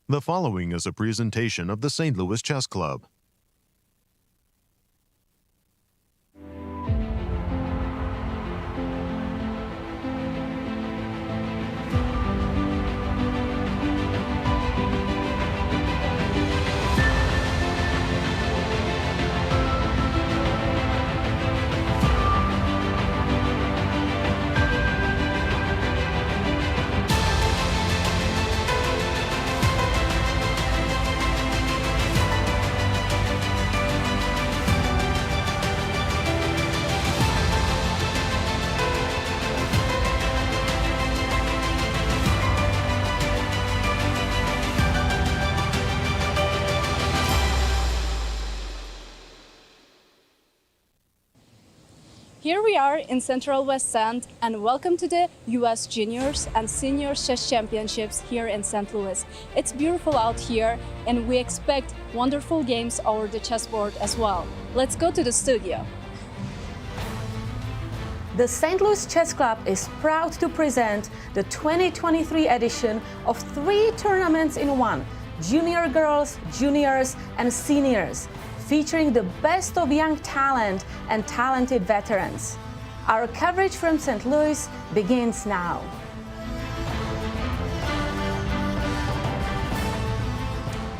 The following is a presentation of the St. Louis Chess Club. Here we are in Central West End, and welcome to the U.S. Juniors and Seniors Chess Championships here in St. Louis. It's beautiful out here, and we expect wonderful games over the chessboard as well. Let's go to the studio. The St. Louis Chess Club is proud to present the 2023 edition of 3 tournaments in one: Junior Girls, Juniors, and Seniors, featuring the best of young talent and talented veterans. Our coverage from St. Louis begins now.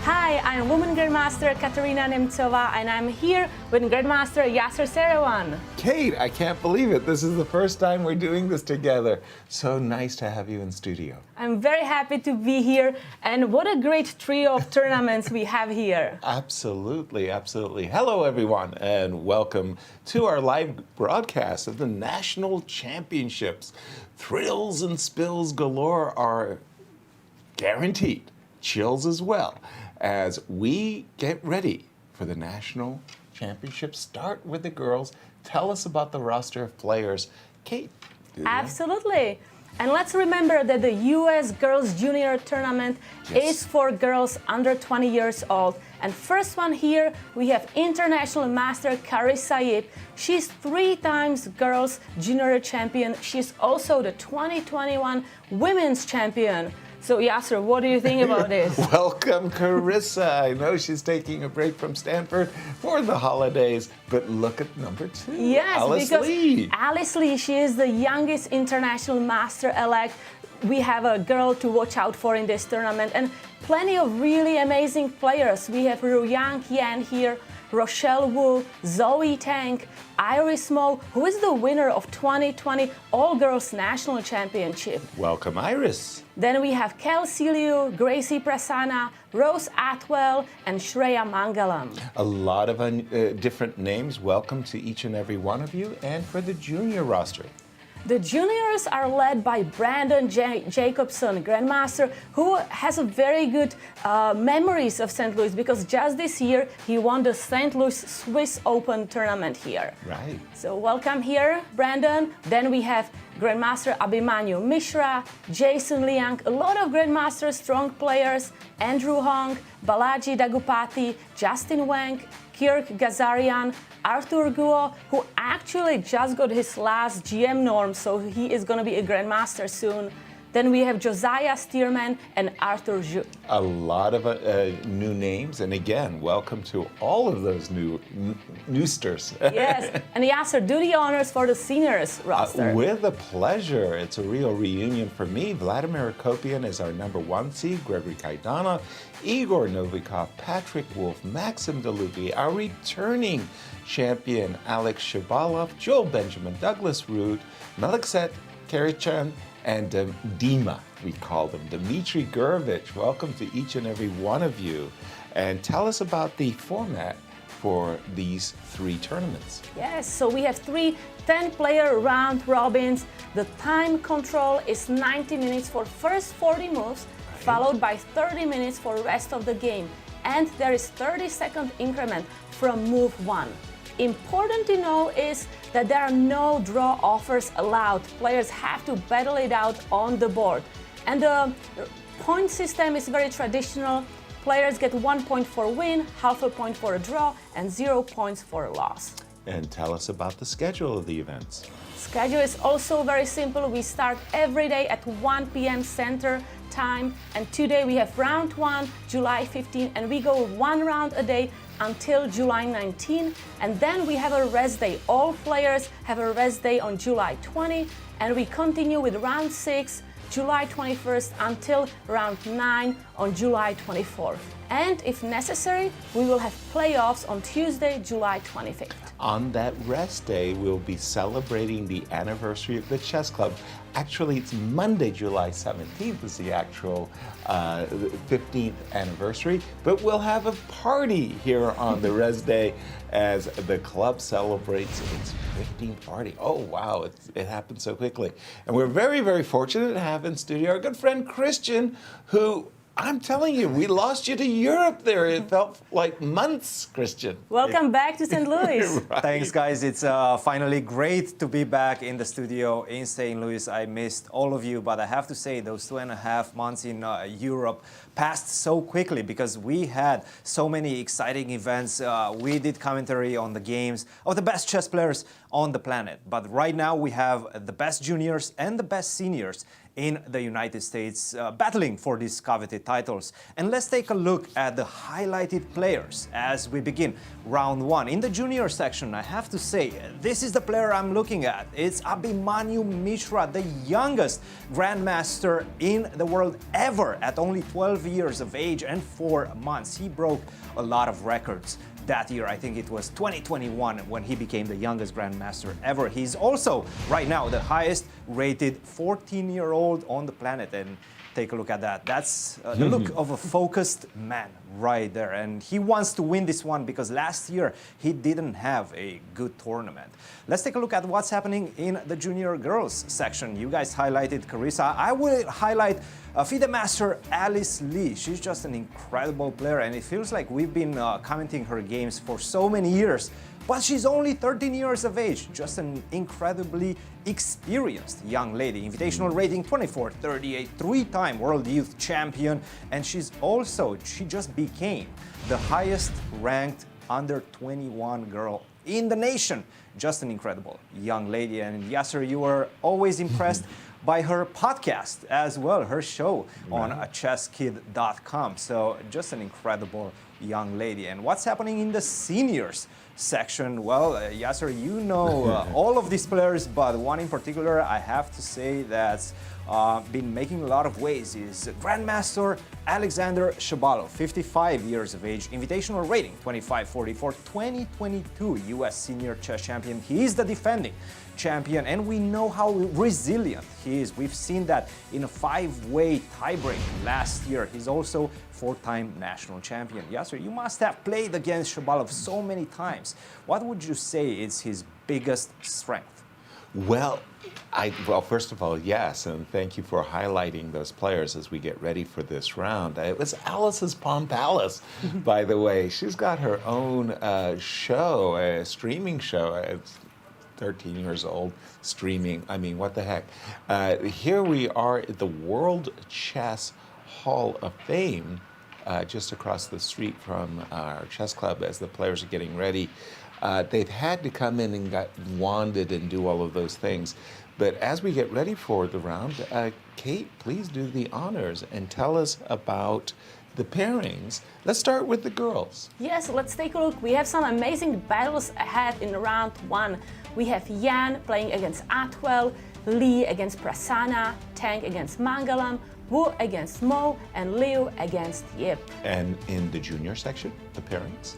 Hi, I'm Women Grandmaster Katerina Nemcova, and I'm here with Grandmaster Yasser Seirawan. Kate, I can't believe it. This is the first time we're doing this together. So nice to have you in studio. I'm very happy to be here, and what a great trio of tournaments we have here. Absolutely, absolutely. Hello, everyone, and welcome to our live broadcast of the National Championships. Thrills and spills galore are guaranteed. Chills as well, as we get ready for the National Championships. Start with the girls. Tell us about the roster of players. Kate. Absolutely. And let's remember that the U.S. Girls Junior Tournament is for girls under 20 years old. And first one here, we have International Master Carissa Yip. She's 3 times Girls Junior Champion. She's also the 2021 Women's Champion. So, Yasser, what do you think about this? Welcome, Carissa. I know she's taking a break from Stanford for the holidays, but look at number 2, yes, Alice because Lee. Alice Lee, she is the youngest international master-elect. We have a girl to watch out for in this tournament, and plenty of really amazing players. We have Liang here, Rochelle Wu, Zoe Tang, Iris Mo, who is the winner of 2020 All-Girls National Championship. Welcome, Iris. Then we have Kelsey Liu, Gracie Prasanna, Rose Atwell, and Shreya Mangalam. A lot of different names. Welcome to each and every one of you. And for the junior roster, the juniors are led by Brandon Jacobson, Grandmaster, who has a very good memories of St. Louis, because just this year he won the St. Louis Swiss Open tournament here. Right. So welcome here, Brandon. Then we have Grandmaster Abhimanyu Mishra, Jason Liang, a lot of Grandmaster strong players, Andrew Hong, Balaji Daggupati, Justin Wang, Kirk Ghazarian, Arthur Guo, who actually just got his last GM norm, so he is going to be a Grandmaster soon. Then we have Josiah Stearman and Arthur Guo. A lot of new names, and again, welcome to all of those newsters. Yes, and Yasser, do the honors for the seniors roster. With a pleasure. It's a real reunion for me. Vladimir Akopian is our number 1 seed, Gregory Kaidanov, Igor Novikov, Patrick Wolff, Maxim Dlugy, our returning champion, Alex Shabalov, Joel Benjamin, Douglas Root, Melik Khachiyan, and Dima, we call them, Dmitry, Gurevich. Welcome to each and every one of you. And tell us about the format for these 3 tournaments. Yes, so we have 3 10-player round robins. The time control is 90 minutes for first 40 moves, followed by 30 minutes for rest of the game. And there is 30-second increment from move 1. Important to know is that there are no draw offers allowed. Players have to battle it out on the board. And the point system is very traditional. Players get 1 point for a win, half a point for a draw, and 0 points for a loss. And tell us about the schedule of the events. Schedule is also very simple. We start every day at 1 p.m. Center time. And today we have round 1, July 15, and we go 1 round a day until July 19. And then we have a rest day. All players have a rest day on July 20, and we continue with round 6, July 21st until round 9 on July 24th. And if necessary, we will have playoffs on Tuesday, July 25th. On that rest day, we'll be celebrating the anniversary of the chess club. Actually, it's Monday, July 17th is the actual 15th anniversary, but we'll have a party here on the rest day as the club celebrates its 15th party. Oh, wow, it happened so quickly. And we're very, very fortunate to have in studio our good friend Cristian, who I'm telling you, we lost you to Europe there. It felt like months, Cristian. Welcome back to St. Louis. Right. Thanks, guys. It's finally great to be back in the studio in St. Louis. I missed all of you, but I have to say those 2.5 months in Europe passed so quickly because we had so many exciting events. We did commentary on the games of the best chess players on the planet. But right now we have the best juniors and the best seniors in the United States battling for these coveted titles. And let's take a look at the highlighted players as we begin round 1. In the junior section, I have to say, this is the player I'm looking at. It's Abhimanyu Mishra, the youngest grandmaster in the world ever at only 12 years of age and 4 months. He broke a lot of records that year. I think it was 2021 when he became the youngest grandmaster ever. He's also right now the highest rated 14-year-old on the planet, and take a look at that. That's the look of a focused man right there, and he wants to win this one because last year he didn't have a good tournament. Let's take a look at what's happening in the junior girls section. You guys highlighted Carissa. I will highlight FIDE master Alice Lee. She's just an incredible player, and it feels like we've been commenting her games for so many years. But she's only 13 years of age, just an incredibly experienced young lady. Invitational rating 24-38, 3-time World Youth Champion, and she just became the highest ranked under 21 girl in the nation. Just an incredible young lady. And Yasser, you were always impressed by her podcast as well, her show on chesskid.com. So just an incredible young lady. And what's happening in the seniors section? Well, Yasser, you know all of these players, but one in particular I have to say that's been making a lot of waves is Grandmaster Alexander Shabalov, 55 years of age, invitational rating 25-44, 2022 US Senior Chess Champion. He is the defending champion, and we know how resilient he is. We've seen that in a 5-way tiebreak last year. He's also 4-time national champion. Yasser, you must have played against Shabalov so many times. What would you say is his biggest strength? Well, first of all, yes, and thank you for highlighting those players as we get ready for this round. It was Alice's Palm Palace, by the way. She's got her own show, a streaming show. It's 13 years old, streaming. I mean, what the heck? Here we are at the World Chess Hall of Fame, just across the street from our chess club as the players are getting ready. They've had to come in and got wanded and do all of those things. But as we get ready for the round, Kate, please do the honors and tell us about the pairings. Let's start with the girls. Yes, let's take a look. We have some amazing battles ahead in round 1. We have Yan playing against Atwell, Lee against Prasanna, Tang against Mangalam, Wu against Mo, and Liu against Yip. And in the junior section, the pairings?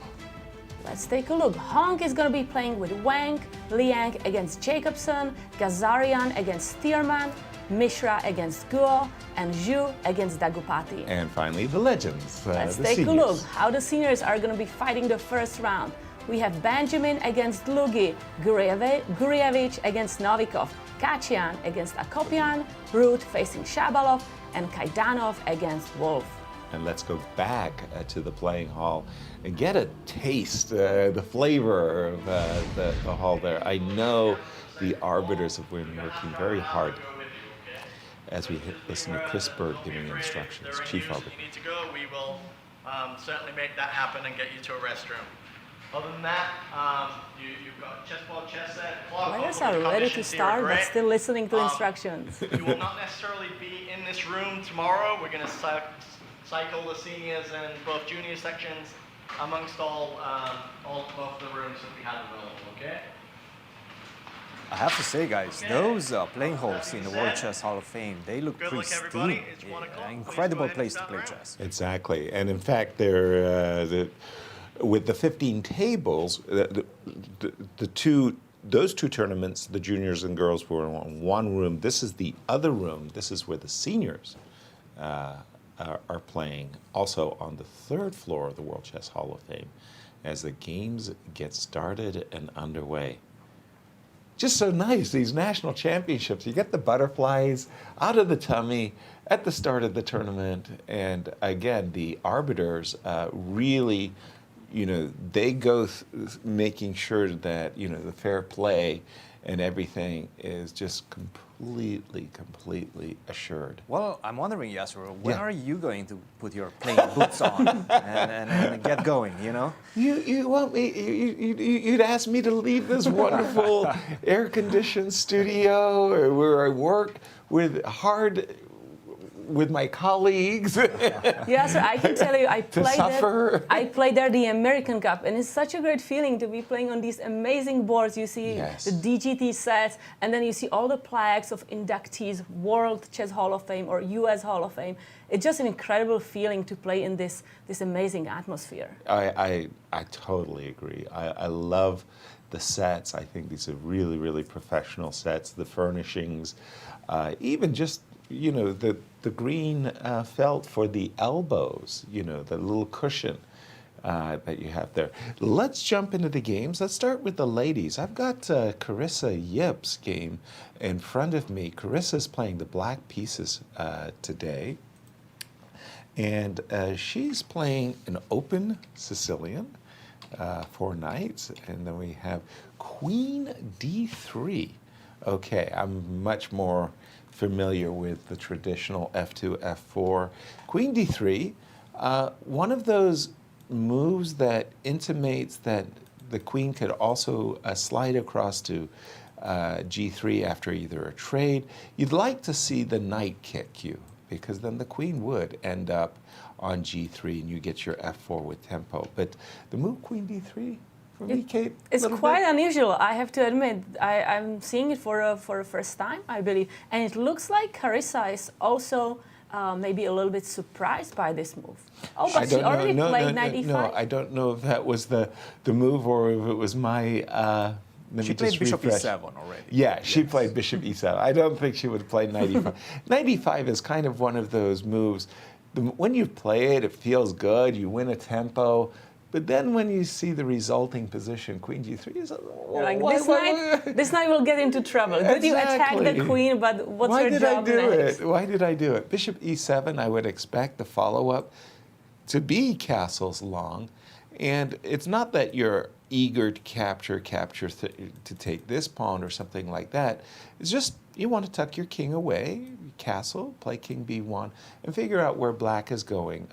Let's take a look. Hong is going to be playing with Wang, Liang against Jacobson, Ghazarian against Stearman, Mishra against Guo, and Zhu against Daggupati. And finally, the legends. Let's the take seniors. a look how the seniors are going to be fighting the first round. We have Benjamin against Dlugy, Gurevich against Novikov, Khachiyan against Akopian, Ruth facing Shabalov, and Kaidanov against Wolff. And let's go back to the playing hall and get a taste, the flavor of the hall there. I know the arbiters have been working very hard as we listen to Chris Bird giving instructions, Chief Arbiter. If you need to go, we will certainly make that happen and get you to a restroom. Other than that, you've got chess ball, chess set, clock. Players are ready to start, but still listening to instructions. You will not necessarily be in this room tomorrow. We're going to cycle the seniors and both junior sections amongst all both the rooms that we have available. Okay. I have to say, guys, those playing halls in the World Chess Hall of Fame, they look pristine. Incredible place to play chess. Exactly, and in fact, they're with the 15 tables, those two tournaments, the juniors and girls were in one room. This is the other room. This is where the seniors are playing, also on the third floor of the World Chess Hall of Fame, as the games get started and underway. Just so nice, these national championships. You get the butterflies out of the tummy at the start of the tournament. And again, the arbiters really, they go making sure that, the fair play and everything is just completely assured. Well, I'm wondering, Yasser, when are you going to put your playing boots on and get going, You want me, you'd ask me to leave this wonderful air-conditioned studio where I work with my colleagues. Yes, I can tell you, I played there the American Cup, and it's such a great feeling to be playing on these amazing boards. You see the DGT sets, and then you see all the plaques of inductees, World Chess Hall of Fame or US Hall of Fame. It's just an incredible feeling to play in this amazing atmosphere. I totally agree. I love the sets. I think these are really professional sets, the furnishings, even just the green felt for the elbows, the little cushion that you have there. Let's jump into the games. Let's start with the ladies. I've got Carissa Yip's game in front of me. Carissa's playing the black pieces today. And she's playing an open Sicilian, 4 knights. And then we have Queen D3. Okay, I'm much more familiar with the traditional F2, F4. Queen D3, one of those moves that intimates that the queen could also slide across to G3 after either a trade. You'd like to see the knight kick you, because then the queen would end up on G3 and you get your F4 with tempo. But the move Queen D3, for me, Kate, it's quite unusual, I have to admit. I'm seeing it for the first time, I believe. And it looks like Carissa is also maybe a little bit surprised by this move. Oh, but she already played 95? No, I don't know if that was the move or if it was my... She played Bishop E7 already. Yeah, she played Bishop E7. I don't think she would play 95. 95 is kind of one of those moves. When you play it, it feels good. You win a tempo. But then when you see the resulting position, Queen G3 is like, this knight will get into trouble. Did you attack the queen, but what's your job next? Why did I do it? Bishop E7, I would expect the follow-up to be castles long. And it's not that you're eager to capture to take this pawn or something like that. It's just you want to tuck your king away, castle, play king B1, and figure out where black is going.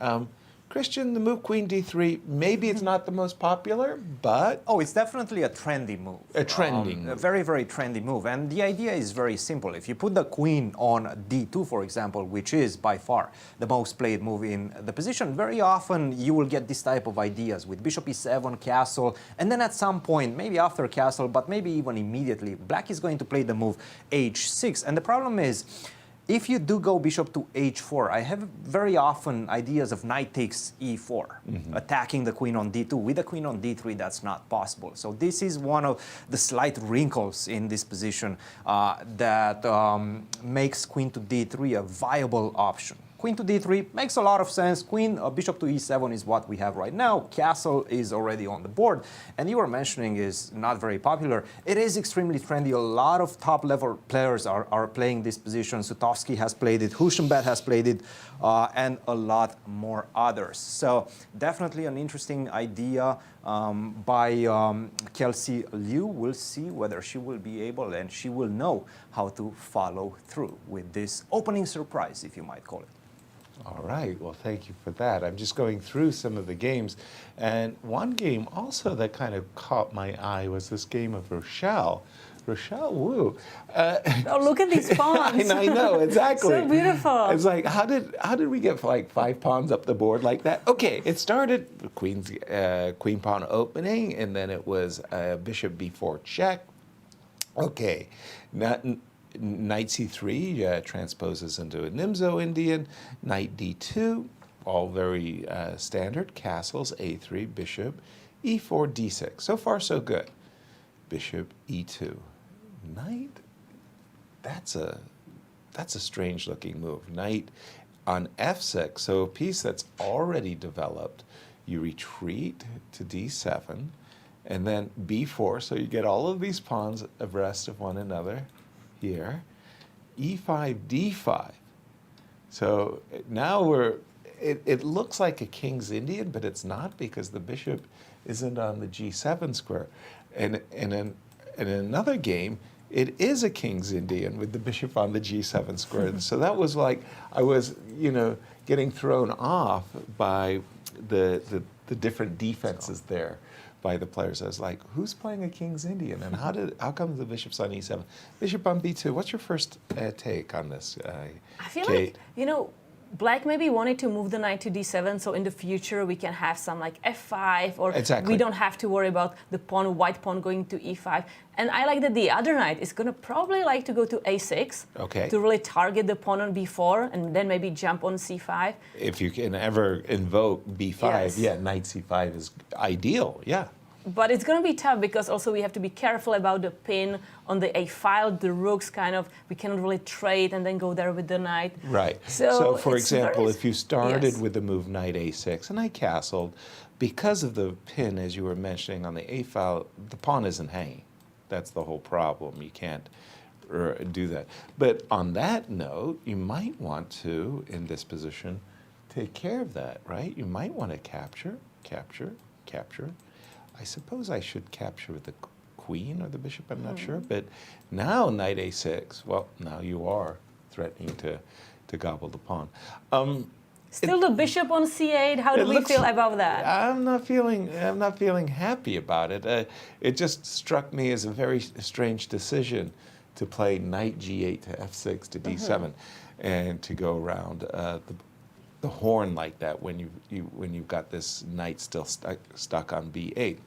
Cristian, the move Queen D3, maybe it's not the most popular, but... Oh, it's definitely a trendy move. A trending move. A very trendy move. And the idea is very simple. If you put the queen on D2, for example, which is by far the most played move in the position, very often you will get this type of ideas with Bishop E7, castle, and then at some point, maybe after castle, but maybe even immediately, black is going to play the move H6. And the problem is, if you do go bishop to h4, I have very often ideas of knight takes e4, attacking the queen on d2. With the queen on d3, that's not possible. So this is one of the slight wrinkles in this position that makes queen to d3 a viable option. Queen to d3 makes a lot of sense. Bishop to e7 is what we have right now. Castle is already on the board. And you were mentioning is not very popular. It is extremely trendy. A lot of top-level players are playing this position. Sutovsky has played it. Huschenbeth has played it. And a lot more others. So definitely an interesting idea by Kelsey Liu. We'll see whether she will be able and she will know how to follow through with this opening surprise, if you might call it. All right, well, thank you for that. I'm just going through some of the games. And one game also that kind of caught my eye was this game of Rochelle Wu. Oh, look at these pawns. I know, exactly. So beautiful. It's like, how did we get like 5 pawns up the board like that? Okay, it started queen pawn opening, and then it was bishop b4 check. Okay, knight c3 transposes into a Nimzo Indian, knight d2, all very standard, castles, a3, bishop, e4, d6. So far, so good. Bishop e2, knight, that's a strange looking move. Knight on f6, so a piece that's already developed, you retreat to d7, and then b4, so you get all of these pawns abreast of one another here, e5, d5. So now it looks like a King's Indian, but it's not because the bishop isn't on the g7 square. And in another game, it is a King's Indian with the bishop on the g7 square. So that was like, I was, getting thrown off by the different defenses there by the players. I was like, who's playing a King's Indian? And how come the bishop's on e7? Bishop on b2. What's your first take on this, I feel Kate? like, Black maybe wanted to move the knight to d7, so in the future we can have some like f5, or Exactly. we don't have to worry about the white pawn going to e5. And I like that the other knight is going to probably like to go to a6 Okay. to really target the pawn on b4, and then maybe jump on c5. If you can ever invoke b5, Yes. yeah, knight c5 is ideal, yeah. But it's going to be tough because also we have to be careful about the pin on the a file. The rooks we cannot really trade and then go there with the knight. Right. So for it's example, very- if you started Yes. with the move knight a6 and I castled, because of the pin, as you were mentioning on the a file, the pawn isn't hanging. That's the whole problem. You can't do that. But on that note, you might want to, in this position, take care of that, right? You might want to capture. I suppose I should capture with the queen or the bishop, I'm not sure. But now knight a6, well, now you are threatening to gobble the pawn. Still the bishop on c8. How do we feel about that? I'm not feeling happy about it. It just struck me as a very strange decision to play knight g8 to f6 to d7, and to go around the horn like that when you've got this knight still stuck on b8.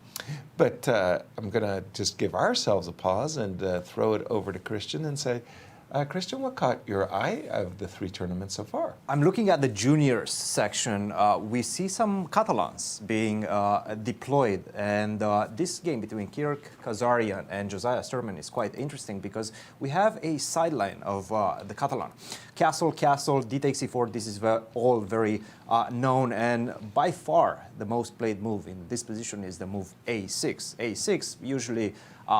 But I'm going to just give ourselves a pause and throw it over to Cristian and say, Cristian, what caught your eye of the 3 tournaments so far? I'm looking at the juniors section. We see some Catalans being deployed, and this game between Kirk, Ghazarian, and Josiah Stearman is quite interesting because we have a sideline of the Catalan. Castle, d takes e4, this is all very known, and by far the most played move in this position is the move a6. a6, usually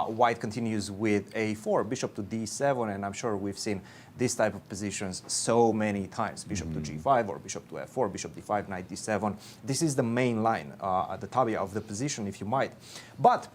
white continues with a4, bishop to d7, and I'm sure we've seen this type of positions so many times. Bishop to g5 or bishop to f4, bishop d5, knight d7. This is the main line, at the tabia of the position, if you might. But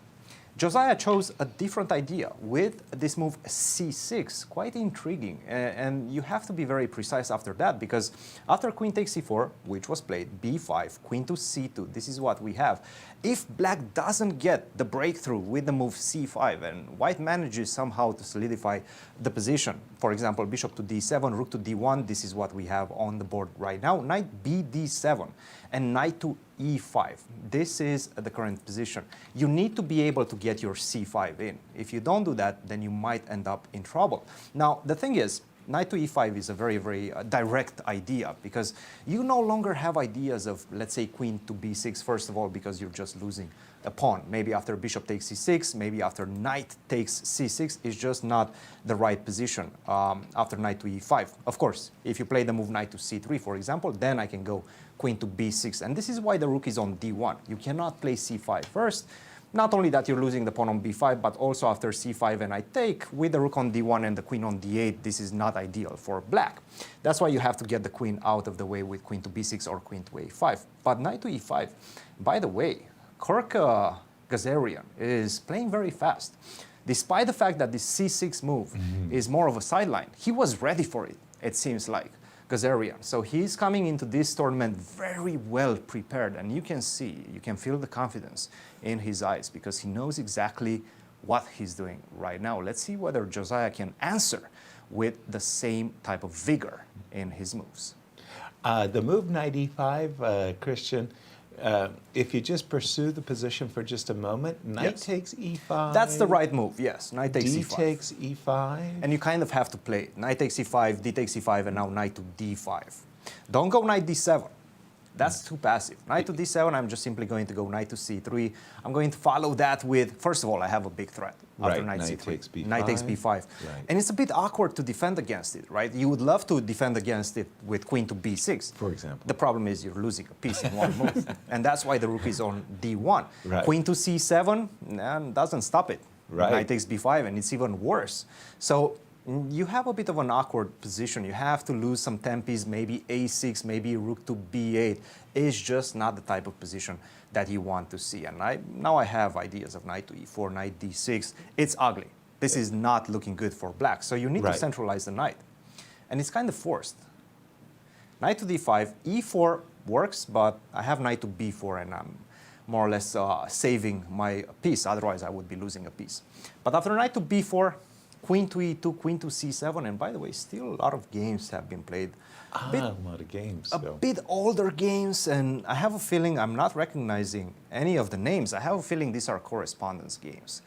Josiah chose a different idea with this move c6, quite intriguing, and you have to be very precise after that, because after queen takes c4, which was played, b5, queen to c2, this is what we have. If black doesn't get the breakthrough with the move c5 and white manages somehow to solidify the position, for example, bishop to d7, rook to d1, this is what we have on the board right now, knight b d7, and knight to e5. This is the current position. You need to be able to get your c5 in. If you don't do that, then you might end up in trouble. Now, the thing is, knight to e5 is a very, very direct idea, because you no longer have ideas of, let's say, queen to b6, first of all, because you're just losing a pawn. Maybe after bishop takes c6, maybe after knight takes c6 is just not the right position after knight to e5. Of course, if you play the move knight to c3, for example, then I can go queen to b6. And this is why the rook is on d1. You cannot play c5 first. Not only that you're losing the pawn on b5, but also after c5 and I take, with the rook on d1 and the queen on d8, this is not ideal for black. That's why you have to get the queen out of the way with queen to b6 or queen to a5. But knight to e5, by the way, Kirk Ghazarian is playing very fast. Despite the fact that this c6 move is more of a sideline, he was ready for it, it seems like. Ghazarian. So he's coming into this tournament very well prepared, and you can see, you can feel the confidence in his eyes because he knows exactly what he's doing right now. Let's see whether Josiah can answer with the same type of vigor in his moves. The move knight e5, Christian, if you just pursue the position for just a moment, knight takes e5. That's the right move, yes. Knight takes D e5. takes e5. And you kind of have to play it. Knight takes e5, d takes e5, and now knight to d5. Don't go knight d7. That's too passive. Knight to d7, I'm just simply going to go knight to c3. I'm going to follow that with, first of all, I have a big threat. After Right, knight knight c3. takes b5. Knight takes b5. Right. And it's a bit awkward to defend against it, right? You would love to defend against it with queen to b6. For example. The problem is you're losing a piece in one move. And that's why the rook is on d1. Right. Queen to c7 doesn't stop it. Right. Knight takes b5, and it's even worse. So you have a bit of an awkward position. You have to lose some tempis, maybe a6, maybe rook to b8. It's just not the type of position that you want to see. And now I have ideas of knight to e4, knight d6. It's ugly. This is not looking good for black. So you need to centralize the knight. And it's kind of forced. Knight to d5, e4 works, but I have knight to b4, and I'm more or less saving my piece. Otherwise, I would be losing a piece. But after knight to b4, queen to e2, queen to c7, and by the way, still a lot of games have been played. A lot of games. A bit older games, and I have a feeling I'm not recognizing any of the names. I have a feeling these are correspondence games.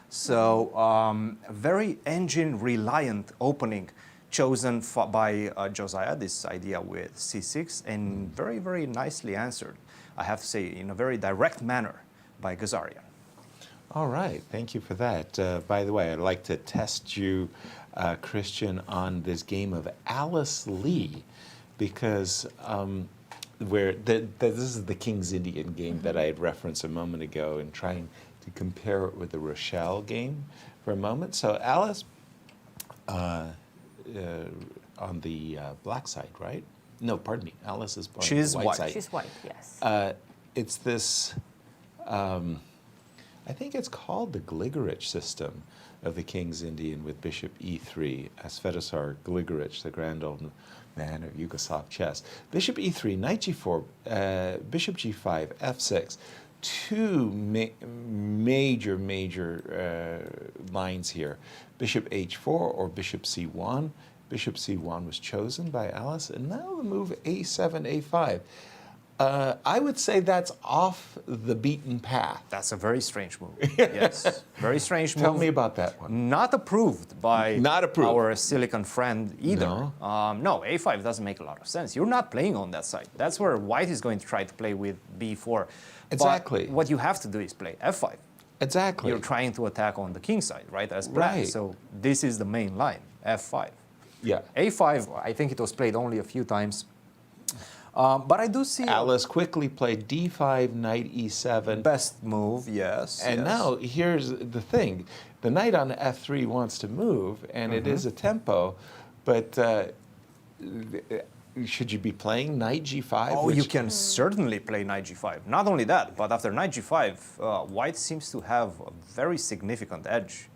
So a very engine-reliant opening chosen by Josiah, this idea with c6, and very, very nicely answered, I have to say, in a very direct manner by Ghazarian. All right, thank you for that. By the way, I'd like to test you, Christian, on this game of Alice Lee, because this is the King's Indian game that I had referenced a moment ago, and trying to compare it with the Rochelle game for a moment. So Alice, on the black side, right? No, pardon me. Alice is on She's the white white. side. She's white, yes. It's this. I think it's called the Gligorich system of the King's Indian with bishop e3, Svetozar Gligorich, the grand old man of Yugoslav chess. Bishop e3, knight g4, bishop g5, f6. Two major lines here. Bishop h4 or bishop c1. Bishop c1 was chosen by Alice, and now the move a7, a5. I would say that's off the beaten path. That's a very strange move. Yes, very strange move. Tell me about that one. Not approved by our Silicon friend either. No? No, a5 doesn't make a lot of sense. You're not playing on that side. That's where white is going to try to play with b4. Exactly. But what you have to do is play f5. Exactly. You're trying to attack on the king side, right, as black. Right. So this is the main line, f5. Yeah. a5, I think it was played only a few times. But I do see Alice quickly played d5, knight e7. best move, yes. And yes. now here's the thing. The knight on f3 wants to move, and it is a tempo, but should you be playing knight g5? Oh, you can certainly play knight g5. Not only that, but after knight g5, white seems to have a very significant edge.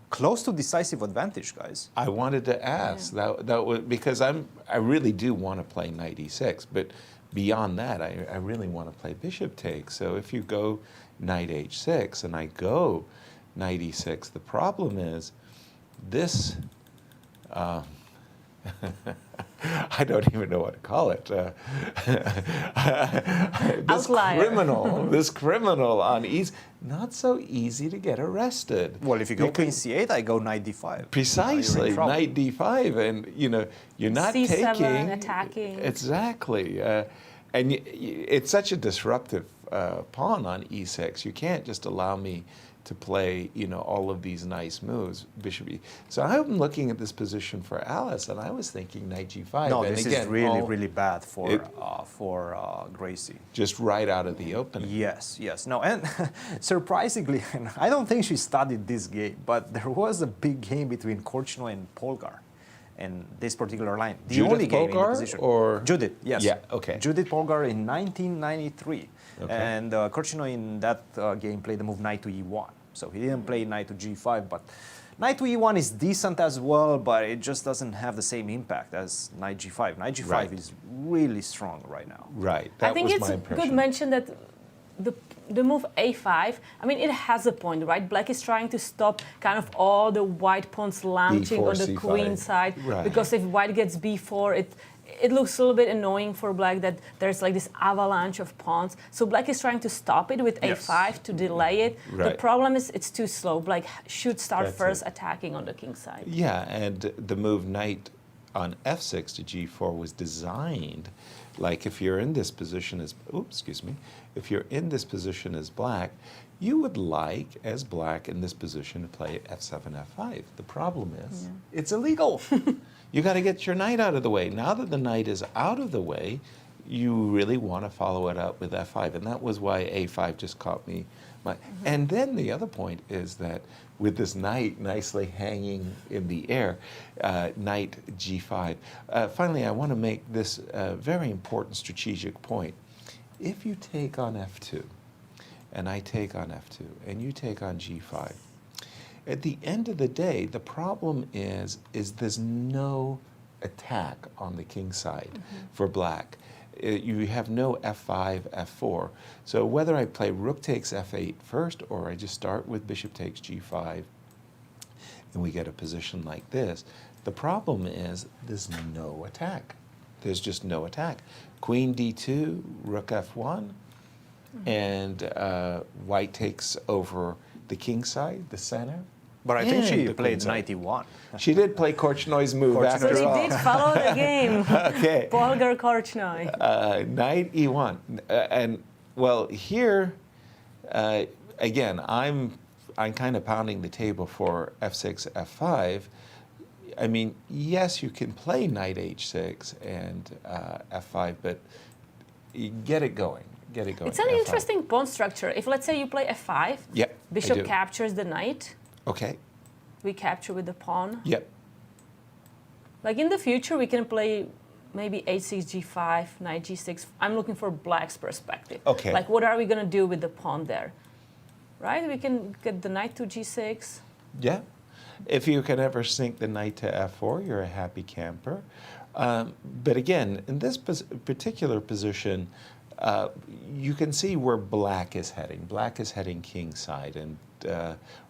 Close to decisive advantage, guys. I wanted to ask that was because I really do want to play knight e6, but beyond that, I really want to play bishop takes. So if you go knight h6 and I go knight e6, the problem is this. I don't even know what to call it. This criminal on ease, not so easy to get arrested. Well, if you go queen c8, I go knight d5. Precisely, knight d5, and you're not C7 taking attacking. Exactly, and it's such a disruptive pawn on e6. You can't just allow me to play, all of these nice moves, bishop e. So I'm looking at this position for Alice, and I was thinking knight g5. No, and this again, is really bad for Gracie. Just right out of the opening. Yes, yes. No, and surprisingly, and I don't think she studied this game, but there was a big game between Korchnoi and Polgar in this particular line. The Judith only game in the Polgar position. or Judith, yes. Yeah, okay. Judith Polgar in 1993. Okay. And Korchnoi in that game played the move knight to e1. So he didn't play knight to g5, but Knight to e1 is decent as well, but it just doesn't have the same impact as knight g5. Knight g5 Right. is really strong right now. Right. I That think was it's my a impression. good mention that the move a5, I mean, it has a point, right? Black is trying to stop kind of all the white pawns launching B4, on the C5. queen side. Right. Because if white gets b4, it looks a little bit annoying for black that there's like this avalanche of pawns. So black is trying to stop it with Yes. a5 to delay it. The Right. problem is it's too slow. Black should start That's first it. attacking on the king side. Yeah, and the move knight on f6 to g4 was designed like if you're in this position as, oops, excuse me, if you're in this position as black, you would like, as black in this position, to play f7, f5. The problem is, it's illegal. You got to get your knight out of the way. Now that the knight is out of the way, you really want to follow it up with f5, and that was why a5 just caught me. And then the other point is that with this knight nicely hanging in the air, knight g5. Finally, I want to make this very important strategic point. If you take on f2, and I take on f2, and you take on g5, at the end of the day, the problem is there's no attack on the king side for black. You have no f5, f4. So whether I play rook takes f8 first, or I just start with bishop takes g5, and we get a position like this, the problem is there's no attack. There's just no attack. Queen d2, rook f1, and white takes over the king side, the center. But I think and she the played queen side. knight e1. She did play Korchnoy's move Korchnoi. after So all. they did follow the game. Okay. Bolgar Korchnoi. Knight e1. And, well, here, again, I'm kind of pounding the table for f6, f5. I mean, yes, you can play knight h6 and f5, but you get it going. Get it going. It's an F5. interesting pawn structure. If, let's say, you play f5, Yep, I bishop do. captures the knight, Okay. we capture with the pawn. Yep. Like in the future, we can play maybe h6, g5, knight g6. I'm looking for black's perspective. Okay. Like, what are we going to do with the pawn there? Right? We can get the knight to g6. Yeah. If you can ever sink the knight to f4, you're a happy camper. But again, in this particular position, you can see where black is heading. Black is heading king side, and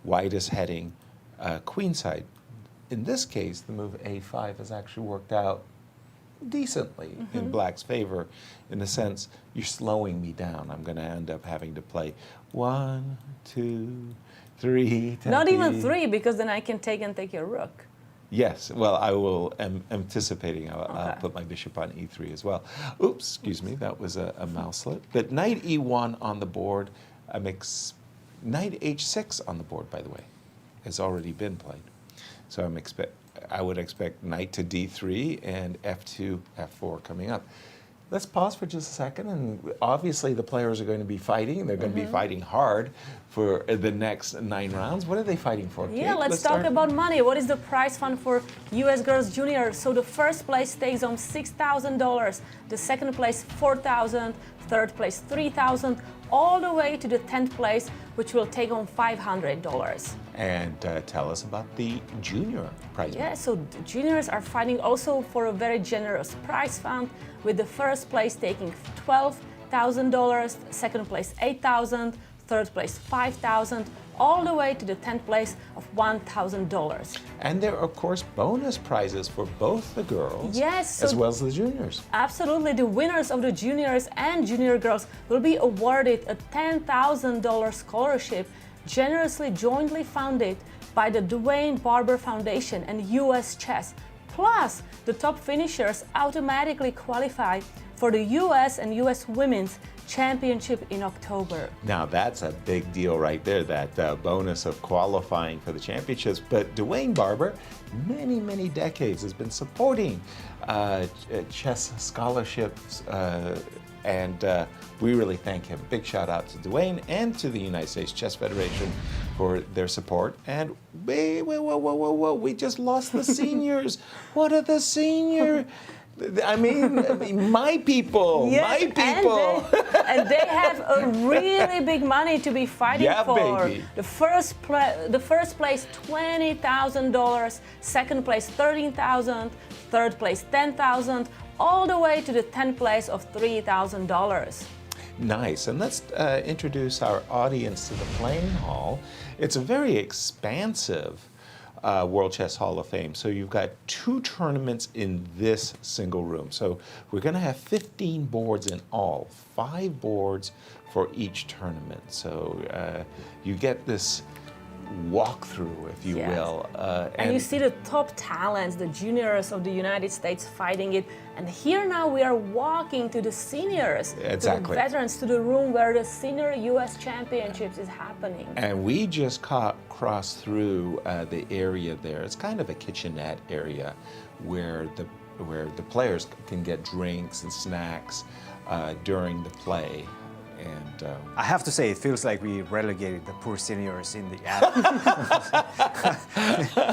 white is heading queen side. In this case, the move a5 has actually worked out decently in black's favor, in the sense you're slowing me down. I'm going to end up having to play 1, 2, 3. Not even 10. 3, because then I can take your rook. Yes, well, I will, am anticipating, I'll Okay. put my bishop on e3 as well. Oops, excuse me, that was a mouselet. But knight e1 on the board, knight h6 on the board, by the way, has already been played. So I would expect knight to d3 and f2, f4 coming up. Let's pause for just a second, and obviously the players are going to be fighting. They're going to be fighting hard for the next 9 rounds. What are they fighting for, Kate? Yeah, let's talk start. about money. What is the prize fund for U.S. Girls Junior? So the first place takes home $6,000, the second place $4,000, third place $3,000, all the way to the 10th place, which will take home $500. And tell us about the junior prize. Yeah, so the juniors are fighting also for a very generous prize fund, with the first place taking $12,000, second place $8,000, third place $5,000, all the way to the 10th place of $1,000. And there are, of course, bonus prizes for both the girls Yes, as so well as the juniors. absolutely, the winners of the juniors and junior girls will be awarded a $10,000 scholarship, generously jointly funded by the Duane Barber Foundation and US Chess. Plus, the top finishers automatically qualify for the US and US Women's Championship in October. Now, that's a big deal right there, that bonus of qualifying for the championships. But Duane Barber, many, many decades, has been supporting chess scholarships, and we really thank him. Big shout out to Duane and to the United States Chess Federation for their support. And whoa, we just lost the seniors. What are the senior? I mean, my people, Yes, my people. And they have a really big money to be fighting Yeah, for. baby. The first place, $20,000. Second place, $13,000. Third place, $10,000. All the way to the 10th place of $3,000. Nice. And let's introduce our audience to the playing hall. It's a very expansive World Chess Hall of Fame. So you've got 2 tournaments in this single room. So we're going to have 15 boards in all, 5 boards for each tournament. So you get this walkthrough, if you Yes. will. And you see the top talents, the juniors of the United States fighting it. And here now we are walking to the seniors, to Exactly. the veterans, to the room where the senior U.S. championships is happening. And we just crossed through the area there. It's kind of a kitchenette area where the players can get drinks and snacks during the play. And I have to say, it feels like we relegated the poor seniors in the attic.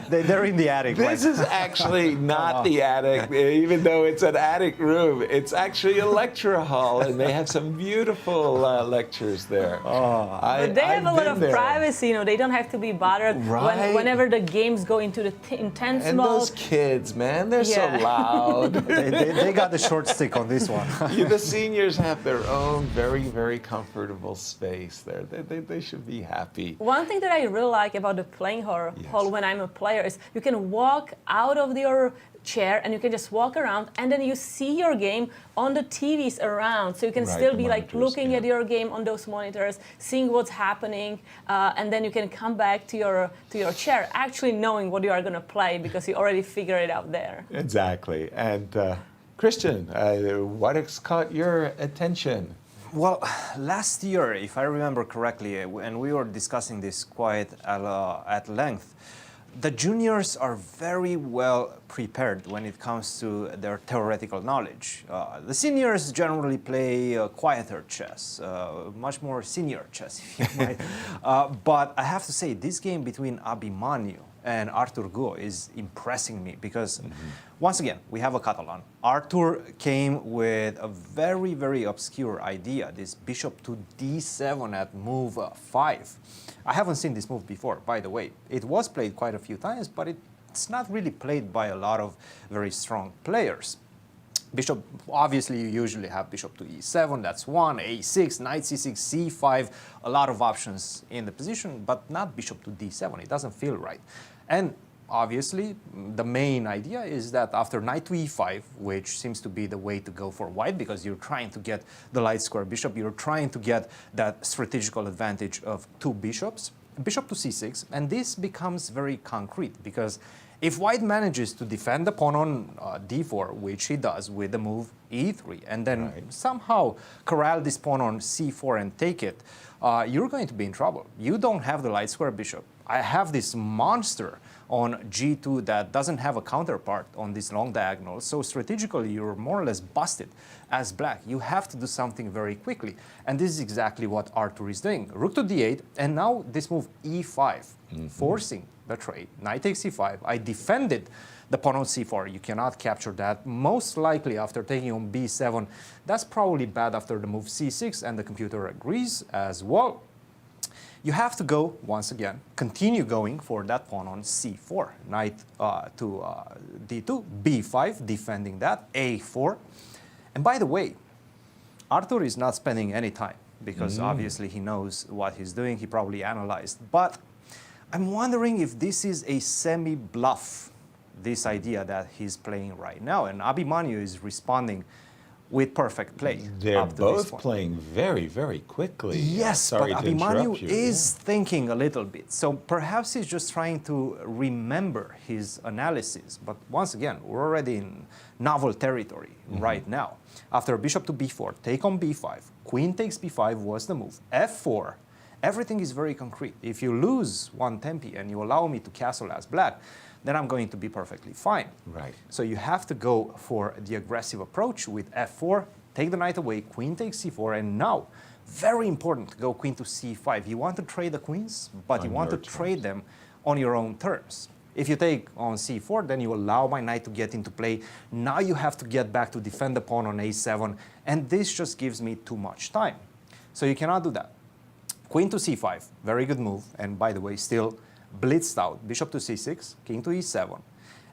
They're in the attic. this is actually not the attic, even though it's an attic room. It's actually a lecture hall, and they have some beautiful lectures there. But they have a lot of privacy, they don't have to be bothered Right. whenever the games go into the intense And mode. those kids, man, they're so Yeah. loud. they got the short stick on this one. The seniors have their own very, very comfortable space there. They should be happy. One thing that I really like about the playing hall when I'm a player is you can walk out of your chair and you can just walk around and then you see your game on the TVs around. So you can Right, still the be like monitors, looking yeah. at your game on those monitors, seeing what's happening, and then you can come back to your chair actually knowing what you are going to play because you already figured it out there. Exactly. And Cristian, what has caught your attention? Well, last year, if I remember correctly, and we were discussing this quite at length, the juniors are very well prepared when it comes to their theoretical knowledge. The seniors generally play quieter chess, much more senior chess, if you might. But I have to say, this game between Abhimanyu and Arthur Guo is impressing me because, once again, we have a Catalan. Arthur came with a very, very obscure idea, this bishop to d7 at move 5. I haven't seen this move before, by the way. It was played quite a few times, but it's not really played by a lot of very strong players. Bishop, obviously, you usually have bishop to e7, that's 1, a6, knight c6, c5, a lot of options in the position, but not bishop to d7. It doesn't feel right. And obviously, the main idea is that after knight to e5, which seems to be the way to go for white because you're trying to get the light square bishop, you're trying to get that strategical advantage of 2 bishops, bishop to c6, and this becomes very concrete because if white manages to defend the pawn on d4, which he does with the move e3, and then somehow corral this pawn on c4 and take it, you're going to be in trouble. You don't have the light square bishop. I have this monster on g2 that doesn't have a counterpart on this long diagonal, so strategically you're more or less busted as black. You have to do something very quickly, and this is exactly what Arthur is doing. Rook to d8, and now this move e5, forcing the trade. Knight takes c5. I defended the pawn on c4. You cannot capture that. Most likely after taking on b7, that's probably bad after the move c6, and the computer agrees as well. You have to go, once again, continue going for that pawn on c4. Knight to d2, b5, defending that, a4. And by the way, Arthur is not spending any time because obviously he knows what he's doing. He probably analyzed. But I'm wondering if this is a semi-bluff, this idea that he's playing right now. And Abhimanyu is responding with perfect play. They're up to this both point. playing very, very quickly. Yes, Sorry but to interrupt Abhimanyu you. is thinking a little bit. So perhaps he's just trying to remember his analysis. But once again, we're already in novel territory right now. After bishop to b4, take on b5, queen takes b5 was the move. f4, everything is very concrete. If you lose one tempi and you allow me to castle as black, then I'm going to be perfectly fine. Right. So you have to go for the aggressive approach with f4, take the knight away, queen takes c4, and now, very important, go queen to c5. You want to trade the queens, but On you want to your trade them on your own terms. If you take on c4, then you allow my knight to get into play. Now you have to get back to defend the pawn on a7, and this just gives me too much time. So you cannot do that. Queen to c5, very good move, and by the way, still blitzed out. Bishop to c6, king to e7.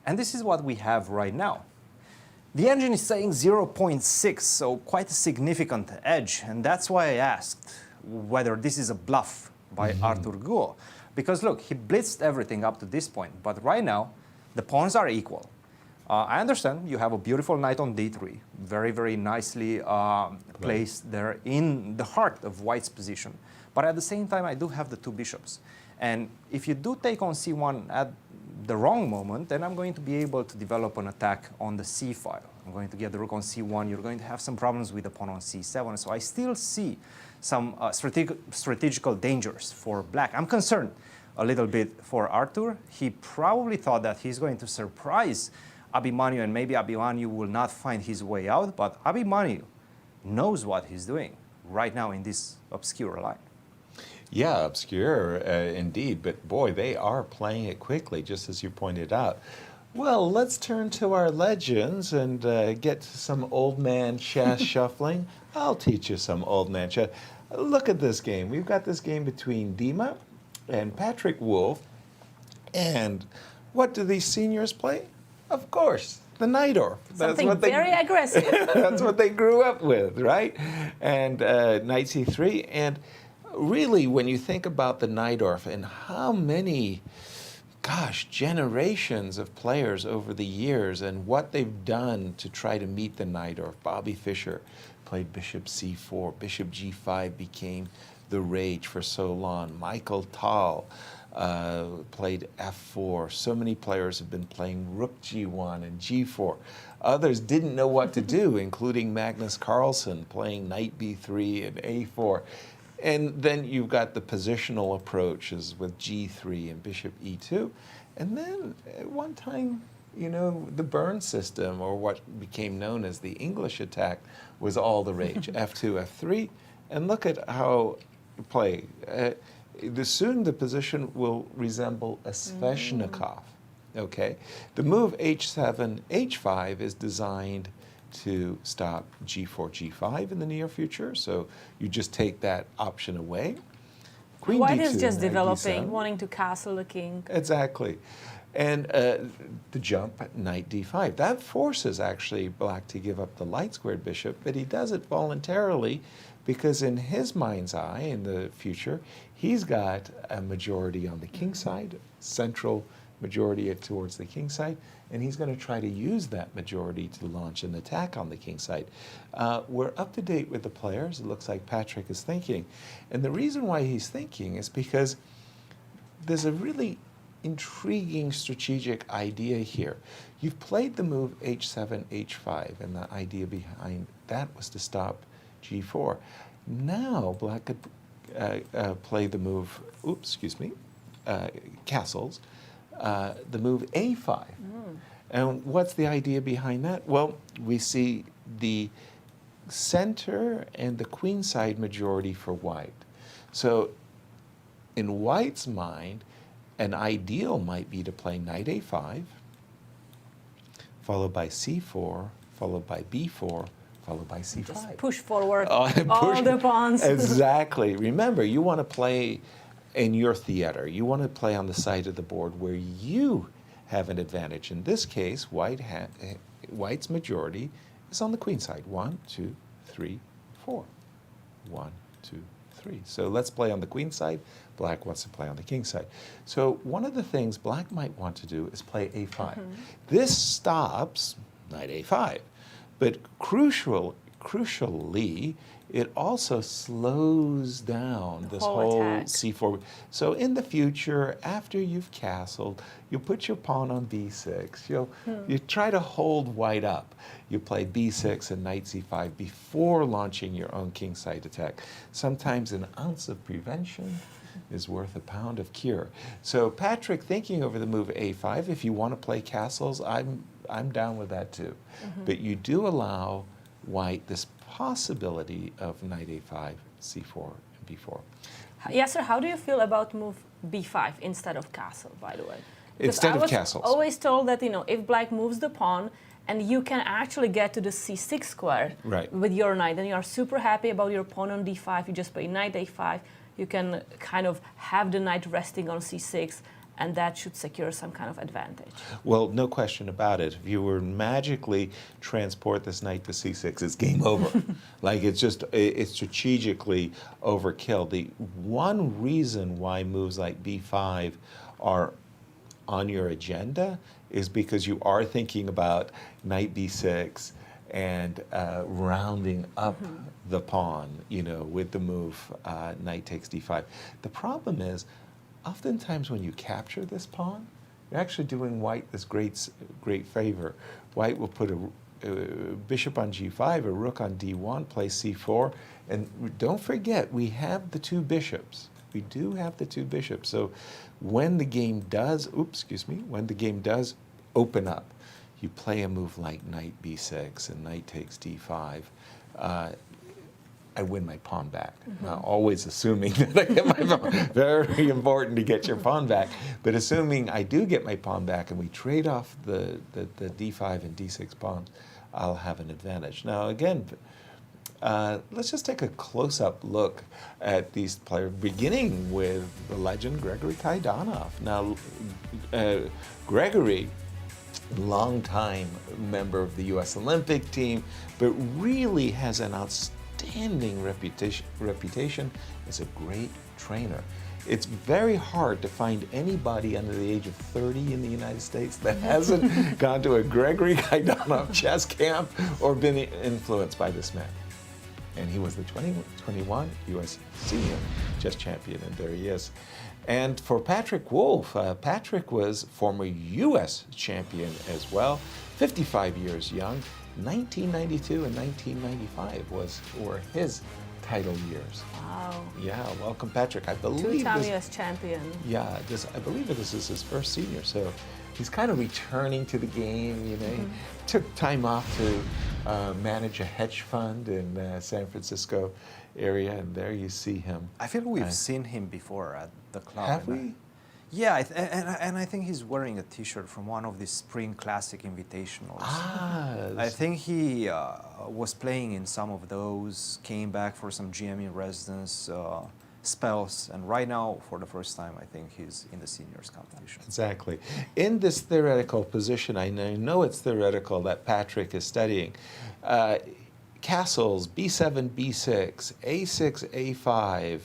And this is what we have right now. The engine is saying 0.6, so quite a significant edge, and that's why I asked whether this is a bluff by Arthur Guo. Because look, he blitzed everything up to this point, but right now, the pawns are equal. I understand you have a beautiful knight on d3, very, very nicely placed there in the heart of White's position. But at the same time, I do have the two bishops. And if you do take on c1 at the wrong moment, then I'm going to be able to develop an attack on the c file. I'm going to get the rook on c1. You're going to have some problems with the pawn on c7. So I still see some strategical dangers for black. I'm concerned a little bit for Arthur. He probably thought that he's going to surprise Abhimanyu, and maybe Abhimanyu will not find his way out, but Abhimanyu knows what he's doing right now in this obscure line. Yeah, obscure indeed, but boy, they are playing it quickly, just as you pointed out. Well, let's turn to our legends and get to some old man chess shuffling. I'll teach you some old man chess. Look at this game. We've got this game between Dima and Patrick Wolff. And what do these seniors play? Of course, the Najdorf. Something very aggressive. That's what they grew up with, right? And knight c3. And really, when you think about the Najdorf and how many, gosh, generations of players over the years and what they've done to try to meet the Najdorf. Bobby Fischer played bishop c4. Bishop g5 became the rage for so long. Michael Tal played f4. So many players have been playing rook g1 and g4. Others didn't know what to do, including Magnus Carlsen playing knight b3 and a4. And then you've got the positional approaches with g3 and bishop e2. And then at one time, you know, the Burn system, or what became known as the English attack, was all the rage. f2, f3. And look at how you play. Soon the position will resemble a Sveshnikov. Okay? The move h7, h5 is designed to stop g4, g5 in the near future. So you just take that option away. Queen White d2, is just knight developing, d7. wanting to castle the king. Exactly. And the jump at knight d5. That forces actually black to give up the light squared bishop, but he does it voluntarily because in his mind's eye, in the future, he's got a majority on the king side, central majority towards the king side, and he's going to try to use that majority to launch an attack on the king side. We're up to date with the players. It looks like Patrick is thinking. And the reason why he's thinking is because there's a really intriguing strategic idea here. You've played the move h7, h5, and the idea behind that was to stop g4. Now black could play the move, castles, the move a5. And what's the idea behind that? Well, we see the center and the queen side majority for white. So in white's mind, an ideal might be to play knight a5, followed by c4, followed by b4, followed by c5. Just push forward all the pawns. Exactly. Remember, you want to play in your theater. You want to play on the side of the board where you have an advantage. In this case, White's majority is on the queen side. 1, 2, 3, 4. 1, 2, 3. So let's play on the queen side. Black wants to play on the king side. So one of the things black might want to do is play a5. This stops knight a5. But crucially, it also slows down this whole attack. c4. So in the future, after you've castled, you put your pawn on b6. You try to hold white up. You play b6 and knight c5 before launching your own kingside attack. Sometimes an ounce of prevention is worth a pound of cure. So Patrick, thinking over the move a5, if you want to play castles, I'm down with that too. But you do allow white this possibility of knight a5, c4, and b4. Yasser, how do you feel about move b5 instead of castle, by the way? instead of I castles. was always told that, if black moves the pawn and you can actually get to the c6 square Right. with your knight, then you are super happy about your pawn on d5, you just play knight a5, you can kind of have the knight resting on c6, and that should secure some kind of advantage. Well, no question about it. If you were magically transport this knight to c6, it's game over. Like, it's strategically overkill. The one reason why moves like b5 are on your agenda is because you are thinking about knight b6 and rounding up the pawn, with the move knight takes d5. The problem is, oftentimes when you capture this pawn, you're actually doing white this great favor. White will put a bishop on g5, a rook on d1, play c4, and don't forget, we have the two bishops. We do have the two bishops. So when the game does, when the game does open up, you play a move like knight b6 and knight takes d5. I win my pawn back. Always assuming that I get my pawn. Very important to get your pawn back. But assuming I do get my pawn back and we trade off the d5 and d6 pawns, I'll have an advantage. Now again, let's just take a close-up look at these players, beginning with the legend Gregory Kaidanov. Now, Gregory, longtime member of the U.S. Olympic team, but really has an outstanding reputation as a great trainer. It's very hard to find anybody under the age of 30 in the United States that hasn't gone to a Gregory Kaidanov chess camp or been influenced by this man. And he was the 2021 U.S. senior chess champion, and there he is. And for Patrick Wolff, Patrick was former U.S. champion as well, 55 years young. 1992 and 1995 were his title years. Wow. Yeah, welcome, Patrick. I believe Two-time U.S. champion. Yeah, I believe this is his first senior, so he's kind of returning to the game. He took time off to manage a hedge fund in San Francisco area, and there you see him. I feel we've seen him before at the club. Have we? Yeah, and I think he's wearing a T-shirt from one of the Spring Classic Invitationals. I think he was playing in some of those, came back for some GM in residence spells, and right now, for the first time, I think he's in the seniors competition. Exactly. In this theoretical position, I know it's theoretical that Patrick is studying. Castles, b7, b6, a6, a5.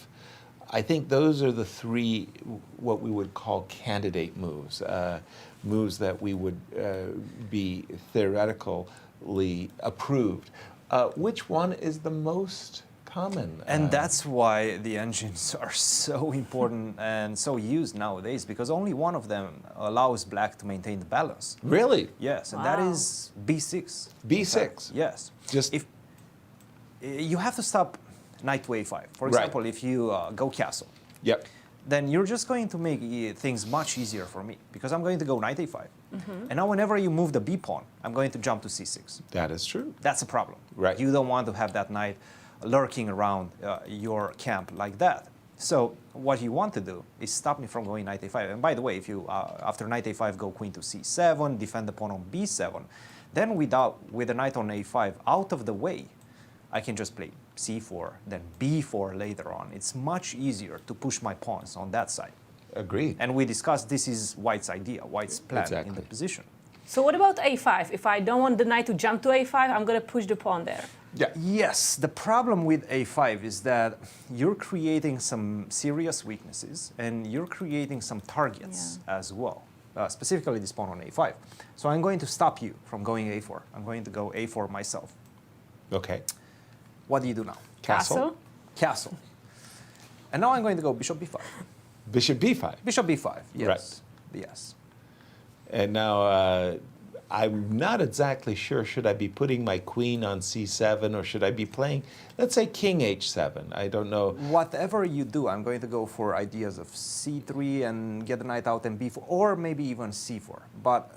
I think those are the three, what we would call candidate moves, moves that we would be theoretically approved. Which one is the most common? And that's why the engines are so important and so used nowadays, because only one of them allows black to maintain the balance. Really? Yes, and that is b6. b6? Yes. Just if you have to stop knight to a5. For example, if you go castle, yep, then you're just going to make things much easier for me, because I'm going to go knight a5. And now whenever you move the b pawn, I'm going to jump to c6. that is true. That's a problem. Right. You don't want to have that knight lurking around your camp like that. So what you want to do is stop me from going knight a5. And by the way, if you, after knight a5, go queen to c7, defend the pawn on b7, then with the knight on a5 out of the way, I can just play c4, then b4 later on. It's much easier to push my pawns on that side. Agreed. And we discussed this is White's idea, White's plan in the position. So what about a5? If I don't want the knight to jump to a5, I'm going to push the pawn there. Yeah. Yes, the problem with a5 is that you're creating some serious weaknesses and you're creating some targets as well, specifically this pawn on a5. So I'm going to stop you from going a4. I'm going to go a4 myself. Okay. What do you do now? Castle. Castle. And now I'm going to go bishop b5. Bishop b5. Bishop b5, yes. Right. Yes. And now I'm not exactly sure, should I be putting my queen on c7 or should I be playing, let's say, king h7? I don't know. Whatever you do, I'm going to go for ideas of c3 and get the knight out and b4, or maybe even c4. But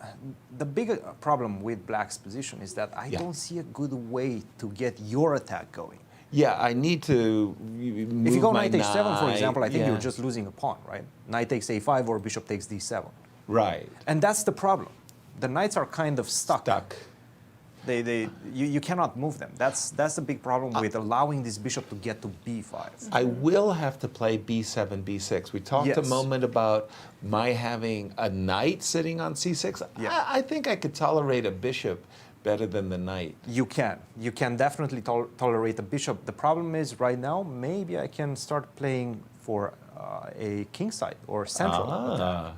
the bigger problem with black's position is that I don't see a good way to get your attack going. Yeah, I need to move If you go my knight h7, for example, I think yeah. you're just losing a pawn, right? Knight takes a5 or bishop takes d7. Right. And that's the problem. The knights are kind of stuck. You cannot move them. That's the big problem with allowing this bishop to get to b5. I will have to play b7, b6. We talked a moment about my having a knight sitting on c6. Yeah. I think I could tolerate a bishop better than the knight. You can. You can definitely tolerate a bishop. The problem is right now, maybe I can start playing for a kingside or central.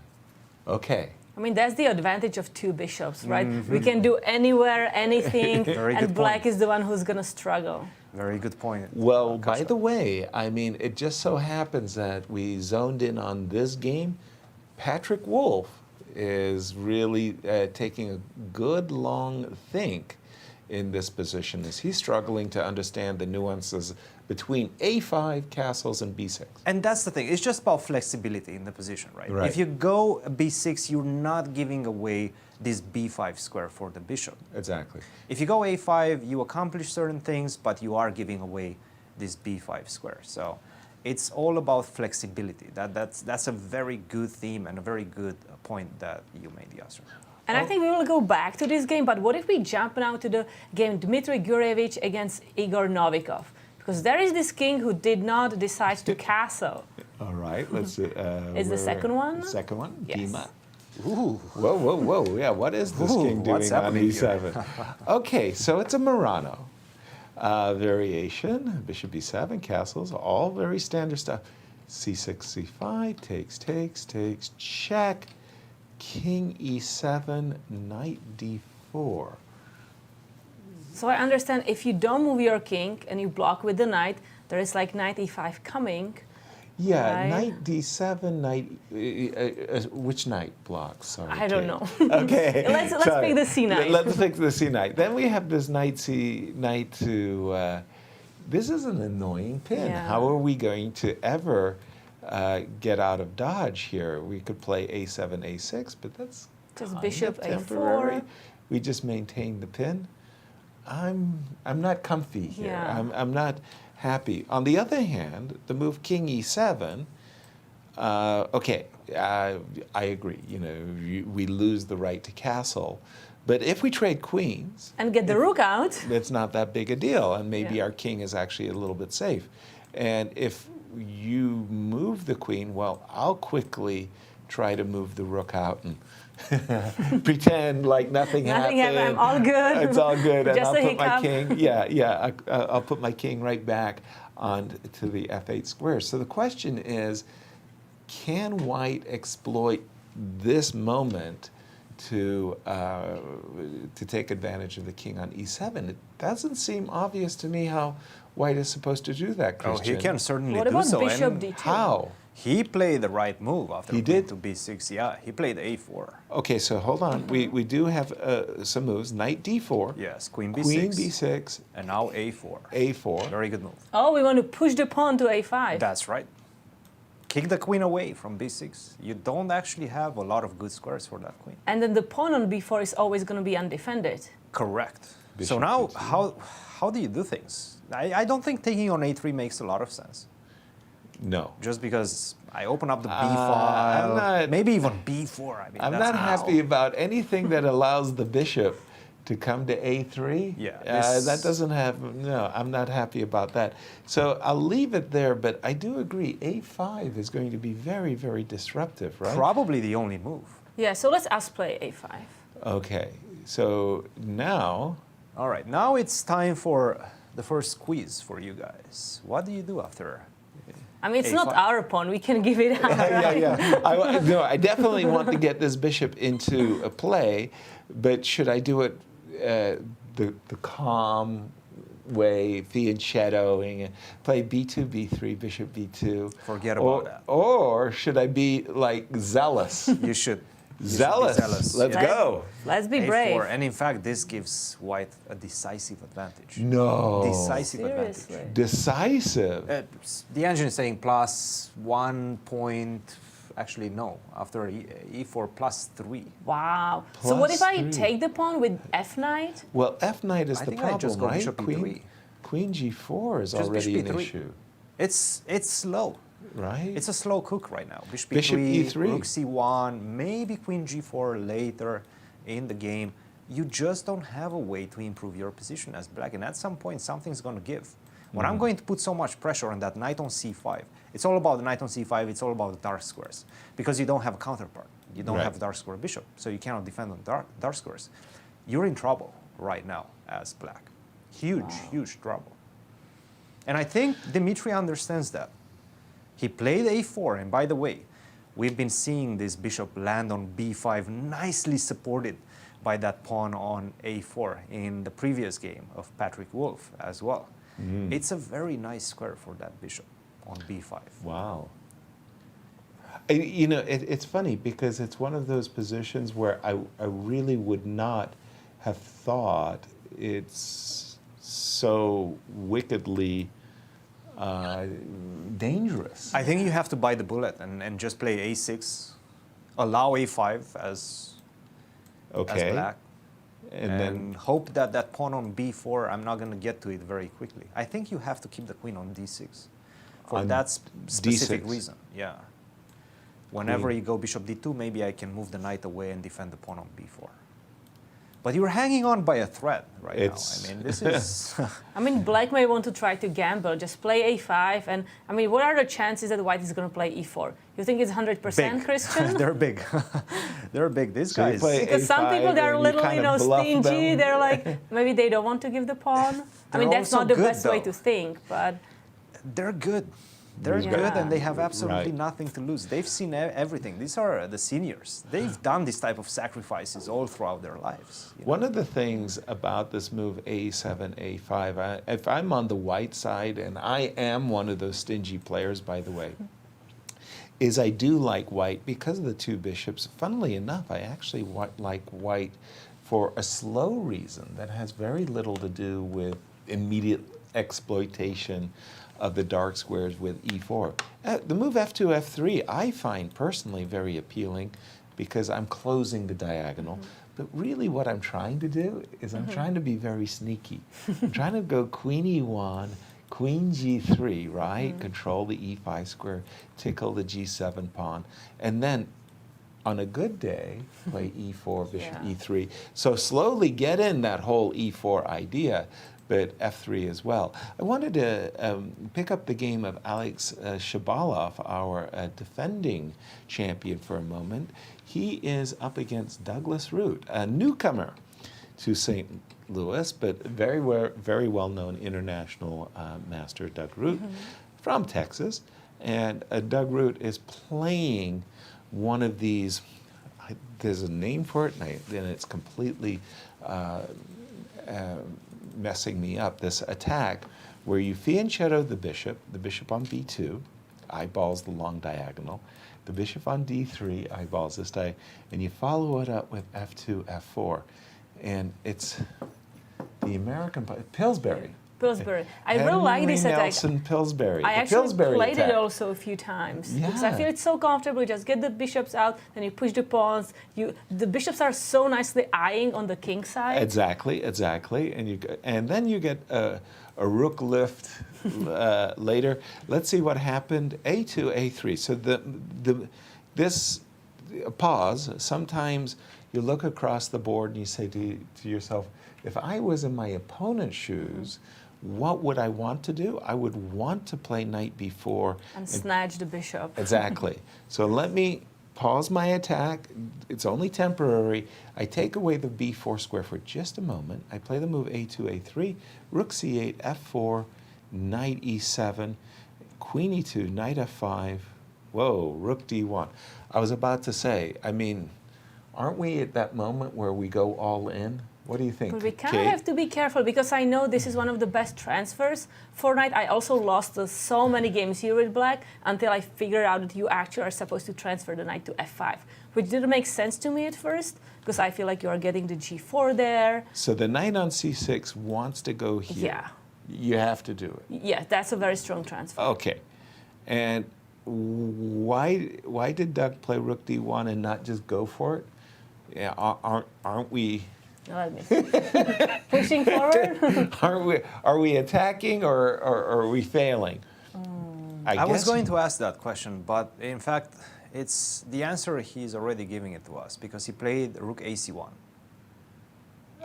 Okay. I mean, that's the advantage of two bishops, right? We can do anywhere, anything, and black is the one who's going to struggle. Very good point. Well, by the way, I mean, it just so happens that we zoned in on this game. Patrick Wolff is really taking a good long think in this position as he's struggling to understand the nuances between a5, castles, and b6. And that's the thing. It's just about flexibility in the position, right? Right. If you go b6, you're not giving away this b5 square for the bishop. Exactly. If you go a5, you accomplish certain things, but you are giving away this b5 square. So it's all about flexibility. That's a very good theme and a very good point that you made, Yasser. And I think we will go back to this game, but what if we jump now to the game Dmitry Gurevich against Igor Novikov? Because there is this king who did not decide to castle. All right, let's... Is the second one? The second one? Yes. Dima. Ooh. Whoa, whoa, whoa. Yeah, what is this king doing on e7? Okay, so it's a Murano variation. Bishop b7, castles, all very standard stuff. c6, c5, takes, check. King e7, knight d4. So I understand if you don't move your king and you block with the knight, there is like knight e5 coming. Yeah, right? knight d7, knight... which knight blocks? Sorry, I don't know. Okay. Let's pick the c knight. Let's pick the c knight. Then we have this knight to... this is an annoying pin. Yeah. How are we going to ever get out of dodge here? We could play a7, a6, but that's Just bishop temporary. a4. We just maintain the pin. I'm not comfy here. Yeah. I'm not happy. On the other hand, the move king e7, okay, I agree. You know, we lose the right to castle. But if we trade queens... And get the rook out. It's not that big a deal, and maybe Yeah. our king is actually a little bit safe. And if you move the queen, well, I'll quickly try to move the rook out and pretend like nothing happened. I'm all good. It's all good, and Just I'll a put my hiccup. king. I'll put my king right back on to the f8 square. So the question is, can White exploit this moment to take advantage of the king on e7? It doesn't seem obvious to me how White is supposed to do that, Cristian. Oh, he can certainly What do about so. bishop and d2? How? he played the right move after He queen did? to b6. Yeah, he played a4. Okay, so hold on. We do have some moves. Knight d4. Yes, queen b6. Queen b6. And now a4. a4. Very good move. Oh, we want to push the pawn to a5. That's right. Kick the queen away from b6. You don't actually have a lot of good squares for that queen. And then the pawn on b4 is always going to be undefended. Correct. Bishop so now, d2. how do you do things? I don't think taking on a3 makes a lot of sense. No. Just because I open up the b I'm file, not- maybe even b4. I mean, I'm that's not how. happy about anything that allows the bishop to come to a3. Yeah, That doesn't have, no, I'm not happy about that. So I'll leave it there, but I do agree, a5 is going to be very, very disruptive, right? Probably the only move. Yeah, so let's us play a5. Okay, so now, All right, now it's time for the first quiz for you guys. What do you do after? I mean, it's not A5. our pawn. We can give it up. no, I definitely want to get this bishop into a play, but should I do it the calm way, fianchettoing, play b2, b3, bishop b2? Forget about that. Or should I be like zealous? You should. Zealous. Let's go. Let's be A4. brave. And in fact, this gives White a decisive advantage. No. Decisive Seriously. advantage. Decisive. The engine is saying plus 1 point. Actually, no. After e4 plus 3. Wow. So what if I +3. take the pawn with f knight? Well, f knight is I the think I problem, just go right? bishop e3. Queen g4 is Just already bishop an e3. issue. It's slow. Right. It's a slow cook right now. Bishop Bishop E3, E3. Rook C1, maybe Queen G4 later in the game. You just don't have a way to improve your position as black, and at some point something's going to give. When I'm going to put so much pressure on that knight on c5, it's all about the knight on c5, it's all about the dark squares, because you don't have a counterpart. You don't have a dark square bishop, so you cannot defend on dark squares. You're in trouble right now as black. Huge, huge trouble. And I think Dmitry understands that. He played a4, and by the way, we've been seeing this bishop land on b5, nicely supported by that pawn on a4 in the previous game of Patrick Wolff as well. It's a very nice square for that bishop on b5. Wow. You know, it's funny because it's one of those positions where I really would not have thought it's so wickedly dangerous. I think you have to bite the bullet and just play a6, allow a5 as black, and then hope that that pawn on b4, I'm not going to get to it very quickly. I think you have to keep the queen on d6 for that specific reason. Yeah. Whenever you go bishop d2, maybe I can move the knight away and defend the pawn on b4. But you're hanging on by a thread right now. I mean, this is... I mean, black may want to try to gamble, just play a5. And, I mean, what are the chances that white is going to play e4? You think it's 100%, Cristian? They're big. They're big. These guys... Because some people, they're a little, stingy. They're like, maybe they don't want to give the pawn. I mean, that's not the best way to think, but... They're good. They're good, and they have absolutely nothing to lose. They've seen everything. These are the seniors. They've done this type of sacrifices all throughout their lives. One of the things about this move a7, a5, if I'm on the white side, and I am one of those stingy players, by the way, is I do like white because of the two bishops. Funnily enough, I actually like white for a slow reason that has very little to do with immediate exploitation of the dark squares with e4. The move f2, f3, I find personally very appealing because I'm closing the diagonal. But really what I'm trying to do is I'm trying to be very sneaky. I'm trying to go queen e1, queen g3, right? Control the e5 square, tickle the g7 pawn, and then on a good day, play e4, bishop e3. So slowly get in that whole e4 idea, but f3 as well. I wanted to pick up the game of Alex Shabalov, our defending champion, for a moment. He is up against Douglas Root, a newcomer to St. Louis, but very well-known international master, Doug Root, from Texas. And Doug Root is playing one of these, there's a name for it, and it's completely messing me up, this attack where you fianchetto the bishop on b2, eyeballs the long diagonal, the bishop on d3, eyeballs this diagonal, and you follow it up with f2, f4. And it's the American, Pillsbury. Pillsbury. I really like this attack. Nelson Pillsbury. I actually Pillsbury played attack. it also a few times. Yeah. Because I feel it's so comfortable. You just get the bishops out, then you push the pawns. The bishops are so nicely eyeing on the king side. Exactly. And then you get a rook lift later. Let's see what happened. A2, A3. So this pause. Sometimes you look across the board and you say to yourself, if I was in my opponent's shoes, what would I want to do? I would want to play knight b4. And snatch the bishop. Exactly. So let me pause my attack. It's only temporary. I take away the b4 square for just a moment. I play the move a2, a3, rook c8, f4, knight e7, queen e2, knight f5. Whoa, rook d1. I was about to say, I mean, aren't we at that moment where we go all in? What do you think, But we kind Kate? of have to be careful because I know this is one of the best transfers for knight. I also lost so many games here with black until I figured out that you actually are supposed to transfer the knight to f5, which didn't make sense to me at first because I feel like you are getting the g4 there. So the knight on c6 wants to go here. Yeah. You have to do it. Yeah, that's a very strong transfer. Okay. And why did Doug play rook d1 and not just go for it? Yeah, aren't we... Let me see. Pushing forward? Are we attacking or are we failing? I was guess- going to ask that question, but in fact, it's the answer he's already giving it to us because he played rook AC1.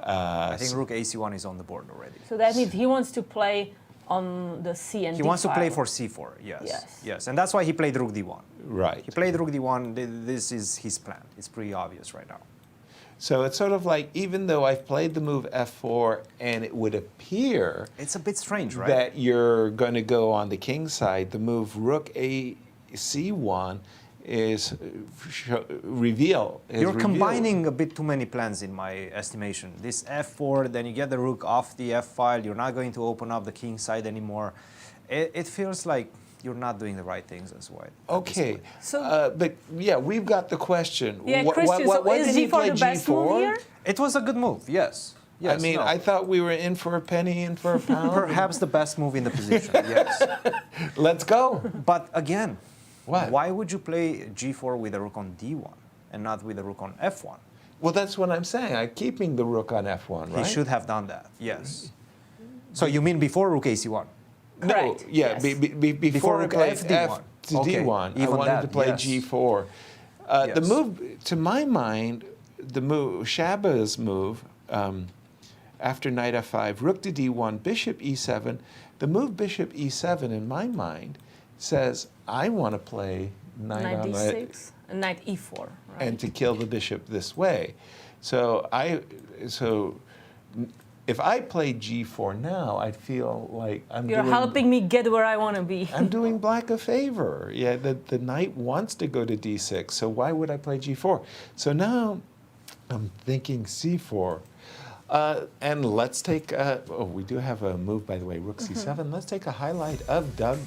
I think rook AC1 is on the board already. So that means he wants to play on the C and D He wants to play file. for C4, yes. Yes. Yes, and that's why he played rook D1. Right. He played rook D1. This is his plan. It's pretty obvious right now. So it's sort of like, even though I've played the move F4, and it would appear It's a bit strange, right? that you're going to go on the king side, the move rook AC1 is reveal. is You're revealed. combining a bit too many plans in my estimation. This F4, then you get the rook off the F file. You're not going to open up the king side anymore. It feels like you're not doing the right things as white. at this Okay, point. So- but yeah, we've got the question. Yeah, Wh- Cristian, so why is did he G4 play the best move G4? here? It was a good move, yes. I mean, no. I thought we were in for a penny, in for a pound. Perhaps the best move in the position, yes. Let's go. But again, What? why would you play G4 with a rook on D1 and not with a rook on F1? Well, that's what I'm saying. I'm keeping the rook on F1, right? He should have done that, yes. So you mean before rook AC1? No, Correct, yeah, yes. before Before I rook played FD1. F to Okay, D1, I even wanted that, to play yes. G4. The Yes. move, to my mind, the move, Shaba's move, after knight F5, rook to D1, bishop E7, the move bishop E7, in my mind, says I want to play knight Knight on D6 and knight E4, right? and to kill the bishop this way. So if I play G4 now, I'd feel like You're helping me get where I want to be. I'm doing black a favor. Yeah, the knight wants to go to D6, so why would I play G4? So now I'm thinking C4. And let's take, we do have a move, by the way, rook C7. Let's take a highlight of Doug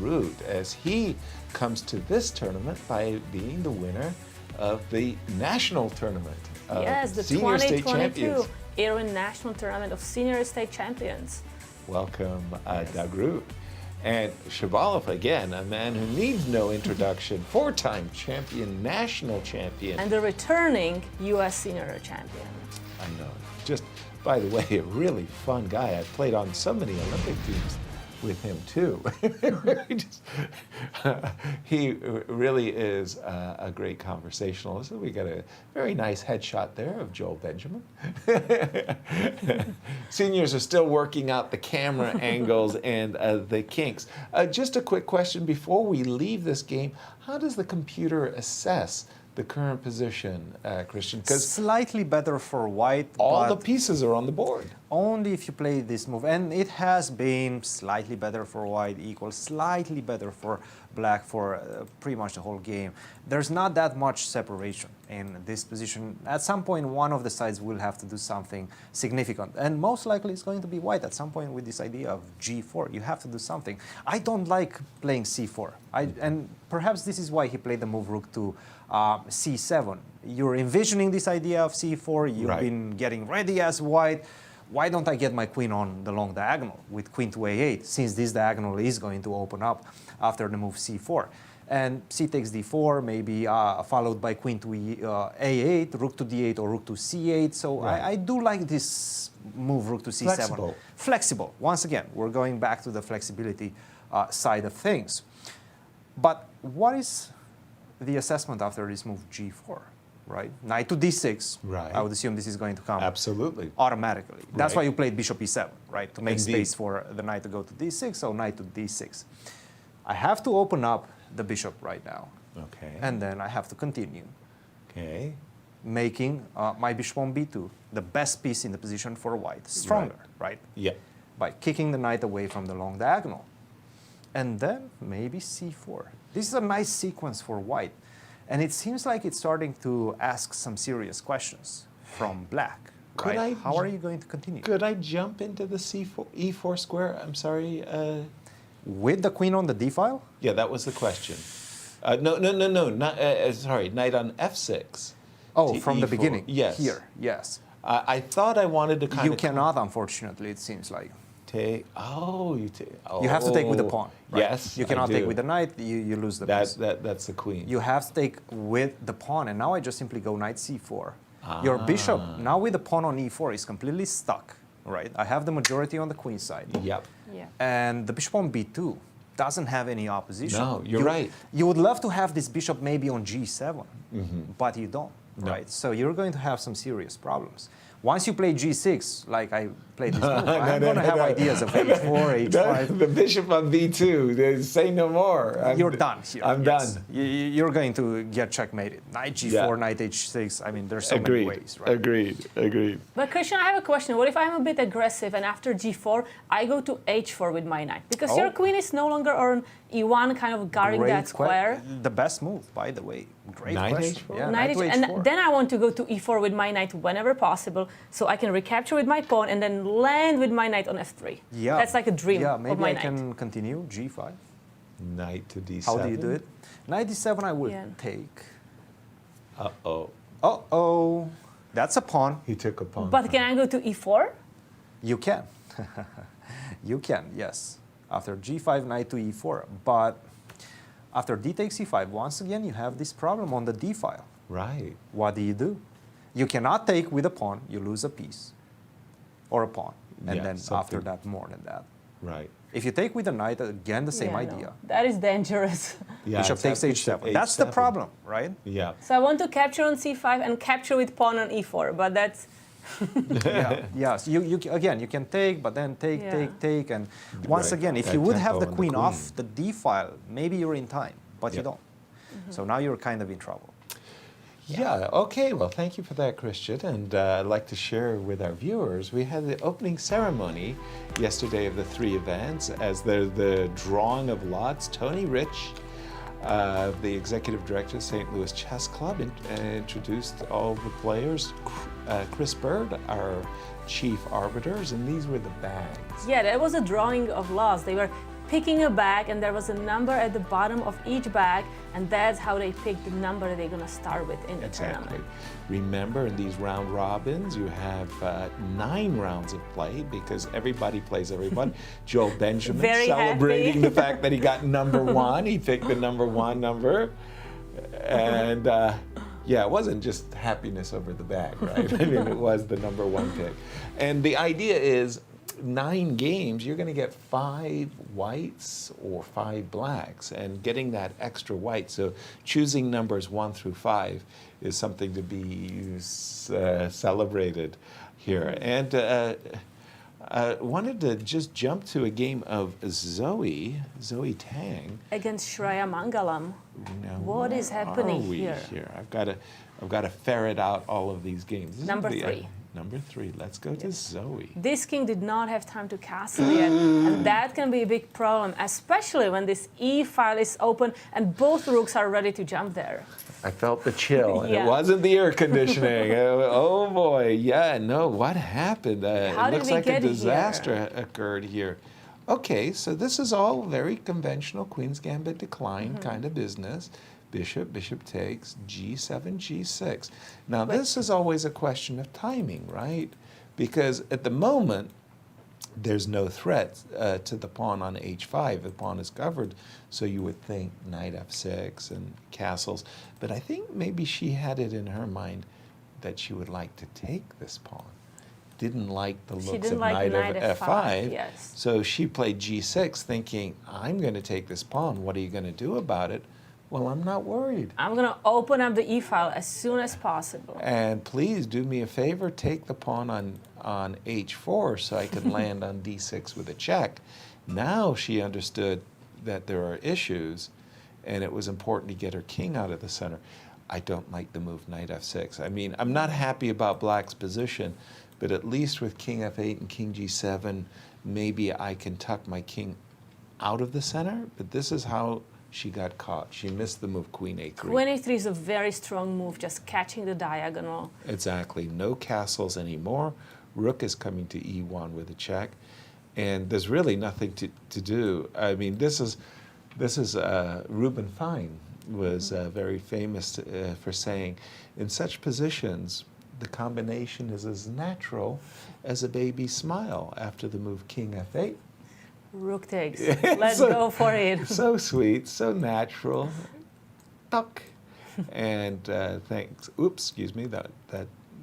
Root as he comes to this tournament by being the winner of the national tournament of Yes, the senior state 2022 champions. Iran National Tournament of Senior State Champions. Welcome, Doug Root. And Shabalov, again, a man who needs no introduction, four-time champion, national champion. And the returning U.S. Senior Champion. I know. Just, by the way, a really fun guy. I've played on so many Olympic teams with him, too. He really is a great conversationalist. We got a very nice headshot there of Joel Benjamin. Seniors are still working out the camera angles and the kinks. Just a quick question before we leave this game. How does the computer assess the current position, Cristian? Because Slightly better for white, all the but pieces are on the board. only if you play this move. And it has been slightly better for white, equals slightly better for black for pretty much the whole game. There's not that much separation in this position. At some point, one of the sides will have to do something significant. And most likely it's going to be white at some point with this idea of G4. You have to do something. I don't like playing C4. And perhaps this is why he played the move rook to C7. You're envisioning this idea of C4. You've Right. been getting ready as white. Why don't I get my queen on the long diagonal with queen to A8, since this diagonal is going to open up after the move C4? And C takes D4, maybe followed by queen to A8, rook to D8, or rook to C8. So Right. I do like this move, rook to C7. Flexible. Flexible. Once again, we're going back to the flexibility side of things. But what is the assessment after this move G4, right? Knight to D6. Right. I would assume this is going to come Absolutely. automatically. That's Right. why you played bishop E7, right? To make Indeed. space for the knight to go to D6, so knight to D6. I have to open up the bishop right now, Okay. and then I have to continue Okay. making my bishop on B2 the best piece in the position for white, stronger, right? Yeah. By kicking the knight away from the long diagonal. And then maybe C4. This is a nice sequence for white. And it seems like it's starting to ask some serious questions from black, Could right? I How are you going to continue? Could I jump into the E4 square? I'm sorry. With the queen on the D file? Yeah, that was the question. No. Not, sorry, knight on F6. Oh, to from the E4. beginning. Yes. Here, yes. I thought I wanted to kind You of cannot, unfortunately, it seems like. take. Oh, you take. Oh. You have to take with the pawn. Right? Yes, You I cannot take do. with the knight, you lose the piece. That's the queen. You have to take with the pawn, and now I just simply go knight c4. Your bishop, now with the pawn on e4, is completely stuck, right? I have the majority on the queen side. Yep. Yeah. And the bishop on b2 doesn't have any opposition. No, you're right. You would love to have this bishop maybe on g7, but you don't, right? So you're going to have some serious problems. Once you play g6, like I played this move, I'm going to have ideas of h4, h5. The bishop on b2, say no more. You're done here. I'm done. You're going to get checkmated. Knight g4, knight h6. I mean, there's so many ways, right? Agreed. But Cristian, I have a question. What if I'm a bit aggressive and after g4, I go to h4 with my knight? Because your queen is no longer on e1, kind of guarding that square. The best move, by the way. Great Knight question. h4? Yeah, Knight knight to and h4. then I want to go to e4 with my knight whenever possible, so I can recapture with my pawn and then land with my knight on f3. Yeah. That's like a dream Yeah, of maybe my I knight. can continue g5. Knight to d7. How do you do it? Knight d7 I would Yeah. take. Uh-oh. Uh-oh. That's a pawn. He took a pawn. But can I go to e4? You can. You can, yes. After g5, knight to e4. But after d takes e5, once again, you have this problem on the d file. Right. What do? You cannot take with a pawn. You lose a piece or a pawn. And Yeah, then something. after that, more than that. Right. If you take with a knight, again, the same Yeah, idea. no. That is dangerous. Yeah, Bishop it's takes at h7. That's the h7. problem, right? Yeah. So I want to capture on c5 and capture with pawn on e4, but that's Yes. Again, you can take, but then take. And once Right. again, if That you would tempo have the on the queen off queen. the d file, maybe you're in time, but you Yep. don't. So now you're kind of in trouble. Yeah, okay, well, thank you for that, Cristian. And I'd like to share with our viewers, we had the opening ceremony yesterday of the 3 events as the drawing of lots. Tony Rich, the executive director of St. Louis Chess Club, introduced all the players. Chris Bird, our chief arbiters, and these were the bags. yeah, that was a drawing of lots. They were picking a bag, and there was a number at the bottom of each bag, and that's how they picked the number that they're going to start with in the tournament. Remember, in these round robins, you have 9 rounds of play because everybody plays everybody. Joel Benjamin Very celebrating happy. the fact that he got number 1. He picked the number 1 number. And yeah, it wasn't just happiness over the bag, right? I mean, it was the number 1 pick. And the idea is 9 games, you're going to get 5 whites or 5 blacks, and getting that extra white. So choosing numbers 1 through 5 is something to be celebrated here. And wanted to just jump to a game of Zoe Tang. Against Shreya Mangalam. Now, What is where happening are we here? I've got to ferret out all of these games. This is Number the, 3. Number 3. Let's go to Zoe. This king did not have time to castle yet, and that can be a big problem, especially when this e file is open and both rooks are ready to jump there. I felt the chill, and Yeah. it wasn't the air conditioning. Oh boy, yeah, no, what happened? How It did looks we like a get here? disaster occurred here. Okay, so this is all very conventional Queen's Gambit decline kind of business. Bishop takes, g7, g6. Now, this is always a question of timing, right? Because at the moment, there's no threat to the pawn on h5. The pawn is covered, so you would think knight f6 and castles. But I think maybe she had it in her mind that she would like to take this pawn. Didn't like the looks didn't of like knight of f5. yes. So she played g6 thinking, I'm going to take this pawn. What are you going to do about it? Well, I'm not worried. I'm going to open up the e file as soon as possible. And please do me a favor, take the pawn on h4 so I can land on d6 with a check. Now she understood that there are issues, and it was important to get her king out of the center. I don't like the move knight f6. I mean, I'm not happy about black's position, but at least with king f8 and king g7, maybe I can tuck my king out of the center. But this is how she got caught. She missed the move queen a3. Queen a3 is a very strong move, just catching the diagonal. Exactly. No castles anymore. Rook is coming to e1 with a check. And there's really nothing to do. I mean, this is Reuben Fine was very famous for saying, in such positions, the combination is as natural as a baby's smile after the move king f8. Rook takes. Let's go for it. So sweet, so natural. Tuck. And thanks. Oops, excuse me. That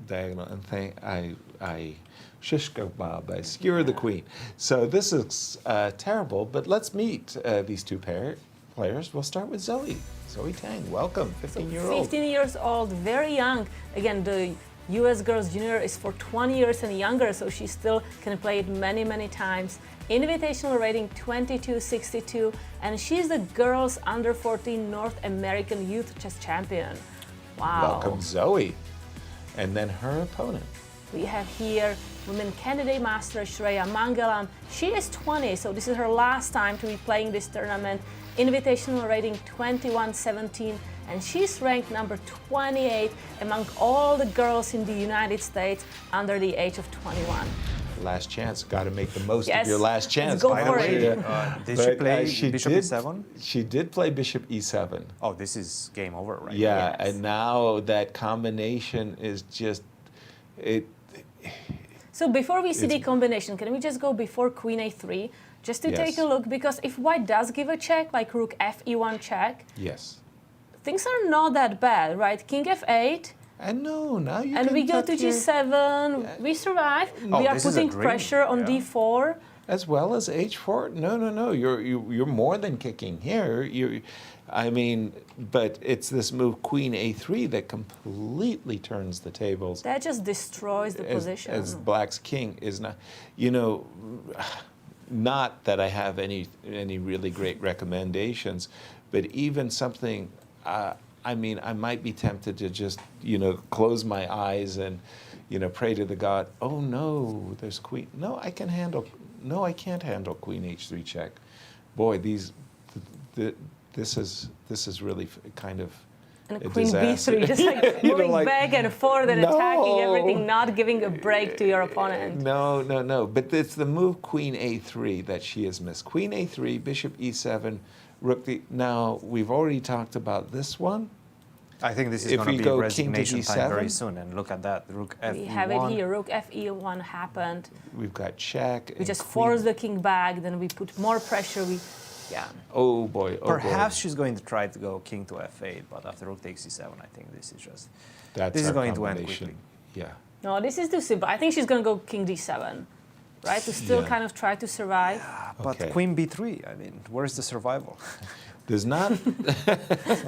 diagonal. And I shish kebab, I skewer the queen. So this is terrible, but let's meet these two players. We'll start with Zoe. Zoe Tang, welcome, 15-year-old. 15 years old, very young. Again, the US Girls Junior is for 20 years and younger, so she still can play it many, many times. Invitational rating 2262, and she's the girls under 14 North American Youth Chess Champion. Wow. Welcome, Zoe. And then her opponent. We have here women candidate master Shreya Mangalam. She is 20, so this is her last time to be playing this tournament. Invitational rating 2117, and she's ranked number 28 among all the girls in the United States under the age of 21. Last chance, got to make the most Yes, of your last chance. let's go By the for way, it. Did she play Bishop did, E7? She did play Bishop E7. Oh, this is game over, right? Yeah, Yes. and now that combination is just, it. So before we see the combination, can we just go before Queen A3, just to Yes. take a look? Because if White does give a check, like Rook Fe1 check, Yes. things are not that bad, right? King F8, And no, now you and can we go tuck to your- G7, we survive. Oh, we are this is a putting dream. pressure on Yeah. D4. As well as H4. No. You're more than kicking here. I mean, but it's this move Queen A3 that completely turns the tables. That just destroys the position. As Black's king is not, not that I have any really great recommendations, but even something. I mean, I might be tempted to just close my eyes and pray to the god. Oh no, there's queen. No, I can handle. No, I can't handle Queen H3 check. Boy, this is really kind of. And a Queen disaster. B3, just like moving like, back and forth and attacking no. everything, not giving a break to your opponent. No. But it's the move Queen A3 that she has missed. Queen A3, Bishop E7, Rook D. Now, we've already talked about this one. I think this is If going we to be go resignation king to time very D7? soon. And look at that, Rook Fe1. We have it here, Rook Fe1 happened. We've got check. We just force the king back, then we put more pressure. Yeah. Oh boy. Perhaps she's going to try to go king to F8, but after Rook takes C7, I think this is just. That's this is our going to end combination. quickly. Yeah. No, this is too simple. I think she's going to go king D7, right? To still Yeah. kind of try to survive. But Okay. Queen B3, I mean, where's the survival? There's not.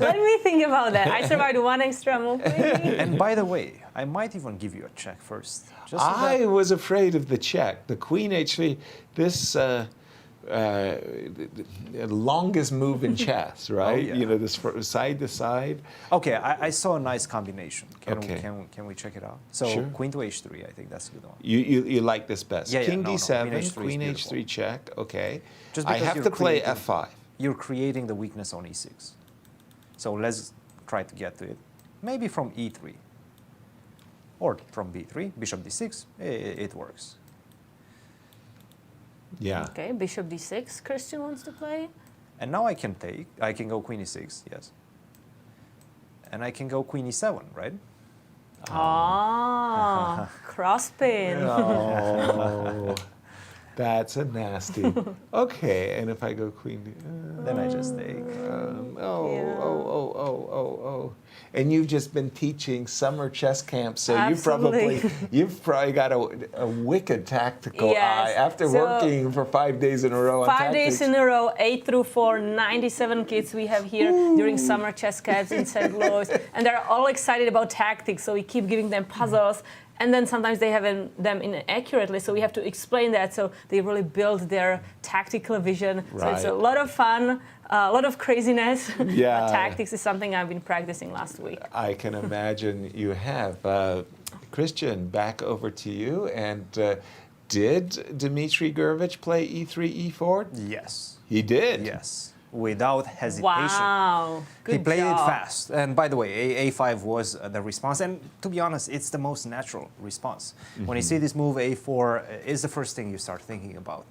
Let me think about that. I survived one extra move, maybe. And by the way, I might even give you a check first. Just so I that- was afraid of the check. The Queen H3. This. Longest move in chess, right? yeah. This side to side. Okay, I saw a nice combination. Okay. Can we check it out? So Sure. Queen to H3, I think that's a good one. You like this best? Yeah, King no, D7, Queen H3 is Queen beautiful. H3 check. Okay. Just I because have you're to play creating- F5. You're creating the weakness on E6. So let's try to get to it. Maybe from E3. Or from B3, Bishop D6, it works. Yeah. Okay, Bishop D6, Cristian wants to play. And now I can go Queen E6, yes. And I can go Queen E7, right? Oh, crosspin. Oh, that's a nasty. Okay, and if I go Queen, Then I just take. oh. And you've just been teaching summer chess camp, so Absolutely. you've probably got a wicked tactical Yes. eye after So, working for 5 days in a row on 5 days tactics. in a row, 8 through 4, 97 kids we have here during summer chess camps in St. Louis. And they're all excited about tactics, so we keep giving them puzzles. And then sometimes they have them inaccurately, so we have to explain that. So they really build their tactical vision. So it's a Right. lot of fun, a lot of craziness. Yeah. But tactics is something I've been practicing last week. I can imagine you have. Cristian, back over to you. And did Dmitry Gurevich play E3, E4? Yes. He did. Yes. Without hesitation. Wow, good He played job. it fast. And by the way, A5 was the response. And to be honest, it's the most natural response. When you see this move, A4 is the first thing you start thinking about.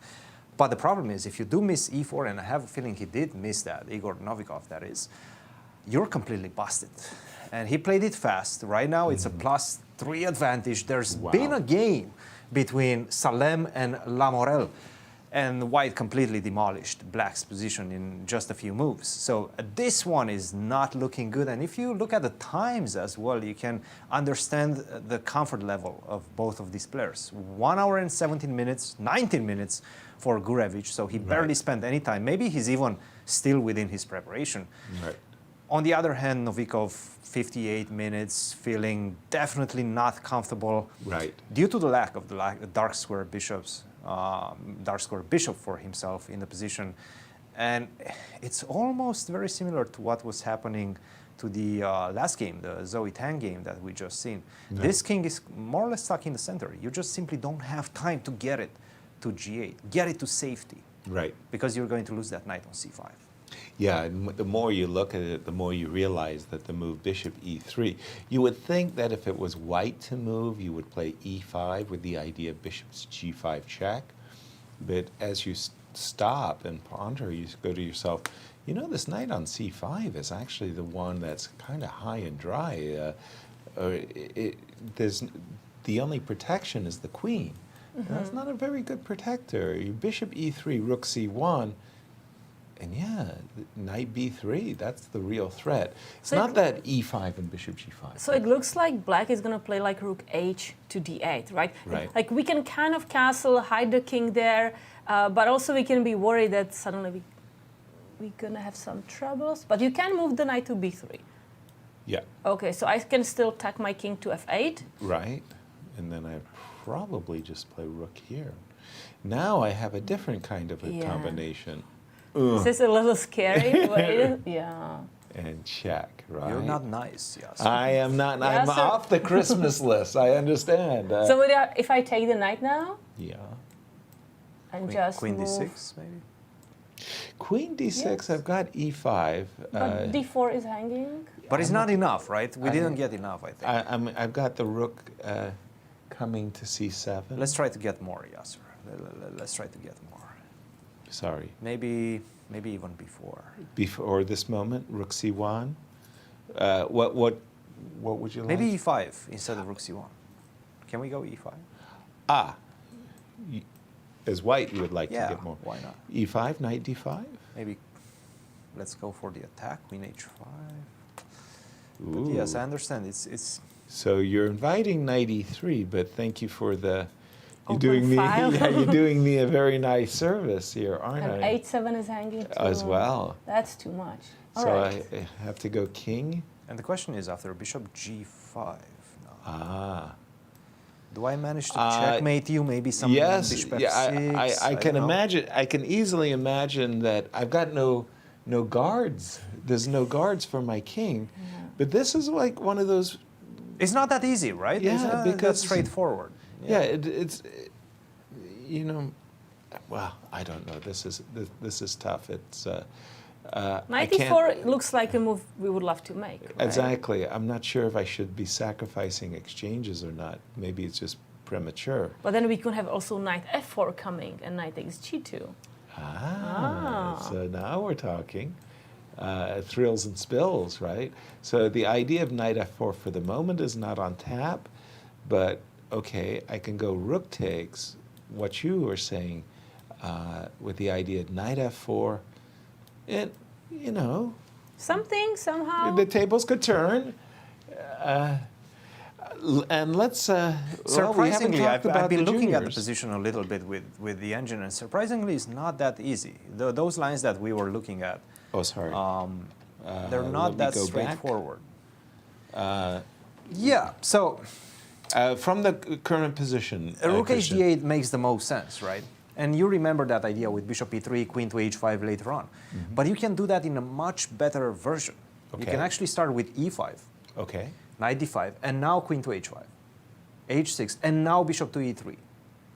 But the problem is, if you do miss E4, and I have a feeling he did miss that, Igor Novikov that is, you're completely busted. And he played it fast. Right now, it's a +3 advantage. There's been a game between Salem and Lamorel. And white completely demolished black's position in just a few moves. So this one is not looking good. And if you look at the times as well, you can understand the comfort level of both of these players. 1 hour and 17 minutes, 19 minutes for Gurevich. So he barely spent any time. Maybe he's even still within his preparation. Right. On the other hand, Novikov, 58 minutes, feeling definitely not comfortable. Right. Due to the lack of the dark square bishops. Dark square bishop for himself in the position, and it's almost very similar to what was happening to the last game, the Zoe Tang game that we just seen. Yeah. This king is more or less stuck in the center. You just simply don't have time to get it to G8, get it to safety, Right. because you're going to lose that knight on C5. Yeah, and the more you look at it, the more you realize that the move bishop e3, you would think that if it was white to move, you would play e5 with the idea of bishop's g5 check. But as you stop and ponder, you go to yourself, you know, this knight on c5 is actually the one that's kind of high and dry. The only protection is the queen. Mm-hmm. That's not a very good protector. Your bishop e3, rook c1, and yeah, knight b3, that's the real threat. It's So not that e5 and bishop g5. So it looks like black is going to play like rook h to d8, right? Right. Like we can kind of castle, hide the king there, but also we can be worried that suddenly we're going to have some troubles. But you can move the knight to b3. Yeah, Okay, so I can still tack my king to f8. right. And then I probably just play rook here. Now I have a different kind of a Yeah. combination. Is this a little scary? Wait, yeah. And check, right? You're not nice, yes. I am not. I'm Yasser. off the Christmas list. I understand. So if I take the knight now yeah. and Queen, just Queen move, d6, maybe? Queen d6. Yes. I've got e5. but d4 is hanging. But it's not enough, right? We didn't get enough, I think. I've got the rook coming to c7. Let's try to get more, Yasser. Let's try to get more. Sorry. Maybe even before. Before this moment, rook c1. What would you like? Maybe e5 instead of rook c1. Can we go e5? As white, you would like Yeah, to get more. why not? e5, knight d5. Maybe let's go for the attack, queen h5. Ooh. But yes, I understand. It's So you're inviting knight e3, but thank you for the. You're Open doing me. file. Yeah, you're doing me a very nice service here, aren't And I? h7 is hanging too. As well. That's too much. All So right. I have to go king. and the question is after bishop g5 now. Ah. Do I manage to checkmate you? Maybe some Yes. bishop Yeah. f6? I can don't know. imagine. I can easily imagine that I've got no guards. There's no guards for my king. But this is like one of those. It's not that easy, right? Yeah, it's not because- that straightforward. Yeah. It's. You know. Well, I don't know. This is tough. It's. I can't- 94 looks like a move we would love to make. Right? Exactly. I'm not sure if I should be sacrificing exchanges or not. Maybe it's just premature. But then we could have also knight f4 coming and knight takes g2. So now we're talking. Thrills and spills, right? So the idea of knight f4 for the moment is not on tap, but okay, I can go rook takes, what you were saying, with the idea of knight f4, and, you know, Something, somehow. the tables could turn. And let's, Surprisingly, I've been looking at the juniors. position a little bit with the engine, and surprisingly, it's not that easy. Those lines that we were looking at, Oh, sorry. they're let not me that go back. straightforward. Yeah, so From the current position, rook Christian. h8 makes the most sense, right? And you remember that idea with bishop e3, queen to h5 later on. But you can do that in a much better version. You can Okay. actually start with e5, Okay. knight d5, and now queen to h5, h6, and now bishop to e3.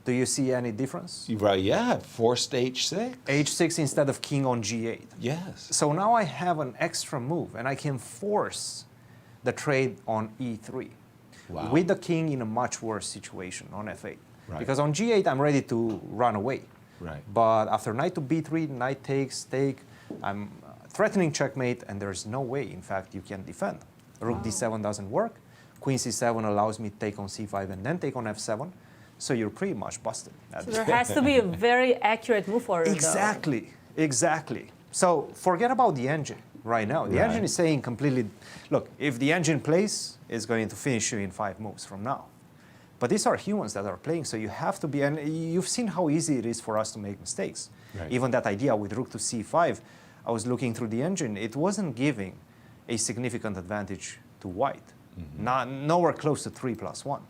Do you see any difference? Right, yeah, forced h6. h6 instead of king on g8. Yes. So now I have an extra move, and I can force the trade on e3 Wow. with the king in a much worse situation on f8. Right. Because on g8, I'm ready to run away. Right. But after knight to b3, knight takes, take, I'm threatening checkmate, and there's no way, in fact, you can defend. Rook d7 doesn't work. Queen c7 allows me to take on c5 and then take on f7. So you're pretty much busted. So there has to be a very accurate move for Exactly. So forget about the engine right now. The engine is saying completely, look, if the engine plays, it's going to finish you in 5 moves from now. But these are humans that are playing, so you have to be, and you've seen how easy it is for us to make mistakes. Right. Even that idea with rook to c5, I was looking through the engine, it wasn't giving a significant advantage to white. Nowhere close to 3+1.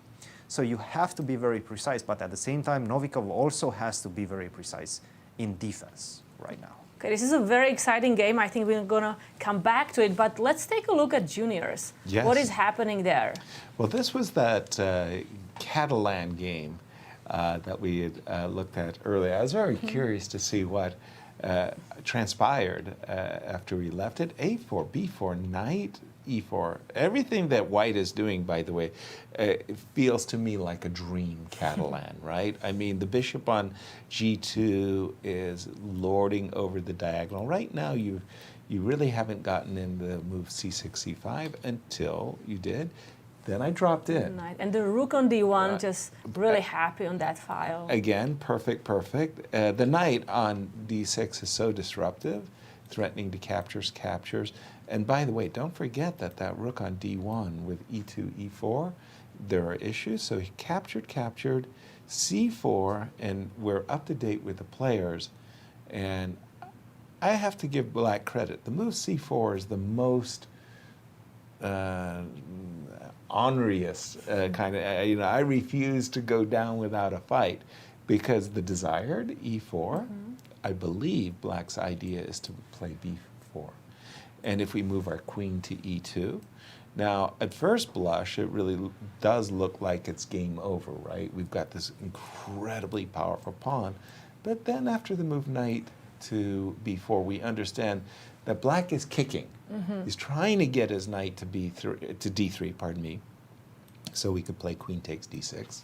So you have to be very precise, but at the same time, Novikov also has to be very precise in defense right now. Okay, this is a very exciting game. I think we're going to come back to it, but let's take a look at juniors. Yes. What is happening there? Well, this was that Catalan game that we had looked at earlier. I was very curious to see what transpired after we left it. A4, B4, knight, E4. Everything that white is doing, by the way, it feels to me like a dream Catalan, right? I mean, the bishop on G2 is lording over the diagonal. Right now, you really haven't gotten in the move C6, C5 until you did. Then I dropped in. And the rook on D1, just really happy on that file. Again, perfect. The knight on D6 is so disruptive, threatening to captures. And by the way, don't forget that rook on D1 with E2, E4, there are issues. So he captured, C4, and we're up to date with the players. And I have to give black credit. The move C4 is the most honorious kind of, I refuse to go down without a fight because the desired E4, I believe black's idea is to play B4. And if we move our queen to E2, now at first blush, it really does look like it's game over, right? We've got this incredibly powerful pawn. But then after the move knight to B4, we understand that black is kicking. He's trying to get his knight to D3, pardon me, so we could play queen takes D6,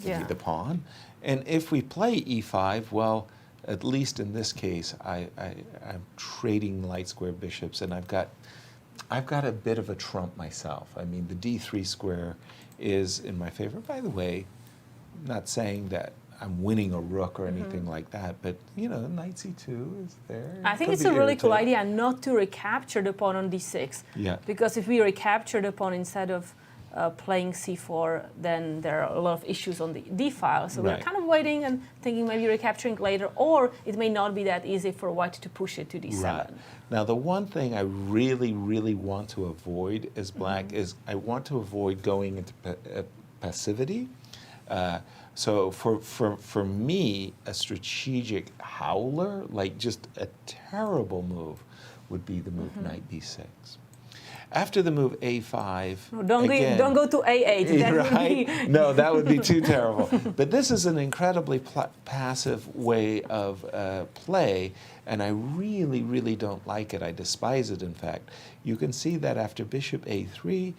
be the pawn. And if we play E5, well, at least in this case, I'm trading light square bishops, and I've got a bit of a trump myself. I mean, the D3 square is in my favor. By the way, I'm not saying that I'm winning a rook or anything like that, but knight C2 is there. I think it's a really cool idea not to recapture the pawn on D6. Yeah. Because if we recapture the pawn instead of playing C4, then there are a lot of issues on the D file. So we're kind of waiting and thinking maybe recapturing later, or it may not be that easy for white to push it to D7. Right. Now, the one thing I really, really want to avoid as black is I want to avoid going into passivity. So for me, a strategic howler, like just a terrible move, would be the move knight B6. After the move A5, don't go to A8. That right? would be No, that would be too terrible. But this is an incredibly passive way of play, and I really, really don't like it. I despise it, in fact. You can see that after bishop A3,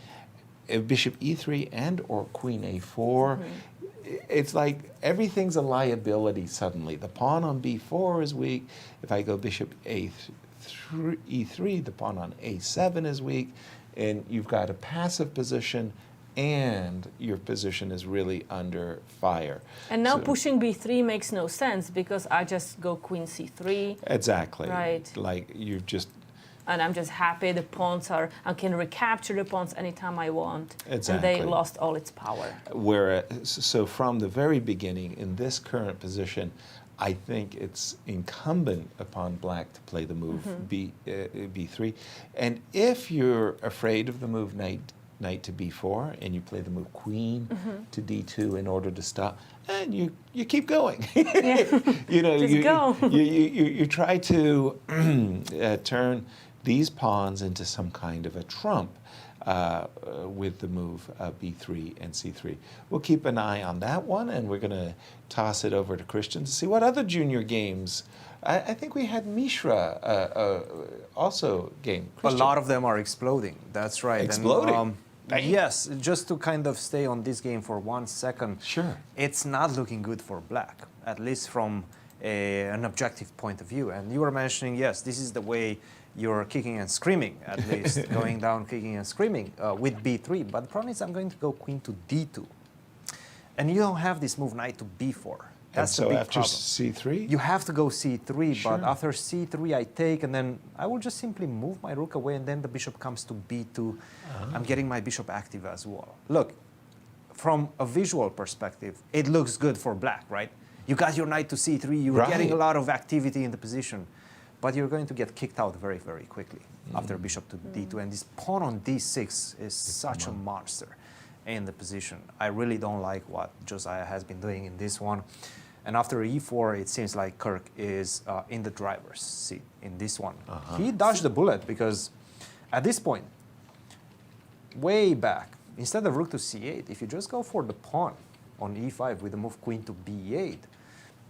bishop E3 and or queen A4, it's like everything's a liability suddenly. The pawn on B4 is weak. If I go bishop E3, the pawn on A7 is weak, and you've got a passive position, and your position is really under fire. And now pushing B3 makes no sense because I just go queen C3. Exactly. Right. Like you've just... And I'm just happy the pawns I can recapture the pawns anytime I want. Exactly. And they lost all its power. So from the very beginning, in this current position, I think it's incumbent upon black to play the move B3. And if you're afraid of the move knight to B4 and you play the move queen to D2 in order to stop, and you keep going. You try to turn these pawns into some kind of a trump with the move B3 and C3. We'll keep an eye on that one, and we're going to toss it over to Cristian to see what other junior games. I think we had Mishra also game. Cristian. A lot of them are exploding. That's right. Exploding. And, yes, just to kind of stay on this game for 1 second. Sure. It's not looking good for black, at least from an objective point of view. And you were mentioning, yes, this is the way you're kicking and screaming, at least, going down, kicking and screaming with B3. But the problem is I'm going to go queen to D2. And you don't have this move knight to b4. That's so the big after problem. c3? You have to go c3, Sure. but after c3 I take, and then I will just simply move my rook away, and then the bishop comes to b2. I'm getting my bishop active as well. Look, from a visual perspective, it looks good for black, right? You got your knight to c3, you're getting a lot of activity in the position, but you're going to get kicked out very, very quickly after bishop to d2, and this pawn on d6 is such a monster in the position. I really don't like what Josiah has been doing in this one. And after e4, it seems like Kirk is in the driver's seat in this one. He dodged the bullet because at this point, way back, instead of rook to c8, if you just go for the pawn on e5 with the move queen to b8,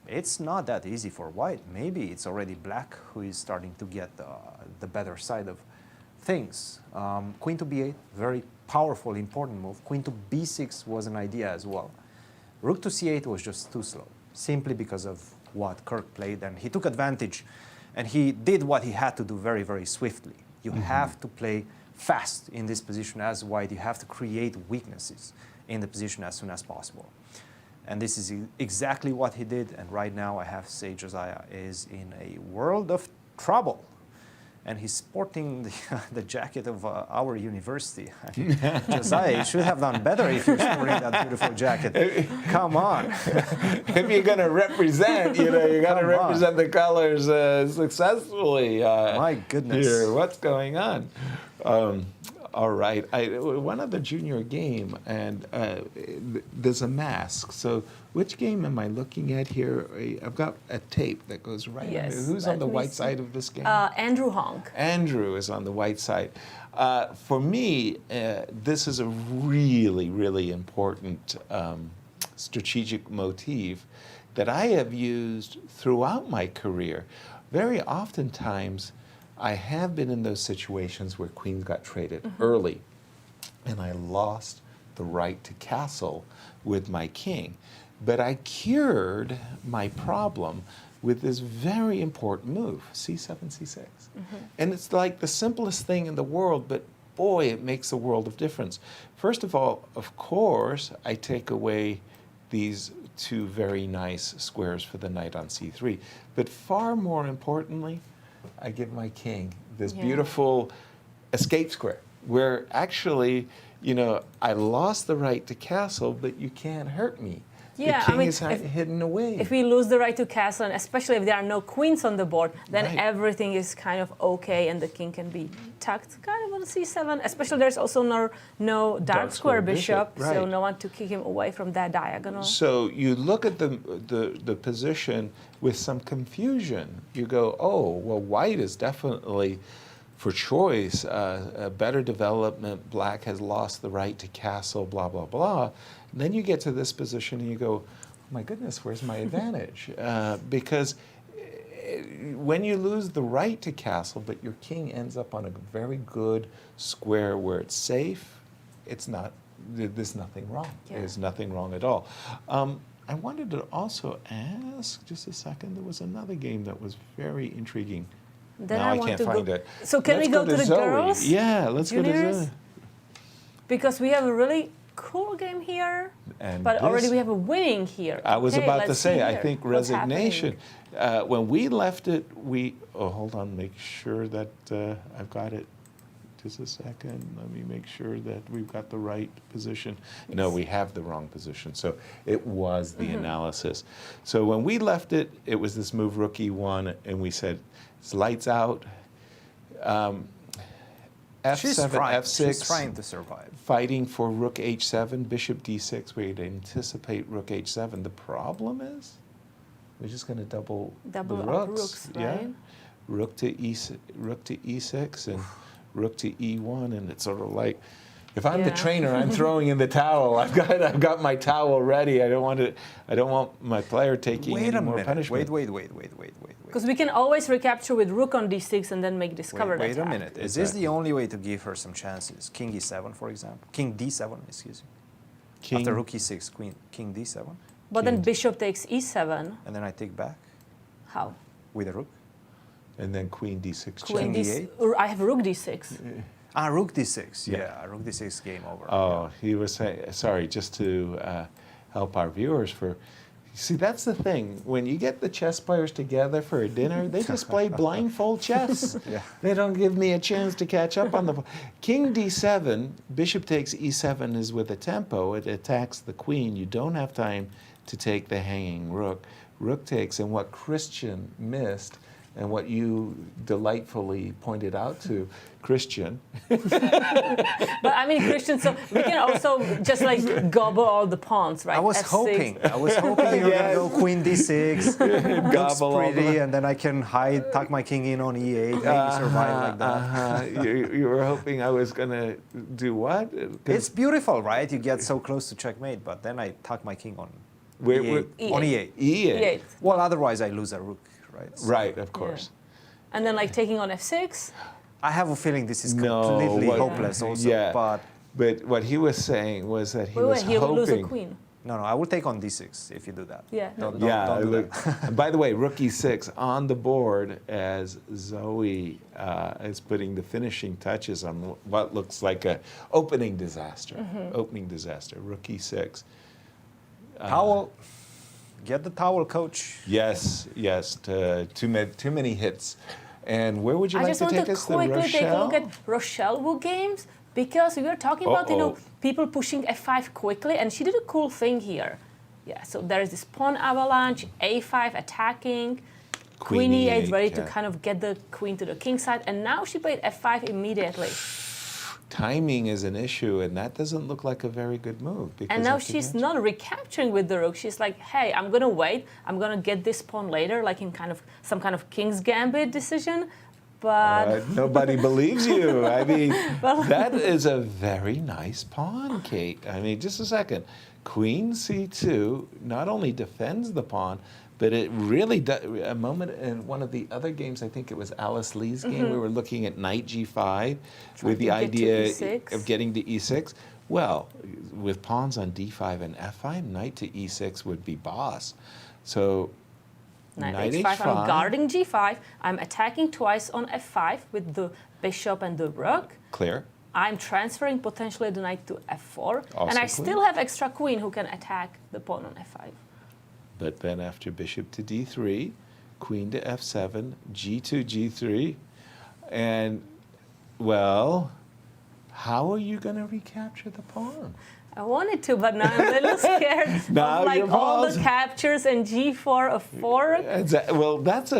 it's not that easy for white. Maybe it's already black who is starting to get the better side of things. Queen to b8, very powerful, important move. Queen to b6 was an idea as well. Rook to c8 was just too slow, simply because of what Kirk played, and he took advantage, and he did what he had to do very, very swiftly. You have to play fast in this position as white. You have to create weaknesses in the position as soon as possible. And this is exactly what he did, and right now I have to say Josiah is in a world of trouble. And he's sporting the jacket of our university. Josiah, you should have done better if you're sporting that beautiful jacket. Come on. If you're going to represent, you got to represent the colors successfully. My goodness. Here, what's going on? All right. One other junior game, and there's a mask. So which game am I looking at here? I've got a tape that goes right under. Who's on the white side of this game? Andrew Hong. Andrew is on the white side. For me, this is a really, really important strategic motif that I have used throughout my career. Very oftentimes, I have been in those situations where queens got traded early, and I lost the right to castle with my king. But I cured my problem with this very important move, c7, c6. And it's like the simplest thing in the world, but boy, it makes a world of difference. First of all, of course, I take away these two very nice squares for the knight on c3. But far more importantly, I give my king this beautiful escape square, where actually, I lost the right to castle, but you can't hurt me. Yeah, the king is hidden away. If we lose the right to castle, and especially if there are no queens on the board, then everything is kind of okay, and the king can be tucked kind of on c7. Especially there's also no dark square bishop, so no one to kick him away from that diagonal. So you look at the position with some confusion. You go, oh, well, white is definitely, for choice, a better development. Black has lost the right to castle, blah, blah, blah. And then you get to this position and you go, oh my goodness, where's my advantage? Because when you lose the right to castle, but your king ends up on a very good square where it's safe, there's nothing wrong. There's nothing wrong at all. I wanted to also ask, just a second, there was another game that was very intriguing. Then now I can't find it. So can we go to the girls? Yeah, let's go to Zoe. Because we have a really cool game here, but already we have a winning here. I was about to say, I think What's resignation. When we left it, hold on, make sure that I've got it. Just a second. Let me make sure that we've got the right position. No, we have the wrong position. So it was the analysis. So when we left it, it was this move rook e1, and we said, it's lights out. F7, F6. She's trying to survive. Fighting for rook h7, bishop d6. We'd anticipate rook h7. The problem is, we're just going to double the rooks. Right? Rook to e6 and rook to e1, and it's sort of like, if I'm the trainer, I'm throwing in the towel. I've got my towel ready. I don't want my player taking any more punishment. Wait. Because we can always recapture with rook on d6 and then make discovered Wait attack. a minute. Is this the only way to give her some chances? King e7, for example. King d7, excuse me. After rook e6, king d7. But then bishop takes e7. And then I take back. How? With a rook. And then queen d6. Queen d6. I have rook d6. Rook d6. Yeah, rook d6, game over. Oh, he was saying, sorry, just to help our viewers see, that's the thing. When you get the chess players together for a dinner, they just play blindfold chess. Yeah. They don't give me a chance to catch up on the... King d7, bishop takes e7 is with a tempo. It attacks the queen. You don't have time to take the hanging rook. Rook takes, and what Cristian missed, and what you delightfully pointed out to Cristian. But I mean, Cristian, so we can also just like gobble all the pawns, right? I was F6. hoping you were going to go queen d6, Gobble all looks pretty, the- and then I can tuck my king in on e8, maybe survive like that. You were hoping I was going to do what? 'Cause It's beautiful, right? You get so close to checkmate, but then I tuck my king on We're- e8. On e8. E8. E8. Well, otherwise I lose a rook, right? So Right, of course. And then like taking on F6. I have a feeling this is No, completely what- hopeless also, yeah. but what he was saying was that he Wait, was he will lose a hoping... queen. no, I will take on d6 if you do that. Yeah. Don't Yeah, do look, that. and by the way, rook e6 on the board as Zoe is putting the finishing touches on what looks like a opening disaster. Opening disaster, rook e6. Towel. Get the towel, coach. Yes, too many hits. And where would you I like just to want take to us? The quickly take a look Rochelle? at Rochelle Wu games because we were talking about, Uh-oh. people pushing F5 quickly, and she did a cool thing here. Yeah, so there is this pawn avalanche, A5 attacking, Queen E8 ready to yeah. kind of get the queen to the king side, and now she played F5 immediately. Timing is an issue, and that doesn't look like a very good move. Because And now of the she's edge. not recapturing with the rook. She's like, hey, I'm gonna wait. I'm gonna get this pawn later, like in some kind of King's Gambit decision. But Nobody believes you. I mean, that is a very nice pawn, Kate. I mean, just a second. Queen c2 not only defends the pawn, but it really does. A moment in one of the other games, I think it was Alice Lee's game, we were looking at knight g5 with the to get to idea E6. of getting to e6. Well, with pawns on d5 and f5, knight to e6 would be boss. So Knight h5, I'm guarding g5. I'm attacking twice on f5 with the bishop and the rook. Clear. I'm transferring potentially the knight to f4. Also and I clear. still have extra queen who can attack the pawn on f5. But then after bishop to d3, queen to f7, g2, g3, and, well, how are you going to recapture the pawn? I wanted to, but now I'm a little scared Now of like you're all the paused. captures and g4 of 4. Well, that's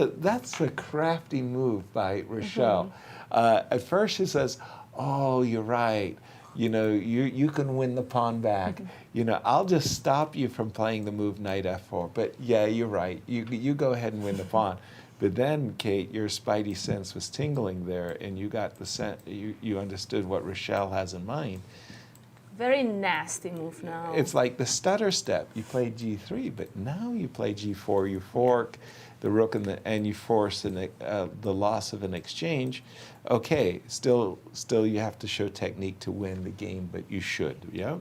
a crafty move by Rochelle. At first she says, oh, you're right. You can win the pawn back. I'll just stop you from playing the move knight f4. But yeah, you're right. You go ahead and win the pawn. But then, Kate, your spidey sense was tingling there, and you got the you understood what Rochelle has in mind. Very nasty move now. It's like the stutter step. You play g3, but now you play g4. You fork the rook and you force the loss of an exchange. Okay, still you have to show technique to win the game, but you should, yeah?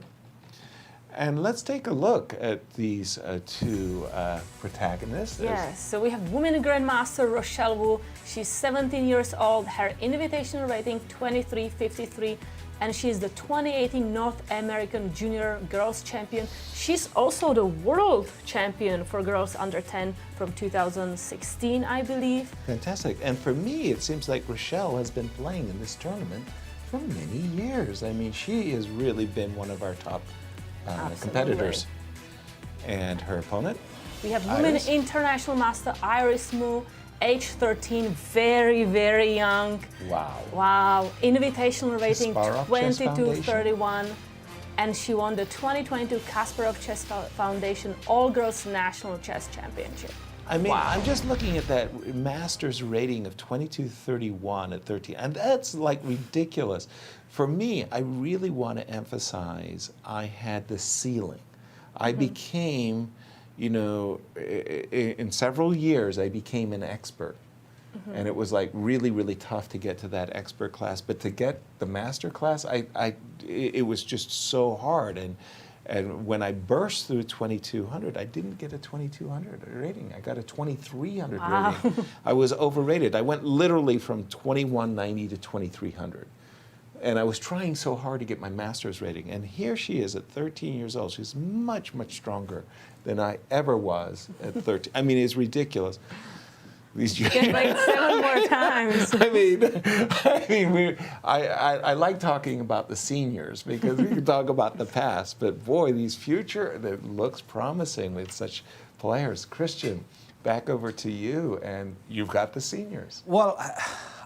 And let's take a look at these two protagonists. Yes, so we have women grandmaster Rochelle Wu. She's 17 years old. Her invitational rating 2353. And she's the 2018 North American Junior Girls Champion. She's also the world champion for girls under 10 from 2016, I believe. Fantastic. And for me, it seems like Rochelle has been playing in this tournament for many years. I mean, she has really been one of our top competitors. And her opponent? We have women Iris? international master Iris Mu, age 13, very, very young. Wow. Wow, invitational rating Kasparov Chess 2231, and she won the 2022 Kasparov Chess Foundation All-Girls National Chess Championship. I mean, Wow. I'm just looking at that master's rating of 2231 at 13, and that's like ridiculous. For me, I really want to emphasize I had the ceiling. I became, in several years, I became an expert. And it was like really, really tough to get to that expert class. But to get the master class, it was just so hard. And when I burst through 2200, I didn't get a 2200 rating. I got a 2300 rating. I was overrated. I went literally from 2190 to 2300. And I was trying so hard to get my master's rating. And here she is at 13 years old. She's much, much stronger than I ever was at 13. I mean, it's ridiculous. These Get like 7 more times. I like talking about the seniors because we can talk about the past. But boy, these future, it looks promising with such players. Cristian, back over to you, and you've got the seniors. Well,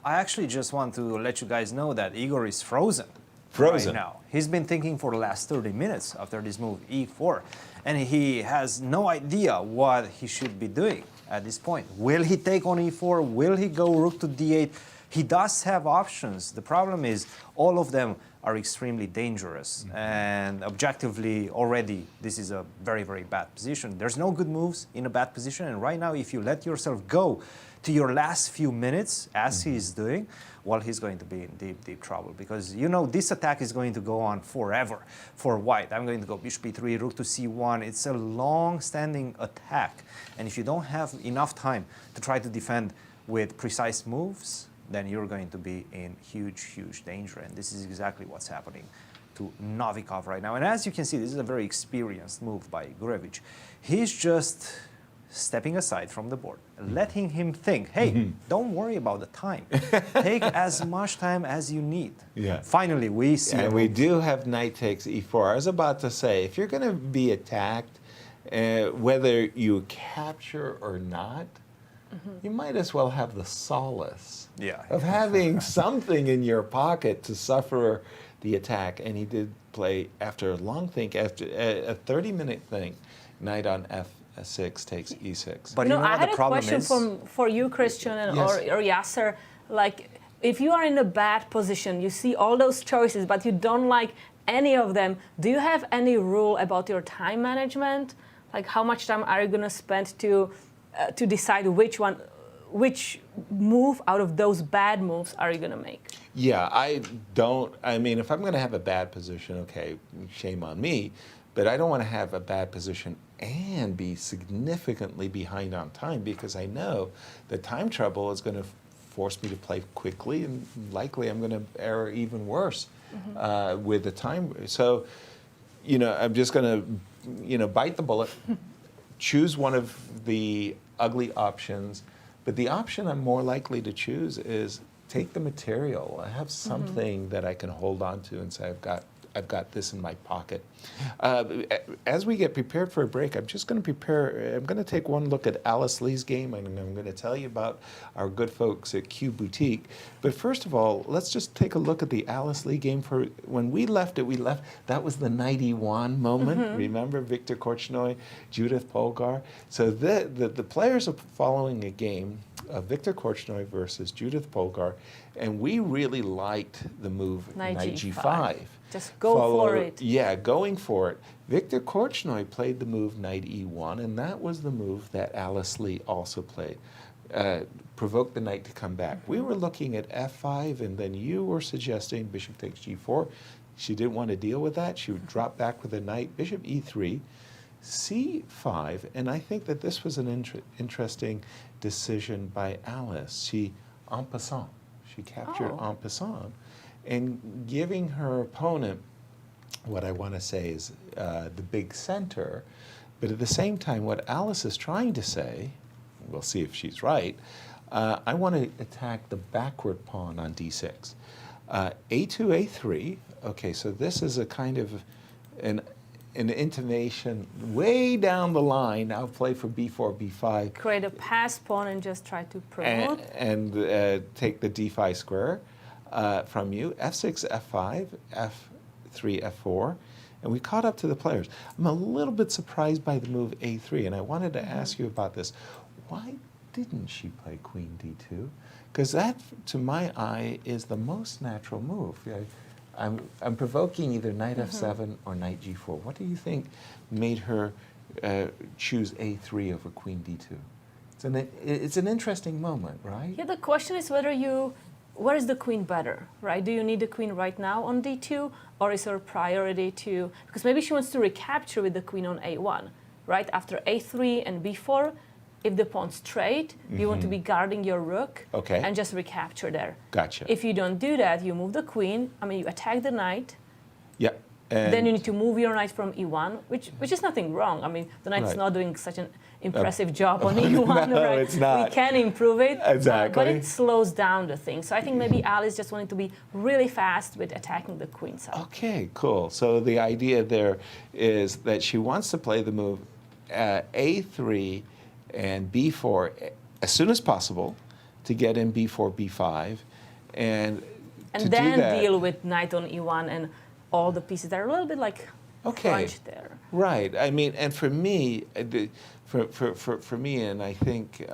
I actually just want to let you guys know that Igor is frozen. Frozen. Right now. He's been thinking for the last 30 minutes after this move, e4, and he has no idea what he should be doing at this point. Will he take on e4? Will he go rook to d8? He does have options. The problem is all of them are extremely dangerous. And objectively, already, this is a very, very bad position. There's no good moves in a bad position. And right now, if you let yourself go to your last few minutes, as he is doing, well, he's going to be in deep, deep trouble. Because, you know, this attack is going to go on forever for white. I'm going to go bishop e3, rook to c1. It's a long-standing attack. And if you don't have enough time to try to defend with precise moves, then you're going to be in huge, huge danger. And this is exactly what's happening to Novikov right now. And as you can see, this is a very experienced move by Gurevich. He's just stepping aside from the board, letting him think, hey, don't worry about the time. Take as much time as you need. Yeah. Finally, we see. And we do have knight takes e4. I was about to say, if you're going to be attacked, whether you capture or not, you might as well have the solace of having something in your pocket to suffer the attack. And he did play, after a long think, after a 30-minute think, knight on f6 takes e6. But you know I what had the a problem question is? for you, Cristian, and, Yes. or Yasser. Like, if you are in a bad position, you see all those choices, but you don't like any of them, do you have any rule about your time management? Like, how much time are you going to spend to decide which move out of those bad moves are you going to make? Yeah, I mean, if I'm going to have a bad position, okay, shame on me, but I don't want to have a bad position and be significantly behind on time, because I know that time trouble is going to force me to play quickly, and likely I'm going to err even worse with the time. So, you know, I'm just going to, you know, bite the bullet, choose one of the ugly options, but the option I'm more likely to choose is take the material. I have something that I can hold on to and say, I've got this in my pocket. As we get prepared for a break, I'm just going to take one look at Alice Lee's game, and I'm going to tell you about our good folks at Q Boutique. But first of all, let's just take a look at the Alice Lee game. For when we left, that was the knight e1 moment. Remember Viktor Korchnoi, Judith Polgar? So the players are following a game of Viktor Korchnoi versus Judith Polgar, and we really liked the move knight g5. Just go for it. Yeah, going for it. Viktor Korchnoi played the move knight e1, and that was the move that Alice Lee also played. Provoked the knight to come back. We were looking at f5, and then you were suggesting bishop takes g4. She didn't want to deal with that. She would drop back with a knight, bishop e3, c5, and I think that this was an interesting decision by Alice. She, en passant, she captured en passant, and giving her opponent what I want to say is the big center, but at the same time, what Alice is trying to say, we'll see if she's right, I want to attack the backward pawn on d6. a2, a3, okay, so this is a kind of an intimation way down the line. Now play for b4, b5. Create a pass pawn and just try to promote. And take the d5 square from you. f6, f5, f3, f4. And we caught up to the players. I'm a little bit surprised by the move a3, and I wanted to ask you about this. Why didn't she play queen d2? Because that, to my eye, is the most natural move. I'm provoking either knight f7 or knight g4. What do you think made her choose a3 over queen d2? It's an interesting moment, right? Yeah, the question is where is the queen better, right? Do you need the queen right now on d2, or is her priority to, because maybe she wants to recapture with the queen on a1, right? After a3 and b4, if the pawn's straight, you want to be guarding your rook Okay. and just recapture there. Gotcha. If you don't do that, you move the queen, you attack the knight, Yeah. And then you need to move your knight from e1, which is nothing wrong. The knight's Right. not doing such an impressive job on e1, No, right? it's not. We can improve it, Exactly. but it slows down the thing. So I think maybe Alice just wanted to be really fast with attacking the queen side. Okay, cool. So the idea there is that she wants to play the move a3 and b4 as soon as possible to get in b4, b5, and to then do that, deal with knight on e1 and all the pieces that are a little bit like crunched there. Right. And for me, for me, and I think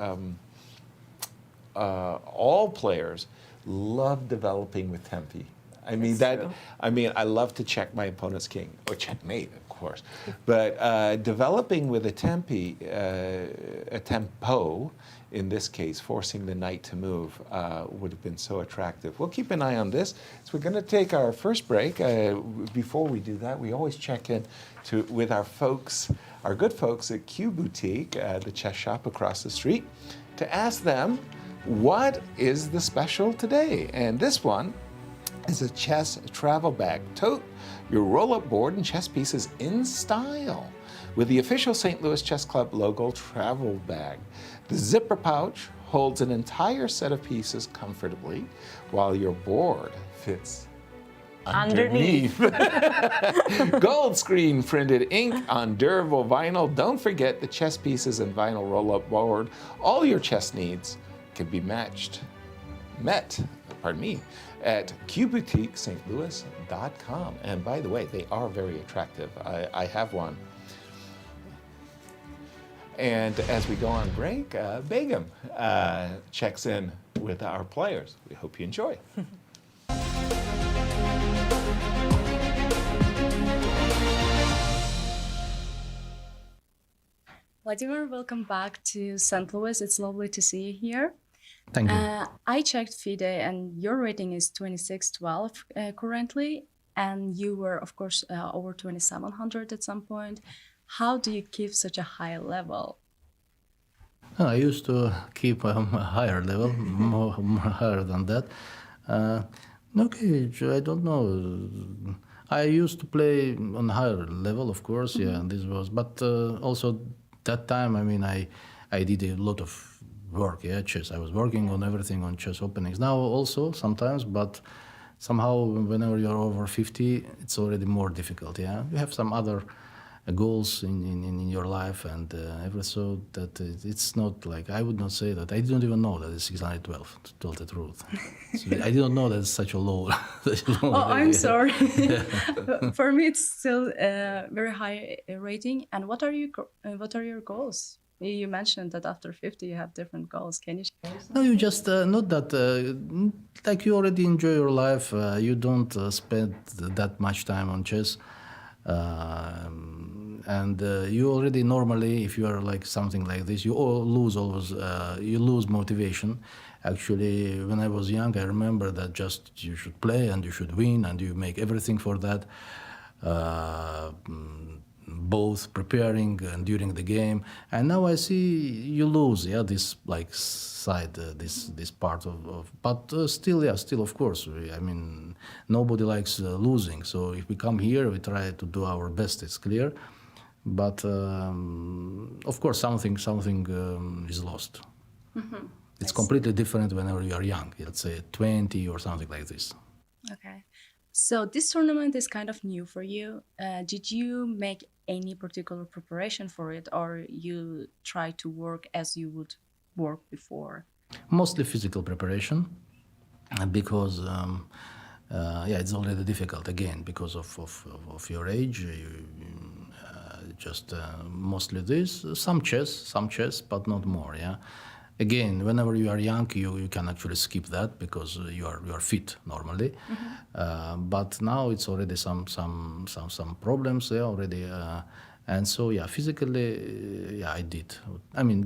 all players love developing with tempi. True. I love to check my opponent's king, or checkmate, of course. But developing with a tempo, in this case, forcing the knight to move, would have been so attractive. We'll keep an eye on this. So we're going to take our first break. Before we do that, we always check in with our folks, our good folks at Q Boutique, the chess shop across the street, to ask them, what is the special today? And this one is a chess travel bag. Tote your roll-up board and chess pieces in style with the official St. Louis Chess Club logo travel bag. The zipper pouch holds an entire set of pieces comfortably while your board fits underneath. Gold screen printed ink on durable vinyl. Don't forget the chess pieces and vinyl roll-up board. All your chess needs can be met at qboutiquestlouis.com. And by the way, they are very attractive. I have one. And as we go on break, Begum checks in with our players. We hope you enjoy. Vladimir, welcome back to St. Louis. It's lovely to see you here. Thank you. I checked FIDE and your rating is 2612 currently, and you were, of course, over 2700 at some point. How do you keep such a high level? I used to keep a higher level, more higher than that. Okay, I don't know. I used to play on higher level, of course, yeah, and this was, but also that time, I did a lot of work, chess. I was working on everything on chess openings. Now also sometimes, but somehow whenever you're over 50, it's already more difficult, yeah. You have some other goals in your life and so that it's not like, I would not say that. I didn't even know that it's 612, to tell the truth. So I didn't know that it's such a low. I'm sorry. For me, it's still a very high rating. And what are your goals? You mentioned that after 50 you have different goals. Can you share some? No, you just not that like you already enjoy your life. You don't spend that much time on chess, and you already normally, if you are like something like this, you lose motivation. Actually, when I was young, I remember that just you should play and you should win and you make everything for that. Both preparing and during the game, and now I see you lose, this like side, this part of. But still, of course. Nobody likes losing. So if we come here, we try to do our best. It's clear, but of course, something is lost. Mm-hmm. It's completely different whenever you are young. Let's say 20 or something like this. Okay. So this tournament is kind of new for you. Did you make any particular preparation for it, or you try to work as you would work before? Mostly physical preparation, because it's already difficult again because of your age. Just mostly this, some chess, but not more. Yeah. Again, whenever you are young, you can actually skip that because you are fit normally. Mm-hmm. But now it's already some problems there already, and so physically, I did.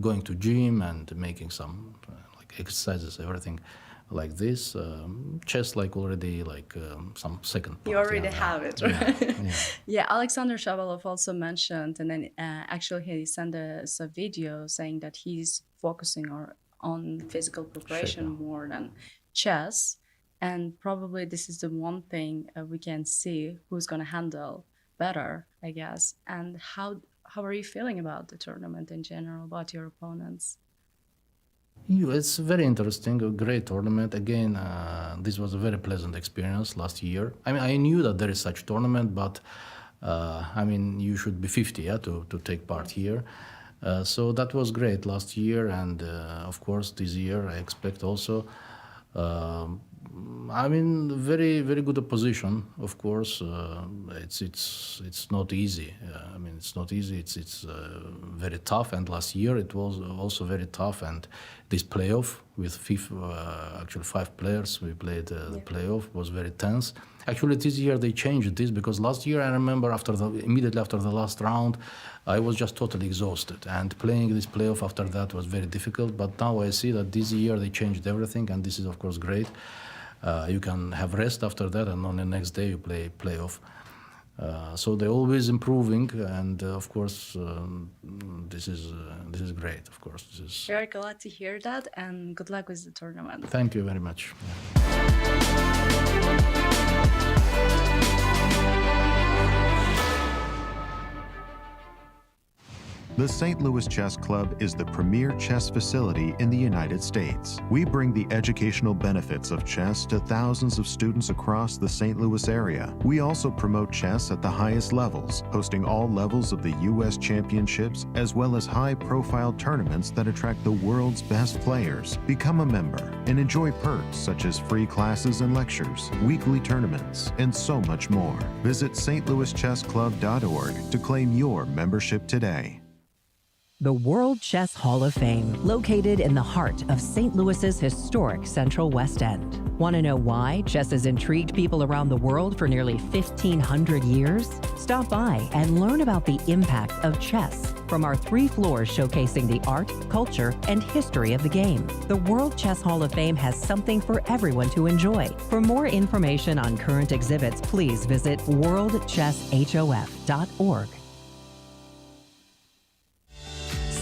Going to gym and making some like exercises, everything like this. Chess like already like some second part. You already have it, right? Yeah. Yeah, Alexander Shabalov also mentioned, and then actually he sent us a video saying that he's focusing on physical preparation more than chess. And probably this is the one thing we can see who's going to handle better, I guess. And how are you feeling about the tournament in general, about your opponents? It's very interesting, a great tournament. Again, this was a very pleasant experience last year. I mean, I knew that there is such tournament, but I mean, you should be 50 to take part here. So that was great last year, and of course this year I expect also. I mean, very good opposition. Of course, it's not easy. I mean, it's not easy. It's very tough. And last year it was also very tough. And this playoff with actually 5 players, we played the playoff, was very tense. Actually, this year they changed this because last year I remember immediately after the last round, I was just totally exhausted. And playing this playoff after that was very difficult. But now I see that this year they changed everything, and this is of course great. You can have rest after that, and on the next day you play playoff. So they're always improving, and of course this is great. Of course, this is. Very glad to hear that, and good luck with the tournament. Thank you very much. The St. Louis Chess Club is the premier chess facility in the United States. We bring the educational benefits of chess to thousands of students across the St. Louis area. We also promote chess at the highest levels, hosting all levels of the U.S. championships, as well as high-profile tournaments that attract the world's best players. Become a member and enjoy perks such as free classes and lectures, weekly tournaments, and so much more. Visit stlouischessclub.org to claim your membership today. The World Chess Hall of Fame, located in the heart of St. Louis's historic Central West End. Want to know why chess has intrigued people around the world for nearly 1,500 years? Stop by and learn about the impact of chess from our 3 floors showcasing the art, culture, and history of the game. The World Chess Hall of Fame has something for everyone to enjoy. For more information on current exhibits, please visit worldchesshof.org.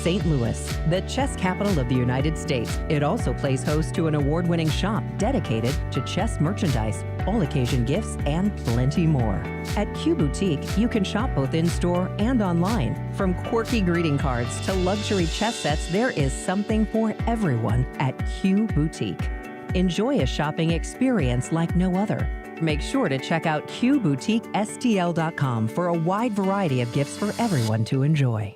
St. Louis, the chess capital of the United States. It also plays host to an award-winning shop dedicated to chess merchandise, all-occasion gifts, and plenty more. At Q Boutique, you can shop both in-store and online. From quirky greeting cards to luxury chess sets, there is something for everyone at Q Boutique. Enjoy a shopping experience like no other. Make sure to check out QBoutiqueSTL.com for a wide variety of gifts for everyone to enjoy.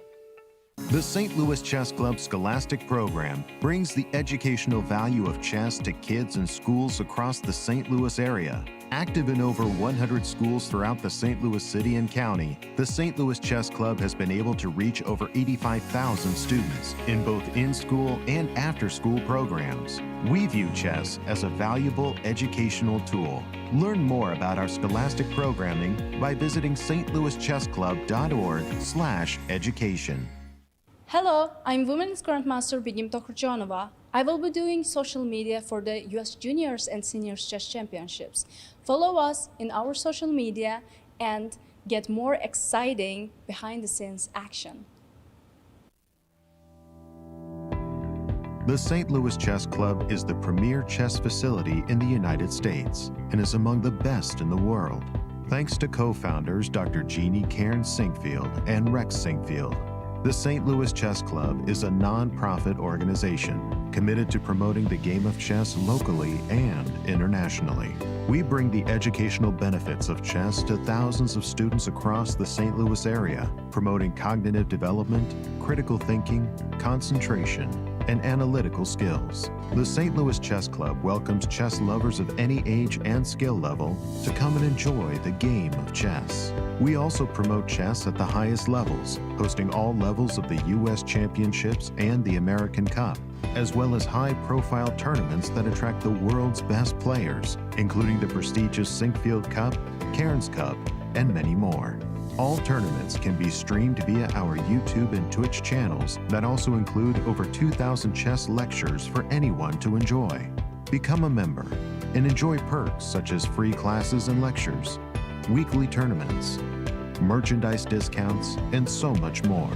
The St. Louis Chess Club Scholastic Program brings the educational value of chess to kids in schools across the St. Louis area. Active in over 100 schools throughout the St. Louis city and county, the St. Louis Chess Club has been able to reach over 85,000 students in both in-school and after-school programs. We view chess as a valuable educational tool. Learn more about our scholastic programming by visiting stlouischessclub.org/education. Hello, I'm Women's Grandmaster Begim Tokurjanova. I will be doing social media for the US Juniors and Seniors Chess Championships. Follow us in our social media and get more exciting behind-the-scenes action. The St. Louis Chess Club is the premier chess facility in the United States and is among the best in the world. Thanks to co-founders Dr. Jeannie Cairns Sinkfield and Rex Sinkfield. The St. Louis Chess Club is a non-profit organization committed to promoting the game of chess locally and internationally. We bring the educational benefits of chess to thousands of students across the St. Louis area, promoting cognitive development, critical thinking, concentration, and analytical skills. The St. Louis Chess Club welcomes chess lovers of any age and skill level to come and enjoy the game of chess. We also promote chess at the highest levels, hosting all levels of the U.S. Championships and the American Cup, as well as high-profile tournaments that attract the world's best players, including the prestigious Sinkfield Cup, Cairns Cup, and many more. All tournaments can be streamed via our YouTube and Twitch channels that also include over 2,000 chess lectures for anyone to enjoy. Become a member and enjoy perks such as free classes and lectures, weekly tournaments, merchandise discounts, and so much more.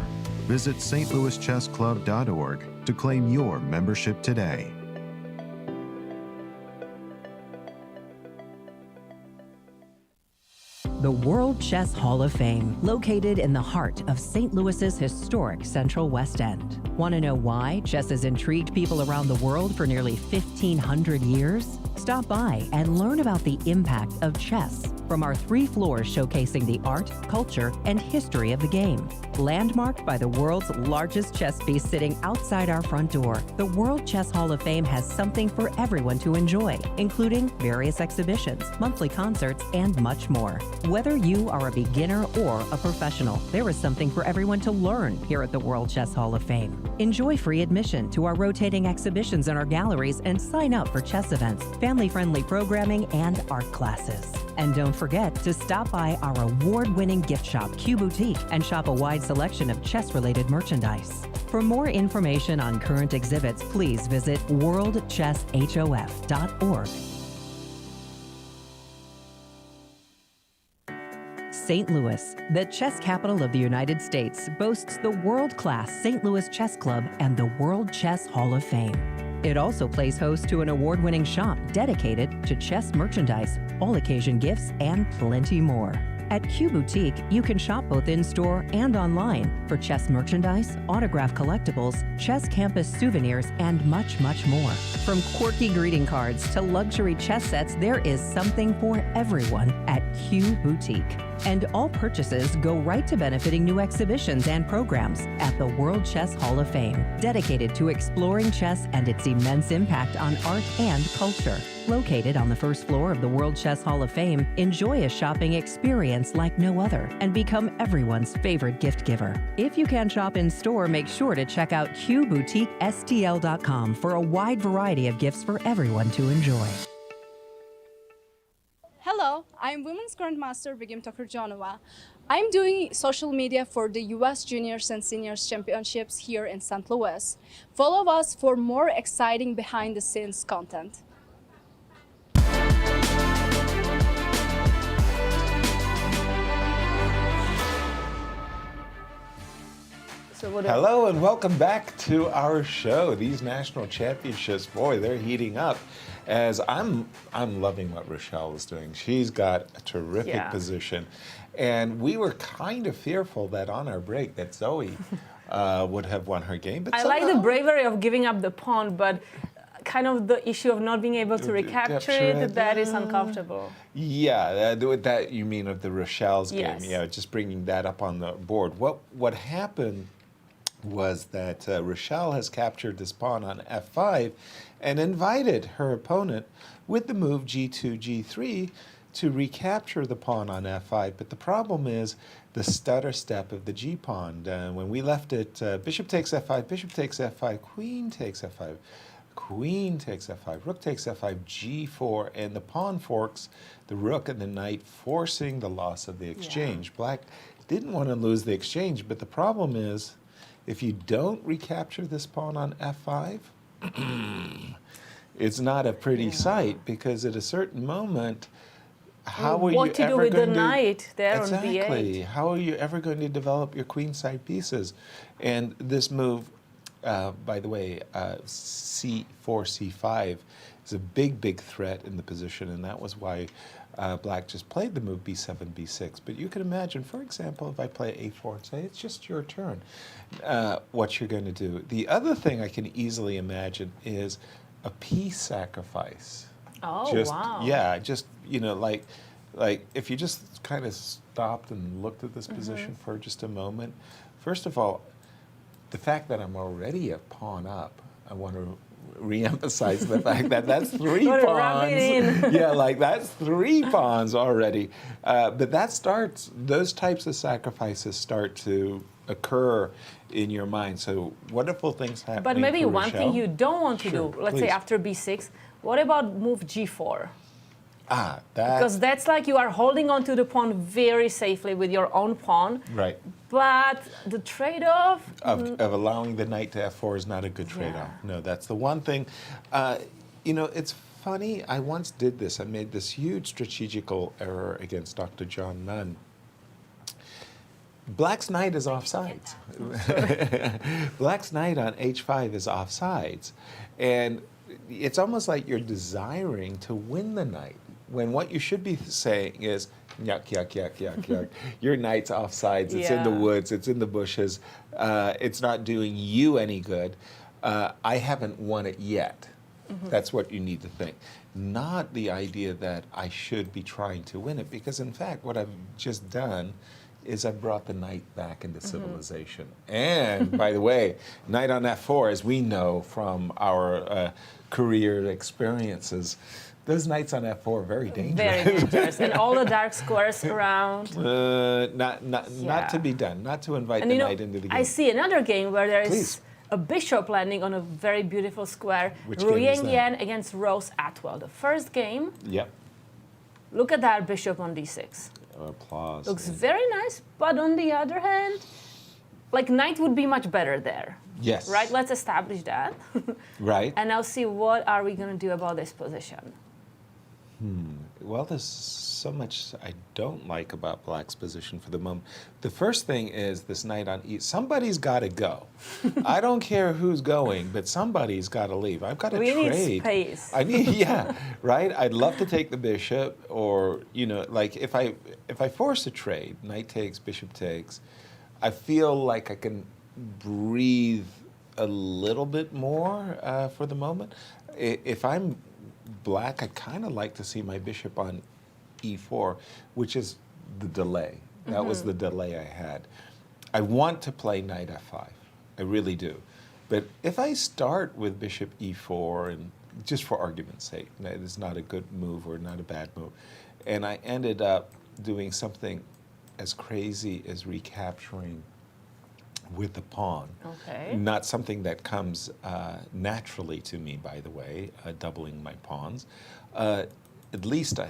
Visit stlouischessclub.org to claim your membership today. The World Chess Hall of Fame, located in the heart of St. Louis's historic Central West End. Want to know why chess has intrigued people around the world for nearly 1,500 years? Stop by and learn about the impact of chess from our 3 floors showcasing the art, culture, and history of the game. Landmarked by the world's largest chess piece sitting outside our front door, the World Chess Hall of Fame has something for everyone to enjoy, including various exhibitions, monthly concerts, and much more. Whether you are a beginner or a professional, there is something for everyone to learn here at the World Chess Hall of Fame. Enjoy free admission to our rotating exhibitions in our galleries and sign up for chess events, family-friendly programming, and art classes. And don't forget to stop by our award-winning gift shop, Q Boutique, and shop a wide selection of chess-related merchandise. For more information on current exhibits, please visit worldchesshof.org. St. Louis, the chess capital of the United States, boasts the world-class St. Louis Chess Club and the World Chess Hall of Fame. It also plays host to an award-winning shop dedicated to chess merchandise, all-occasion gifts, and plenty more. At Q Boutique, you can shop both in-store and online for chess merchandise, autograph collectibles, chess campus souvenirs, and much, much more. From quirky greeting cards to luxury chess sets, there is something for everyone at Q Boutique. And all purchases go right to benefiting new exhibitions and programs at the World Chess Hall of Fame, dedicated to exploring chess and its immense impact on art and culture. Located on the first floor of the World Chess Hall of Fame, enjoy a shopping experience like no other and become everyone's favorite gift giver. If you can shop in store, make sure to check out QBoutiqueSTL.com for a wide variety of gifts for everyone to enjoy. Hello, I'm Women's Grandmaster Begim Tokurjanova. I'm doing social media for the US Juniors and Seniors Championships here in St. Louis. Follow us for more exciting behind-the-scenes content. Hello and welcome back to our show. These national championships, boy, they're heating up. As I'm loving what Rochelle is doing. She's got a terrific position. And we were kind of fearful that on our break that Zoe would have won her game. But I like the bravery of giving up the pawn, but kind of the issue of not being able to recapture it, that is uncomfortable. Yeah, that you mean of the Rochelle's game. Yes. Yeah, just bringing that up on the board. What happened was that Rochelle has captured this pawn on f5 and invited her opponent with the move g2, g3 to recapture the pawn on f5. But the problem is the stutter step of the g-pawn. When we left it, bishop takes f5, bishop takes f5, queen takes f5, queen takes f5, rook takes f5, g4, and the pawn forks the rook and the knight, forcing the loss of the exchange. Black didn't want to lose the exchange, but the problem is, if you don't recapture this pawn on f5, it's not a pretty sight, because at a certain moment, how are you ever going to... What to do with the knight there on b8? Exactly. How are you ever going to develop your queenside pieces? And this move, by the way, c4, c5 is a big, big threat in the position, and that was why Black just played the move b7, b6. But you can imagine, for example, if I play a4 and say, it's just your turn, what you're going to do. The other thing I can easily imagine is a piece sacrifice. Oh, wow. Yeah, just, you know, like if you just kind of stopped and looked at this position for just a moment. First of all, the fact that I'm already a pawn up, I want to re-emphasize the fact that that's 3 pawns. Yeah, like that's 3 pawns already. But that starts, those types of sacrifices start to occur in your mind. So wonderful things happen. But maybe one thing you don't want to do, let's say after b6, what about move g4? Because that's like you are holding on to the pawn very safely with your own pawn. Right. But the trade-off... Of allowing the knight to f4 is not a good trade-off. No, that's the one thing. You know, it's funny? I once did this. I made this huge strategical error against Dr. John Nunn. Black's knight is offsides. Black's knight on h5 is offsides. And it's almost like you're desiring to win the knight, when what you should be saying is, yuck, yuck, yuck, yuck, yuck. Your knight's offsides, it's in the woods, it's in the bushes, it's not doing you any good. I haven't won it yet. That's what you need to think. Not the idea that I should be trying to win it, because in fact, what I've just done is I brought the knight back into civilization. And by the way, knight on f4, as we know from our career experiences, those knights on f4 are very dangerous. Very dangerous. And all the dark squares around. Not to be done, not to invite And the knight into the game. I see another game where there is Please. a bishop landing on a very beautiful square. Which game is that? Yan against Rose Atwell. The first game, Yep. look at that bishop on d6. Applause. Looks very nice, but on the other hand, like knight would be much better there. Yes. Right? Let's establish that. Right. And now see what are we going to do about this position. Well, there's so much I don't like about Black's position for the moment. The first thing is this knight on e. Somebody's got to go. I don't care who's going, but somebody's got to leave. I've got to We trade. need space. I need, yeah, right. I'd love to take the bishop, or like if I force a trade, knight takes, bishop takes, I feel like I can breathe a little bit more for the moment. If I'm Black, I kind of like to see my bishop on e4, which is the delay. That was the delay I had. I want to play knight f5. I really do. But if I start with bishop e4, and just for argument's sake, that is not a good move or not a bad move, and I ended up doing something as crazy as recapturing with the pawn. Okay. Not something that comes naturally to me, by the way, doubling my pawns. At least I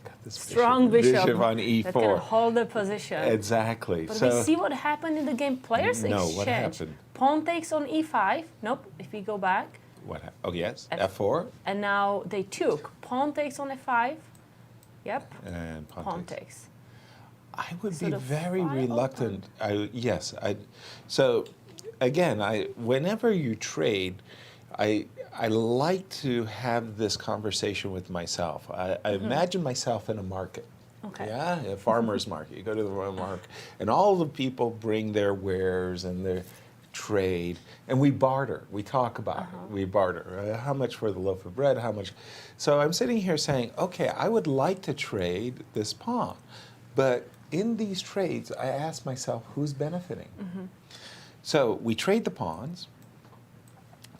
got this Strong bishop on e4. that can hold the position. Exactly. But So we see what happened in the game. Players No, exchange. what happened? Pawn takes on e5. Nope, if we go back. oh yes, f4 And now they took. Pawn takes on f5. Yep. and Pawn takes. takes. I would So be the very final reluctant. So again, whenever you trade, I like to have this conversation with myself. I imagine myself in a market. Okay. Yeah, a farmer's market. You go to the market, and all the people bring their wares and their trade, and we barter. We talk about it. We barter. How much for the loaf of bread? How much? So I'm sitting here saying, okay, I would like to trade this pawn, but in these trades, I ask myself, who's benefiting? So we trade the pawns.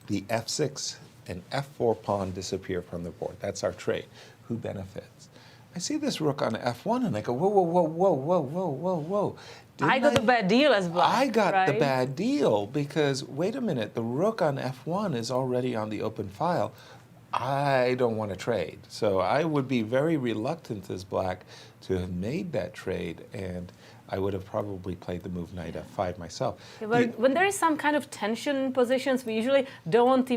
The f6 and f4 pawn disappear from the board. That's our trade. Who benefits? I see this rook on f1, and I go, whoa, whoa, whoa, whoa, whoa, whoa, whoa, whoa. I got the bad deal as Black. I got the right? bad deal because, wait a minute, the rook on f1 is already on the open file. I don't want to trade. So I would be very reluctant as Black to have made that trade, and I would have probably played the move knight f5 myself. Yeah, but when there is some kind of tension in positions, we usually don't want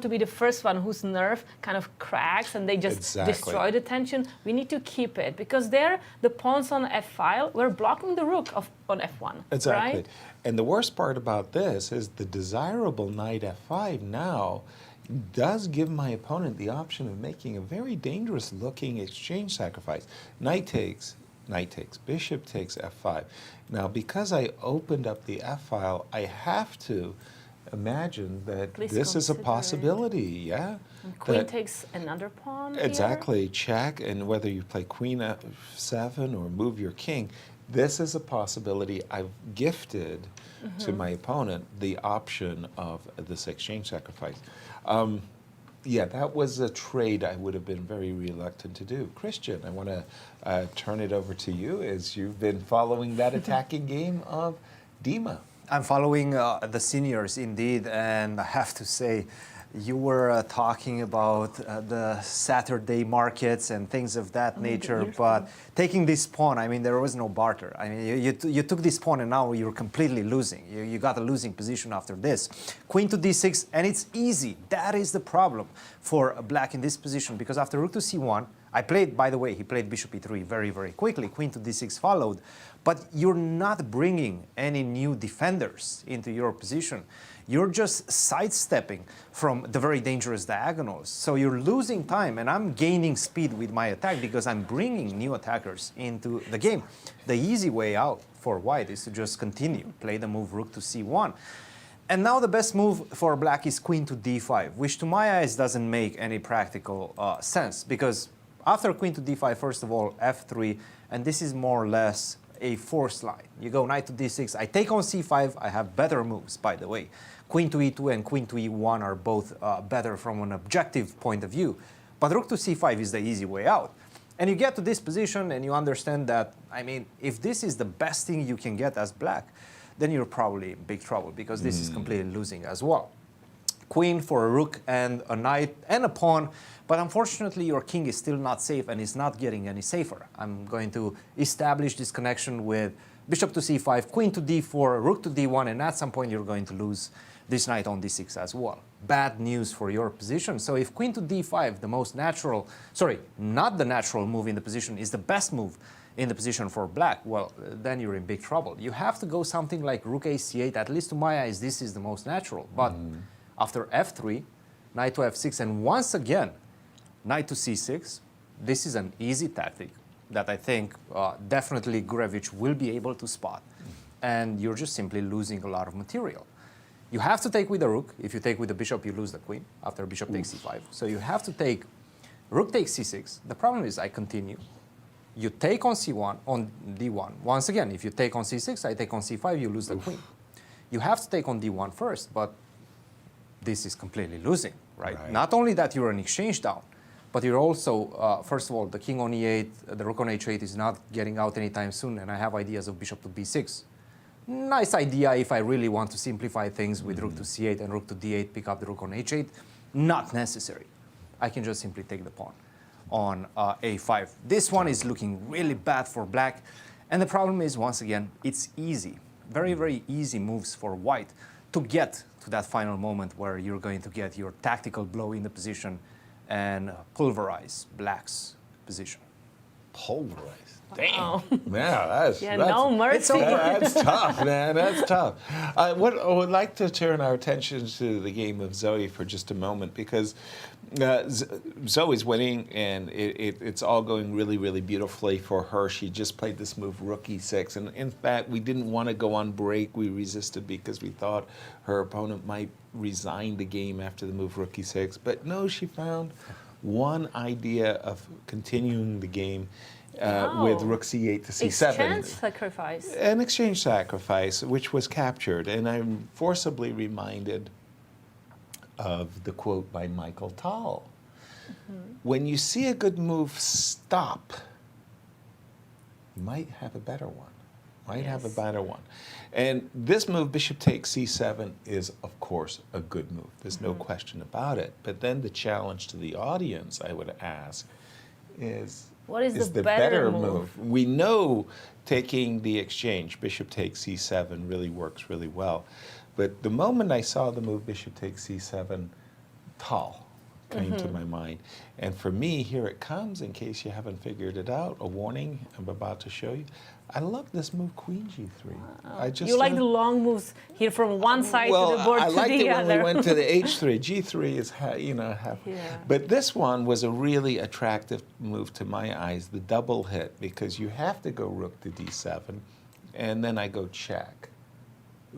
to be the first one whose nerve kind of cracks and they just Exactly. destroy the tension. We need to keep it because there, the pawns on f-file, we're blocking the rook on f1. Exactly. Right? And the worst part about this is the desirable knight f5 now does give my opponent the option of making a very dangerous looking exchange sacrifice. Knight takes, bishop takes f5. Now, because I opened up the f-file, I have to imagine that Please this is a consider it. possibility, yeah? And queen That- takes another pawn Exactly, check, and whether you play queen f7 or move your king, this is a possibility. I've gifted to my opponent the option of this exchange sacrifice. Yeah, that was a trade I would have been very reluctant to do. Cristian, I want to turn it over to you as you've been following that attacking game of Dima. I'm following the seniors indeed, and I have to say, you were talking about the Saturday markets and things of that nature, but taking this pawn, I mean, there was no barter. I mean, you took this pawn and now you're completely losing. You got a losing position after this. Queen to d6, and it's easy. That is the problem for black in this position, because after rook to c1, I played, by the way, he played bishop e3 very, very quickly. Queen to d6 followed, but you're not bringing any new defenders into your position. You're just sidestepping from the very dangerous diagonals. So you're losing time, and I'm gaining speed with my attack because I'm bringing new attackers into the game. The easy way out for white is to just continue, play the move rook to c1. And now the best move for black is queen to d5, which to my eyes doesn't make any practical sense, because after queen to d5, first of all, f3, and this is more or less a forced line. You go knight to d6, I take on c5, I have better moves, by the way. Queen to e2 and queen to e1 are both better from an objective point of view. But rook to c5 is the easy way out. And you get to this position and you understand that, I mean, if this is the best thing you can get as black, then you're probably in big trouble, because this is completely losing as well. Queen for a rook and a knight and a pawn, but unfortunately your king is still not safe and is not getting any safer. I'm going to establish this connection with bishop to c5, queen to d4, rook to d1, and at some point you're going to lose this knight on d6 as well. Bad news for your position. So if queen to d5, the most natural, sorry, not the natural move in the position, is the best move in the position for black, well, then you're in big trouble. You have to go something like rook a c8. At least to my eyes, this is the most natural. But after f3, knight to f6, and once again, knight to c6, this is an easy tactic that I think definitely Gurevich will be able to spot. And you're just simply losing a lot of material. You have to take with the rook. If you take with the bishop, you lose the queen after bishop takes c5. So you have to take rook takes c6. The problem is I continue. You take on c1, on d1. Once again, if you take on c6, I take on c5, you lose the queen. You have to take on d1 first, but this is completely losing, right? Not only that you're an exchange down, but you're also, first of all, the king on e8, the rook on h8 is not getting out anytime soon, and I have ideas of bishop to b6. Nice idea if I really want to simplify things with rook to c8 and rook to d8, pick up the rook on h8. Not necessary. I can just simply take the pawn on a5. This one is looking really bad for black. And the problem is, once again, it's easy. Very, very easy moves for white to get to that final moment where you're going to get your tactical blow in the position and pulverize black's position. Pulverized. Wow. Damn. Yeah, that's no mercy. That's tough, man. That's tough. What I would like to turn our attention to the game of Zoe for just a moment, because Zoe's winning, and it's all going really, really beautifully for her. She just played this move, rook e6, and in fact, we didn't want to go on break. We resisted because we thought her opponent might resign the game after the move rook e6. But no, she found one idea of continuing the game. With rook c8 to c7. Exchange sacrifice. An exchange sacrifice, which was captured. And I'm forcibly reminded of the quote by Michael Tal. When you see a good move stop, you might have a better one. Have a better one. And this move, bishop takes c7, is, of course, a good move. There's no question about it. But then the challenge to the audience, I would ask, is... What is the better move? We know taking the exchange, bishop takes c7, really works really well. But the moment I saw the move bishop takes c7, Tal came to my mind. And for me, here it comes, in case you haven't figured it out, a warning I'm about to show you. I love this move, queen g3. Wow. You like the long moves here from one side to the board to the other. I liked it when we went to the h3. G3 is, half. Yeah. But this one was a really attractive move to my eyes, the double hit, because you have to go rook to d7, and then I go check.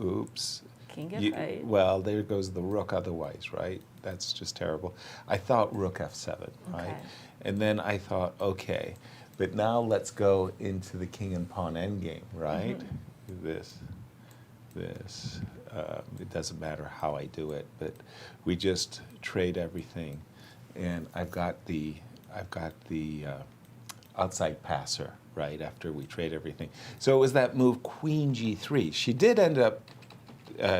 Oops. King f8. Well, there goes the rook otherwise, right? That's just terrible. I thought rook f7, right? Okay. And then I thought, okay, but now let's go into the king and pawn endgame, right? This. It doesn't matter how I do it, but we just trade everything, and I've got the outside passer right after we trade everything. So it was that move queen g3. She did end up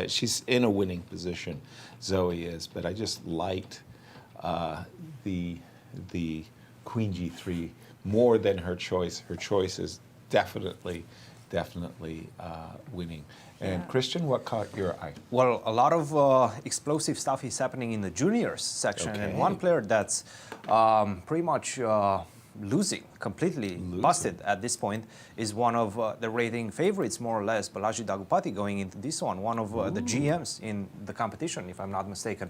she's in a winning position, Zoe is, but I just liked the Queen G3 more than her choice. Her choice is definitely winning. And Cristian, what caught your eye? Well, a lot of explosive stuff is happening in the juniors section, and one player that's pretty much losing, completely busted at this point, is one of the rating favorites, more or less, Balaji Daggupati, going into this one of the GMs in the competition, if I'm not mistaken.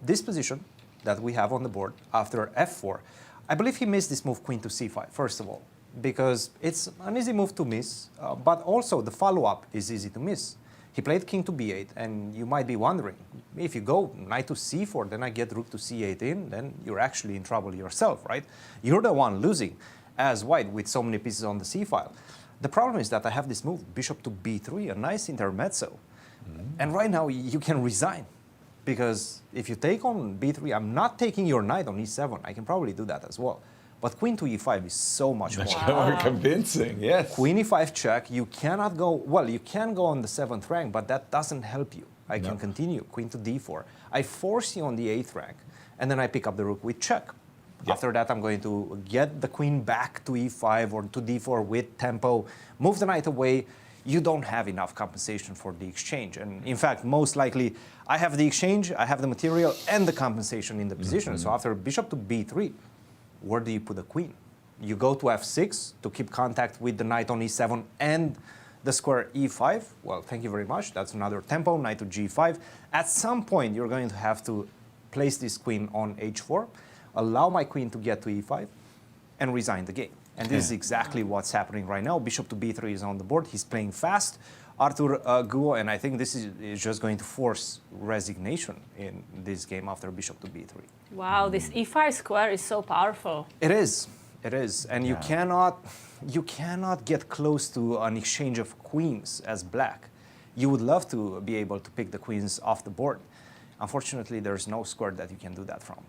This position that we have on the board after f4, I believe he missed this move queen to c5, first of all, because it's an easy move to miss, but also the follow-up is easy to miss. He played king to b8, and you might be wondering, if you go knight to c4, then I get rook to c8 in, then you're actually in trouble yourself, right? You're the one losing as white with so many pieces on the c-file. The problem is that I have this move, bishop to b3, a nice intermezzo. And right now you can resign, because if you take on b3, I'm not taking your knight on e7. I can probably do that as well. But queen to e5 is so much more convincing, yes. Queen e5 check, you cannot go, well, you can go on the 7th rank, but that doesn't help you. I can continue, queen to d4. I force you on the 8th rank, and then I pick up the rook with check. After that, I'm going to get the queen back to e5 or to d4 with tempo, move the knight away. You don't have enough compensation for the exchange. And in fact, most likely, I have the exchange, I have the material, and the compensation in the position. So after bishop to b3, where do you put the queen? You go to f6 to keep contact with the knight on e7 and the square e5. Well, thank you very much. That's another tempo, knight to g5. At some point, you're going to have to place this queen on h4, allow my queen to get to e5, and resign the game. And this is exactly what's happening right now. Bishop to b3 is on the board. He's playing fast. Arthur Guo, and I think this is just going to force resignation in this game after bishop to b3. Wow, this e5 square is so powerful. It is, and you cannot get close to an exchange of queens as black. You would love to be able to pick the queens off the board. Unfortunately, there's no square that you can do that from.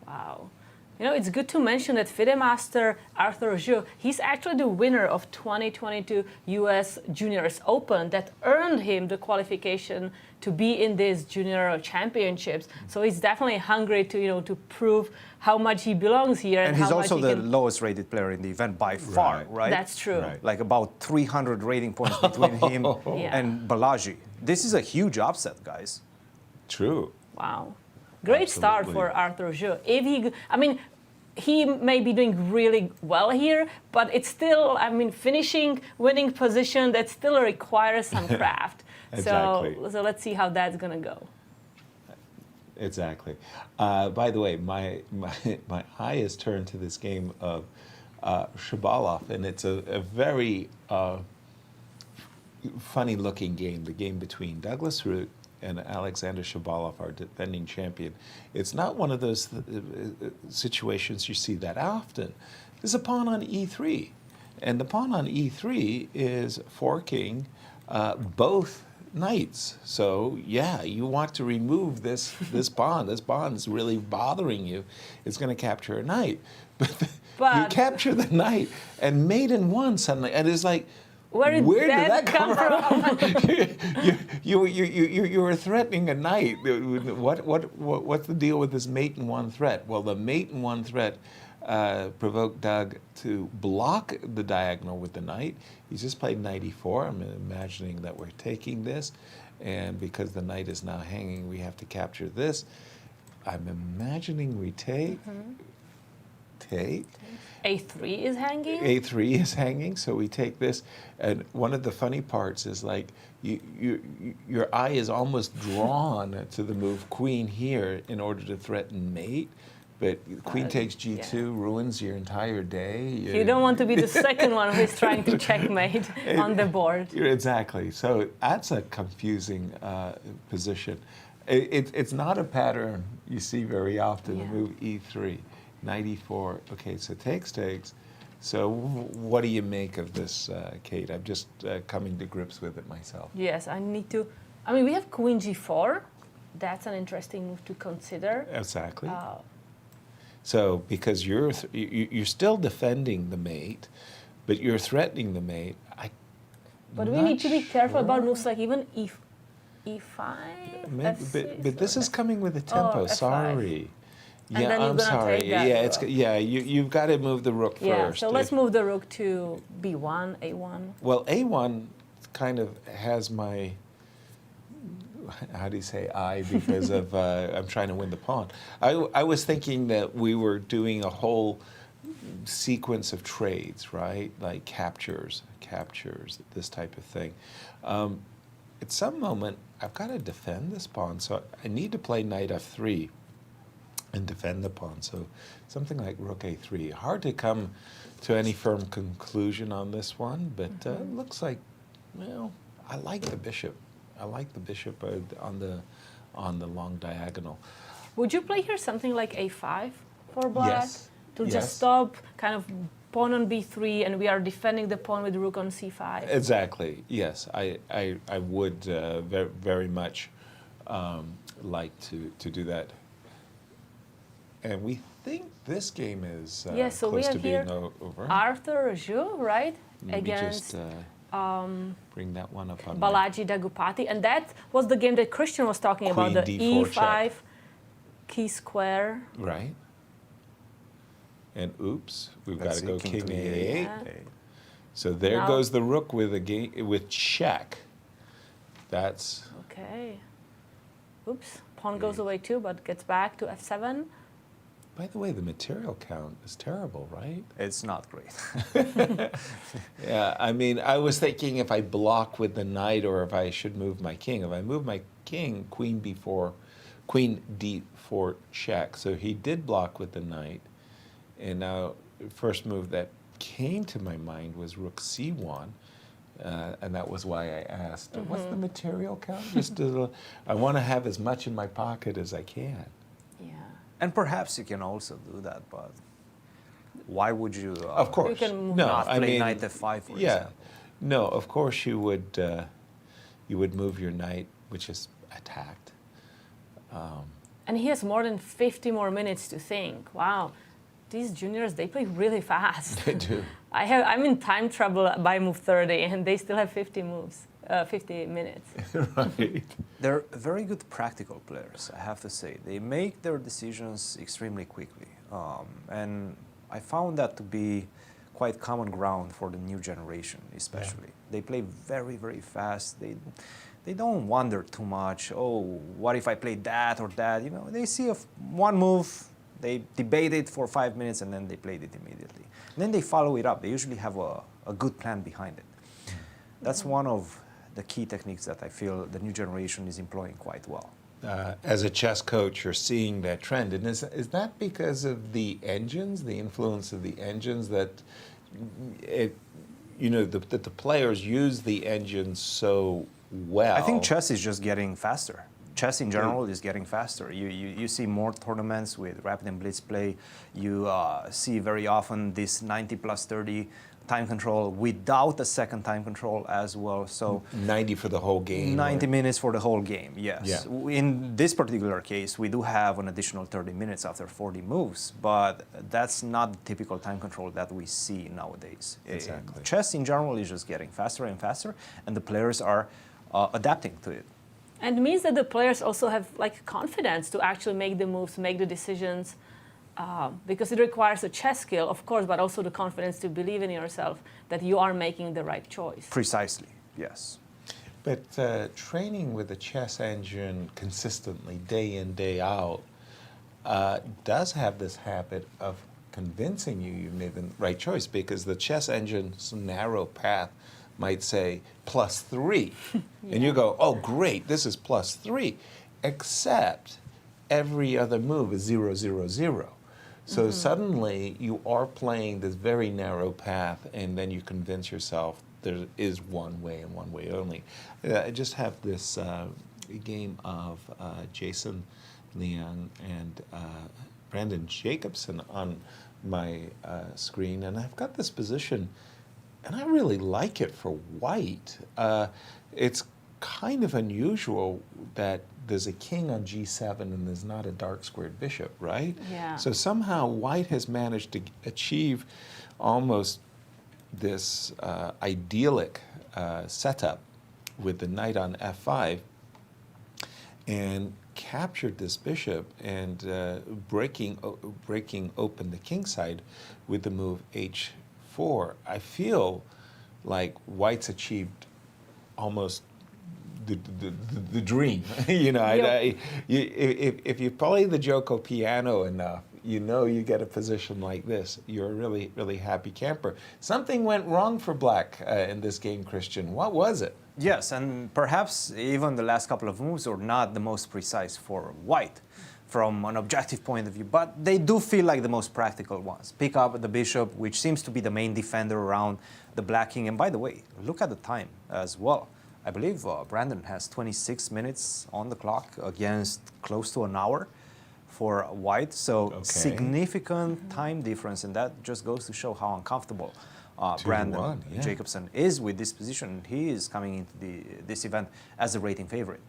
Wow. You know, it's good to mention that FIDE master Arthur Guo, he's actually the winner of 2022 US Juniors Open that earned him the qualification to be in these junior championships. So he's definitely hungry to, to prove how much he belongs here. And he's also the lowest rated player in the event by far, right? That's true. Like about 300 rating points between him and Balaji. This is a huge upset, guys. True. Wow. Great start for Arthur Guo. If he may be doing really well here, but it's still, finishing winning position, that still requires some craft. Exactly. So let's see how that's going to go. Exactly. By the way, my eye is turned to this game of Shabalov, and it's a very funny-looking game, the game between Douglas Root and Alexander Shabalov, our defending champion. It's not one of those situations you see that often. There's a pawn on e3, and the pawn on e3 is forking both knights. So yeah, you want to remove this pawn. This pawn is really bothering you. It's going to capture a knight, but you capture the knight, and mate in one suddenly, and it's like, where did that come from? you were threatening a knight. What's the deal with this mate in one threat? Well, the mate in one threat provoked Doug to block the diagonal with the knight. He's just played knight e4. I'm imagining that we're taking this, and because the knight is now hanging, we have to capture this. I'm imagining we take. A3 is hanging? A3 is hanging, so we take this. And one of the funny parts is like, your eye is almost drawn to the move queen here in order to threaten mate. But queen takes g2, ruins your entire day. You don't want to be the second one who's trying to checkmate on the board. Exactly. So that's a confusing position. It's not a pattern you see very often, the move e3. Knight e4. Okay, so takes. So what do you make of this, Kate? I'm just coming to grips with it myself. Yes, I need to. We have queen g4. That's an interesting move to consider. Exactly. So because you're still defending the mate, but you're threatening the mate. But we need to be careful about moves like even E5, F6. But this is coming with the tempo. F5. Sorry. And Yeah, then you're I'm gonna sorry. take that Yeah, rook. you've got to move the rook Yeah, first. so let's move the rook to B1, A1. Well, A1 kind of has my, how do you say I, because of, I'm trying to win the pawn. I was thinking that we were doing a whole sequence of trades, right? Like captures, this type of thing. At some moment, I've got to defend this pawn, so I need to play knight F3 and defend the pawn. So something like rook A3. Hard to come to any firm conclusion on this one, but it looks like, well, I like the bishop. I like the bishop on the long diagonal. Would you play here something like A5 for black? Yes. To Yes. just stop kind of pawn on B3 and we are defending the pawn with rook on C5? Exactly, yes. I would very much like to do that. And we think this game is Yes, so we close to have here being over. Arthur Guo, right? Let me Against just bring that one up on Balaji Daggupati. And that was the game that Cristian was talking about, the Queen D4 E5 check. key square. Right. And oops, we've got Let's to see, go king king to A8. Yeah. So there Now- goes the rook with with check. That's Okay. Oops, pawn goes away too, but gets back to F7. By the way, the material count is terrible, right? It's not great. Yeah, I mean, I was thinking if I block with the knight or if I should move my king. If I move my king, queen B4, queen D4 check. So he did block with the knight. And now, first move that came to my mind was rook C1. And that was why I asked, what's the material count? I want to have as much in my pocket as I can. Yeah. And perhaps you can also do that, but why would you? Of course. You can move no, not I play mean, knight F5, for yeah. example. No, of course you would move your knight, which is attacked. And he has more than 50 more minutes to think. Wow, these juniors, they play really fast. They do. I'm in time trouble by move 30, and they still have 50 moves, 50 minutes. Right. They're very good practical players, I have to say. They make their decisions extremely quickly. And I found that to be quite common ground for the new generation, especially. Yeah. They play very, very fast. They don't wonder too much, oh, what if I play that or that? You know, they see one move, they debate it for 5 minutes, and then they played it immediately. And then they follow it up. They usually have a good plan behind it. That's one of the key techniques that I feel the new generation is employing quite well. As a chess coach, you're seeing that trend. And is that because of the engines, the influence of the engines, that that the players use the engines so well? I think chess is just getting faster. Chess in general is getting faster. You see more tournaments with rapid and blitz play. You see very often this 90+30 time control without a second time control as well. So 90 for the whole game. 90 minutes for the whole game, yes. Yeah. In this particular case, we do have an additional 30 minutes after 40 moves, but that's not the typical time control that we see nowadays. Exactly. Chess in general is just getting faster and faster, and the players are adapting to it. And it means that the players also have like confidence to actually make the moves, make the decisions, because it requires a chess skill, of course, but also the confidence to believe in yourself that you are making the right choice. Precisely, yes. But training with the chess engine consistently, day in, day out, does have this habit of convincing you made the right choice, because the chess engine's narrow path might say +3. Yeah. And you go, oh, great, this is +3. Except every other move is 0, 0, 0. So suddenly you are playing this very narrow path, and then you convince yourself there is one way and one way only. I just have this game of Jason Liang and Brandon Jacobson on my screen, and I've got this position, and I really like it for white. It's kind of unusual that there's a king on G7 and there's not a dark squared bishop, right? Yeah. So somehow white has managed to achieve almost this idyllic setup with the knight on f5 and captured this bishop and breaking open the king side with the move h4. I feel like White's achieved almost the dream. You know, if you play the Joko piano enough, you know you get a position like this. You're a really, really happy camper. Something went wrong for Black in this game, Cristian. What was it? Yes, and perhaps even the last couple of moves are not the most precise for White from an objective point of view, but they do feel like the most practical ones. Pick up the bishop, which seems to be the main defender around the Black king. And by the way, look at the time as well. I believe Brandon has 26 minutes on the clock against close to an hour for White. So significant time difference, and that just goes to show how uncomfortable Brandon Jacobson is with this position. He is coming into this event as a rating favorite.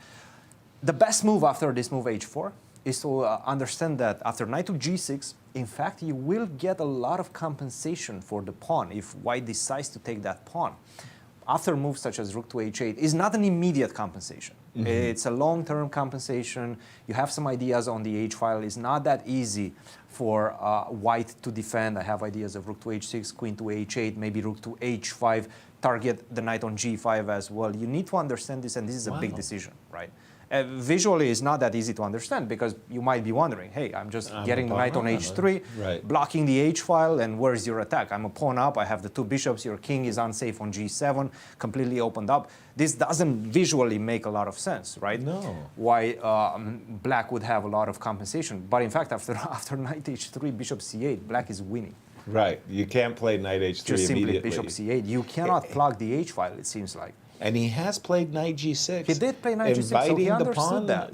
The best move after this move h4 is to understand that after knight to g6, in fact, you will get a lot of compensation for the pawn if White decides to take that pawn. After moves such as rook to h8 is not an immediate compensation. Mm-hmm. It's a long-term compensation. You have some ideas on the h-file. It's not that easy for White to defend. I have ideas of rook to h6, queen to h8, maybe rook to h5, target the knight on g5 as well. You need to understand this, and this is a big decision, right? Visually, it's not that easy to understand because you might be wondering, hey, I'm just getting the knight on h3, blocking the h-file, and where's your attack? I'm a pawn up, I have the two bishops, your king is unsafe on g7, completely opened up. This doesn't visually make a lot of sense, right? No. Why Black would have a lot of compensation. But in fact, after knight h3, bishop c8, Black is winning. Right, you can't play knight h3 just immediately. Simply bishop c8. You cannot plug the h-file, it seems like. And he has played knight g6. He did play knight g6, so he understood that.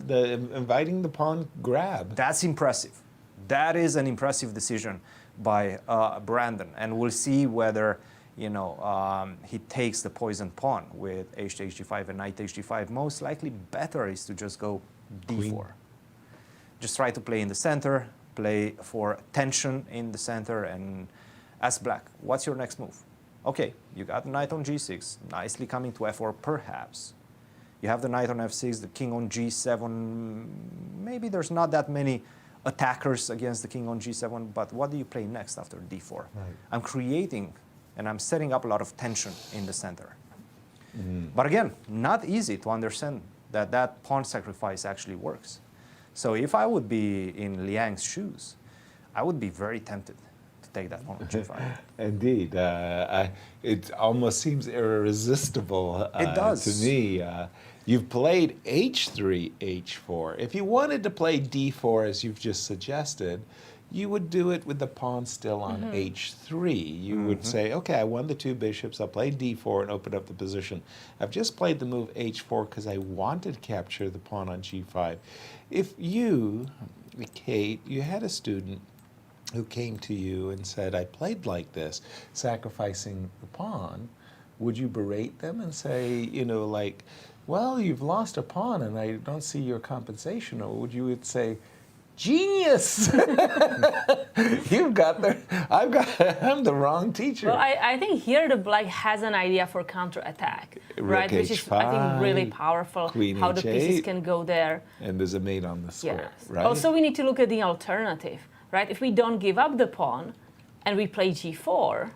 Inviting the pawn grab. That's impressive. That is an impressive decision by Brandon. And we'll see whether, you know, he takes the poisoned pawn with h to hg5 and knight to hg5. Most likely better is to just go d4. Queen. Just try to play in the center, play for tension in the center, and ask Black, what's your next move? Okay, you got the knight on g6, nicely coming to f4, perhaps. You have the knight on f6, the king on g7. Maybe there's not that many attackers against the king on g7, but what do you play next after d4? Right. I'm creating and I'm setting up a lot of tension in the center. But again, not easy to understand that that pawn sacrifice actually works. So if I would be in Liang's shoes, I would be very tempted take that pawn on g5. Indeed. It almost seems irresistible it does. To me. You've played h3, h4. If you wanted to play d4, as you've just suggested, you would do it with the pawn still on h3. You would say, okay, I won the two bishops, I'll play d4 and open up the position. I've just played the move h4 because I wanted to capture the pawn on g5. If you, Kate, you had a student who came to you and said, I played like this, sacrificing the pawn, would you berate them and say, you know, like, well, you've lost a pawn and I don't see your compensation? Or would you say, genius! You've got I'm the wrong teacher. Well, I think here the Black has an idea for counterattack, right? Which is, I think, really powerful, Queen how H8, the pieces can go there. And there's a mate on the square, right? Also, we need to look at the alternative, right? If we don't give up the pawn and we play g4,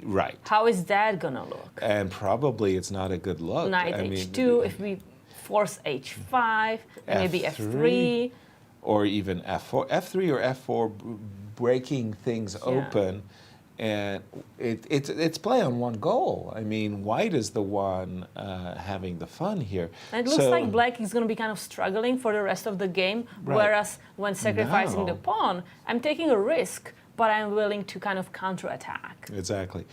right? How is that gonna look? And probably it's not a good look. Knight h2, if we force h5, maybe f3. Or even f4, f3 or f4, breaking things open, and it's play on one goal. I mean, White is the one having the fun here. And it looks like Black is going to be kind of struggling for the rest of the game, whereas when sacrificing the pawn, I'm taking a risk, but I'm willing to kind of counterattack. Exactly.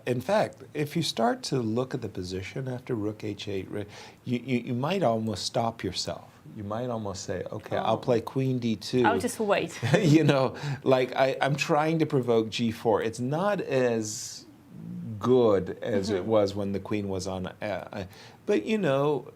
In fact, if you start to look at the position after rook h8, you might almost stop yourself. You might almost say, okay, I'll play queen d2. I'll just wait. You know, like I'm trying to provoke g4. It's not as good as it was when the queen was on. But, you know,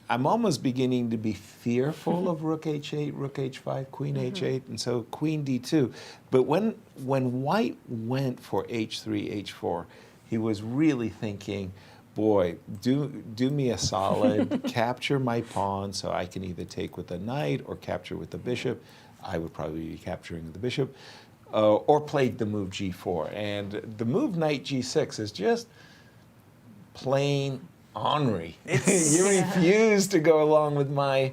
I'm almost beginning to be fearful of rook h8, rook h5, queen h8, and so queen d2. But when white went for h3, h4, he was really thinking, boy, do me a solid, capture my pawn so I can either take with the knight or capture with the bishop. I would probably be capturing the bishop, or played the move g4. And the move knight g6 is just plain ornery. You refuse to go along with my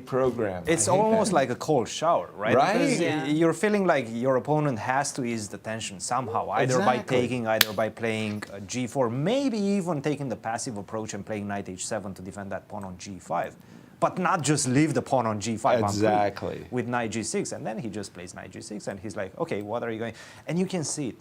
program. It's almost like a cold shower, right? Right. Because you're feeling like your opponent has to ease the tension somehow, either by taking, either by playing g4, maybe even taking the passive approach and playing knight h7 to defend that pawn on g5. But not just leave the pawn on g5 exactly with knight g6. And then he just plays knight g6 and he's like, okay, what are you going? And you can see it.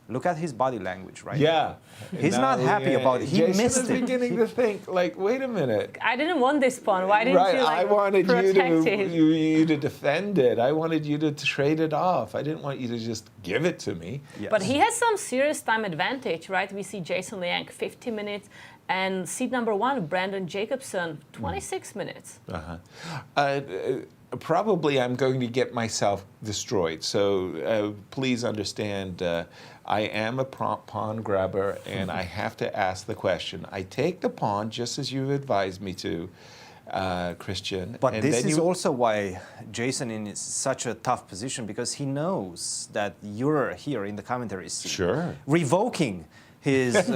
Look at his body language, right? Yeah. He's not happy about it. He Jason missed is it. beginning to think, like, wait a minute. I didn't want this pawn. Why didn't you I like wanted protect it? you to defend it. I wanted you to trade it off. I didn't want you to just give it to me. Yes. But he has some serious time advantage, right? We see Jason Liang 50 minutes, and seed number 1, Brandon Jacobson, 26 minutes. Probably I'm going to get myself destroyed. So please understand, I am a pawn grabber, and I have to ask the question. I take the pawn just as you advised me to, Cristian. But and this then is also why Jason is such a tough position, because he knows that you're here in the commentary seat, Sure, revoking his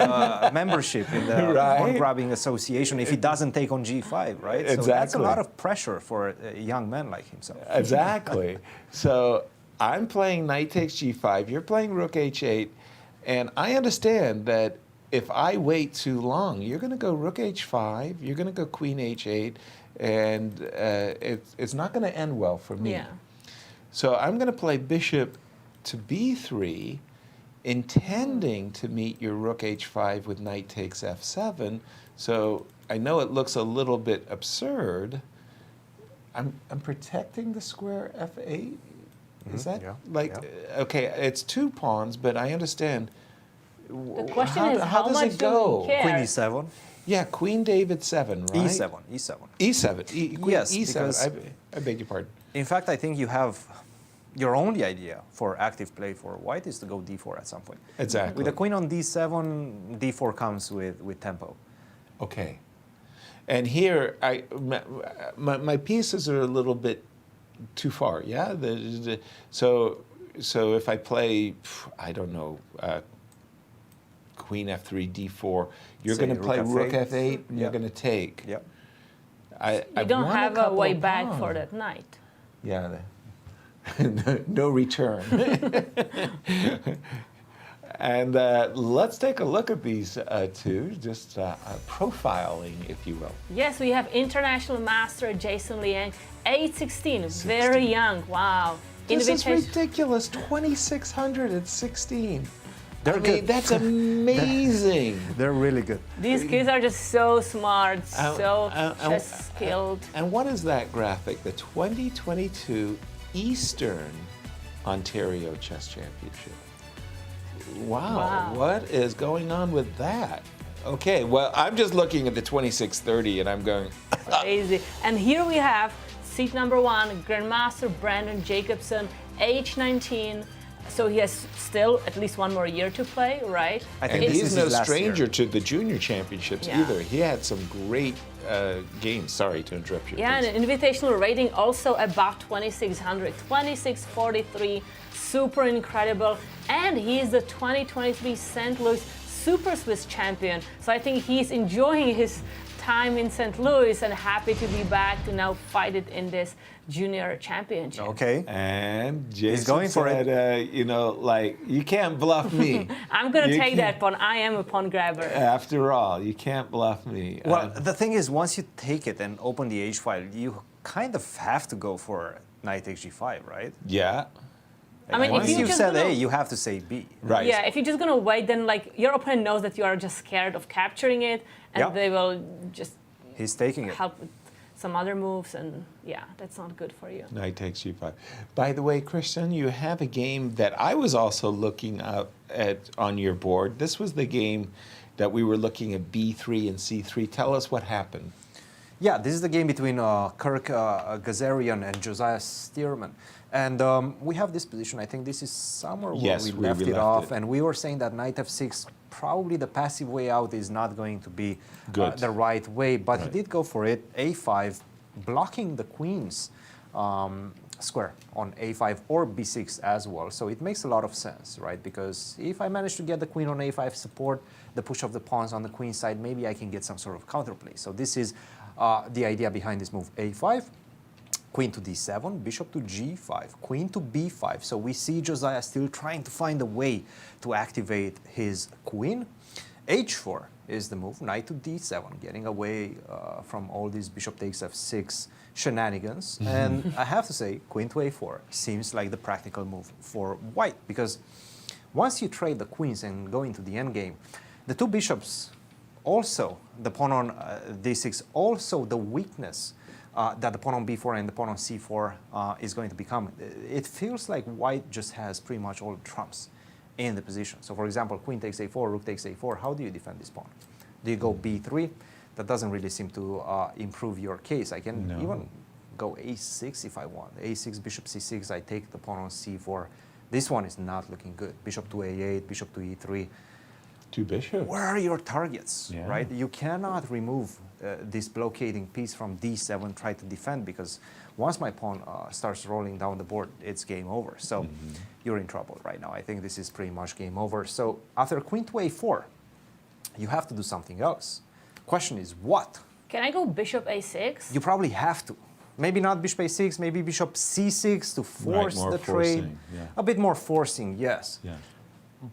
membership in the pawn grabbing association if he doesn't take on g5, right? Exactly. So that's a lot of pressure for a young man like himself. Exactly. So I'm playing knight takes g5, you're playing rook h8, and I understand that if I wait too long, you're going to go rook h5, you're going to go queen h8, and it's not going to end well for me. Yeah. So I'm going to play bishop to b3, intending to meet your rook h5 with knight takes f7. So I know it looks a little bit absurd. I'm protecting the square f8. Is that okay? It's 2 pawns, but I understand. The question is, how does much it go? do we care? Queen e7. Yeah, Queen David 7, right? e7, e7. E7. Queen Yes, E7. because- I beg your pardon. In fact, I think you have your only idea for active play for white is to go d4 at some point. Exactly. With the queen on d7, d4 comes with tempo. Okay. And here, my pieces are a little bit too far, yeah? So if I play, I don't know, queen f3, d4, you're Say going to play rook f8. f8, and you're going to take. Yep. You don't have a way back for that knight. Yeah. No return. And let's take a look at these two, just profiling, if you will. Yes, we have international master Jason Liang, age 16, very young. Wow. This is ridiculous, 2,600 at 16. They're good. That's amazing. They're really good. These kids are just so smart, so chess skilled. And what is that graphic? The 2022 Eastern Ontario Chess Championship. Wow, what is going on with that? Okay, well, I'm just looking at the 2630 and I'm going... Crazy. And here we have seat number 1, Grandmaster Brandon Jacobson, age 19. So he has still at least 1 more year to play, right? I think And this he's is no his last stranger year. to the junior championships either. He had some great games. Sorry to interrupt you. Yeah, please. and an invitational rating also about 2,600, 2643, super incredible. And he is the 2023 St. Louis Super Swiss champion. So I think he's enjoying his time in St. Louis and happy to be back to now fight it in this junior championship. Okay. And Jason going for said, you know, like, you can't bluff me. I'm going to You take can't- that pawn. I am a pawn grabber. After all, you can't bluff me. Well, the thing is, once you take it and open the h file, you kind of have to go for knight takes g5, right? Yeah. I mean, Once if you you've just said gonna- A, you have to say B. Right. Yeah, if you're just going to wait, then like your opponent knows that you are just scared of capturing it, and Yeah. they will just He's taking it. help with some other moves, and yeah, that's not good for you. Knight takes g5. By the way, Cristian, you have a game that I was also looking up at on your board. This was the game that we were looking at b3 and c3. Tell us what happened. Yeah, this is the game between Kirk Ghazarian and Josiah Stearman. And we have this position. I think this is somewhere where we left it off. And we were saying that knight f6, probably the passive way out is not going to be the right way. But he did go for it. a5, blocking the queen's square on a5 or b6 as well. So it makes a lot of sense, right? Because if I manage to get the queen on a5 support, the push of the pawns on the queen side, maybe I can get some sort of counterplay. So this is the idea behind this move. a5, queen to d7, bishop to g5, queen to b5. So we see Josiah still trying to find a way to activate his queen. h4 is the move, knight to d7, getting away from all these bishop takes f6 shenanigans. And I have to say, queen to a4 seems like the practical move for white, because once you trade the queens and go into the endgame, the two bishops, also the pawn on d6, also the weakness that the pawn on b4 and the pawn on c4 is going to become. It feels like white just has pretty much all the trumps in the position. So for example, queen takes a4, rook takes a4, how do you defend this pawn? Do you go b3? That doesn't really seem to improve your case. I can even go a6 if I want. a6, bishop c6, I take the pawn on c4. This one is not looking good. Bishop to a8, bishop to e3. Two bishops. Where are your targets, right? You cannot remove this blockading piece from d7, try to defend, because once my pawn starts rolling down the board, it's game over. So you're in trouble right now. I think this is pretty much game over. So after queen to a4, you have to do something else. Question is what? Can I go bishop a6? You probably have to. Maybe not bishop a6, maybe bishop c6 to force the trade. A bit more forcing, yes.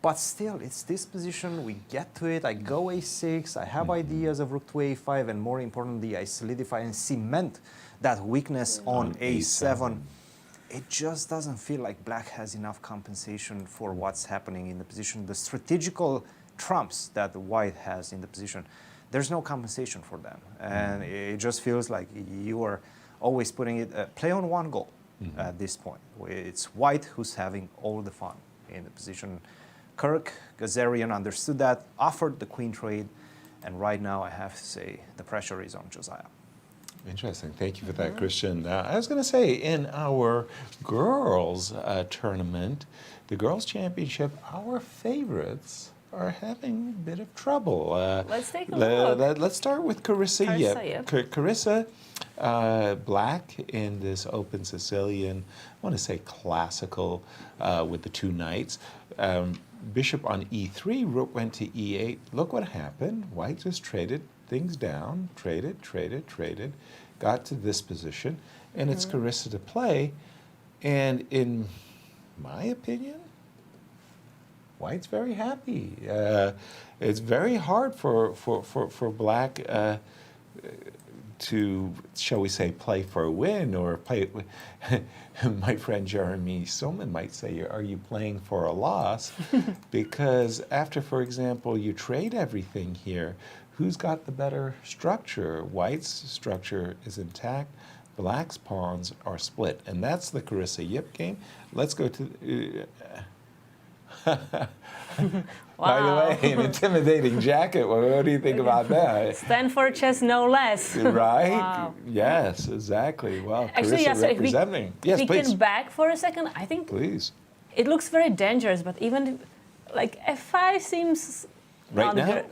But still, it's this position, we get to it, I go a6, I have ideas of rook to a5, and more importantly, I solidify and cement that weakness on a7. It just doesn't feel like black has enough compensation for what's happening in the position. The strategical trumps that white has in the position, there's no compensation for them. And it just feels like you are always putting it, play on one goal at this point. It's white who's having all the fun in the position. Kirk Ghazarian understood that, offered the queen trade, and right now I have to say the pressure is on Josiah. Interesting. Thank you for that, Cristian. I was going to say, in our girls tournament, the girls championship, our favorites are having a bit of trouble. Let's take a look. Let's start with Carissa Yip. Carissa, black in this open Sicilian, I want to say classical with the two knights. Bishop on e3, rook went to e8. Look what happened. White just traded things down, traded, got to this position, and it's Carissa to play. And in my opinion, white's very happy. It's very hard for black to, shall we say, play for a win, or play. My friend Jeremy Soman might say, are you playing for a loss? Because after, for example, you trade everything here, who's got the better structure? White's structure is intact, black's pawns are split. And that's the Carissa Yip game. Let's go to... By the way, an intimidating jacket. What do you think about that? Stanford chess, no less. Right? Wow. Yes, exactly. Well, actually, Carissa representing. If we can back for a second, I think it looks very dangerous, but even like f5 seems right now.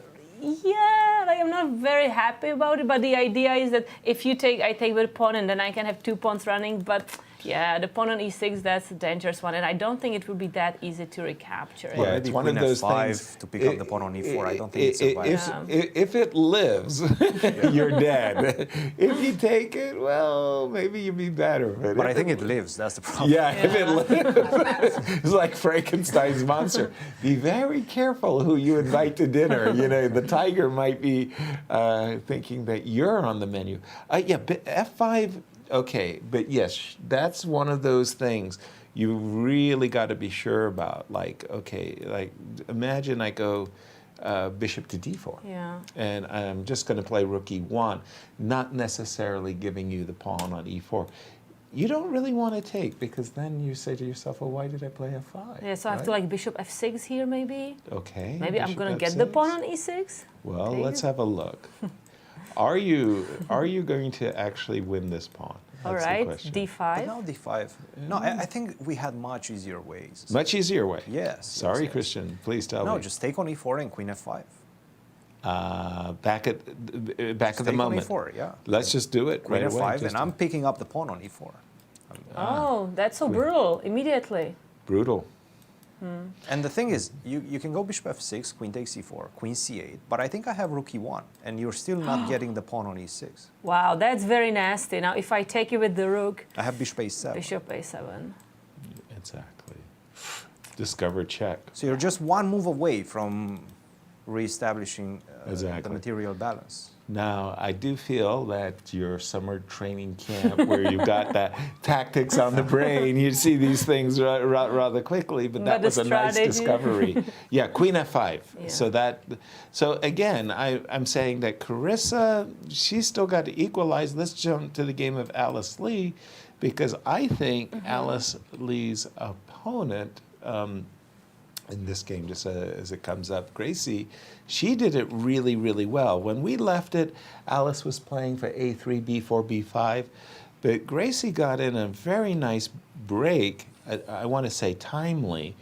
Yeah, like I'm not very happy about it, but the idea is that if you take, I take the pawn, and then I can have two pawns running, but yeah, the pawn on e6, that's a dangerous one, and I don't think it would be that easy to recapture it. Yeah, it's one of those things to pick up the pawn on e4. I don't think it's survives. If it lives, you're dead. If you take it, well, maybe you'd be better. But I think it lives. That's the problem. Yeah, if it lives, it's like Frankenstein's monster. Be very careful who you invite to dinner. You know, the tiger might be thinking that you're on the menu. Yeah, but f5. Okay, but yes, that's one of those things you really got to be sure about. Like, okay, like imagine I go bishop to d4, and I'm just going to play rook e1, not necessarily giving you the pawn on e4. You don't really want to take, because then you say to yourself, well, why did I play f5? Yeah, so I have to like bishop f6 here, maybe. Okay. Maybe I'm going to get the pawn on e6. Well, let's have a look. Are you going to actually win this pawn? All That's the right, question. d5. But now d5. No, I think we had much easier ways. Much easier way. Yes. Sorry, yes. Cristian. Please tell me. No, just take on e4 and queen f5. Back at the Take moment. on e4, yeah. Let's just do it Queen right away. f5, Just and I'm picking up the pawn on e4. Oh, that's so brutal, immediately. brutal. And the thing is, you can go bishop f6, queen takes e4, queen c8, but I think I have rook e1, and you're still not getting the pawn on e6. Wow, that's very nasty. Now, if I take you with the rook, I have bishop a7. bishop a7. Exactly. Discover check. So you're just one move away from reestablishing the Exactly. material balance. Now, I do feel that your summer training camp, where you got that tactics on the brain, you see these things rather quickly, but that But the was a nice strategy. discovery. Yeah, queen f5. Yeah. So again, I'm saying that Carissa, she's still got to equalize. Let's jump to the game of Alice Lee, because I think Alice Lee's opponent, in this game, just as it comes up, Gracie, she did it really, really well. When we left it, Alice was playing for a3, b4, b5, but Gracie got in a very nice break, I want to say timely,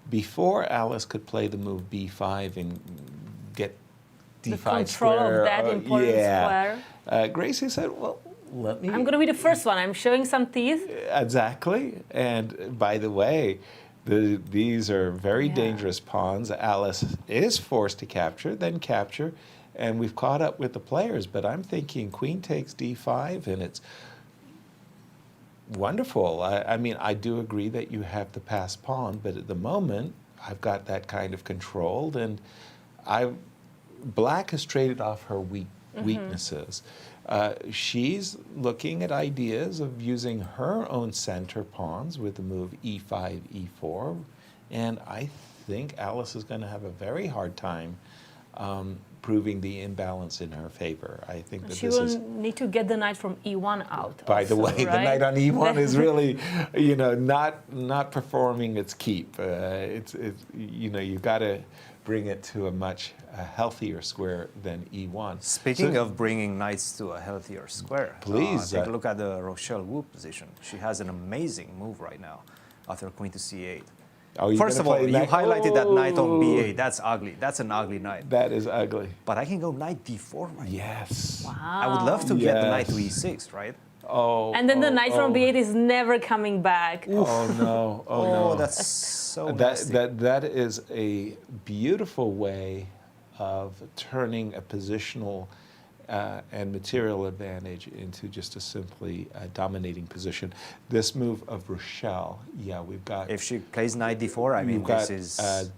before Alice could play the move b5 and get d5 The control square. of that important square. Gracie said, well, let me... I'm going to be the first one. I'm showing some teeth. Exactly. And by the way, these are very dangerous pawns. Alice is forced to capture, then capture, and we've caught up with the players. But I'm thinking queen takes d5, and it's wonderful. I mean, I do agree that you have the passed pawn, but at the moment, I've got that kind of controlled, and Black has traded off her weaknesses. She's looking at ideas of using her own center pawns with the move e5, e4, and I think Alice is going to have a very hard time proving the imbalance in her favor. I think that She this will is... need to get the knight from e1 out. By the also, way, the right? knight on e1 is really, not performing its keep. It's you got to bring it to a much healthier square than e1. Speaking of bringing knights to a healthier square, please take a look at the Rochelle Wu position. She has an amazing move right now, after queen to c8. Oh, First of all, you highlighted that knight on b8. That's ugly. That's an ugly knight. That is ugly. But I can go knight d4 right Yes. Wow. now. I would love to get the knight to Yes. e6, right? Oh. And then the knight from b8 is never coming back. Oh no! Oh no! That's so nasty. That is a beautiful way of turning a positional and material advantage into just a simply dominating position. This move of Rochelle, we've got. If she plays knight d4, I mean, we've got, this is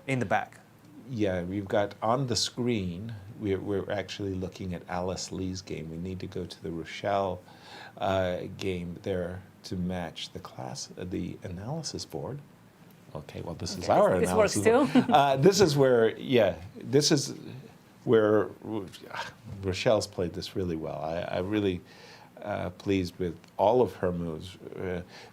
in the back. Yeah, we've got on the screen, we're actually looking at Alice Lee's game. We need to go to the Rochelle game there to match the analysis board. Okay, well, this is our this analysis. works too. This is where Rochelle's played this really well. I'm really pleased with all of her moves,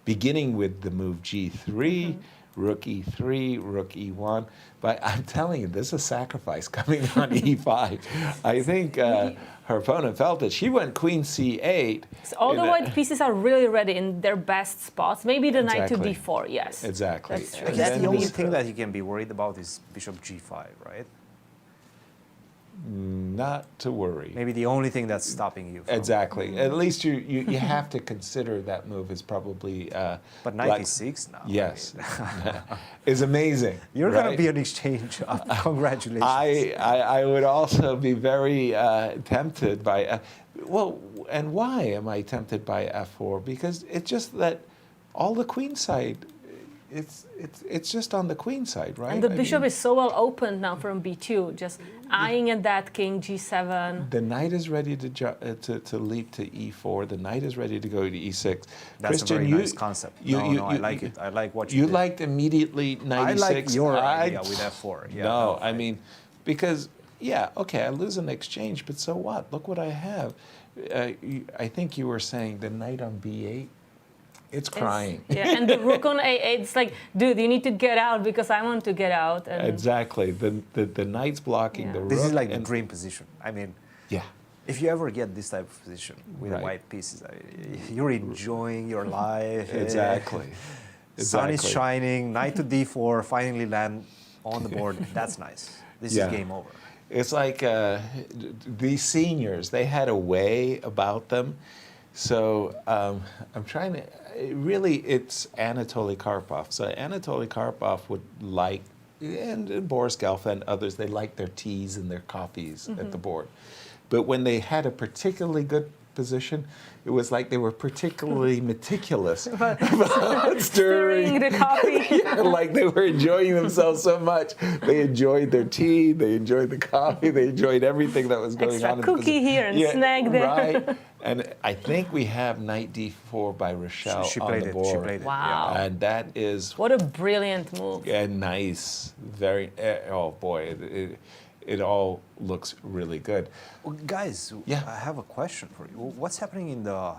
beginning with the move g3, rook e3, rook e1. But I'm telling you, this is a sacrifice coming on e5. I think her opponent felt it. She went queen c8. So all the white pieces are really ready in their best spots. Maybe the knight to Exactly. d4, yes. Exactly. That's true. I guess That's the only really thing true. that you can be worried about is bishop g5, right? Not to worry. Maybe the only thing that's stopping you. From, Exactly. At least you have to consider that move is probably. But knight e6 now. Yes, is amazing. You're going right? to be an exchange. Congratulations. I would also be very tempted by. And why am I tempted by f4? Because it's just that all the queen side. It's just on the queen side, right? And the bishop is so well opened now from b2, just eyeing at that king, g7. The knight is ready to leap to e4. The knight is ready to go to e6. That's Cristian, a very nice concept. I like it. I like what you You did. liked immediately knight I e6. like your idea with f4. Yeah, no, I mean, because, okay, I lose an exchange, but so what? Look what I have. I think you were saying the knight on b8. It's crying. And the rook on a8, it's like, dude, you need to get out because I want to get out. And Exactly. The knight's blocking the rook. This is like the dream position. I mean, If you ever get this type of position with Right. white pieces, you're enjoying your life. Exactly. Sun is Exactly. shining, knight to d4, finally land on the board. That's nice. This Yeah. is game over. It's like these seniors, they had a way about them. So I'm trying to, really it's Anatoly Karpov. So Anatoly Karpov would like, and Boris Gelfa and others, they like their teas and their coffees at the board. But when they had a particularly good position, it was like they were particularly meticulous about Stirring the coffee. yeah, like they were enjoying themselves so much. They enjoyed their tea, they enjoyed the coffee, they enjoyed everything that was going Extra on. cookie here and snack there. Right. And I think we have knight d4 by Rochelle She on played the it. board. She played it. Wow. Yeah. And that is What a brilliant move. nice. Very, oh boy, it all looks really good. Well, guys, Yeah. I have a question for you. What's happening in the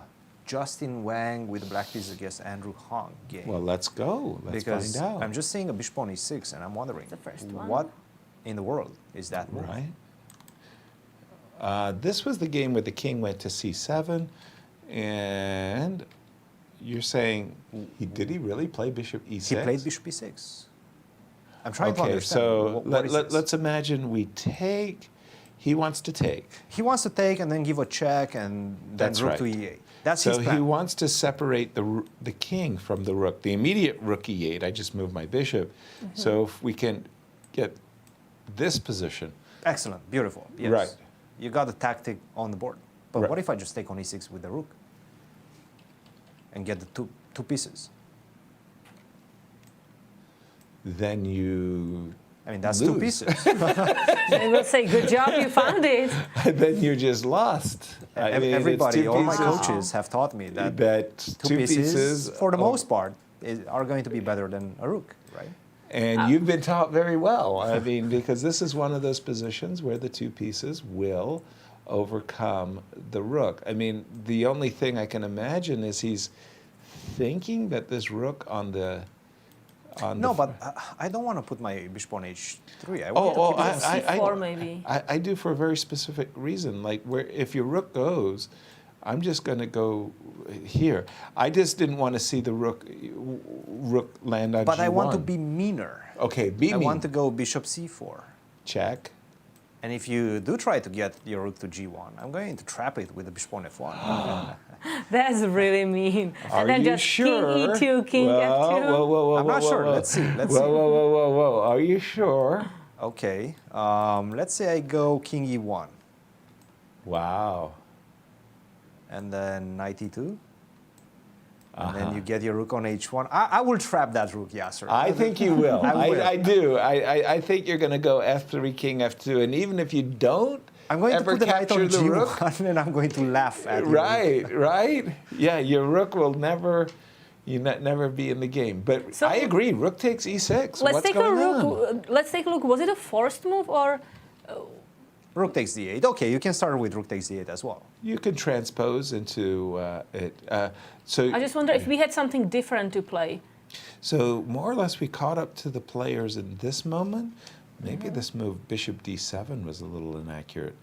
Justin Wang with the black pieces against Andrew Hong game? Well, let's go. Let's because find out. I'm just seeing a bishop on e6, and I'm wondering, The first one. what in the world is that move? Right. This was the game where the king went to c7, and you're saying, did he really play bishop e6? He played bishop e6. I'm trying to Okay, understand. so what is this? let's imagine we take, he wants to take. He wants to take and then give a check and then That's rook right. to e8. That's So his plan. he wants to separate the king from the rook. The immediate rook e8, I just moved my bishop. So if we can get this position. Excellent, beautiful. Yes. Right. You got the tactic on the board. But Right. what if I just take on e6 with the rook and get the two pieces? Then you I mean, that's lose. 2 pieces. They will say, good job, you found it. Then you just lost. I mean, it's Everybody, 2 all my pieces. coaches have taught me that That 2 pieces, for the oh, most part, are going to be better than a rook, right? And you've been taught very well. I mean, because this is one of those positions where the 2 pieces will overcome the rook. I mean, the only thing I can imagine is he's thinking that this rook on the No, but I don't want to put my bishop on h3. I Oh, want to keep it C4 maybe. I do for a very specific reason. Like, where if your rook goes, I'm just going to go here. I just didn't want to see the rook land on But g1. I want to be meaner. Okay, be I mean. want to go bishop c4. Check. And if you do try to get your rook to g1, I'm going to trap it with the bishop on f1. That's really mean. Are And then you just sure? king e2, king f2. Whoa, I'm not sure. Let's see. Let's see. Whoa. Are you sure? Okay. Let's say I go king e1. Wow. And then knight e2. And then you get your rook on h1. I will trap that rook, Yasser. I think you will. I will. I do. I think you're going to go f3, king f2, and even if you don't I'm going to ever put the knight capture on the rook, g1 and I'm going to laugh at you. right. Yeah, your rook will never be in the game. But So- I agree. Rook takes e6. Let's What's take a going rook. on? Let's take a look. Was it a forced move or? Rook takes d8. Okay, you can start with rook takes d8 as well. You can transpose into it. So I just wonder if we had something different to play. So more or less, we caught up to the players in this moment. Maybe this move, bishop d7, was a little inaccurate.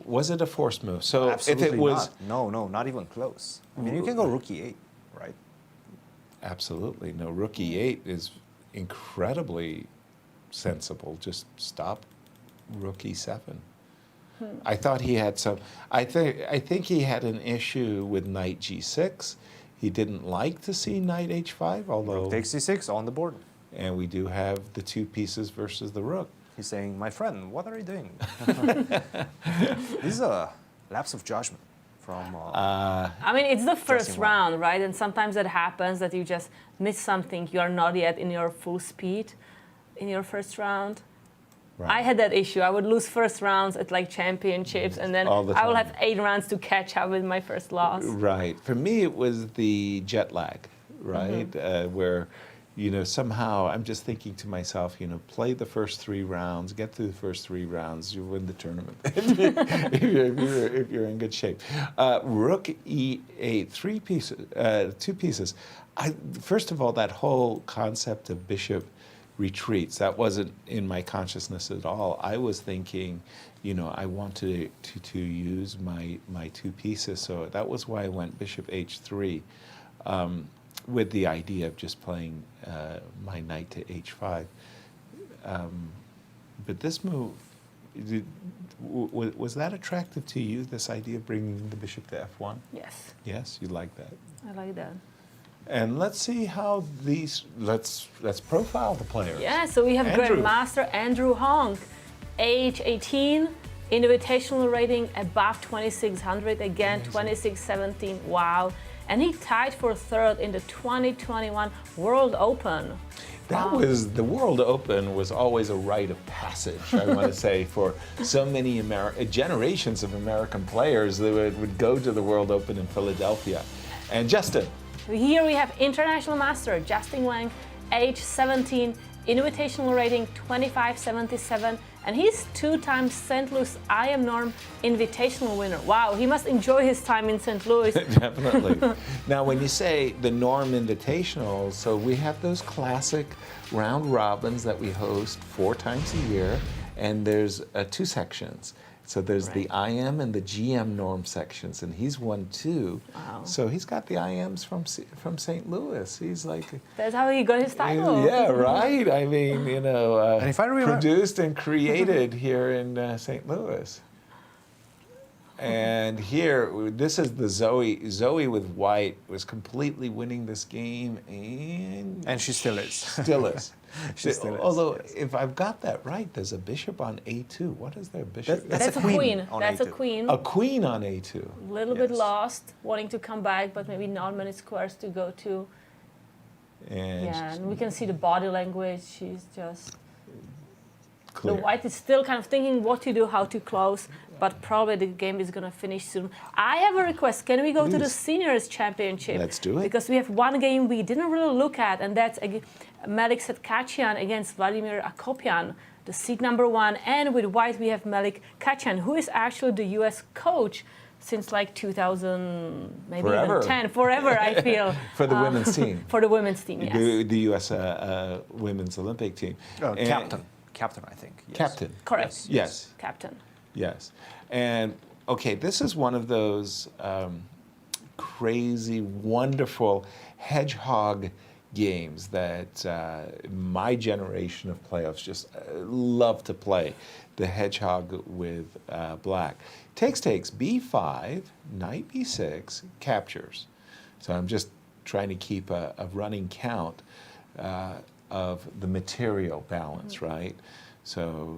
Was it a forced move? So Absolutely if it was, not. No, not even close. I mean, you can go rook e8, right? absolutely no. Rook e8 is incredibly sensible. Just stop rook e7. I thought he had some. I think he had an issue with knight g6. He didn't like to see knight h5, although. Rook takes c6 on the board. And we do have the 2 pieces versus the rook. He's saying, my friend, what are you doing? This is a lapse of judgment from... I mean, it's the first Justin round, right? And sometimes that happens that you just miss something. You are not yet in your full speed in your first round. Right. I had that issue. I would lose first rounds at like championships, and then All the I will time. have 8 rounds to catch up with my first loss. Right. For me, it was the jet lag, right? Where, somehow I'm just thinking to myself, play the first 3 rounds, get through the first 3 rounds, you win the tournament if you're in good shape. Rook e8, 2 pieces. First of all, that whole concept of bishop retreats. That wasn't in my consciousness at all. I was thinking, you know, I wanted to use my two pieces. So that was why I went bishop h3, with the idea of just playing my knight to h5. But this move, was that attractive to you, this idea of bringing the bishop to f1? Yes. Yes, you like that. I like that. And let's see how these, let's profile the players. Yeah, so we have Andrew. Grandmaster Andrew Hong, age 18, invitational rating above 2600, again 2617, wow. And he tied for third in the 2021 World Open. That was, the World Open was always a rite of passage, I want to say, for so many generations of American players that would go to the World Open in Philadelphia. And Justin. Here we have International Master Justin Wang, age 17, invitational rating 2577, and he's two-time St. Louis IM Norm Invitational winner. Wow, he must enjoy his time in St. Louis. Definitely. Now, when you say the Norm Invitational, so we have those classic round robins that we host 4 times a year, and there's 2 sections. So there's the IM and the GM Norm sections, and he's won 2. Wow. So he's got the IMs from St. Louis. He's like, That's how he got his title. yeah, right. I mean, you know, And if I remember, produced and created here in St. Louis. And here, this is the Zoe. Zoe with white was completely winning this game, and she still is. Still is. She still is, Although, yes. if I've got that right, there's a bishop on a2. What is their bishop? That's a queen. on That's a A2. queen. A queen on a2. A little bit Yes. lost, wanting to come back, but maybe not many squares to go to. And Yeah, and we can see the body language. She's just... clear. The white is still kind of thinking what to do, how to close, but probably the game is going to finish soon. I have a request. Can we go to the Please. Seniors Championship? Let's do it. Because we have one game we didn't really look at, and that's Melik Khachiyan against Vladimir Akopian, the seed number 1. And with white, we have Melik Khachiyan, who is actually the U.S. coach since like 2000, maybe Forever. even 10, forever, I feel. For the women's team. For the women's team, yes. The U.S. Women's Olympic team. And- Captain, I think. Yes. Captain. Correct. Yes. Captain. Yes. And, okay, this is one of those crazy, wonderful hedgehog games that my generation of playoffs just love to play. The hedgehog with black. Takes, b5, knight b6, captures. So I'm just trying to keep a running count of the material balance, right? So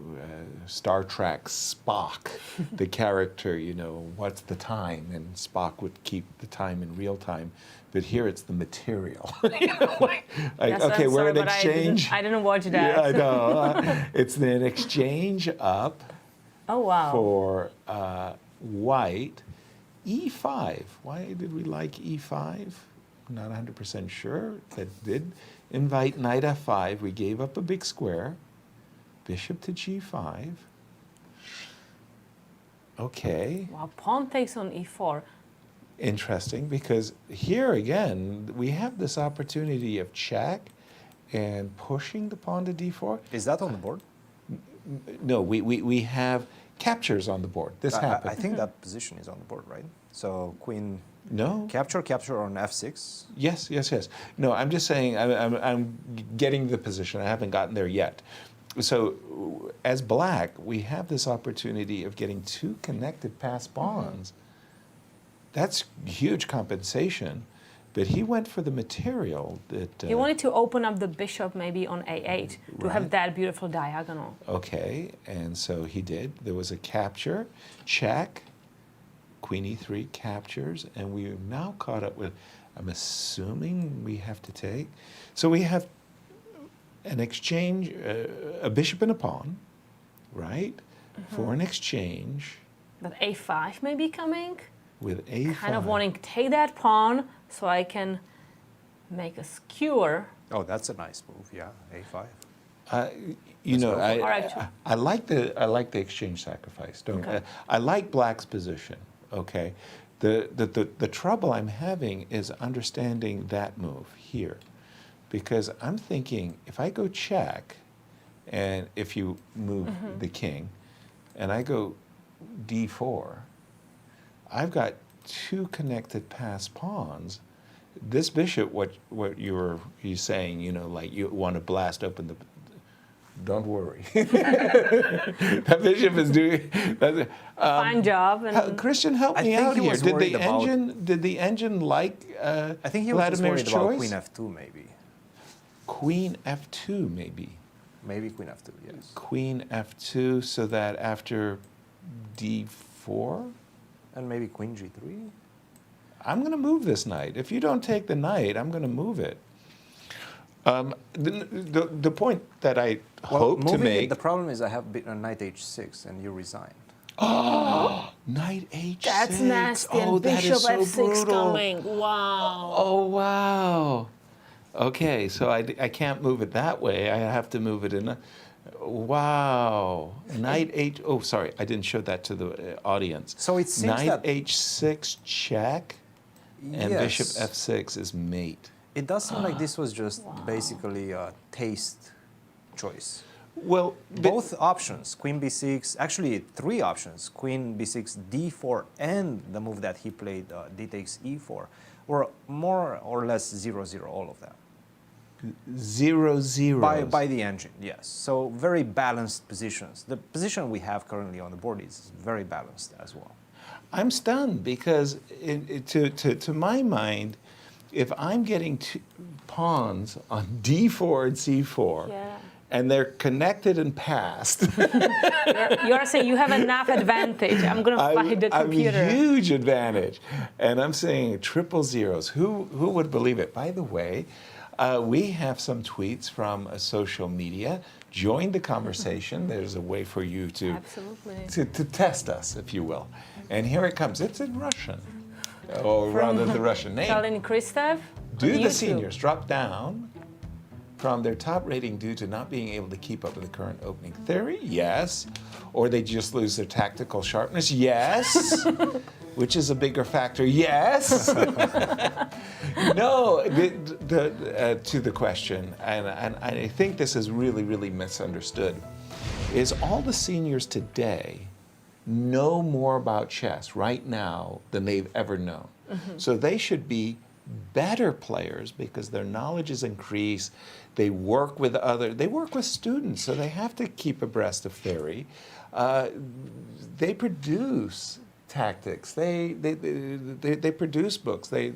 Star Trek Spock, the character, you know, what's the time? And Spock would keep the time in real time. But here it's the material. You know, like, Yes, okay, I'm we're sorry, in but exchange. I didn't watch that. Yeah, I know. It's an exchange up Oh, wow. for white. E5. Why did we like E5? Not 100% sure. That did invite knight F5. We gave up a big square. Bishop to G5. Okay. Wow, pawn takes on E4. Interesting, because here again, we have this opportunity of check and pushing the pawn to D4. Is that on the board? No, we have captures on the board. This happened. I think that position is on the board, right? So queen No. capture on F6. Yes. No, I'm just saying I'm getting the position. I haven't gotten there yet. So as black, we have this opportunity of getting 2 connected passed pawns. That's huge compensation. But he went for the material that... He wanted to open up the bishop maybe on A8 to have Right. that beautiful diagonal. Okay, and so he did. There was a capture, check, queen e3 captures, and we are now caught up with, I'm assuming we have to take. So we have an exchange, a bishop and a pawn, right? For an exchange But A5 may be coming. with a5. Kind of wanting to take that pawn so I can make a skewer. Oh, that's a nice move. Yeah, A5. You know, go for it. All right. I like the exchange sacrifice. Don't Okay. I like black's position? Okay, the trouble I'm having is understanding that move here. because I'm thinking if I go check, and if you move the king, and I go d4, I've got two connected passed pawns. This bishop, what you're saying, you know, like you want to blast open the. Don't worry. That bishop is doing. Fine job. And Cristian, help me out here. Did the engine like I think he was just Vladimir's worried choice? about queen f2 maybe. Queen f2 maybe. Maybe queen f2, yes. Queen f2, so that after d4, And maybe queen g3. I'm going to move this knight. If you don't take the knight, I'm going to move it. The point that I hope to make. The problem is I have knight h6 and you resigned. Oh, knight h6. that's nasty. Oh, And that bishop is so f6 brutal. coming. Wow. Oh, wow. Okay, so I can't move it that way. I have to move it in. Wow. Knight h. Oh, sorry, I didn't show that to the audience. So it seems Knight that h6 check, and Yes. bishop f6 is mate. It does seem like this was just basically a taste choice. Well, Both options, queen b6, actually three options, queen b6, d4, and the move that he played, d takes e4, were more or less 0-0, all of them. 0-0. By the engine, yes. So very balanced positions. The position we have currently on the board is very balanced as well. I'm stunned because, to my mind, if I'm getting two pawns on d4 and c4, Yeah. and they're connected and passed, You're saying you have enough advantage. I'm going to fight the computer. I'm a huge advantage. And I'm saying triple zeros. Who would believe it? By the way, we have some tweets from social media. Join the conversation. There's a way for you to, Absolutely. to test us, if you will. And here it comes. It's in Russian. Or rather, the Russian name. Kalin Kristev. Do on the YouTube. seniors drop down from their top rating due to not being able to keep up with the current opening theory? Yes. Or they just lose their tactical sharpness? Yes. Which is a bigger factor? Yes. No, to the question, and I think this is really, really misunderstood, is all the seniors today know more about chess right now than they've ever known. So they should be better players because their knowledge is increased. They work with students, so they have to keep abreast of theory. They produce tactics. They produce books. They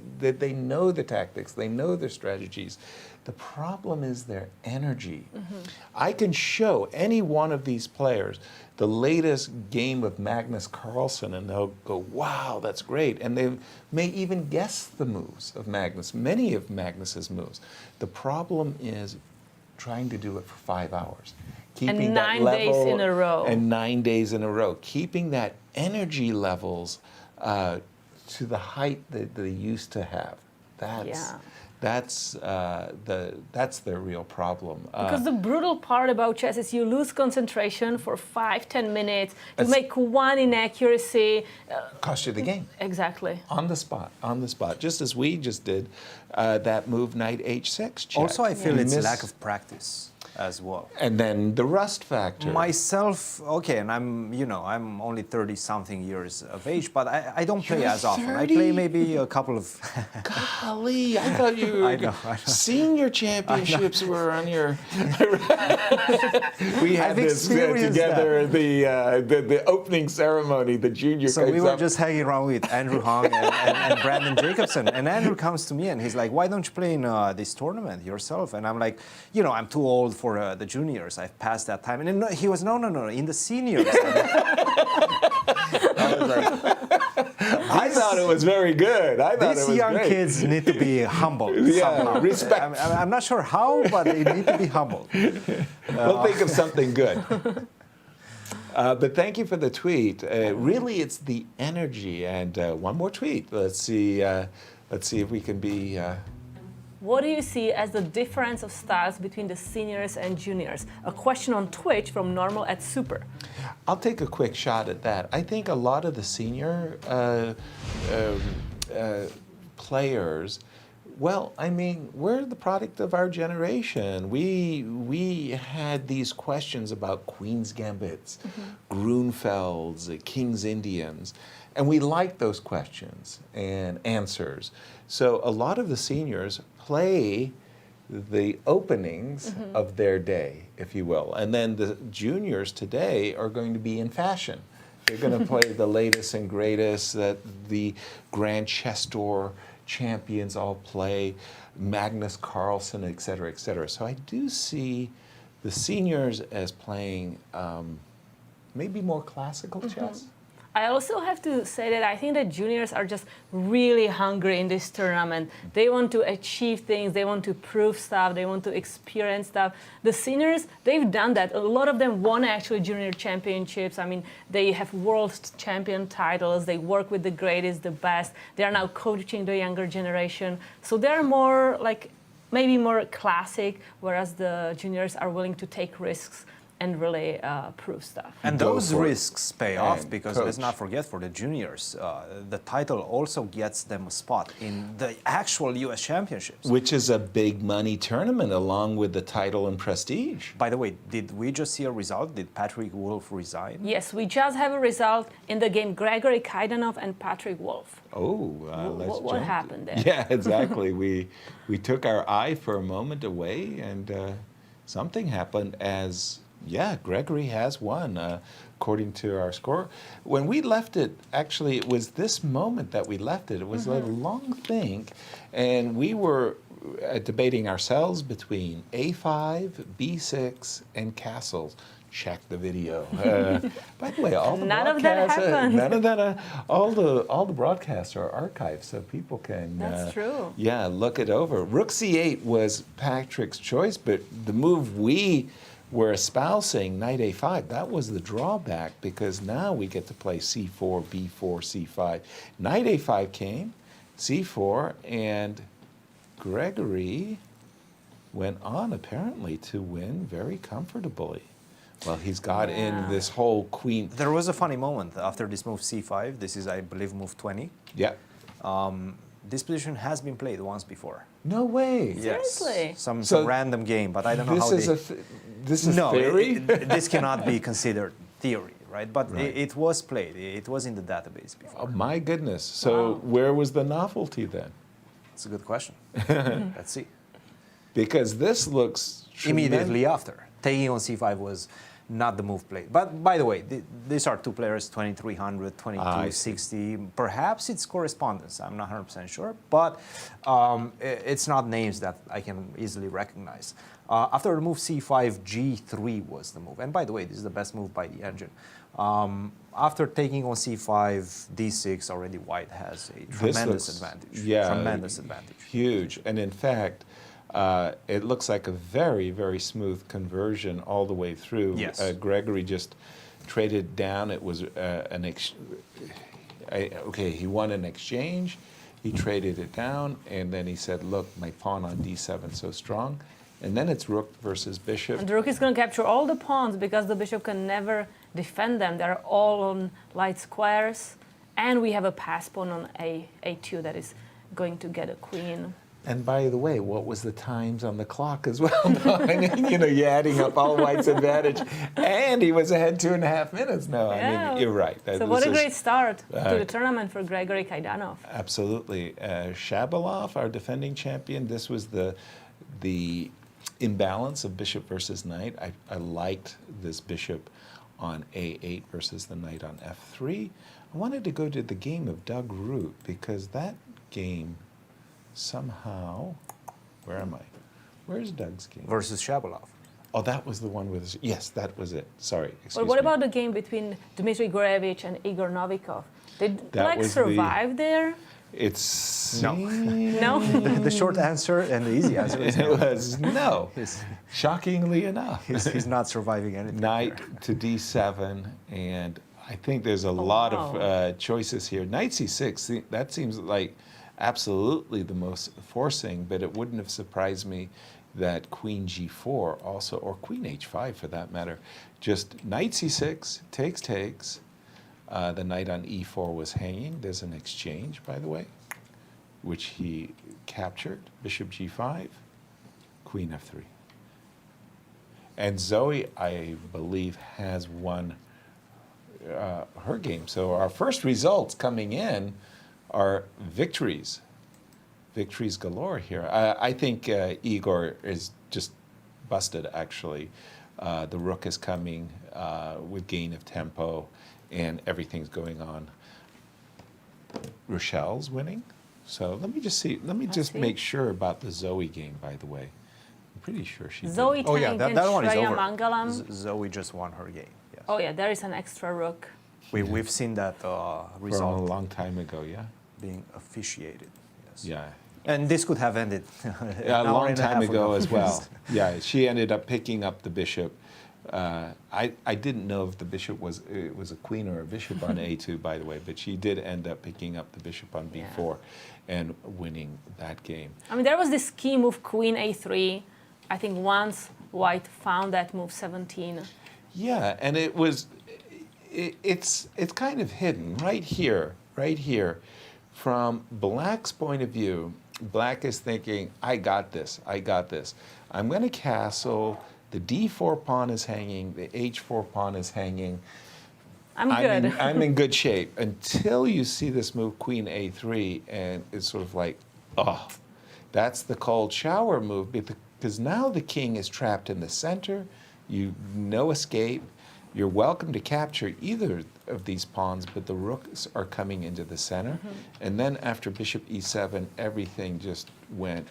know the tactics. They know their strategies. The problem is their energy. I can show any one of these players the latest game of Magnus Carlsen, and they'll go, wow, that's great. And they may even guess the moves of Magnus, many of Magnus's moves. The problem is trying to do it for 5 hours. Keeping And that 9 days level, in a row. And 9 days in a row. Keeping that energy levels to the height that they used to have. That's the real problem. Because the brutal part about chess is you lose concentration for 5-10 minutes. You make one inaccuracy. Cost you the game. Exactly. On the spot, just as we just did that move knight h6 check. Also, I feel it's lack of practice as well. And then the rust factor. Myself, okay, and I'm only 30-something years of age, but I don't play as often. 30? I play maybe a couple of... Golly, I thought you were... I know. Senior championships were on your... We had I've this experienced together, the opening ceremony, the junior So we comes were up. just hanging around with Andrew Hong and Brandon Jacobson. And Andrew comes to me and he's like, why don't you play in this tournament yourself? And I'm like, I'm too old for the juniors. I've passed that time. And then he was, no, in the seniors. I was like, I thought it was very good. I thought it was these young great. kids need to be humbled somehow. Respect. I'm not sure how, but they need to be humbled. We'll think of something good. But thank you for the tweet. Really, it's the energy. And one more tweet. Let's see if we can be... What do you see as the difference of styles between the seniors and juniors? A question on Twitch from Normal at Super. I'll take a quick shot at that. I think a lot of the senior players Well, I mean, we're the product of our generation. We had these questions about Queen's Gambits, Grunfelds, King's Indians, and we liked those questions and answers. So a lot of the seniors play the openings of their day, if you will. And then the juniors today are going to be in fashion. They're going to play the latest and greatest that the Grand Chess Tour champions all play, Magnus Carlsen, et cetera, et cetera. So I do see the seniors as playing maybe more classical chess. I also have to say that I think that juniors are just really hungry in this tournament. They want to achieve things, they want to prove stuff, they want to experience stuff. The seniors, they've done that. A lot of them won actually junior championships. I mean, they have world champion titles, they work with the greatest, the best. They are now coaching the younger generation. So they're more like, maybe more classic, whereas the juniors are willing to take risks and really prove stuff. And those risks pay off because coach. let's not forget, for the juniors, the title also gets them a spot in the actual U.S. championships. Which is a big money tournament along with the title and prestige. By the way, did we just see a result? Did Patrick Wolff resign? Yes, we just have a result in the game, Gregory Kaidanov and Patrick Wolff. Oh, let's What jump. happened there? Yeah, exactly. we took our eye for a moment away, and something happened as, yeah, Gregory has won, according to our score. When we left it, actually, it was this moment that we left it. It was a long think, and we were debating ourselves between A5, B6, and castles. Check the video. By the way, all the None of that broadcasts, happened. none of that. All the broadcasts are archived, so people can. That's true. Yeah, look it over. Rook C8 was Patrick's choice, but the move we were espousing, Knight A5, that was the drawback because now we get to play C4, B4, C5. Knight A5 came, C4, and Gregory went on apparently to win very comfortably. Well, he's got in this whole queen. There was a funny moment after this move C5. This is, I believe, move 20. Yeah. This position has been played once before. No way. Seriously? Some So random game, but I don't know This how is they... this is No, theory? this cannot be considered theory, right? But Right. it was played. It was in the database before. Oh, my goodness. So where was the novelty then? It's a good question. Let's see. Because this looks Immediately after. Taking on C5 was not the move played. But by the way, these are two players, 2300, 2260. Perhaps it's correspondence. I'm not 100% sure. But it's not names that I can easily recognize. After the move C5, G3 was the move. And by the way, this is the best move by the engine. After taking on C5, D6, already white has a tremendous advantage. Yeah, tremendous advantage. Huge. And in fact, it looks like a very, very smooth conversion all the way through. Yes. Gregory just traded down. It was okay, he won an exchange. He traded it down, and then he said, look, my pawn on D7 so strong. And then it's rook versus bishop. And the rook is going to capture all the pawns because the bishop can never defend them. They're all on light squares. And we have a pass pawn on A2 that is going to get a queen. And by the way, what was the times on the clock as well? I mean, you're adding up all white's advantage. And he was ahead 2.5 minutes. No, I mean, you're right. So what a great start to the tournament for Gregory Kaidanov. Absolutely. Shabalov, our defending champion, this was the imbalance of bishop versus knight. I liked this bishop on A8 versus the knight on F3. I wanted to go to the game of Doug Root because that game somehow, where am I? Where's Doug's game? Versus Shabalov. Oh, that was the one with, yes, that was it. Sorry, excuse But what me. about the game between Dmitry Gurevich and Igor Novikov? Did That was survive there? It's No. No? The short answer and the easy answer is it no. was no. Shockingly enough. He's not surviving anything. Knight to D7, and I think there's a lot of choices here. Knight C6, that seems like absolutely the most forcing, but it wouldn't have surprised me that Queen G4 also, or Queen H5 for that matter, just Knight C6, takes. The knight on E4 was hanging. There's an exchange, by the way, which he captured, bishop g5, queen f3. And Zoe, I believe, has won her game. So our first results coming in are victories. Victories galore here. I think Igor is just busted, actually. The rook is coming with gain of tempo, and everything's going on. Rochelle's winning. So let me just see. Let me just make sure about the Zoe game, by the way. I'm pretty sure she Zoe did. Oh yeah, that one is Shreya over. Mangalam. Zoe just won her game. Yes. Oh yeah, there is an extra rook. We've seen that From a result long time ago, yeah? being officiated. Yes. Yeah. And this could have ended Yeah, a long time half ago as well. Yeah, she ended up picking up the bishop. I didn't know if the bishop was a queen or a bishop on a2, by the way, but she did end up picking up the bishop on b4 and winning that game. I mean, there was this key move, queen a3. I think once white found that move 17. Yeah, and it's kind of hidden right here. From black's point of view, black is thinking, I got this. I'm going to castle. The d4 pawn is hanging. The h4 pawn is hanging. I'm good. I'm in good shape until you see this move, queen a3, and it's sort of like, oh, that's the cold shower move, because now the king is trapped in the center. No escape. You're welcome to capture either of these pawns, but the rooks are coming into the center. And then after bishop e7, everything just went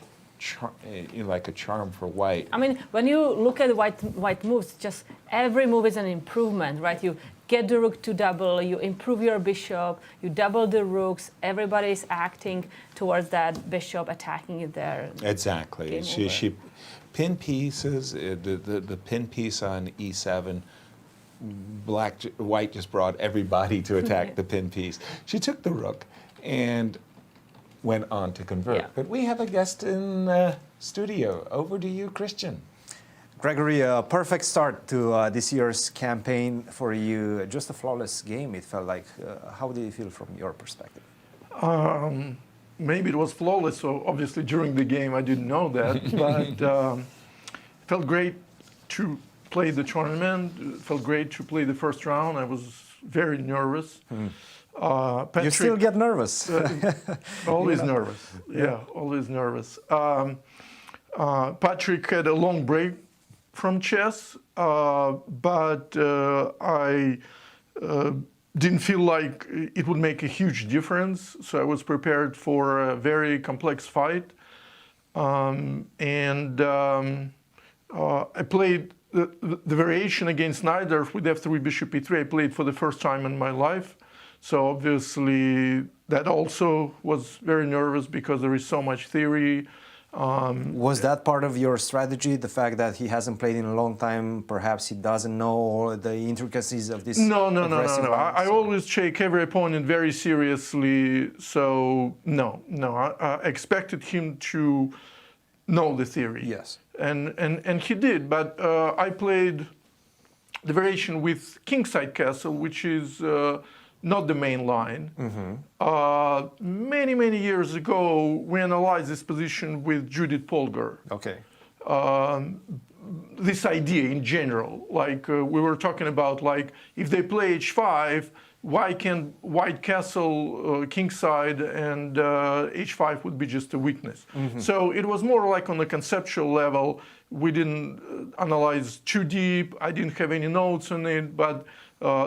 like a charm for white. I mean, when you look at white moves, just every move is an improvement, right? You get the rook to double, you improve your bishop, you double the rooks, everybody is acting towards that bishop, attacking it there. Exactly. She pin pieces, the pin piece on e7, white just brought everybody to attack the pin piece. She took the rook and went on to convert. Yeah. But we have a guest in studio. Over to you, Cristian. Gregory, a perfect start to this year's campaign for you. Just a flawless game, it felt like. How did you feel from your perspective? Maybe it was flawless, so obviously during the game I didn't know that, but it felt great to play the tournament. It felt great to play the first round. I was very nervous. Patrick, you still get nervous. Always nervous. Yeah, always nervous. Patrick had a long break from chess, but I didn't feel like it would make a huge difference. So I was prepared for a very complex fight. I played the variation against Najdorf with f3 bishop e3. I played for the first time in my life. So obviously that also was very nervous because there is so much theory. Was that part of your strategy, the fact that he hasn't played in a long time, perhaps he doesn't know all the intricacies of this? No. I always take every opponent very seriously, so no. I expected him to know the theory. Yes. And he did, but I played the variation with kingside castle, which is not the main line. Many years ago, we analyzed this position with Judith Polgar. Okay. This idea in general, like we were talking about, like if they play h5, why can't white castle kingside and h5 would be just a weakness? So it was more like on a conceptual level. We didn't analyze too deep. I didn't have any notes on it, but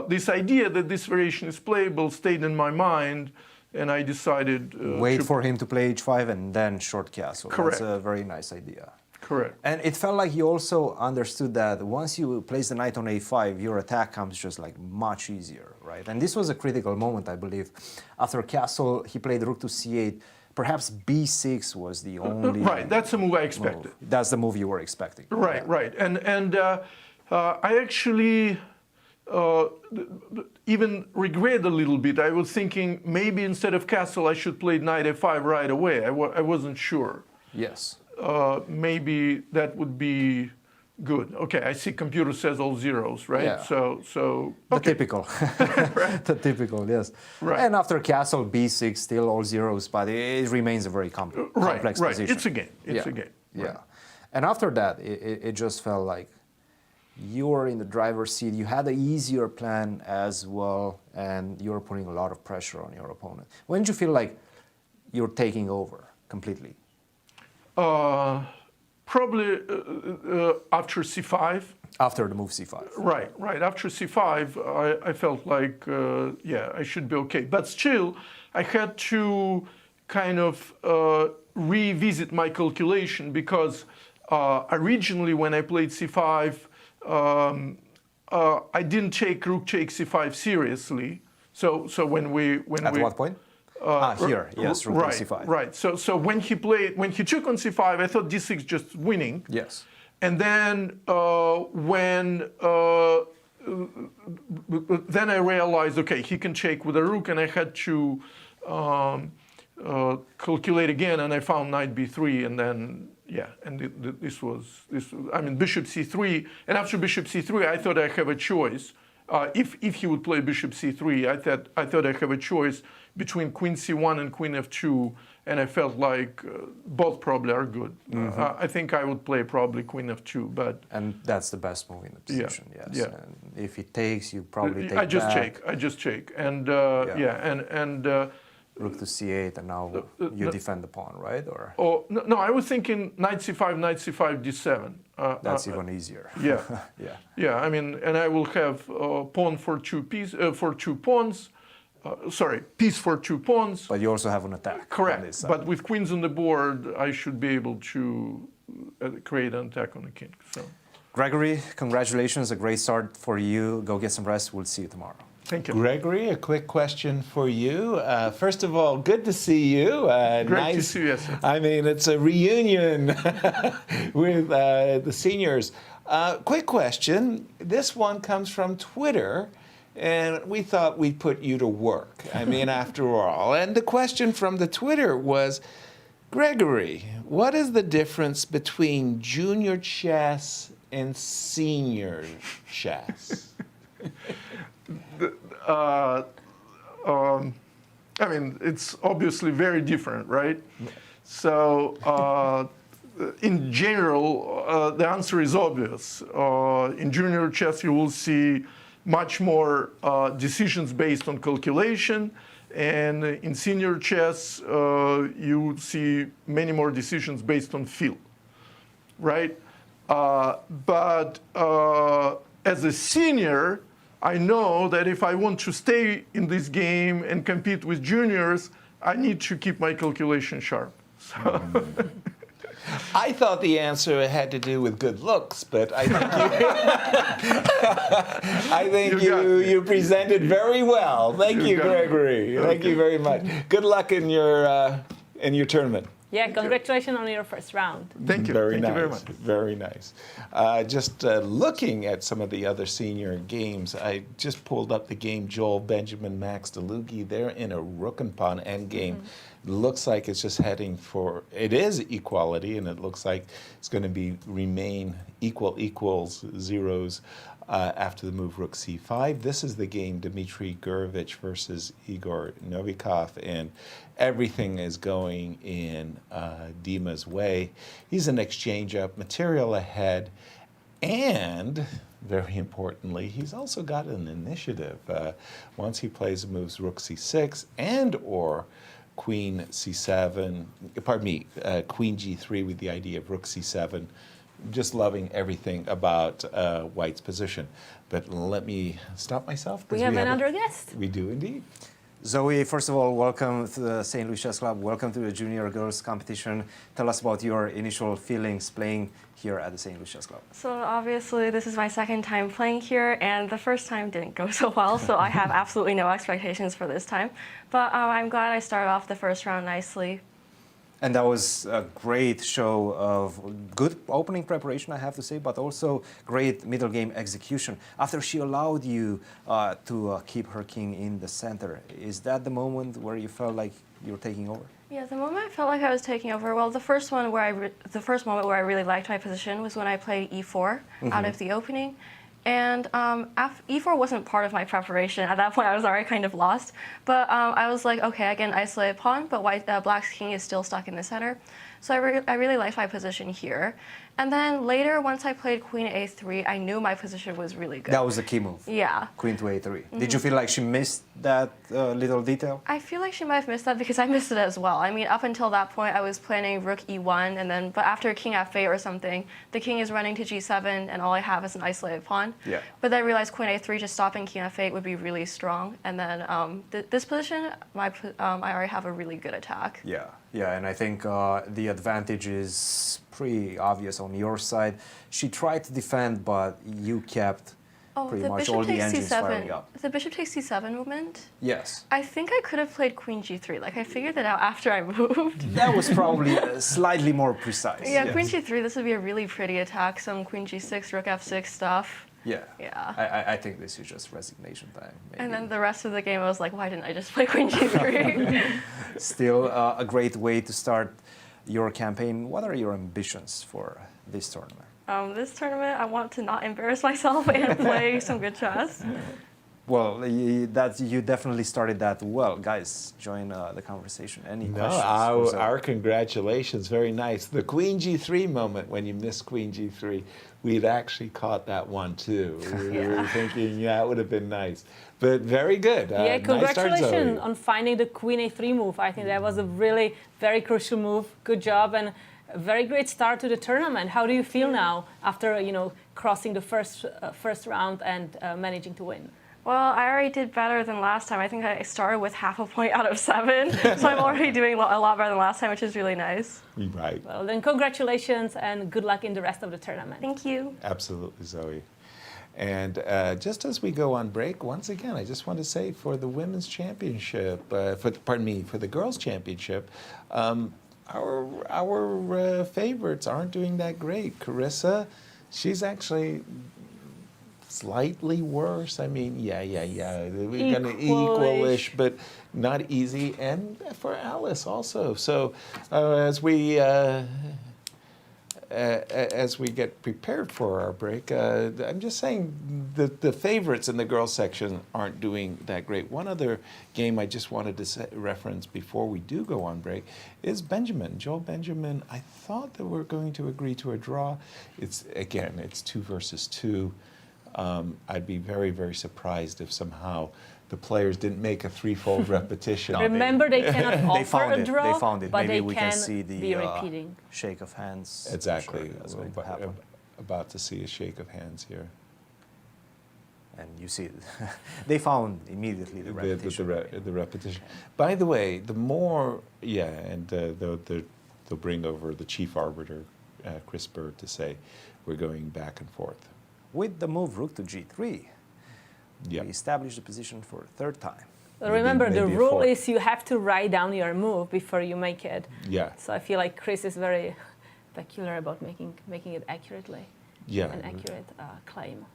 this idea that this variation is playable stayed in my mind, and I decided wait for him to play h5 and then short castle. Correct. That's a very nice idea. Correct. And it felt like you also understood that once you place the knight on a5, your attack comes just like much easier, right? And this was a critical moment, I believe. After castle, he played rook to c8. Perhaps b6 was the only... Right, that's the move I expected. That's the move you were expecting. Right. And I actually even regret a little bit. I was thinking maybe instead of castle, I should play knight f5 right away. I wasn't sure. Yes. Maybe that would be Good. Okay, I see computer says all zeros, right? Yeah. So The okay. typical. The typical, yes. Right. And after castle b6, still all zeros, but it remains a very complex Right. position. It's a game. It's Yeah. a game. Yeah. And after that, it just felt like you were in the driver's seat. You had an easier plan as well, and you were putting a lot of pressure on your opponent. When did you feel like you're taking over completely? Probably after c5. After the move c5. Right. After c5, I felt like, I should be okay. But still, I had to kind of revisit my calculation because originally when I played c5, I didn't take rook takes c5 seriously. So when we At what point? Here, yes, rook takes c5. Right. So when he took on c5, I thought d6 just winning. Yes. And then then I realized, okay, he can take with a rook, and I had to calculate again, and I found knight b3, and then bishop c3, and after bishop c3, I thought I have a choice. If he would play bishop c3, I thought I have a choice between queen c1 and queen f2, and I felt like both probably are good. I think I would play probably queen f2, but and that's the best move in the position. Yeah, Yes. yeah. And if he takes, you probably take. I just back. check, and Rook to c8, and now you defend the pawn, right? Or no, I was thinking knight c5, d7. that's even easier. Yeah, Yeah. yeah. I mean, and I will have pawn for two pawns. Piece for two pawns. But you also have an attack. on this Correct. side. But with queens on the board, I should be able to create an attack on the king. So, Gregory, congratulations! A great start for you. Go get some rest. We'll see you tomorrow. thank you. Gregory, a quick question for you. First of all, good to see you. Great to see you, yes, sir. I mean, it's a reunion with the seniors. Quick question. This one comes from Twitter, and we thought we'd put you to work. I mean, after all. And the question from the Twitter was, Gregory, what is the difference between junior chess and senior chess? I mean, it's obviously very different, right? So, in general, the answer is obvious. In junior chess, you will see much more decisions based on calculation, and in senior chess, you would see many more decisions based on feel, right? But as a senior, I know that if I want to stay in this game and compete with juniors, I need to keep my calculation sharp. So. I thought the answer had to do with good looks, but I think you presented very well. Thank you, Gregory. Thank you very much. Good luck in your tournament. Yeah, congratulations on your first round. Thank you. Very Thank nice. you very much. Very nice. Just looking at some of the other senior games, I just pulled up the game Joel, Benjamin, Max, Dlugy. They're in a rook and pawn endgame. Looks like it's just heading for, it is equality, and it looks like it's going to remain equals zeros after the move rook c5. This is the game Dmitry Gurevich versus Igor Novikov, and everything is going in Dima's way. He's an exchange up, material ahead, and very importantly, he's also got an initiative. Once he plays moves rook c6 and or queen c7, queen g3 with the idea of rook c7. Just loving everything about White's position. But let me stop myself. We have another guest. We do indeed. Zoe, first of all, welcome to the St. Louis Chess Club. Welcome to the Junior Girls Competition. Tell us about your initial feelings playing here at the St. Louis Chess Club. So obviously this is my second time playing here, and the first time didn't go so well, so I have absolutely no expectations for this time. But I'm glad I started off the first round nicely. And that was a great show of good opening preparation, I have to say, but also great middle game execution. After she allowed you to keep her king in the center, is that the moment where you felt like you're taking over? Yeah, the moment I felt like I was taking over, well, the first moment where I really liked my position was when I played e4 out of the opening. And e4 wasn't part of my preparation. At that point, I was already kind of lost. But I was like, okay, I get an isolated pawn, but black's king is still stuck in the center. So I really liked my position here. And then later, once I played queen a3, I knew my position was really good. That was the key move. Yeah. Queen to a3. Did you feel like she missed that little detail? I feel like she might have missed that because I missed it as well. I mean, up until that point, I was planning rook e1, and then, but after king f8 or something, the king is running to g7, and all I have is an isolated pawn. Yeah. But then I realized queen a3, just stopping king f8 would be really strong. And then this position, I already have a really good attack. Yeah, yeah, and I think the advantage is pretty obvious on your side. She tried to defend, but you kept pretty much all the engines firing up. The bishop takes c7 movement? Yes. I think I could have played queen g3. Like, I figured that out after I moved. That was probably slightly more precise. Yeah, yes. Queen g3, this would be a really pretty attack. Some queen g6, rook f6 stuff. Yeah. Yeah. I think this is just resignation time. Maybe. And then the rest of the game, I was like, why didn't I just play queen g3? Still a great way to start your campaign. What are your ambitions for this tournament? This tournament, I want to not embarrass myself and play some good chess. Well, you definitely started that well. Guys, join the conversation. Any questions? Our congratulations. Very nice. The queen g3 moment when you missed queen g3, we'd actually caught that one too. We were thinking, yeah, it would have been nice. But very good. Yeah, congratulations nice on finding the queen a3 move. I think that was a really very crucial move. Good job and a very great start to the tournament. How do you feel now after crossing the first round and managing to win? Well, I already did better than last time. I think I started with half a point out of 7. So I'm already doing a lot better than last time, which is really nice. Right. Well, then congratulations and good luck in the rest of the tournament. Thank you. Absolutely, Zoe. And just as we go on break, once again, I just want to say for the women's championship, for the girls' championship, our favorites aren't doing that great. Carissa, she's actually slightly worse. I mean, we're kind of equalish, but not easy. And for Alice also. So as we get prepared for our break, I'm just saying the favorites in the girls section aren't doing that great. One other game I just wanted to reference before we do go on break is Benjamin. Joel Benjamin, I thought that we're going to agree to a draw. It's 2 versus 2. I'd be very, very surprised if somehow the players didn't make a threefold repetition. Remember, they cannot offer a draw, they found it. but Maybe they we can see the be repeating. Shake of hands. Exactly. Sure that's going to happen. About to see a shake of hands here. And you see, they found immediately the repetition. The repetition. By the way, the more, and they'll bring over the chief arbiter, Chris Bird, to say we're going back and forth. With the move rook to g3, we establish the position for a third time. Remember, the rule is you have to write down your move before you make it. Yeah. So I feel like Chris is very peculiar about making it accurately. Yeah. An accurate claim.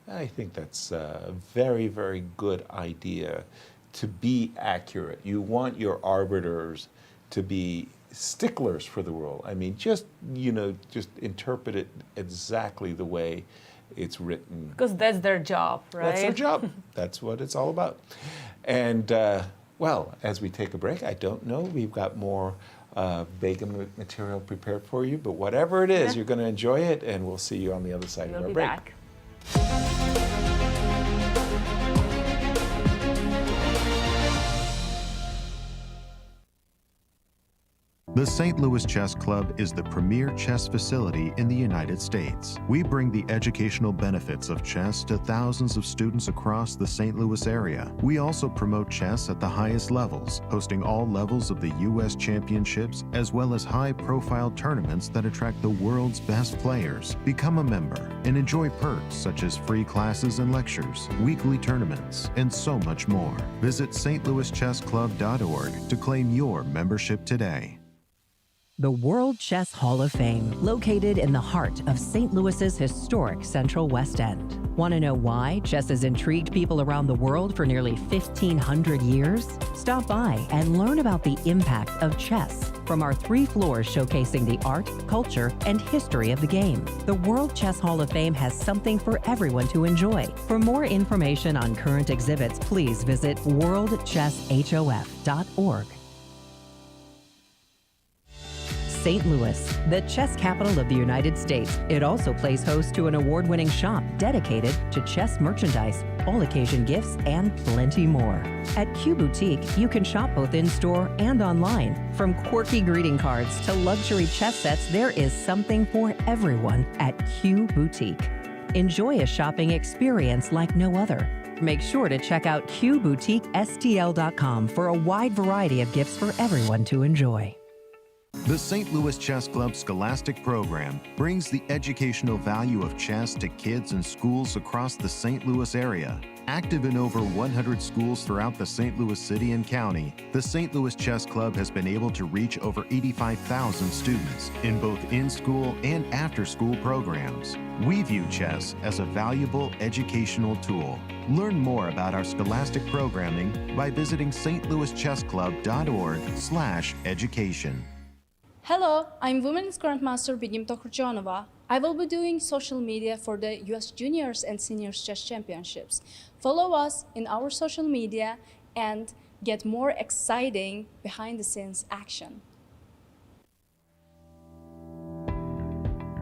I think that's a very, very good idea to be accurate. You want your arbiters to be sticklers for the rule. I mean, just interpret it exactly the way it's written. Because that's their job, right? That's their job. That's what it's all about. And, as we take a break, I don't know, we've got more Vega material prepared for you, but whatever it is, you're going to enjoy it, and we'll see you on the other side of our break. Back. The St. Louis Chess Club is the premier chess facility in the United States. We bring the educational benefits of chess to thousands of students across the St. Louis area. We also promote chess at the highest levels, hosting all levels of the U.S. championships, as well as high-profile tournaments that attract the world's best players. Become a member and enjoy perks such as free classes and lectures, weekly tournaments, and so much more. Visit stlouischessclub.org to claim your membership today. The World Chess Hall of Fame, located in the heart of St. Louis's historic Central West End. Want to know why chess has intrigued people around the world for nearly 1,500 years? Stop by and learn about the impact of chess from our 3 floors showcasing the art, culture, and history of the game. The World Chess Hall of Fame has something for everyone to enjoy. For more information on current exhibits, please visit worldchesshof.org. St. Louis, the chess capital of the United States. It also plays host to an award-winning shop dedicated to chess merchandise, all-occasion gifts, and plenty more. At Q Boutique, you can shop both in-store and online. From quirky greeting cards to luxury chess sets, there is something for everyone at Q Boutique. Enjoy a shopping experience like no other. Make sure to check out QBoutiqueSTL.com for a wide variety of gifts for everyone to enjoy. The St. Louis Chess Club Scholastic Program brings the educational value of chess to kids and schools across the St. Louis area. Active in over 100 schools throughout the St. Louis City and County, the St. Louis Chess Club has been able to reach over 85,000 students in both in-school and after-school programs. We view chess as a valuable educational tool. Learn more about our scholastic programming by visiting stlouischessclub.org/education. Hello, I'm Women's Grandmaster Bigim Tokhurjanova. I will be doing social media for the US Juniors and Seniors Chess Championships. Follow us in our social media and get more exciting behind-the-scenes action.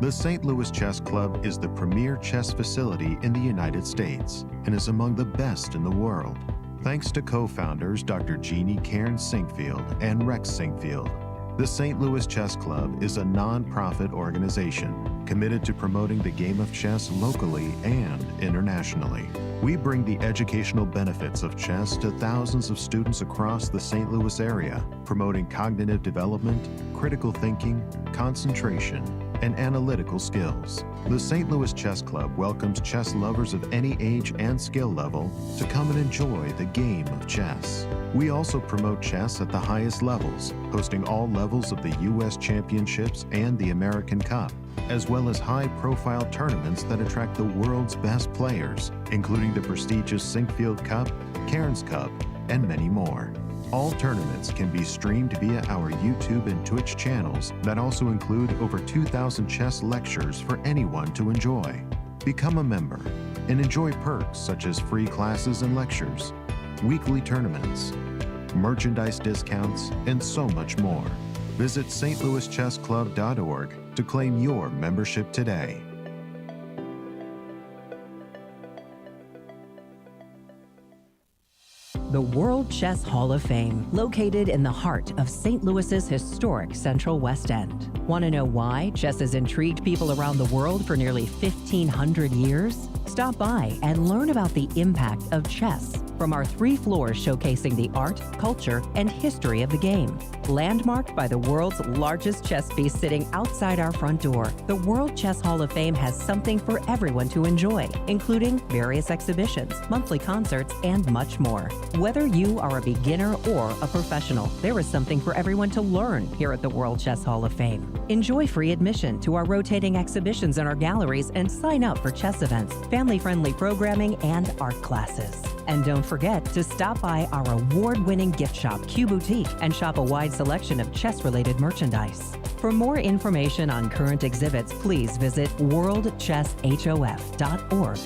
The St. Louis Chess Club is the premier chess facility in the United States and is among the best in the world. Thanks to co-founders Dr. Jeannie Cairn Sinkfield and Rex Sinkfield. The St. Louis Chess Club is a non-profit organization committed to promoting the game of chess locally and internationally. We bring the educational benefits of chess to thousands of students across the St. Louis area, promoting cognitive development, critical thinking, concentration, and analytical skills. The St. Louis Chess Club welcomes chess lovers of any age and skill level to come and enjoy the game of chess. We also promote chess at the highest levels, hosting all levels of the U.S. Championships and the American Cup, as well as high-profile tournaments that attract the world's best players, including the prestigious Sinkfield Cup, Cairns Cup, and many more. All tournaments can be streamed via our YouTube and Twitch channels that also include over 2,000 chess lectures for anyone to enjoy. Become a member and enjoy perks such as free classes and lectures, weekly tournaments, merchandise discounts, and so much more. Visit stlouischessclub.org to claim your membership today. The World Chess Hall of Fame, located in the heart of St. Louis's historic Central West End. Want to know why chess has intrigued people around the world for nearly 1,500 years? Stop by and learn about the impact of chess from our 3 floors showcasing the art, culture, and history of the game. Landmarked by the world's largest chess piece sitting outside our front door, the World Chess Hall of Fame has something for everyone to enjoy, including various exhibitions, monthly concerts, and much more. Whether you are a beginner or a professional, there is something for everyone to learn here at the World Chess Hall of Fame. Enjoy free admission to our rotating exhibitions in our galleries and sign up for chess events, family-friendly programming, and art classes. And don't forget to stop by our award-winning gift shop, Q Boutique, and shop a wide selection of chess-related merchandise. For more information on current exhibits, please visit worldchesshof.org.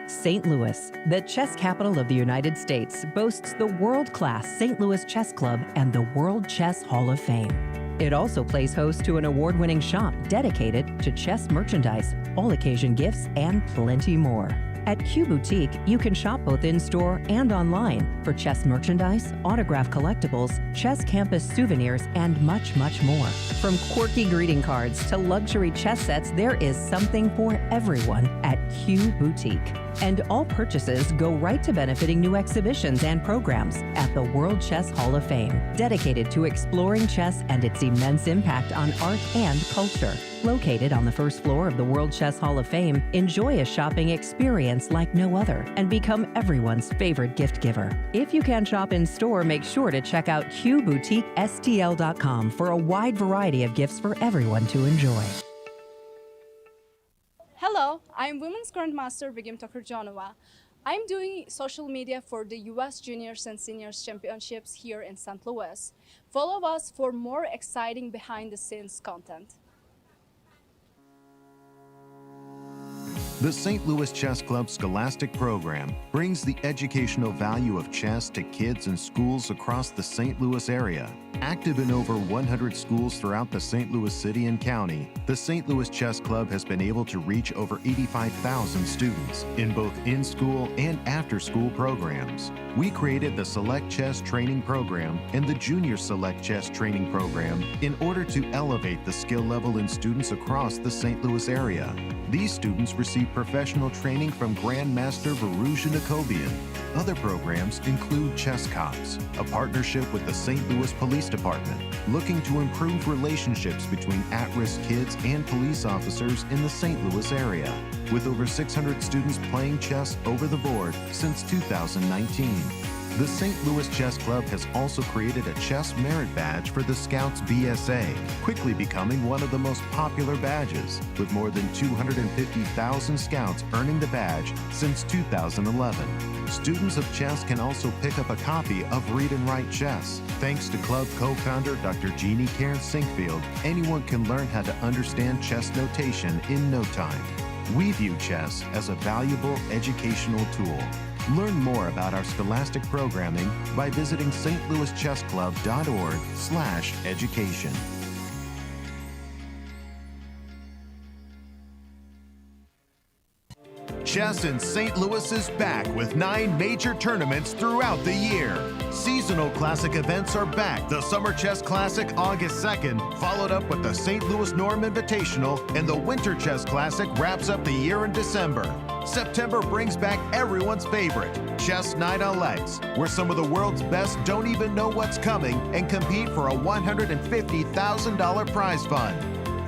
St. Louis, the chess capital of the United States, boasts the world-class St. Louis Chess Club and the World Chess Hall of Fame. It also plays host to an award-winning shop dedicated to chess merchandise, all-occasion gifts, and plenty more. At Q Boutique, you can shop both in-store and online for chess merchandise, autographed collectibles, chess campus souvenirs, and much, much more. From quirky greeting cards to luxury chess sets, there is something for everyone at Q Boutique. And all purchases go right to benefiting new exhibitions and programs at the World Chess Hall of Fame, dedicated to exploring chess and its immense impact on art and culture. Located on the first floor of the World Chess Hall of Fame, enjoy a shopping experience like no other and become everyone's favorite gift giver. If you can shop in store, make sure to check out QBoutiqueSTL.com for a wide variety of gifts for everyone to enjoy. I'm Women's Grandmaster Begim Tokurjanova. I'm doing social media for the US Juniors and Seniors Championships here in St. Louis. Follow us for more exciting behind-the-scenes content. The St. Louis Chess Club Scholastic Program brings the educational value of chess to kids and schools across the St. Louis area. Active in over 100 schools throughout the St. Louis City and County, the St. Louis Chess Club has been able to reach over 85,000 students in both in-school and after-school programs. We created the Select Chess Training Program and the Junior Select Chess Training Program in order to elevate the skill level in students across the St. Louis area. These students receive professional training from Grandmaster Varuj and Akopian. Other programs include Chess Cops, a partnership with the St. Louis Police Department, looking to improve relationships between at-risk kids and police officers in the St. Louis area, with over 600 students playing chess over the board since 2019. The St. Louis Chess Club has also created a chess merit badge for the Scouts BSA, quickly becoming one of the most popular badges, with more than 250,000 Scouts earning the badge since 2011. Students of chess can also pick up a copy of Read and Write Chess. Thanks to club co-founder Dr. Jeannie Cairns-Sinkfield, anyone can learn how to understand chess notation in no time. We view chess as a valuable educational tool. Learn more about our scholastic programming by visiting stlouischessclub.org/education. Chess in St. Louis is back with 9 major tournaments throughout the year. Seasonal classic events are back. The Summer Chess Classic August 2nd, followed up with the St. Louis Norm Invitational, and the Winter Chess Classic wraps up the year in December. September brings back everyone's favorite, Chess Night on Legs, where some of the world's best don't even know what's coming and compete for a $150,000 prize fund.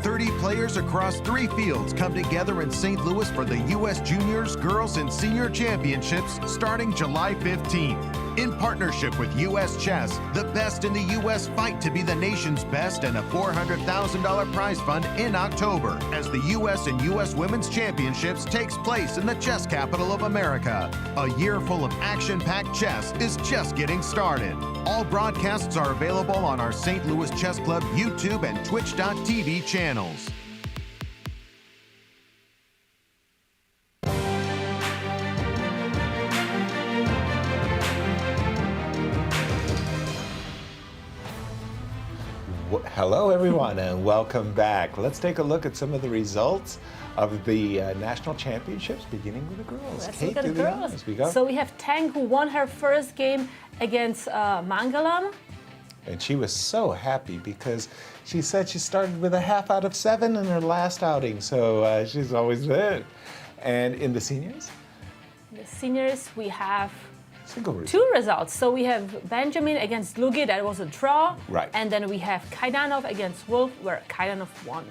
30 players across 3 fields come together in St. Louis for the U.S. Juniors, Girls, and Senior Championships starting July 15th. In partnership with U.S. Chess, the best in the U.S. fight to be the nation's best and a $400,000 prize fund in October as the U.S. and U.S. Women's Championships takes place in the chess capital of America. A year full of action-packed chess is just getting started. All broadcasts are available on our St. Louis Chess Club YouTube and Twitch.tv channels. Hello, everyone, and welcome back. Let's take a look at some of the results of the national championships, beginning with the girls. Let's Kate, look at the do the girls. honors. We go. So we have Tang, who won her first game against Mangalam. And she was so happy because she said she started with a half out of 7 in her last outing, so she's always there. And in the seniors? The seniors, we have Single result. 2 results. So we have Benjamin against Dlugy, that was a draw. Right. And then we have Kaidanov against Wolff, where Kaidanov won.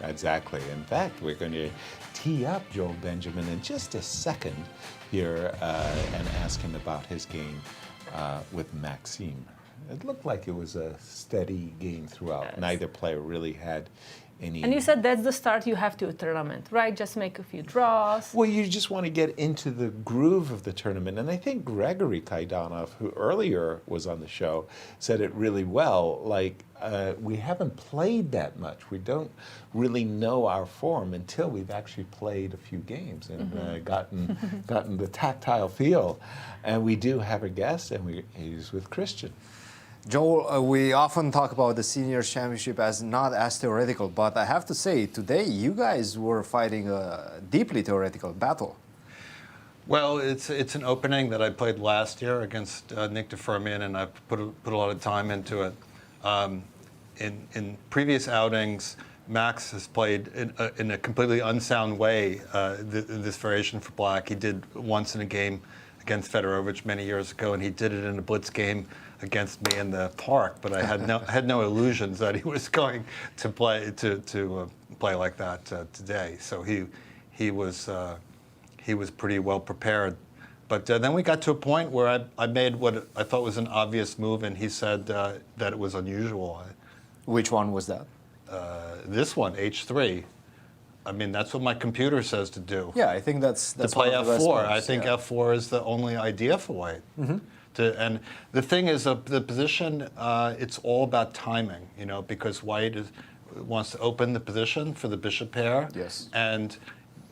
Exactly. In fact, we're going to tee up Joel Benjamin in just a second here and ask him about his game with Maxime. It looked like it was a steady game throughout. Yes. Neither player really had any... And you said that's the start you have to a tournament, right? Just make a few draws. Well, you just want to get into the groove of the tournament. And I think Gregory Kaidanov, who earlier was on the show, said it really well. Like, we haven't played that much. We don't really know our form until we've actually played a few games and gotten the tactile feel. And we do have a guest, and he's with Cristian. Joel, we often talk about the Seniors Championship as not as theoretical, but I have to say, today you guys were fighting a deeply theoretical battle. Well, it's an opening that I played last year against Nick DeFermian, and I've put a lot of time into it. In previous outings, Max has played in a completely unsound way this variation for black. He did once in a game against Fedorovich many years ago, and he did it in a blitz game against me in the park. But I had no illusions that he was going to play play like that today. So he was pretty well prepared. But then we got to a point where I made what I thought was an obvious move, and he said that it was unusual. Which one was that? This one, H3. I mean, that's what my computer says to do. Yeah, I think that's to play one of the best F4. I moves, think yeah. F4 is the only idea for white. And the thing is, the position, it's all about timing, you know, because white wants to open the position for the bishop pair. Yes. And,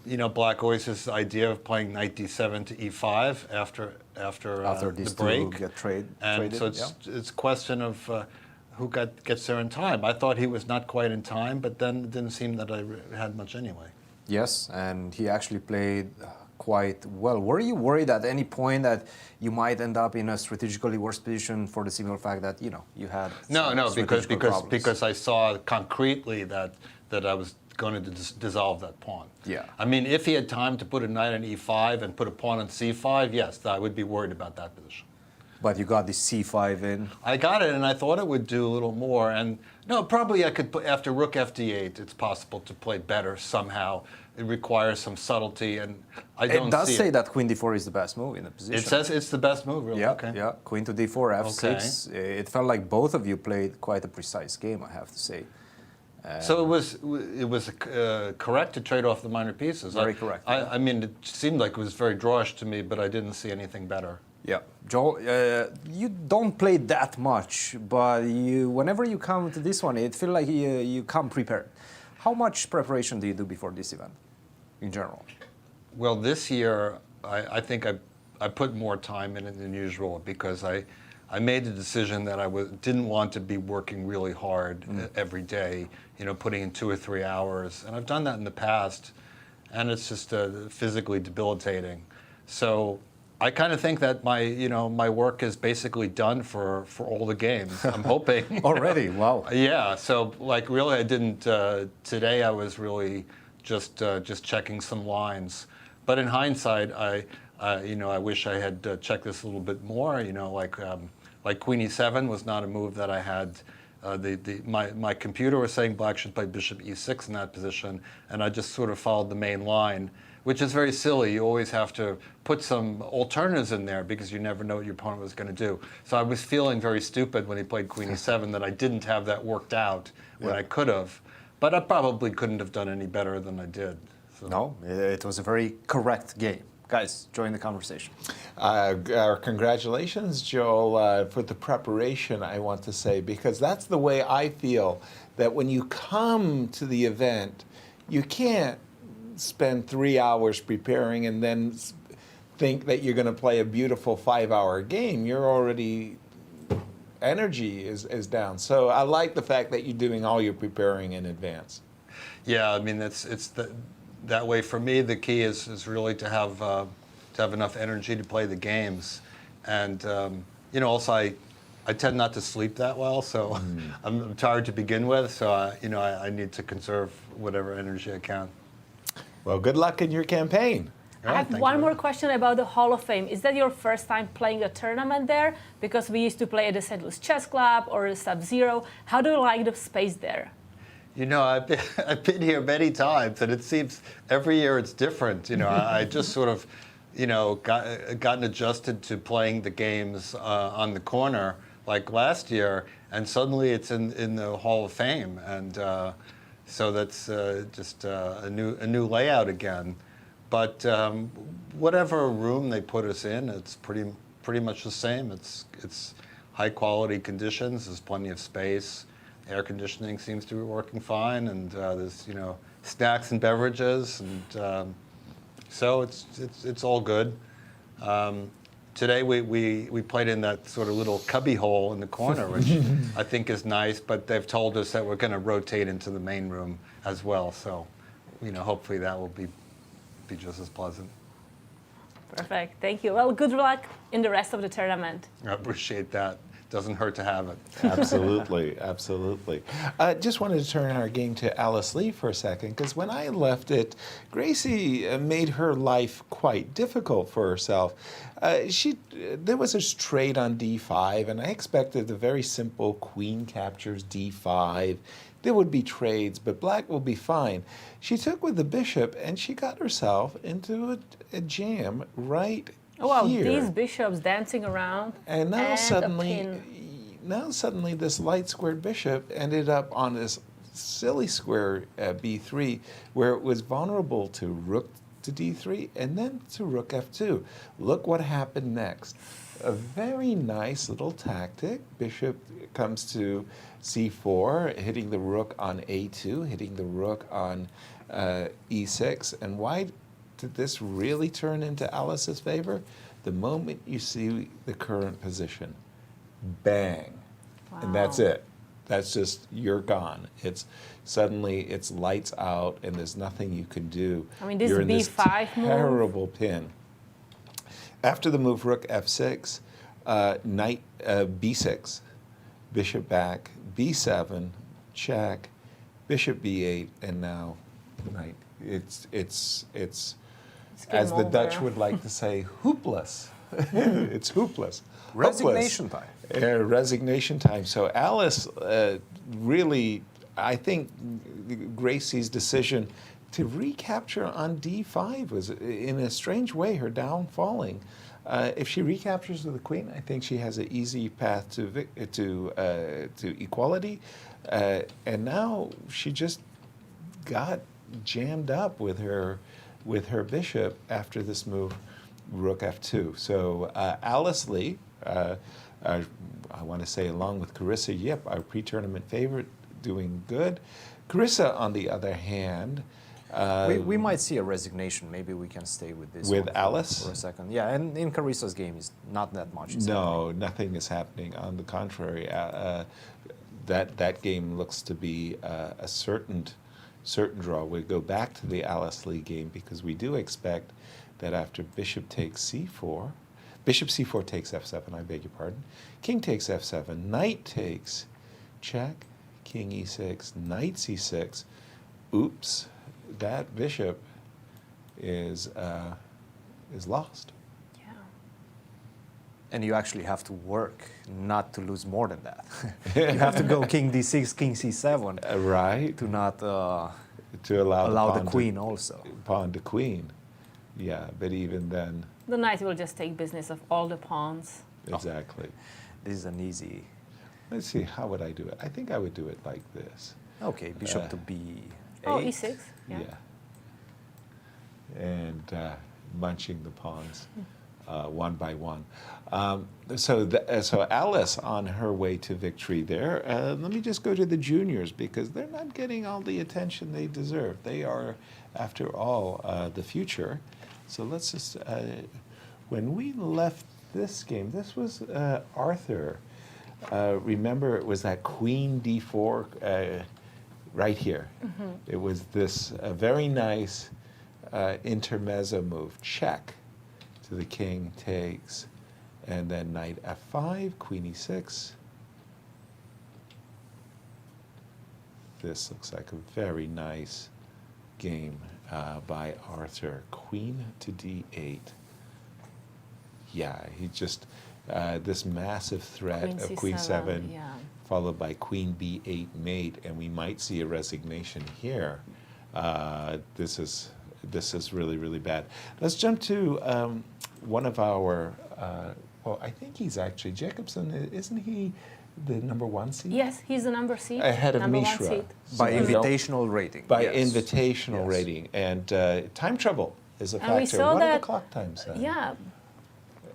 you know, black always has the idea of playing knight d7 to e5 after these the break. two get traded. So it's a question of who gets there in time. I thought he was not quite in time, but then it didn't seem that I had much anyway. Yes, and he actually played quite well. Were you worried at any point that you might end up in a strategically worse position for the simple fact that, you know, you had No, problems? because I saw concretely that I was going to dissolve that pawn. Yeah. I mean, if he had time to put a knight on e5 and put a pawn on c5, yes, I would be worried about that position. But you got the c5 in. I got it, and I thought it would do a little more. And no, probably I could put, after rook fd8, it's possible to play better somehow. It requires some subtlety, and I don't see It does say that queen d4 is the best move in the position. It says it's the best move, really? Yeah, Okay. yeah. Queen to d4, f6. It felt like both of you played quite a precise game, I have to say. So it was correct to trade off the minor pieces. Very correct. I mean, it seemed like it was very drawish to me, but I didn't see anything better. Yeah, Joel, you don't play that much, but whenever you come to this one, it feels like you come prepared. How much preparation do you do before this event, in general? Well, this year, I think I put more time in it than usual because I made the decision that I didn't want to be working really hard every day, you know, putting in 2 or 3 hours. And I've done that in the past, and it's just physically debilitating. So I kind of think that my work is basically done for all the games. I'm hoping. Already, wow. Yeah, so like really I didn't, today I was really just checking some lines. But in hindsight, I wish I had checked this a little bit more, you know, like queen e7 was not a move that I had. My computer was saying black should play bishop e6 in that position, and I just sort of followed the main line, which is very silly. You always have to put some alternatives in there because you never know what your opponent was going to do. So I was feeling very stupid when he played queen e7 that I didn't have that worked out when I could have. But I probably couldn't have done any better than I did. So. No, it was a very correct game. Guys, join the conversation. Our congratulations, Joel, for the preparation, I want to say, because that's the way I feel, that when you come to the event, you can't spend 3 hours preparing and then think that you're going to play a beautiful 5-hour game. You're already, energy is down. So I like the fact that you're doing all your preparing in advance. Yeah, I mean, that way for me, the key is really to have enough energy to play the games. And, you know, also I tend not to sleep that well, so I'm tired to begin with, so, I need to conserve whatever energy I can. Well, good luck in your campaign. I have one more question about the Hall of Fame. Is that your first time playing a tournament there? Because we used to play at the St. Louis Chess Club or the Sub-Zero. How do you like the space there? You know, I've been here many times, and it seems every year it's different. You know, I just sort of, you know, gotten adjusted to playing the games on the corner like last year, and suddenly it's in the Hall of Fame, and so that's just a new layout again. But whatever room they put us in, it's pretty much the same. It's high quality conditions. There's plenty of space. Air conditioning seems to be working fine, and there's snacks and beverages, and so it's all good. Today we played in that sort of little cubby hole in the corner, which I think is nice. But they've told us that we're going to rotate into the main room as well. So, hopefully that will be just as pleasant. Perfect. Thank you. Well, good luck in the rest of the tournament. I appreciate that. Doesn't hurt to have it. Absolutely, absolutely. Just wanted to turn our game to Alice Lee for a second, because when I left it, Gracie made her life quite difficult for herself. There was a trade on d5, and I expected a very simple queen captures d5. There would be trades, but black will be fine. She took with the bishop, and she got herself into a jam right wow, here. These bishops dancing around. And now suddenly this light squared bishop ended up on this silly square b3 where it was vulnerable to rook to d3 and then to rook f2. Look what happened next. A very nice little tactic. Bishop comes to c4, hitting the rook on a2, hitting the rook on e6. And why did this really turn into Alice's favor? The moment you see the current position, bang, and that's it. That's just, you're gone. It's suddenly it's lights out and there's nothing you can do. I mean, this you're in b5 this move. terrible pin. After the move rook f6, knight b6, bishop back, b7, check, bishop b8, and now knight. It's as the Dutch would like to say, hoopless. It's hoopless. Resignation time. Resignation time. So Alice really, I think Gracie's decision to recapture on d5 was, in a strange way, her downfalling. If she recaptures with the queen, I think she has an easy path to equality. And now she just got jammed up with her bishop after this move, rook f2. So Alice Lee, I want to say along with Carissa Yip, our pre-tournament favorite, doing good. Carissa, on the other hand, we might see a resignation. Maybe we can stay with this with one Alice for a second. Yeah, and in Carissa's game is not that much. No, nothing is happening. On the contrary, that game looks to be a certain draw. We go back to the Alice Lee game because we do expect that after bishop takes c4, bishop c4 takes f7, I beg your pardon, king takes f7, knight takes check, king e6, knight c6, oops, that bishop is lost. Yeah. And you actually have to work not to lose more than that. You have to go king d6, king c7, right? To not to allow the queen also. Pawn to queen. Yeah, but even then. The knight will just take business of all the pawns. Exactly. Oh, this is an easy. Let's see, how would I do it? I think I would do it like this. Okay, bishop to b8. Oh, e6. Yeah. And munching the pawns one by one. So Alice on her way to victory there. Let me just go to the juniors because they're not getting all the attention they deserve. They are, after all, the future. So let's just, when we left this game, this was Arthur. Remember, it was that queen d4 right here. Mm-hmm. It was this very nice intermezzo move, check to the king, takes, and then knight f5, queen e6. This looks like a very nice game by Arthur. Queen to d8. Yeah, he just, this massive threat Queen of C7, queen 7, yeah. followed by queen b8 mate, and we might see a resignation here. This is really, really bad. Let's jump to one of our, well, I think he's actually, Jacobson, isn't he the number 1 seed? Yes, he's the number seed. Ahead of number Mishra. 1 seed. By invitational rating. By yes. invitational Yes. rating. And time trouble is a And factor. we saw What are that, the clock times then? Yeah.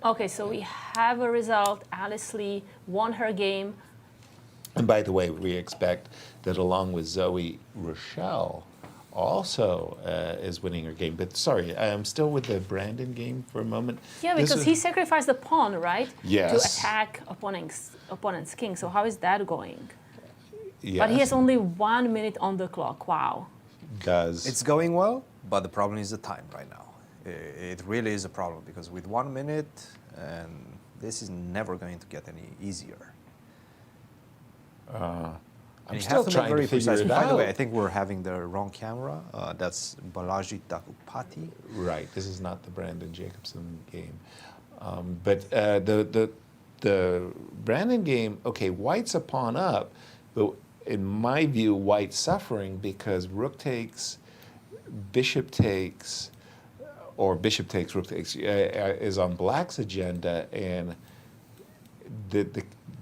Okay, so we have a result. Alice Lee won her game. And by the way, we expect that along with Zoe, Rochelle also is winning her game. But sorry, I'm still with the Brandon game for a moment. Yeah, because he sacrificed the pawn, right? Yes. To attack opponent's king. So how is that going? Yes. But he has only 1 minute on the clock. Wow. It's going well, but the problem is the time right now. It really is a problem because with 1 minute, and this is never going to get any easier. I'm still trying to figure it out. By the way, I think we're having the wrong camera. That's Balaji Daggupati. Right. This is not the Brandon Jacobson game. But the Brandon game, okay, White's a pawn up, but in my view, White's suffering because rook takes, bishop takes, or bishop takes, rook takes, is on Black's agenda, and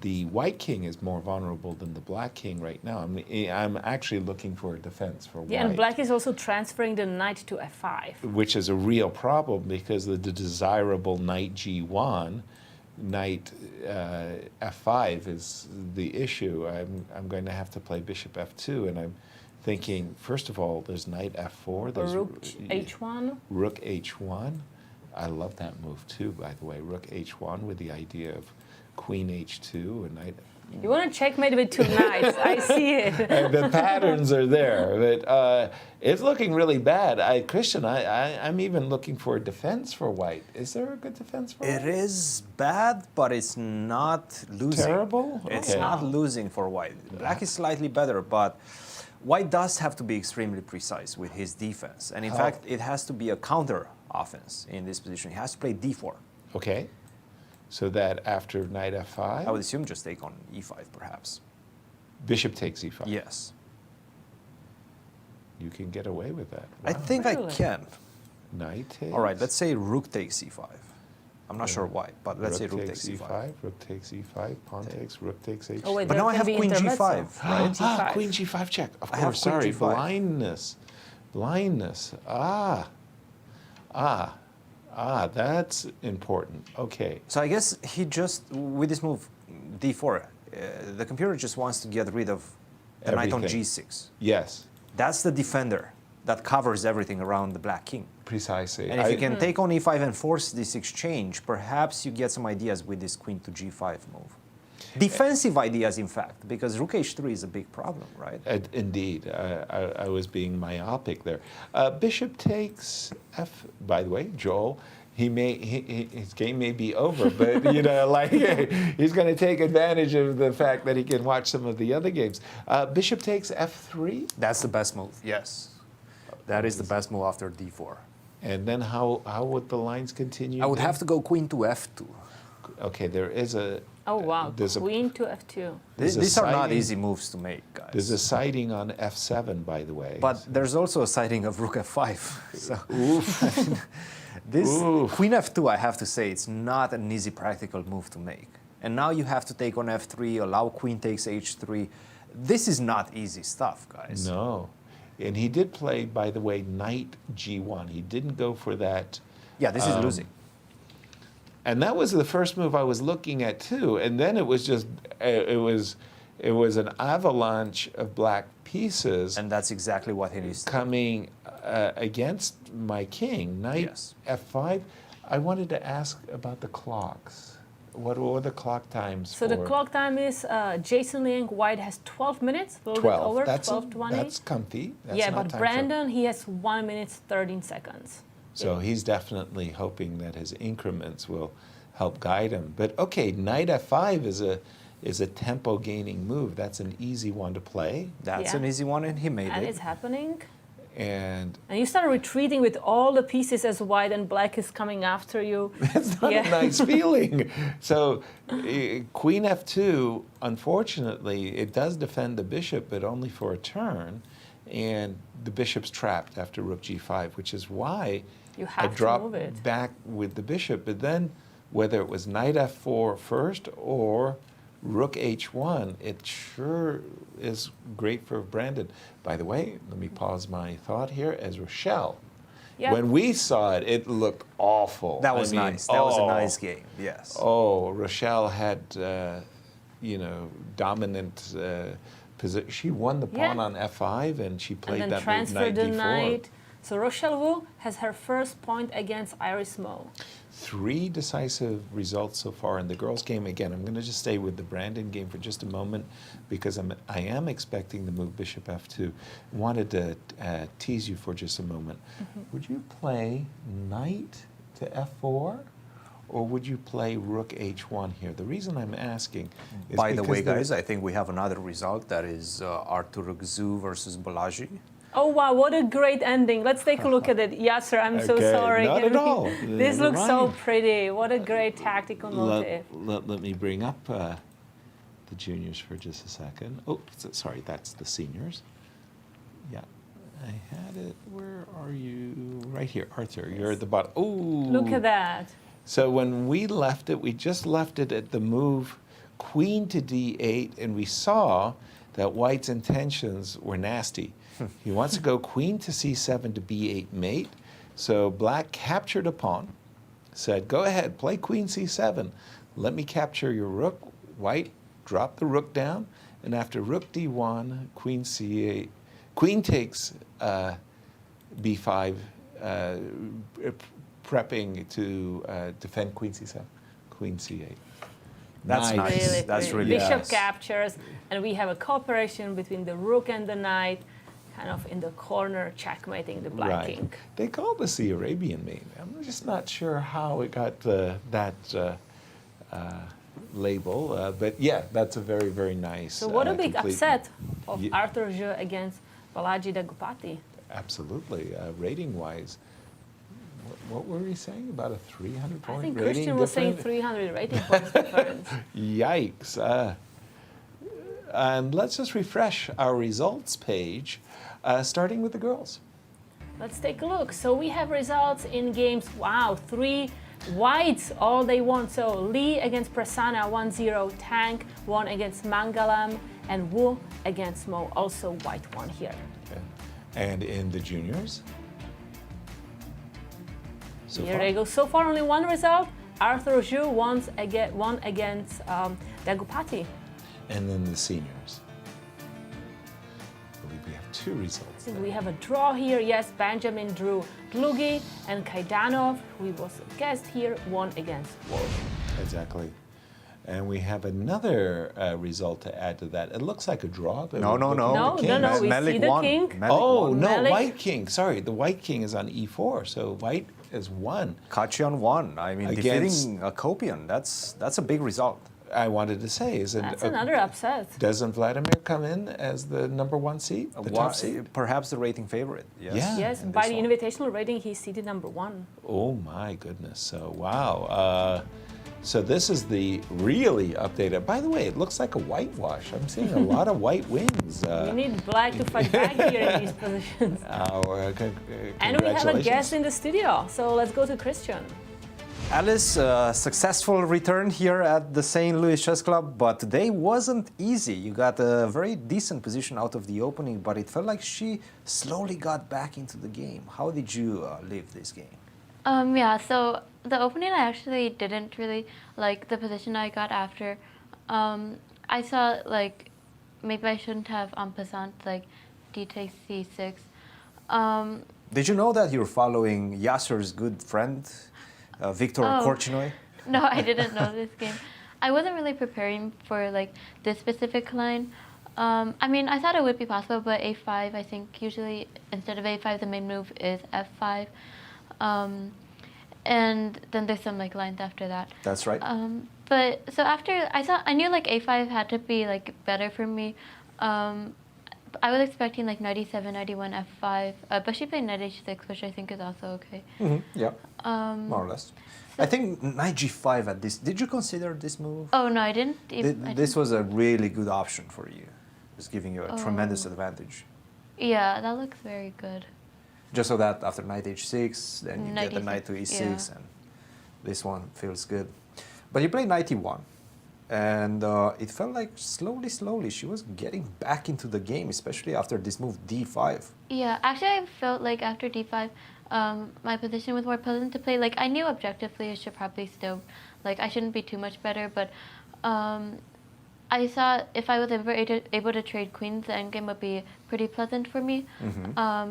the white king is more vulnerable than the black king right now. I'm actually looking for a defense for white. Yeah, and black is also transferring the knight to f5. Which is a real problem because the desirable knight g1, knight f5 is the issue. I'm going to have to play bishop f2, and I'm thinking, first of all, there's knight f4. There's Rook h1. Rook h1. I love that move too, by the way. Rook h1 with the idea of queen h2 and knight. You want to checkmate with two knights. I see it. The patterns are there, but it's looking really bad. Cristian, I'm even looking for a defense for white. Is there a good defense for white? It is bad, but it's not losing. Terrible? It's Okay. not losing for white. Black is slightly better, but white does have to be extremely precise with his defense. And in fact, it has to be a counter offense in this position. He has to play d4. Okay. So that after knight f5? I would assume just take on e5, perhaps. Bishop takes e5. Yes. You can get away with that. I Wow. think I can. Knight takes. All right, let's say rook takes e5. I'm not sure why, but let's say rook takes takes e5. Rook takes e5. Pawn takes. Rook takes h2. Oh, wait, But there now I can have be queen intermezzo. g5, right? Ah, queen g5 check. Of I have course, queen sorry. g5. Blindness. Blindness. That's important. Okay. So I guess he just, with this move, d4, the computer just wants to get rid of the knight on Everything. g6. Yes, That's the defender that covers everything around the black king. precisely. And if you can take on e5 and force this exchange, perhaps you get some ideas with this queen to g5 move. Defensive ideas, in fact, because rook h3 is a big problem, right? Indeed, I was being myopic there. Bishop takes f. By the way, Joel, his game may be over, but he's going to take advantage of the fact that he can watch some of the other games. Bishop takes f3. That's the best move. Yes, that is the best move after d4. And then how would the lines continue? I would have to go queen to f2. Okay, there is a. Oh, wow. There's Queen to f2. These are not sighting. easy moves to make, guys. There's a sighting on f7, by the way. But there's also a sighting of rook f5. So this Oof. queen f2, I have to say, it's not an easy practical move to make. And now you have to take on f3, allow queen takes h3. This is not easy stuff, guys. No. And he did play, by the way, knight g1. He didn't go for that. Yeah, this is losing. And that was the first move I was looking at too. And then it was just, it was an avalanche of black pieces. And that's exactly what he needs to do. Coming against my king. Knight Yes. f5. I wanted to ask about the clocks. What were the clock times So the clock time is Jason Liang, white has 12 minutes, a little 12. bit over, That's 12:20. That's comfy. That's Yeah, not but time Brandon, he has 1 minute, 13 seconds. So he's definitely hoping that his increments will help guide him. But okay, knight f5 is a tempo gaining move. That's an easy one to play. That's Yeah. an easy one, and he made And it. it's happening. And And you start retreating with all the pieces as white and black is coming after you. it's not a nice feeling. So queen f2, unfortunately, it does defend the bishop, but only for a turn. And the bishop's trapped after rook g5, which is why You I have to dropped move it. back with the bishop. But then, whether it was knight f4 first or rook h1, it sure is great for Brandon. By the way, let me pause my thought here. As Rochelle, Yeah. when we saw it, it looked awful. That was I mean, nice. That was a oh, nice game, yes. Oh, Rochelle had, dominant position. She won the pawn Yeah. on f5, and she played And then that move transferred knight the d4. knight. So Rochelle Wu has her first point against Iris Mo. 3 decisive results so far in the girls' game. Again, I'm going to just stay with the Brandon game for just a moment because I am expecting the move bishop f2. Wanted to tease you for just a moment. Would you play knight to f4, or would you play rook h1 here? The reason I'm asking is By the way, because guys, I think we have another result. That is Arthur Guo versus Balaji. Oh wow, what a great ending. Let's take a look at it. Yasser, I'm so Okay, sorry. not at all. This Never looks so mind. pretty. What a great tactical motive. Let me bring up the juniors for just a second. Oh, sorry, that's the seniors. Yeah, I had it. Where are you? Right here, Arthur. You're at the bottom. Oh, Look at that. So when we left it, we just left it at the move queen to d8, and we saw that white's intentions were nasty. He wants to go queen to c7 to b8 mate. So black captured a pawn, said, go ahead, play queen c7. Let me capture your rook. White dropped the rook down, and after rook d1, queen c8, queen takes b5, prepping to defend queen c7, queen c8. That's nice. Really That's pretty. really Bishop nice. captures, and we have a cooperation between the rook and the knight, kind of in the corner, checkmating the black king. They call this the Arabian main. I'm just not sure how it got that label, but yeah, that's a very, very nice. So what a big complete- upset of Ye- Arthur Guo against Balaji Daggupati. Absolutely, rating-wise. What were we saying about a 300-point I think rating Cristian was saying difference? 300 rating points difference. Yikes. And let's just refresh our results page, starting with the girls. Let's take a look. So we have results in games. Wow, 3 whites, all they won. So Lee against Prasanna, 1-0. Tank won against Mangalam, and Wu against Mo, also white won here. Okay. And in the juniors? So Here far? they go. So far, only one result. Arthur Guo won against Daggupati. And then the seniors. I believe we have 2 results. We have a draw here. Yes, Benjamin drew Dlugy, and Kaidanov, who was a guest here, won against Wolff. Exactly. And we have another result to add to that. It looks like a draw. But No. No, we Melik see the won. king. Melik Oh, won. no, Melik. white king. Sorry, the white king is on e4, so white is 1. Khachiyan won. I mean, Against- defeating Akopian, that's a big result. I wanted to say, That's another upset. Doesn't Vladimir come in as the number 1 seed, the top seed? Perhaps the rating favorite. Yes. Yeah. Yes, in by this the one. invitational rating, he's seated number 1. Oh my goodness! So wow. So this is the really updated. By the way, it looks like a whitewash. I'm seeing a lot of white wings. We need black to fight back here in these positions. And we have a guest in the studio, so let's go to Cristian. Alice, successful return here at the St. Louis Chess Club, but today wasn't easy. You got a very decent position out of the opening, but it felt like she slowly got back into the game. How did you live this game? Yeah, so the opening I actually didn't really like the position I got after. I saw like maybe I shouldn't have en passant like d takes c6. Did you know that you're following Yasser's good friend, Victor Korchnoi? No, I didn't know this game. I wasn't really preparing for like this specific line. I mean, I thought it would be possible, but a5, I think usually instead of a5, the main move is f5. And then there's some like lines after that. That's right. But so after I knew like a5 had to be like better for me. I was expecting like knight e7, knight e1, f5, but she played knight h6, which I think is also okay. Yeah, more or less. I think knight g5 at this. Did you consider this move? Oh no, I didn't. Even, This was a really good option for you. It's giving you a tremendous advantage. Yeah, that looks very good. Just so that after knight h6, then you Knight get the e6, knight to e6, yeah. and this one feels good. But you played knight e1, and it felt like slowly she was getting back into the game, especially after this move d5. Yeah, actually I felt like after d5, my position was more pleasant to play. Like I knew objectively I should probably still, like I shouldn't be too much better, but I thought if I was ever able to trade queens, the endgame would be pretty pleasant for me,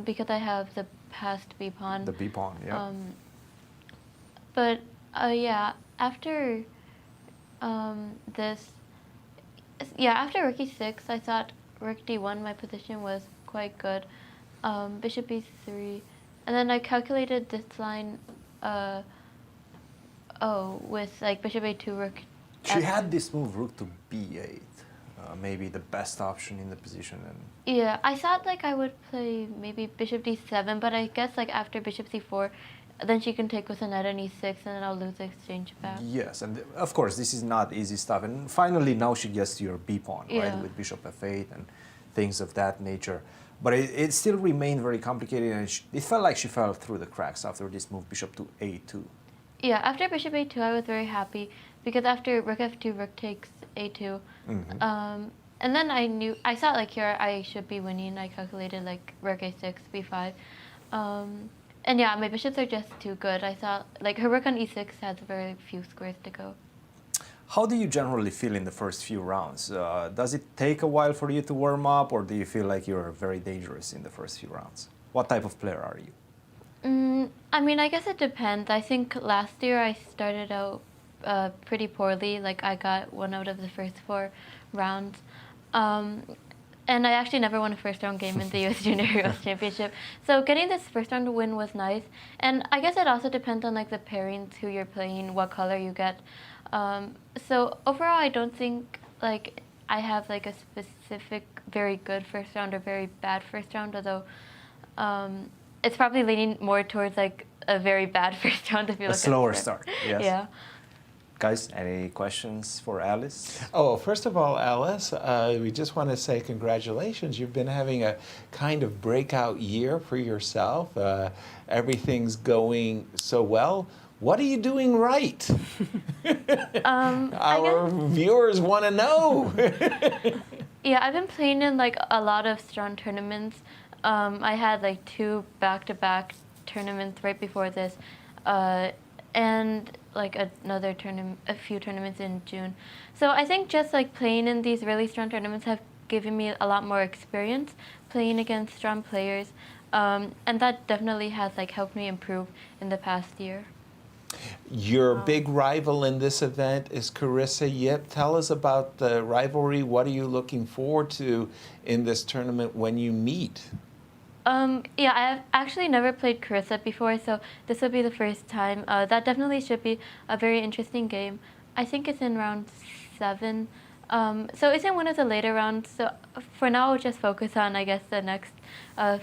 because I have the passed b pawn. The b pawn, yeah. But yeah, after after rook e6, I thought rook d1, my position was quite good. Bishop e3, and then I calculated this line. With like bishop a2, rook. She had this move, rook to b8, maybe the best option in the position. And Yeah, I thought like I would play maybe bishop d7, but I guess like after bishop c4, then she can take with a knight on e6, and then I'll lose the exchange back. yes, and of course this is not easy stuff. And finally now she gets to your b pawn, right, Yeah. with bishop f8 and things of that nature. But it still remained very complicated, and it felt like she fell through the cracks after this move, bishop to a2. Yeah, after bishop a2, I was very happy because after rook f2, rook takes a2. And then I thought like here I should be winning. I calculated like rook a6, b5. And yeah, my bishops are just too good. I thought like her rook on e6 has very few squares to go. How do you generally feel in the first few rounds? Does it take a while for you to warm up, or do you feel like you're very dangerous in the first few rounds? What type of player are you? I mean, I guess it depends. I think last year I started out pretty poorly. Like I got 1 out of the first 4 rounds. And I actually never won a first round game in the US Junior Heroes Championship. So getting this first round win was nice. And I guess it also depends on like the pairings, who you're playing, what color you get. So overall, I don't think like I have like a specific very good first round or very bad first round, although it's probably leaning more towards like a very bad first round if you look at a slower start. Yes. Yeah. Guys, any questions for Alice? Oh, first of all, Alice, we just want to say congratulations. You've been having a kind of breakout year for yourself. Everything's going so well. What are you doing right? Our viewers want to know. Yeah, I've been playing in like a lot of strong tournaments. I had like 2 back-to-back tournaments right before this, and like another tournament, a few tournaments in June. So I think just like playing in these really strong tournaments have given me a lot more experience playing against strong players, and that definitely has like helped me improve in the past year. Your big rival in this event is Carissa Yip. Tell us about the rivalry. What are you looking forward to in this tournament when you meet? Yeah, I've actually never played Carissa before, so this will be the first time. That definitely should be a very interesting game. I think it's in round 7. So it's in one of the later rounds, so for now I'll just focus on, I guess, the next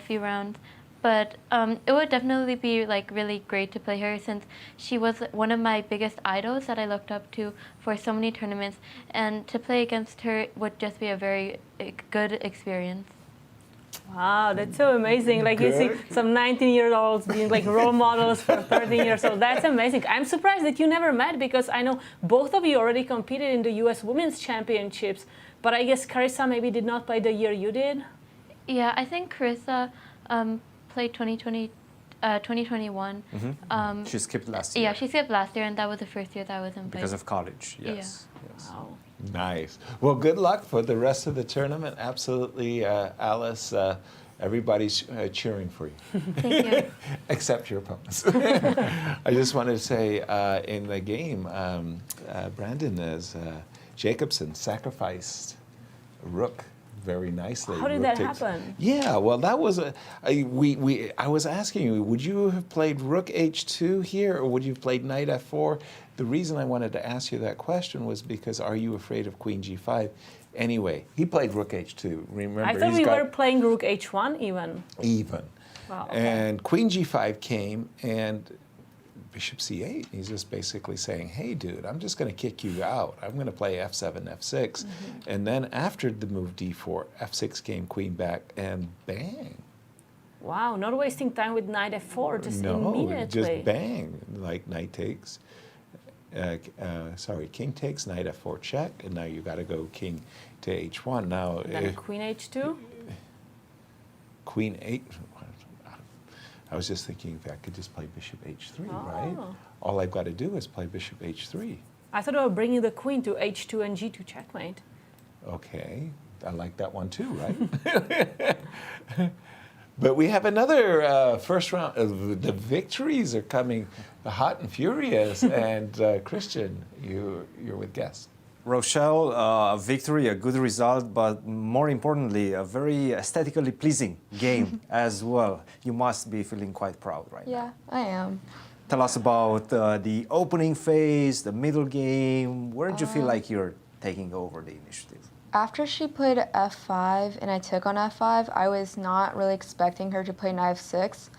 few rounds. But it would definitely be like really great to play her, since she was one of my biggest idols that I looked up to for so many tournaments, and to play against her would just be a very good experience. Wow, that's so amazing. Like you see some 19-year-olds being like role models for 13 years old. That's amazing. I'm surprised that you never met, because I know both of you already competed in the US Women's Championships, but I guess Carissa maybe did not play the year you did? Yeah, I think Carissa played 2021. She skipped last year. Yeah, she skipped last year, and that was the first year that I wasn't playing. Because of college, yes. Yeah. Yes. Wow. Nice. Well, good luck for the rest of the tournament. Absolutely, Alice. Everybody's cheering for you. Thank you. Except your opponents. I just wanted to say in the game, Brandon, as Jacobson sacrificed rook very nicely. How did that happen? Yeah, well, that was I was asking you, would you have played rook h2 here, or would you have played knight f4? The reason I wanted to ask you that question was because are you afraid of queen g5? Anyway, he played rook h2. Remember, I thought we were playing rook h1 even. Even. Wow, okay. And queen g5 came, and bishop c8. He's just basically saying, hey, dude, I'm just going to kick you out. I'm going to play f7, f6. And then after the move d4, f6 came, queen back, and bang. Wow, not wasting time with knight f4, just immediately. No, just bang, like knight takes. King takes, knight f4 check, and now you got to go king to h1. Now, then queen h2? Queen 8. I was just thinking if I could just play bishop h3, right? All I've got to do is play bishop h3. I thought I was bringing the queen to h2 and g2 checkmate. Okay, I like that one too, right? But we have another first round. The victories are coming hot and furious. And Cristian, you're with guests. Rochelle, a victory, a good result, but more importantly, a very aesthetically pleasing game as well. You must be feeling quite proud right now. Yeah, I am. Tell us about the opening phase, the middle game. Where did you feel like you're taking over the initiative? After she played f5 and I took on f5, I was not really expecting her to play knight f6.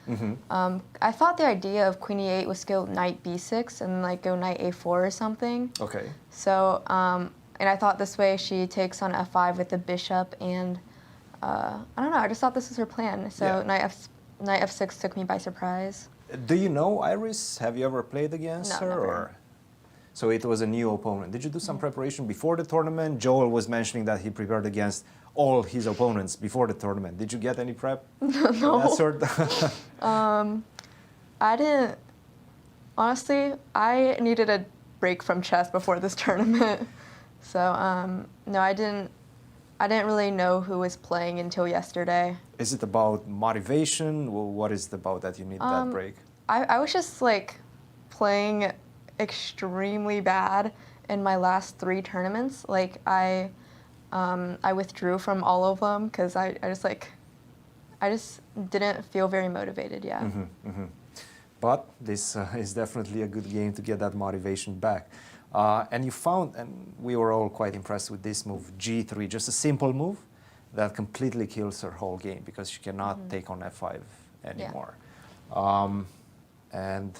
I thought the idea of queen e8 was to go knight b6 and like go knight a4 or something. Okay. So, and I thought this way she takes on f5 with the bishop, and I don't know, I just thought this was her plan. So Yeah. knight f6 took me by surprise. Do you know Iris? Have you ever played against her? Never. Or? So it was a new opponent. Did you do some preparation before the tournament? Joel was mentioning that he prepared against all his opponents before the tournament. Did you get any prep? No. That sort? I didn't. Honestly, I needed a break from chess before this tournament. So no, I didn't really know who was playing until yesterday. Is it about motivation? Or what is it about that you need that break? I was just like playing extremely bad in my last 3 tournaments. Like I withdrew from all of them because I just didn't feel very motivated yet. But this is definitely a good game to get that motivation back. And you found, and we were all quite impressed with this move, G3, just a simple move that completely kills her whole game because she cannot take on F5 anymore. And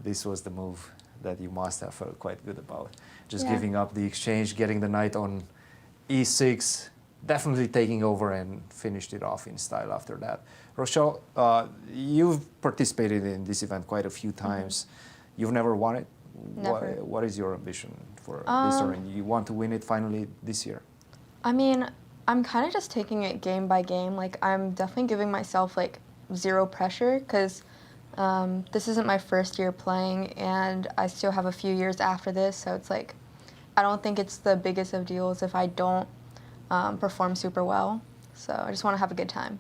this was the move that you must have felt quite good about. Just giving up the exchange, getting the knight on E6, definitely taking over and finished it off in style after that. Rochelle, you've participated in this event quite a few times. You've never won it? Never. What is your ambition for this tournament? You want to win it finally this year? I mean, I'm kind of just taking it game by game. Like, I'm definitely giving myself, like, 0 pressure because this isn't my first year playing, and I still have a few years after this, so it's like, I don't think it's the biggest of deals if I don't perform super well. So I just want to have a good time.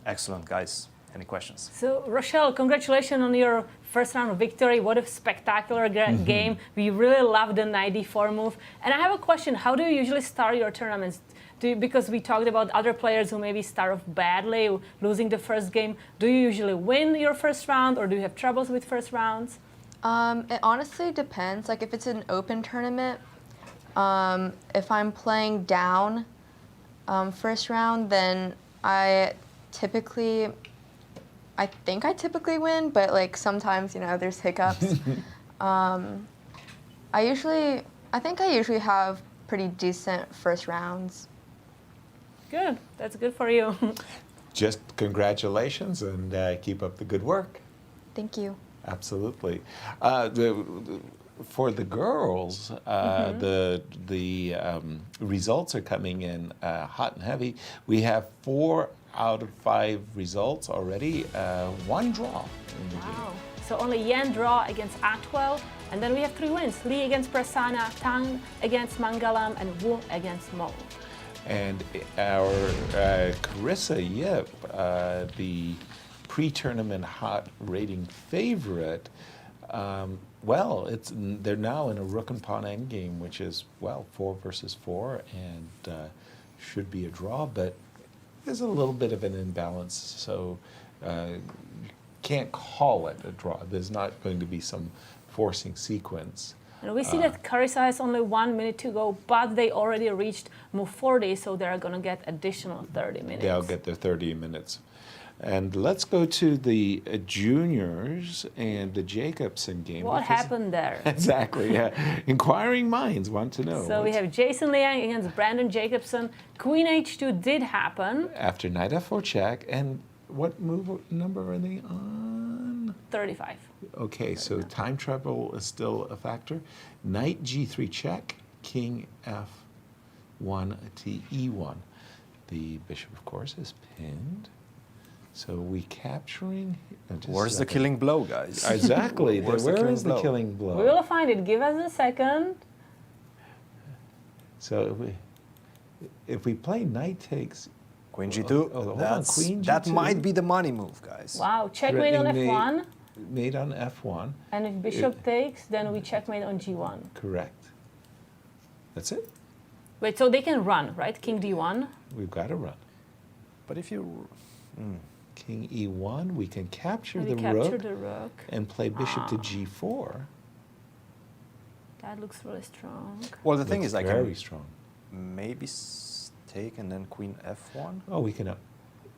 Excellent, guys. Any questions? So, Rochelle, congratulations on your first round victory. What a spectacular game. We really love the knight d4 move. And I have a question. How do you usually start your tournaments? Because we talked about other players who maybe start off badly, losing the first game. Do you usually win your first round, or do you have troubles with first rounds? It honestly depends. Like, if it's an open tournament, if I'm playing down first round, then I think I typically win, but like sometimes, you know, there's hiccups. I think I usually have pretty decent first rounds. Good. That's good for you. Just congratulations and keep up the good work. Thank you. Absolutely. For the girls, the results are coming in hot and heavy. We have 4 out of 5 results already. 1 draw in the game. So only Yan draw against Atwell, and then we have 3 wins. Lee against Prasanna, Tang against Mangalam, and Wu against Mo. And our Carissa Yip, the pre-tournament hot rating favorite, they're now in a rook and pawn endgame, which is, 4 versus 4, and should be a draw, but there's a little bit of an imbalance, so you can't call it a draw. There's not going to be some forcing sequence. And we see that Carissa has only 1 minute to go, but they already reached move 40, so they're going to get additional 30 minutes. They'll get their 30 minutes. And let's go to the juniors and the Jacobson game. What happened there? Exactly, yeah. Inquiring minds want to know. So we have Jason Liang against Brandon Jacobson. Queen H2 did happen. After knight f4 check, and what move number are they on? 35. Okay, so time travel is still a factor. Knight g3 check, king f1 to e1. The bishop, of course, is pinned. So we capturing... Where's the killing blow, guys? Exactly. Where is the killing blow? We will find it. Give us a second. So if we play knight takes... Queen g2. Queen g2. That might be the money move, guys. Wow. Checkmate on f1. Mate on f1. And if bishop takes, then we checkmate on g1. Correct. That's it. Wait, so they can run, right? King d1. We've got to run. But if you... King e1, we can capture the rook and play bishop to g4. That looks really strong. Well, the thing is, I can very strong. Maybe take and then queen f1. Oh, we can.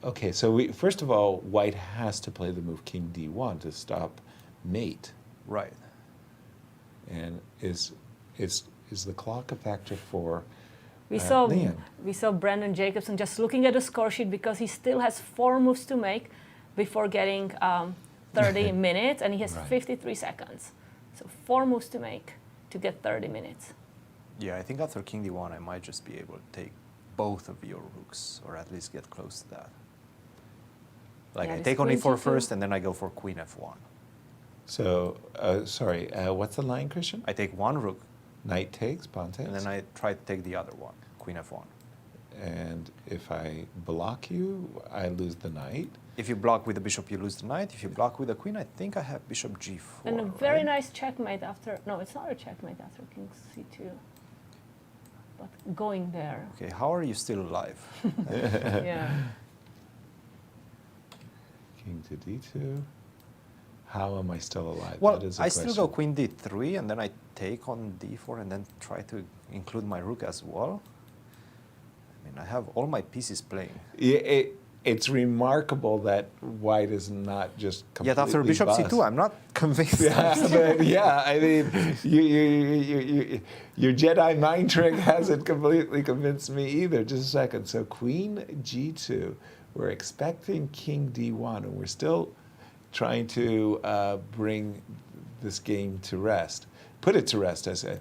Okay, so first of all, white has to play the move king d1 to stop mate. Right. And is the clock a factor for? We saw Liang. Brandon Jacobson just looking at the score sheet because he still has 4 moves to make before getting 30 minutes, and he has 53 seconds. So 4 moves to make. to get 30 minutes. Yeah, I think after king d1, I might just be able to take both of your rooks, or at least get close to that. Like Yeah, I this take on queen e4 g2. first, and then I go for queen f1. So, sorry, what's the line, Cristian? I take one rook, Knight takes, pawn takes. and then I try to take the other one, queen f1. And if I block you, I lose the knight. If you block with the bishop, you lose the knight. If you block with the queen, I think I have bishop g4. And a very right? nice checkmate after, no, it's not a checkmate after king c2. But going there. Okay, how are you still alive? Yeah. King to d2. How am I still alive? Well, That is a I still question. go queen d3, and then I take on d4, and then try to include my rook as well. I mean, I have all my pieces playing. Yeah, it's remarkable that white is not just completely Yet after bishop bust. c2, I'm not convinced. Yeah, but yeah, I mean, your Jedi mind trick hasn't completely convinced me either. Just a second. So queen g2, we're expecting king d1, and we're still trying to bring this game to rest. Put it to rest, I say.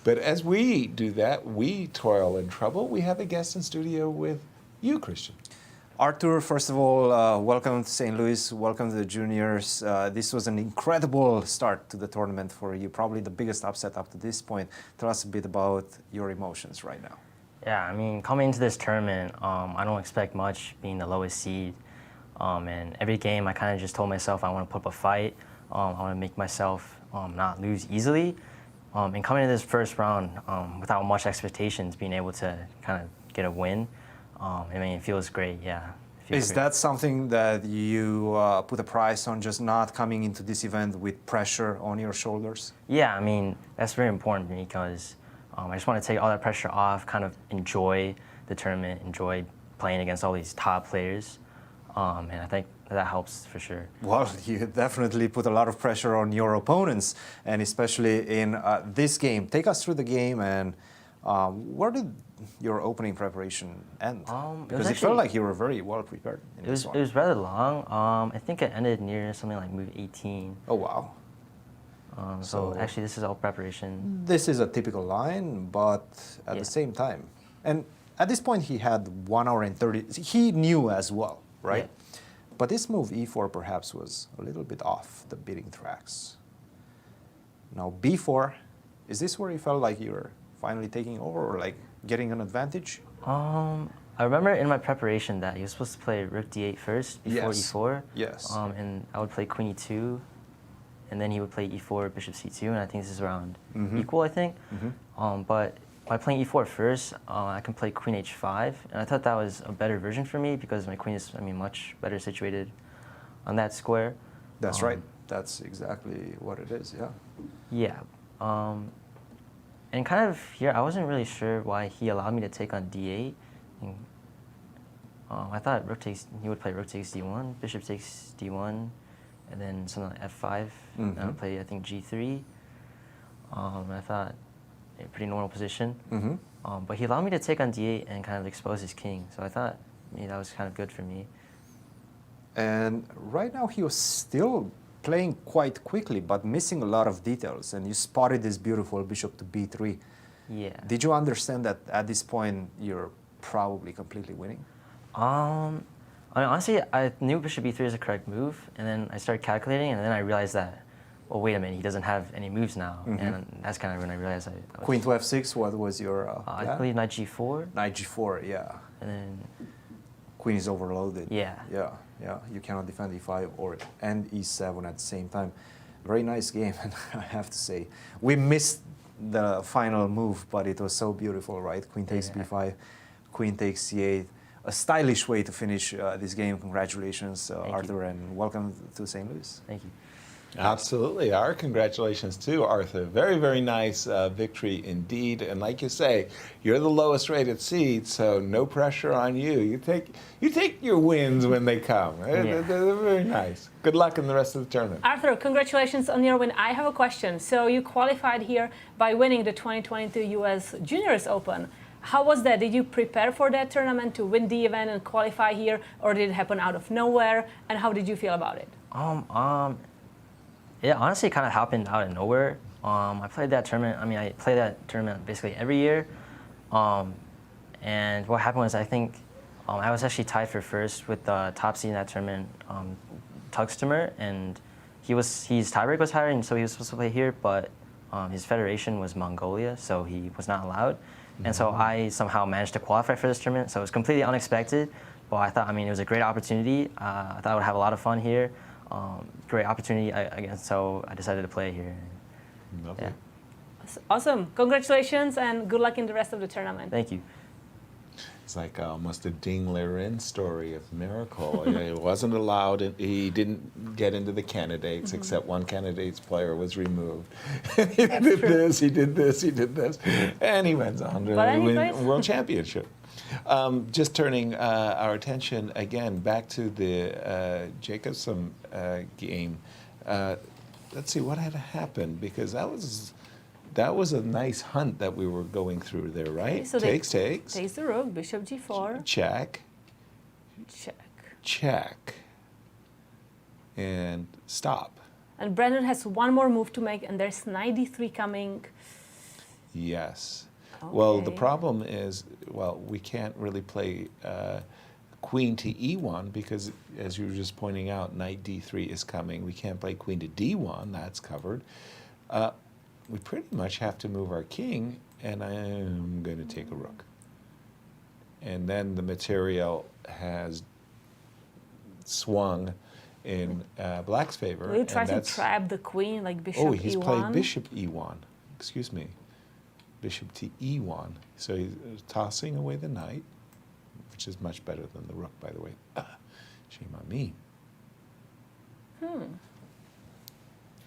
But as we do that, we toil in trouble. We have a guest in studio with you, Cristian. Arthur, first of all, welcome to St. Louis. Welcome to the juniors. This was an incredible start to the tournament for you, probably the biggest upset up to this point. Tell us a bit about your emotions right now. Yeah, I mean, coming into this tournament, I don't expect much being the lowest seed. And every game, I kind of just told myself I want to put up a fight. I want to make myself not lose easily. And coming into this first round without much expectations, being able to kind of get a win, I mean, it feels great, yeah. Is that something that you put a price on, just not coming into this event with pressure on your shoulders? Yeah, I mean, that's very important to me because I just want to take all that pressure off, kind of enjoy the tournament, enjoy playing against all these top players. And I think that helps for sure. Well, you definitely put a lot of pressure on your opponents, and especially in this game. Take us through the game, and where did your opening preparation end? Because it felt like you were very well prepared in this one. It was rather long. I think it ended near something like move 18. Oh, wow. So actually, this is all preparation. This is a typical line, but at the same time. And at this point, he had 1 hour and 30. He knew as well, right? Yeah. But this move, e4, perhaps was a little bit off the beating tracks. Now, b4, is this where you felt like you were finally taking over or like getting an advantage? I remember in my preparation that he was supposed to play rook d8 first before e4. Yes. And I would play queen e2, and then he would play e4, bishop c2, and I think this is around equal, I think. But by playing e4 first, I can play queen h5, and I thought that was a better version for me because my queen is, I mean, much better situated on that square. That's right. That's exactly what it is, yeah. Yeah. And kind of here, I wasn't really sure why he allowed me to take on d8. And, I thought he would play rook takes d1, bishop takes d1, and then something like f5. And I would play, I think, g3. I thought a pretty normal position. But he allowed me to take on d8 and kind of expose his king. So I thought that was kind of good for me. And right now he was still playing quite quickly, but missing a lot of details. And you spotted this beautiful bishop to b3. Yeah. Did you understand that at this point you're probably completely winning? I mean, honestly, I knew bishop b3 is a correct move, and then I started calculating, and then I realized that, well, wait a minute, he doesn't have any moves now. And that's kind of when I realized I was... Queen to f6, what was your I believe knight g4. Knight g4, yeah. And then... Queen is overloaded. Yeah. Yeah, yeah. You cannot defend e5 and e7 at the same time. Very nice game, and I have to say. We missed the final move, but it was so beautiful, right? Queen takes b5, queen takes c8. A stylish way to finish this game. Congratulations, Arthur, and welcome to St. Louis. Thank you. Absolutely. Our congratulations too, Arthur. Very, very nice victory indeed. And like you say, you're the lowest rated seed, so no pressure on you. You take your wins when they come. They're very nice. Good luck in the rest of the tournament. Arthur, congratulations on your win. I have a question. So you qualified here by winning the 2022 U.S. Juniors Open. How was that? Did you prepare for that tournament to win the event and qualify here, or did it happen out of nowhere? And how did you feel about it? Yeah, honestly, it kind of happened out of nowhere. I played that tournament. I mean, I play that tournament basically every year. And what happened was, I think I was actually tied for first with the top seed in that tournament, Stearman, and his tiebreak was higher, and so he was supposed to play here, but his federation was Mongolia, so he was not allowed. And so I somehow managed to qualify for this tournament, so it was completely unexpected. But I thought, I mean, it was a great opportunity. I thought I would have a lot of fun here. Great opportunity, again, so I decided to play here. Lovely. Yeah. Awesome. Congratulations and good luck in the rest of the tournament. Thank you. It's like almost a Ding Liren story of miracle. He wasn't allowed, and he didn't get into the candidates, except one candidates player was removed. He did this, he did this, he did this, and he went on to win World Championship. Just turning our attention again back to the Jacobson game. Let's see what had happened, because that was a nice hunt that we were going through there, right? Okay, so takes. Takes the rook, bishop g4. Check. Check. Check. And stop. And Brandon has one more move to make, and there's knight d3 coming. Yes. Okay. Well, the problem is, well, we can't really play queen to e1 because, as you were just pointing out, knight d3 is coming. We can't play queen to d1. That's covered. We pretty much have to move our king, and I'm going to take a rook. And then the material has swung in Black's favor. Will you try to trap the queen, like bishop e1? Oh, he's played bishop e1. Excuse me. Bishop to e1. So he's tossing away the knight, which is much better than the rook, by the way. Shame on me.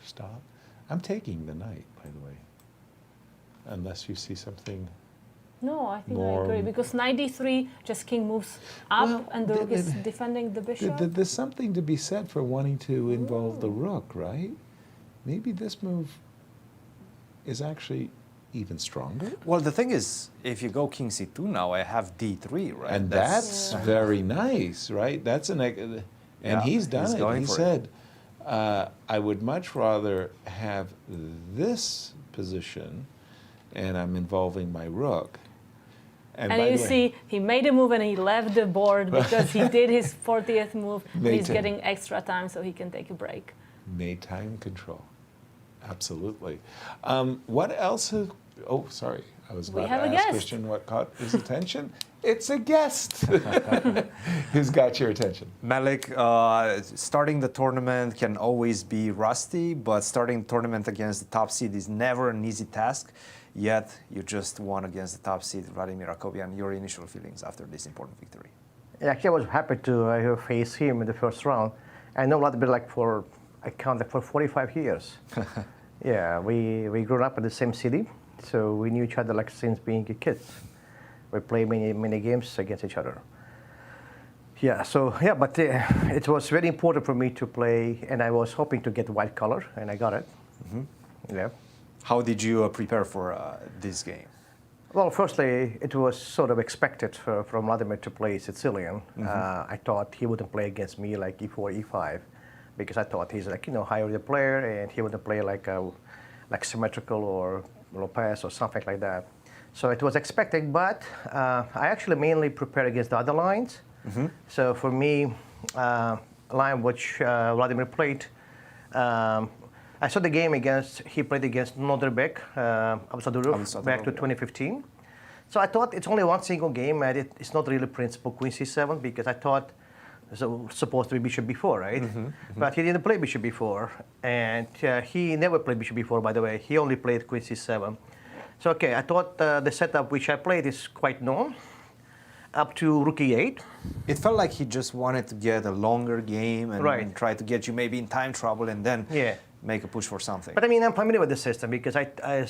Stop. I'm taking the knight, by the way, unless you see something. No, I think more, I agree, because knight d3, just king moves up, and the rook is defending the bishop. There's something to be said for wanting to involve the rook, right? Maybe this move is actually even stronger. Well, the thing is, if you go king c2 now, I have d3, right? And that's very nice, right? That's and he's done it. He said, I would much rather have this position, and I'm involving my rook. And you see, he made a move and he left the board because he did his 40th move, and he's getting extra time so he can take a break. Made time control. Absolutely. What else? Oh, sorry. I was about to ask Cristian what caught his attention. It's a guest. Who's got your attention? Melik, starting the tournament can always be rusty, but starting the tournament against the top seed is never an easy task. Yet you just won against the top seed, Vladimir Akopian. Your initial feelings after this important victory? Actually, I was happy to face him in the first round. I know Vladimir I counted for 45 years. Yeah, we grew up in the same city, so we knew each other since being kids. We played many games against each other. Yeah, but it was very important for me to play, and I was hoping to get white color, and I got it. Yeah. How did you prepare for this game? Well, firstly, it was sort of expected from Vladimir to play Sicilian. I thought he wouldn't play against me like e4, e5, because I thought he's higher player, and he wouldn't play like symmetrical or Lopez or something like that. So it was expected, but I actually mainly prepared against the other lines. So for me, line which Vladimir played, I saw the game he played against Norderbeck, Absadurov, back to 2015. So I thought it's only one single game, and it's not really principal queen c7, because I thought it was supposed to be bishop b4, right? But he didn't play bishop b4, and he never played bishop b4, by the way. He only played queen c7. So okay, I thought the setup which I played is quite known, up to rook e8. It felt like he just wanted to get a longer game and try to get you maybe in time trouble, and then make a push for something. But I mean, I'm familiar with the system, because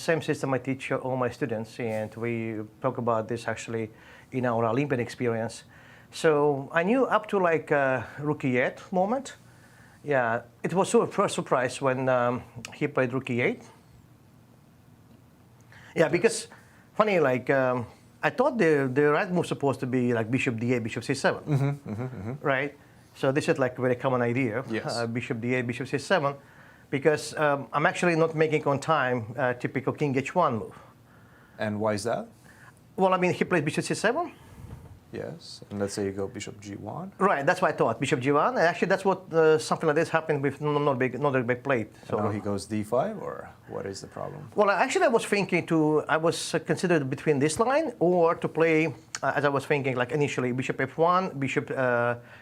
same system I teach all my students, and we talk about this actually in our Olympian experience. So I knew up to rook e8 moment. Yeah, it was first surprise when he played rook e8. Yeah, because funny, I thought the right move supposed to be like bishop d8, bishop c7, right? So this is like a very common idea, yes. Bishop d8, bishop c7. because I'm actually not making on time typical king h1 move. And why is that? Well, I mean, he played bishop c7. Yes, and let's say you go bishop g1. Right, that's what I thought, bishop g1. And actually, that's what something like this happened with not a big plate. So now he goes d5, or what is the problem? Well, actually, I was thinking I was considered between this line or to play, as I was thinking, like initially, bishop f1, bishop,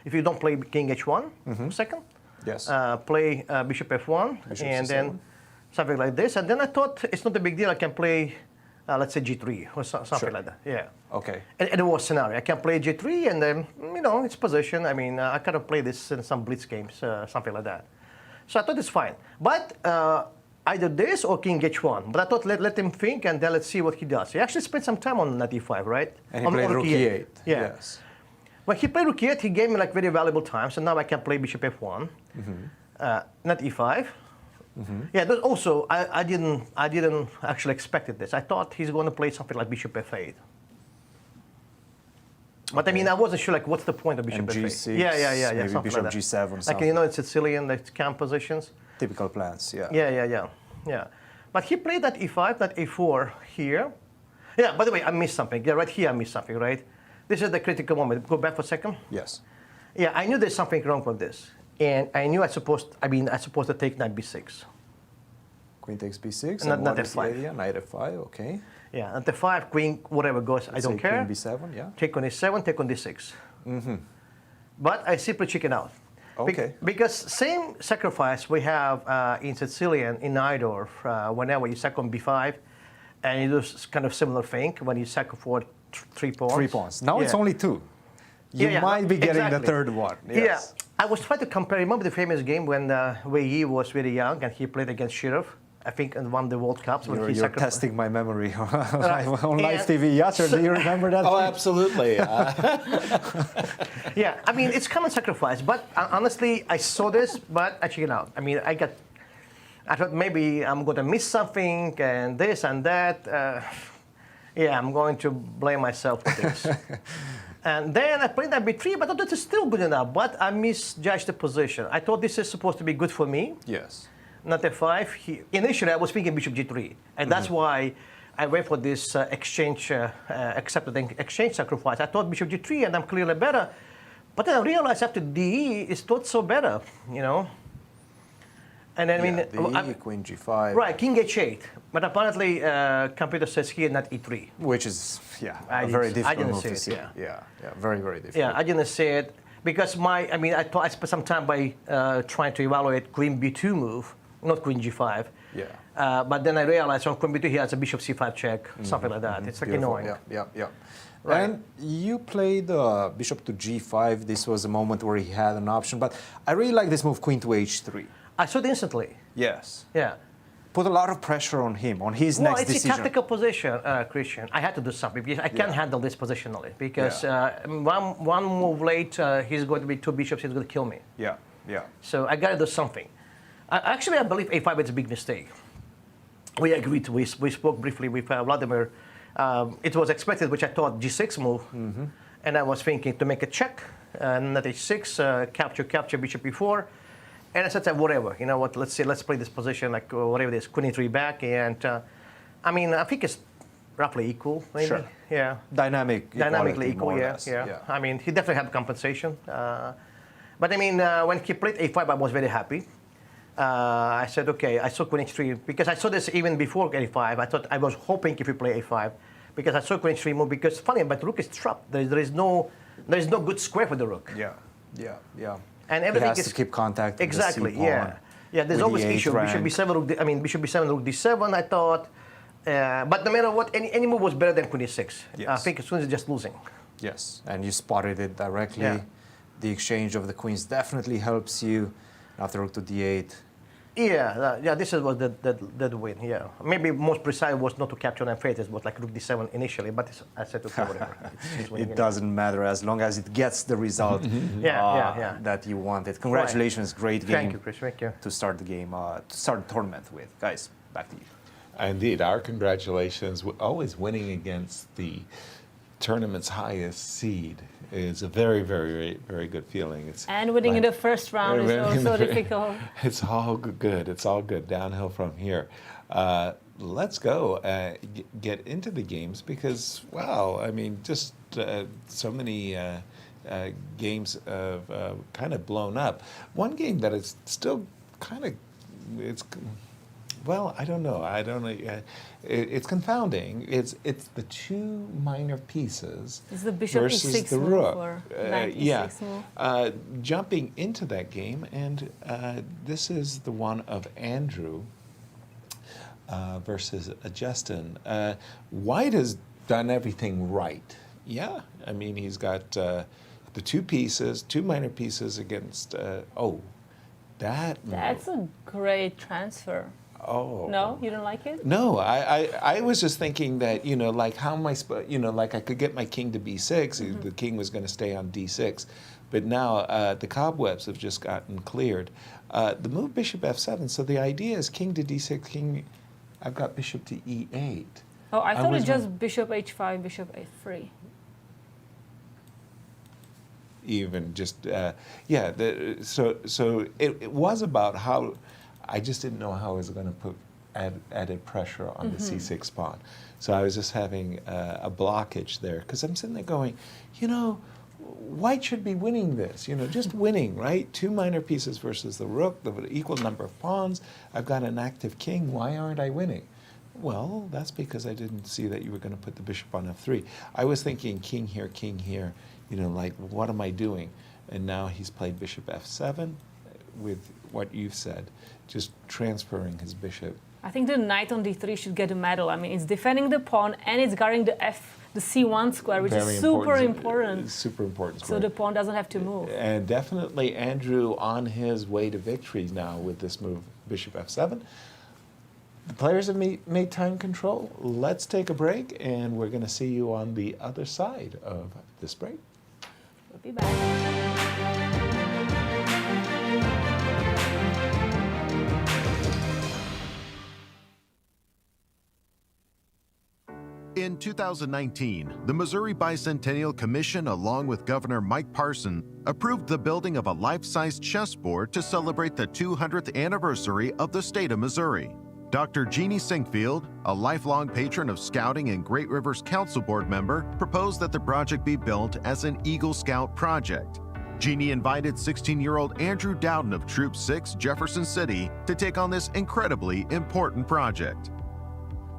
if you don't play king h1 second, yes, play bishop f1, bishop and c7. then something like this. And then I thought it's not a big deal, I can play, let's say g3 or something like that, yeah. Okay. And it was scenario. I can play g3 and then, it's position. I mean, I kind of play this in some blitz games, something like that. So I thought it's fine. But either this or king h1. But I thought let him think and then let's see what he does. He actually spent some time on knight e5, right? And he played rook e8. Yeah. Yes. When he played rook e8, he gave me like very valuable time. So now I can play bishop f1, knight e5. Yeah, also, I didn't actually expect this. I thought he's going to play something like bishop f8. But I mean, I wasn't sure, like, what's the point of bishop and f8? G6, Yeah, maybe something bishop like that. G7. Like, in Sicilian, like, camp positions. Typical plans, yeah. Yeah. But he played that e5, that a4 here. Yeah, by the way, I missed something. Yeah, right here I missed something, right? This is the critical moment. Go back for a second. Yes. Yeah, I knew there's something wrong with this. And I knew I supposed to take knight b6. Queen takes b6, Not and what is f5. the idea? Knight f5, okay. Yeah, and the 5, queen, whatever goes, I don't care. Queen b7, yeah. Take on e7, take on d6. But I simply chicken out. Okay. Because same sacrifice we have in Sicilian, in Najdorf, whenever you sack on b5, and you do kind of similar thing when you sack for 3 pawns. 3 pawns. Now it's only 2. You might be getting the third one. Yes. Yeah, I was trying to compare. Remember the famous game when Wei was very young and he played against Shirov? I think, and won the World Cups. When You're testing my memory on live TV. Yasser, do you remember that? Oh, absolutely. Yeah, I mean, it's common sacrifice. But honestly, I saw this, but I chickened out. I mean, I thought maybe I'm going to miss something and this and that. Yeah, I'm going to blame myself for this. And then I played that b3, but I thought it's still good enough. But I misjudged the position. I thought this is supposed to be good for me. Yes. Not f5. Initially, I was thinking bishop g3, and that's why I went for this accepted exchange sacrifice. I thought bishop g3, and I'm clearly better. But then I realized after de it's not so better, And then queen g5. Right, king h8. But apparently, computer says here not e3. Which is a very difficult move to see. Yeah. Yeah, very difficult. Yeah, I didn't see it because I spent some time by trying to evaluate queen b2 move. Not queen g5. Yeah. But then I realized on queen b2 he has a bishop c5 check, something like that. It's like annoying. Yeah. Right. And you played bishop to g5. This was a moment where he had an option. But I really like this move, queen to h3. I saw it instantly. Yes. Yeah. Put a lot of pressure on him, on his next decision. Well, it's a tactical position, Cristian. I had to do something because I can't handle this positionally. Because one move late, he's going to be 2 bishops, he's going to kill me. Yeah. So I got to do something. Actually, I believe a5 is a big mistake. We agreed. We spoke briefly with Vladimir. It was expected, which I thought g6 move, and I was thinking to make a check, knight h6, capture bishop e4, and I said whatever. You know what? Let's play this position like whatever it is, queen e3 back, and I think it's roughly equal. Maybe. Sure. Yeah. Dynamically equal. Yeah. I mean, he definitely had compensation. But I mean, when he played a5, I was very happy. I said, okay, I saw queen h3, because I saw this even before a5. I was hoping if you play a5, because I saw queen h3 move, because funny, but the rook is trapped. There is no good square for the rook. Yeah. And everything has to keep contact. Exactly, with the c-pawn, yeah. There's always issue. Bishop b7, bishop b7, rook d7, I thought. But no matter what, any move was better than queen e6. Yes. I think as soon as just losing. Yes, and you spotted it directly. Yeah. The exchange of the queens definitely helps you. After rook to d8. Yeah, this was the win, yeah. Maybe most precise was not to capture an f8, it was like rook d7 initially, but I said, okay, whatever. It doesn't matter as long as it gets the result that you wanted. Congratulations, great game. Thank you, Chris, thank you. To start the game, to start the tournament with. Guys, back to you. Indeed, our congratulations. Always winning against the tournament's highest seed is a very, very, very good feeling. And winning in the first round is also difficult. It's all good. It's all good. Downhill from here. Let's go get into the games because, wow, I mean, just so many games have kind of blown up. One game that is still kind of, well, I don't know. It's confounding. It's the two minor pieces it's the bishop versus e6 the move rook. or knight e6 move. Jumping into that game, and this is the one of Andrew versus Justin. White has done everything right. Yeah, I mean, he's got the two minor pieces against, That's a great transfer. Oh. No, you don't like it? No, I was just thinking that, like how am I like I could get my king to b6, the king was going to stay on d6. But now the cobwebs have just gotten cleared. The move bishop f7, so the idea is king to d6, I've got bishop to e8. Oh, I thought it's just bishop h5, bishop a3. Even just, so it was about how, I just didn't know how I was going to put added pressure on the c6 pawn. So I was just having a blockage there because I'm sitting there going, White should be winning this, just winning, right? Two minor pieces versus the rook, the equal number of pawns. I've got an active king. Why aren't I winning? Well, that's because I didn't see that you were going to put the bishop on f3. I was thinking king here, like what am I doing? And now he's played bishop f7 with what you've said, just transferring his bishop. I think the knight on d3 should get a medal. I mean, it's defending the pawn and it's guarding the c1 square, which is super important. Super important square. So the pawn doesn't have to move. And definitely Andrew on his way to victory now with this move, bishop f7. The players have made time control. Let's take a break, and we're going to see you on the other side of this break. We'll be back. In 2019, the Missouri Bicentennial Commission, along with Governor Mike Parson, approved the building of a life-size chessboard to celebrate the 200th anniversary of the state of Missouri. Dr. Jeannie Sinkfield, a lifelong patron of Scouting and Great Rivers Council Board member, proposed that the project be built as an Eagle Scout project. Jeannie invited 16-year-old Andrew Dowden of Troop 6, Jefferson City, to take on this incredibly important project.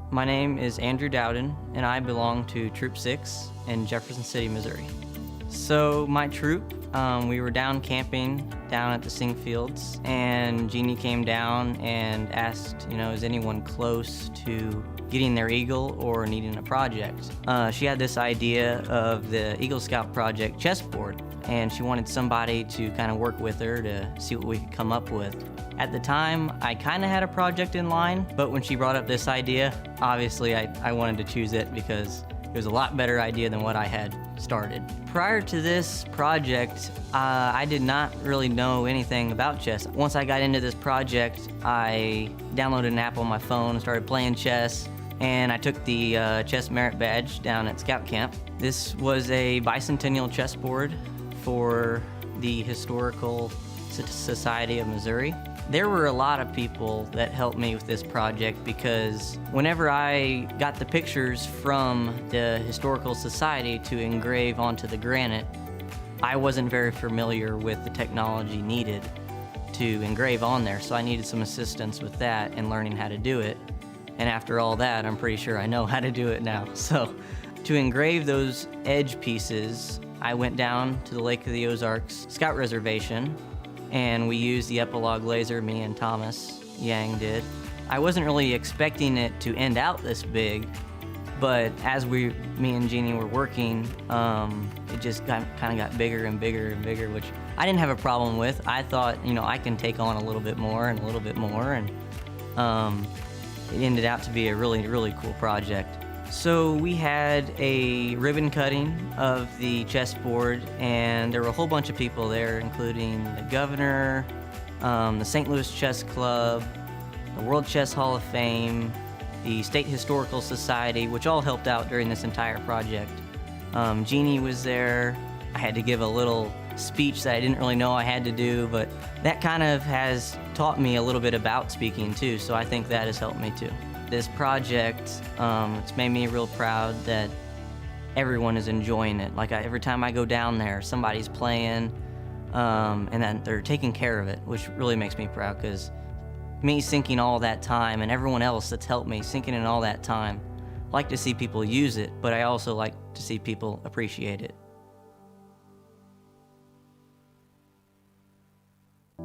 My name is Andrew Dowden, and I belong to Troop 6 in Jefferson City, Missouri. So my troop, we were down camping down at the Sinkfields, and Jeannie came down and asked, is anyone close to getting their Eagle or needing a project? She had this idea of the Eagle Scout project chessboard, and she wanted somebody to kind of work with her to see what we could come up with. At the time, I kind of had a project in line, but when she brought up this idea, obviously I wanted to choose it because it was a lot better idea than what I had started. Prior to this project, I did not really know anything about chess. Once I got into this project, I downloaded an app on my phone and started playing chess, and I took the chess merit badge down at Scout Camp. This was a bicentennial chessboard for the Historical Society of Missouri. There were a lot of people that helped me with this project because whenever I got the pictures from the Historical Society to engrave onto the granite, I wasn't very familiar with the technology needed to engrave on there, so I needed some assistance with that and learning how to do it. And after all that, I'm pretty sure I know how to do it now. So to engrave those edge pieces, I went down to the Lake of the Ozarks Scout Reservation, and we used the Epilogue laser, me and Thomas Yang did. I wasn't really expecting it to end out this big, but as me and Jeannie were working, it just kind of got bigger and bigger and bigger, which I didn't have a problem with. I thought, I can take on a little bit more and a little bit more, and it ended out to be a really, really cool project. So we had a ribbon cutting of the chessboard, and there were a whole bunch of people there, including the governor, the St. Louis Chess Club, the World Chess Hall of Fame, the State Historical Society, which all helped out during this entire project. Jeannie was there. I had to give a little speech that I didn't really know I had to do, but that kind of has taught me a little bit about speaking too, so I think that has helped me too. This project, it's made me real proud that everyone is enjoying it. Like every time I go down there, somebody's playing, and then they're taking care of it, which really makes me proud, because me sinking all that time and everyone else that's helped me sinking in all that time, I like to see people use it, but I also like to see people appreciate it.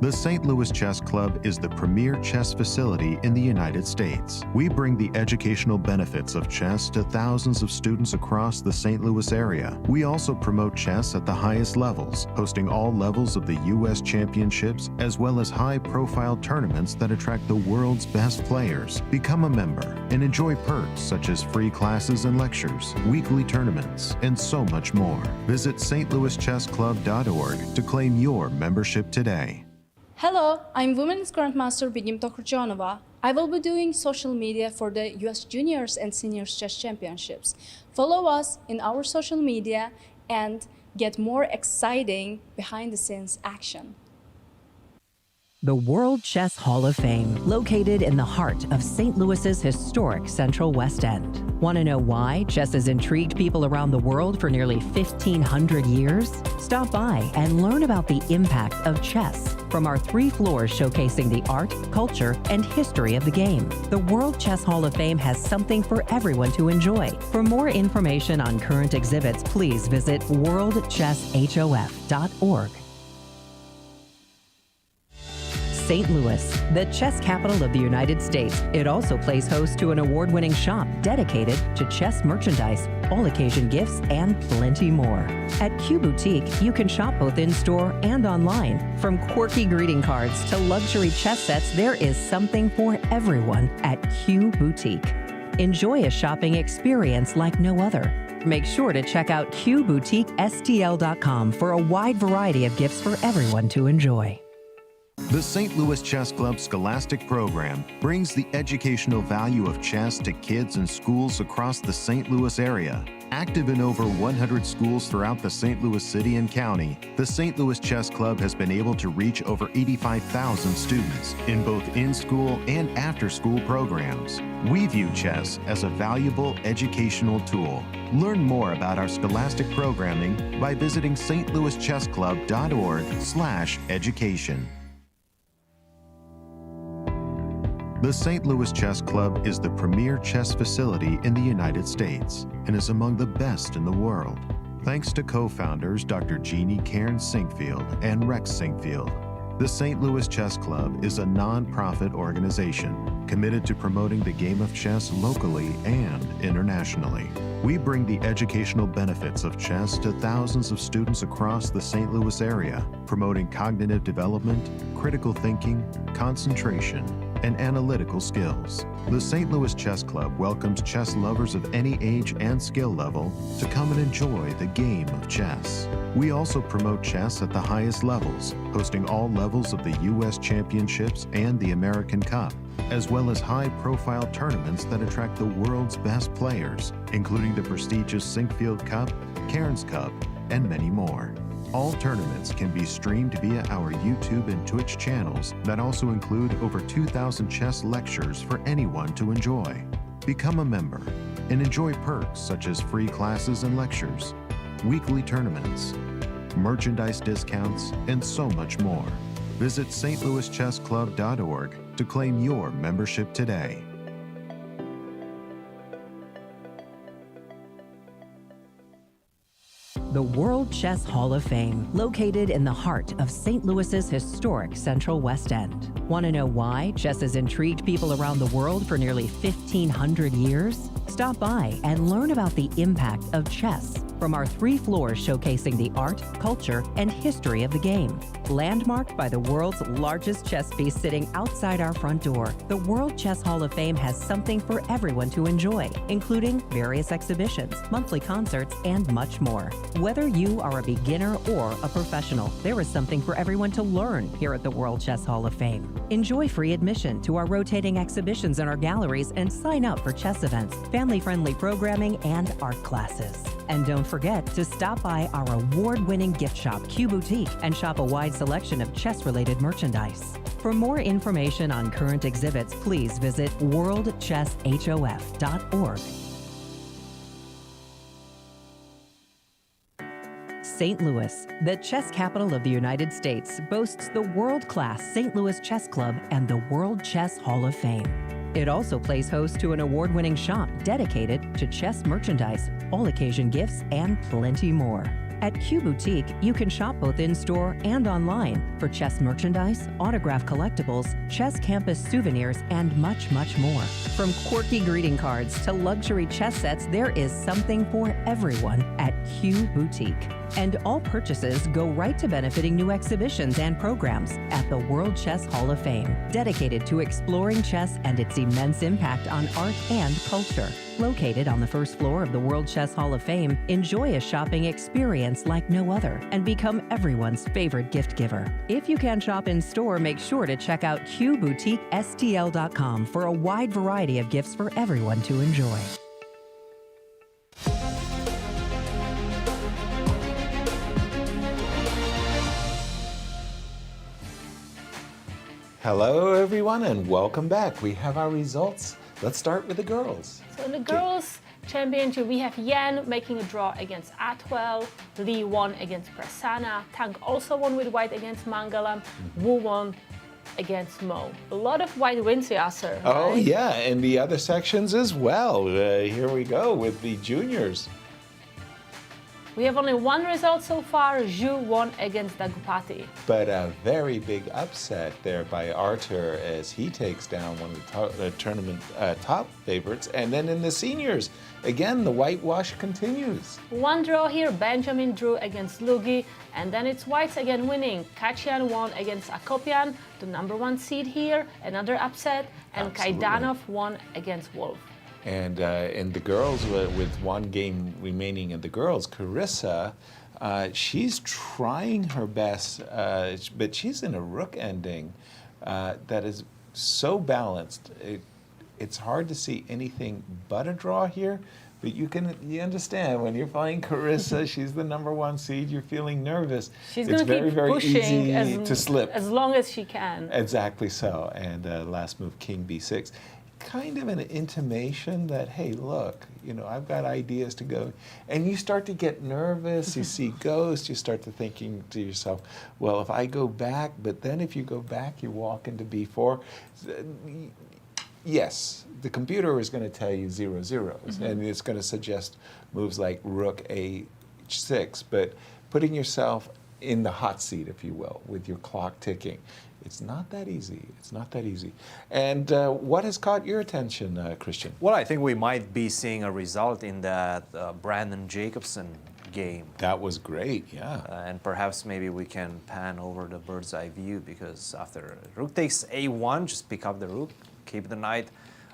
The St. Louis Chess Club is the premier chess facility in the United States. We bring the educational benefits of chess to thousands of students across the St. Louis area. We also promote chess at the highest levels, hosting all levels of the U.S. championships, as well as high-profile tournaments that attract the world's best players. Become a member and enjoy perks such as free classes and lectures, weekly tournaments, and so much more. Visit stlouischessclub.org to claim your membership today. Hello, I'm Women's Grandmaster Bigim Tokhurjanova. I will be doing social media for the US Juniors and Seniors Chess Championships. Follow us in our social media and get more exciting behind-the-scenes action. The World Chess Hall of Fame, located in the heart of St. Louis's historic Central West End. Want to know why chess has intrigued people around the world for nearly 1,500 years? Stop by and learn about the impact of chess from our 3 floors showcasing the art, culture, and history of the game. The World Chess Hall of Fame has something for everyone to enjoy. For more information on current exhibits, please visit worldchesshof.org. St. Louis, the chess capital of the United States. It also plays host to an award-winning shop dedicated to chess merchandise, all-occasion gifts, and plenty more. At Q Boutique, you can shop both in-store and online. From quirky greeting cards to luxury chess sets, there is something for everyone at Q Boutique. Enjoy a shopping experience like no other. Make sure to check out QBoutiqueSTL.com for a wide variety of gifts for everyone to enjoy. The St. Louis Chess Club Scholastic Program brings the educational value of chess to kids in schools across the St. Louis area. Active in over 100 schools throughout the St. Louis City and County, the St. Louis Chess Club has been able to reach over 85,000 students in both in-school and after-school programs. We view chess as a valuable educational tool. Learn more about our scholastic programming by visiting stlouischessclub.org/education. The St. Louis Chess Club is the premier chess facility in the United States and is among the best in the world. Thanks to co-founders Dr. Jeannie Cairns-Sinkfield and Rex Sinkfield, the St. Louis Chess Club is a non-profit organization committed to promoting the game of chess locally and internationally. We bring the educational benefits of chess to thousands of students across the St. Louis area, promoting cognitive development, critical thinking, concentration, and analytical skills. The St. Louis Chess Club welcomes chess lovers of any age and skill level to come and enjoy the game of chess. We also promote chess at the highest levels, hosting all levels of the U.S. Championships and the American Cup, as well as high-profile tournaments that attract the world's best players, including the prestigious Sinkfield Cup, Cairns Cup, and many more. All tournaments can be streamed via our YouTube and Twitch channels that also include over 2,000 chess lectures for anyone to enjoy. Become a member and enjoy perks such as free classes and lectures, weekly tournaments, merchandise discounts, and so much more. Visit stlouischessclub.org to claim your membership today. The World Chess Hall of Fame, located in the heart of St. Louis's historic Central West End. Want to know why chess has intrigued people around the world for nearly 1,500 years? Stop by and learn about the impact of chess from our 3 floors showcasing the art, culture, and history of the game. Landmarked by the world's largest chess piece sitting outside our front door, the World Chess Hall of Fame has something for everyone to enjoy, including various exhibitions, monthly concerts, and much more. Whether you are a beginner or a professional, there is something for everyone to learn here at the World Chess Hall of Fame. Enjoy free admission to our rotating exhibitions in our galleries and sign up for chess events, family-friendly programming, and art classes. And don't forget to stop by our award-winning gift shop, Q Boutique, and shop a wide selection of chess-related merchandise. For more information on current exhibits, please visit worldchesshof.org. St. Louis, the chess capital of the United States, boasts the world-class St. Louis Chess Club and the World Chess Hall of Fame. It also plays host to an award-winning shop dedicated to chess merchandise, all-occasion gifts, and plenty more. At Q Boutique, you can shop both in-store and online for chess merchandise, autographed collectibles, chess campus souvenirs, and much, much more. From quirky greeting cards to luxury chess sets, there is something for everyone at Q Boutique. And all purchases go right to benefiting new exhibitions and programs at the World Chess Hall of Fame, dedicated to exploring chess and its immense impact on art and culture. Located on the first floor of the World Chess Hall of Fame, enjoy a shopping experience like no other and become everyone's favorite gift giver. If you can shop in store, make sure to check out QBoutiqueSTL.com for a wide variety of gifts for everyone to enjoy. Hello, everyone, and welcome back. We have our results. Let's start with the girls. So in the girls' championship, we have Yan making a draw against Atwell, Li won against Prasanna, Tang also won with white against Mangalam, Wu won against Mo. A lot of white wins, Yasser. Oh, right? yeah, and the other sections as well. Here we go with the juniors. We have only one result so far. Zhu won against Daggupati. But a very big upset there by Arthur as he takes down one of the tournament top favorites. And then in the seniors, again, the whitewash continues. One draw here, Benjamin drew against Dlugy, and then it's whites again winning. Khachiyan won against Akopian, the #1 seed here, another upset, and Absolutely. Kaidanov won against Wolff. And the girls, with one game remaining in the girls, Carissa, she's trying her best, but she's in a rook ending that is so balanced. It's hard to see anything but a draw here, but you understand when you're playing Carissa, she's the #1 seed, you're feeling nervous. She's it's going to keep very pushing easy to slip. as long as she can. Exactly so. And last move, King B6. Kind of an intimation that, hey, look, I've got ideas to go. And you start to get nervous, you see ghosts, you start to thinking to yourself, well, if I go back, but then if you go back, you walk into B4. Yes, the computer is going to tell you 0 zeros, and it's going to suggest moves like rook H6, but putting yourself in the hot seat, if you will, with your clock ticking. It's not that easy. It's not that easy. And what has caught your attention, Cristian? Well, I think we might be seeing a result in that Brandon Jacobson game. That was great, yeah. And perhaps maybe we can pan over the bird's eye view, because after rook takes A1, just pick up the rook, keep the knight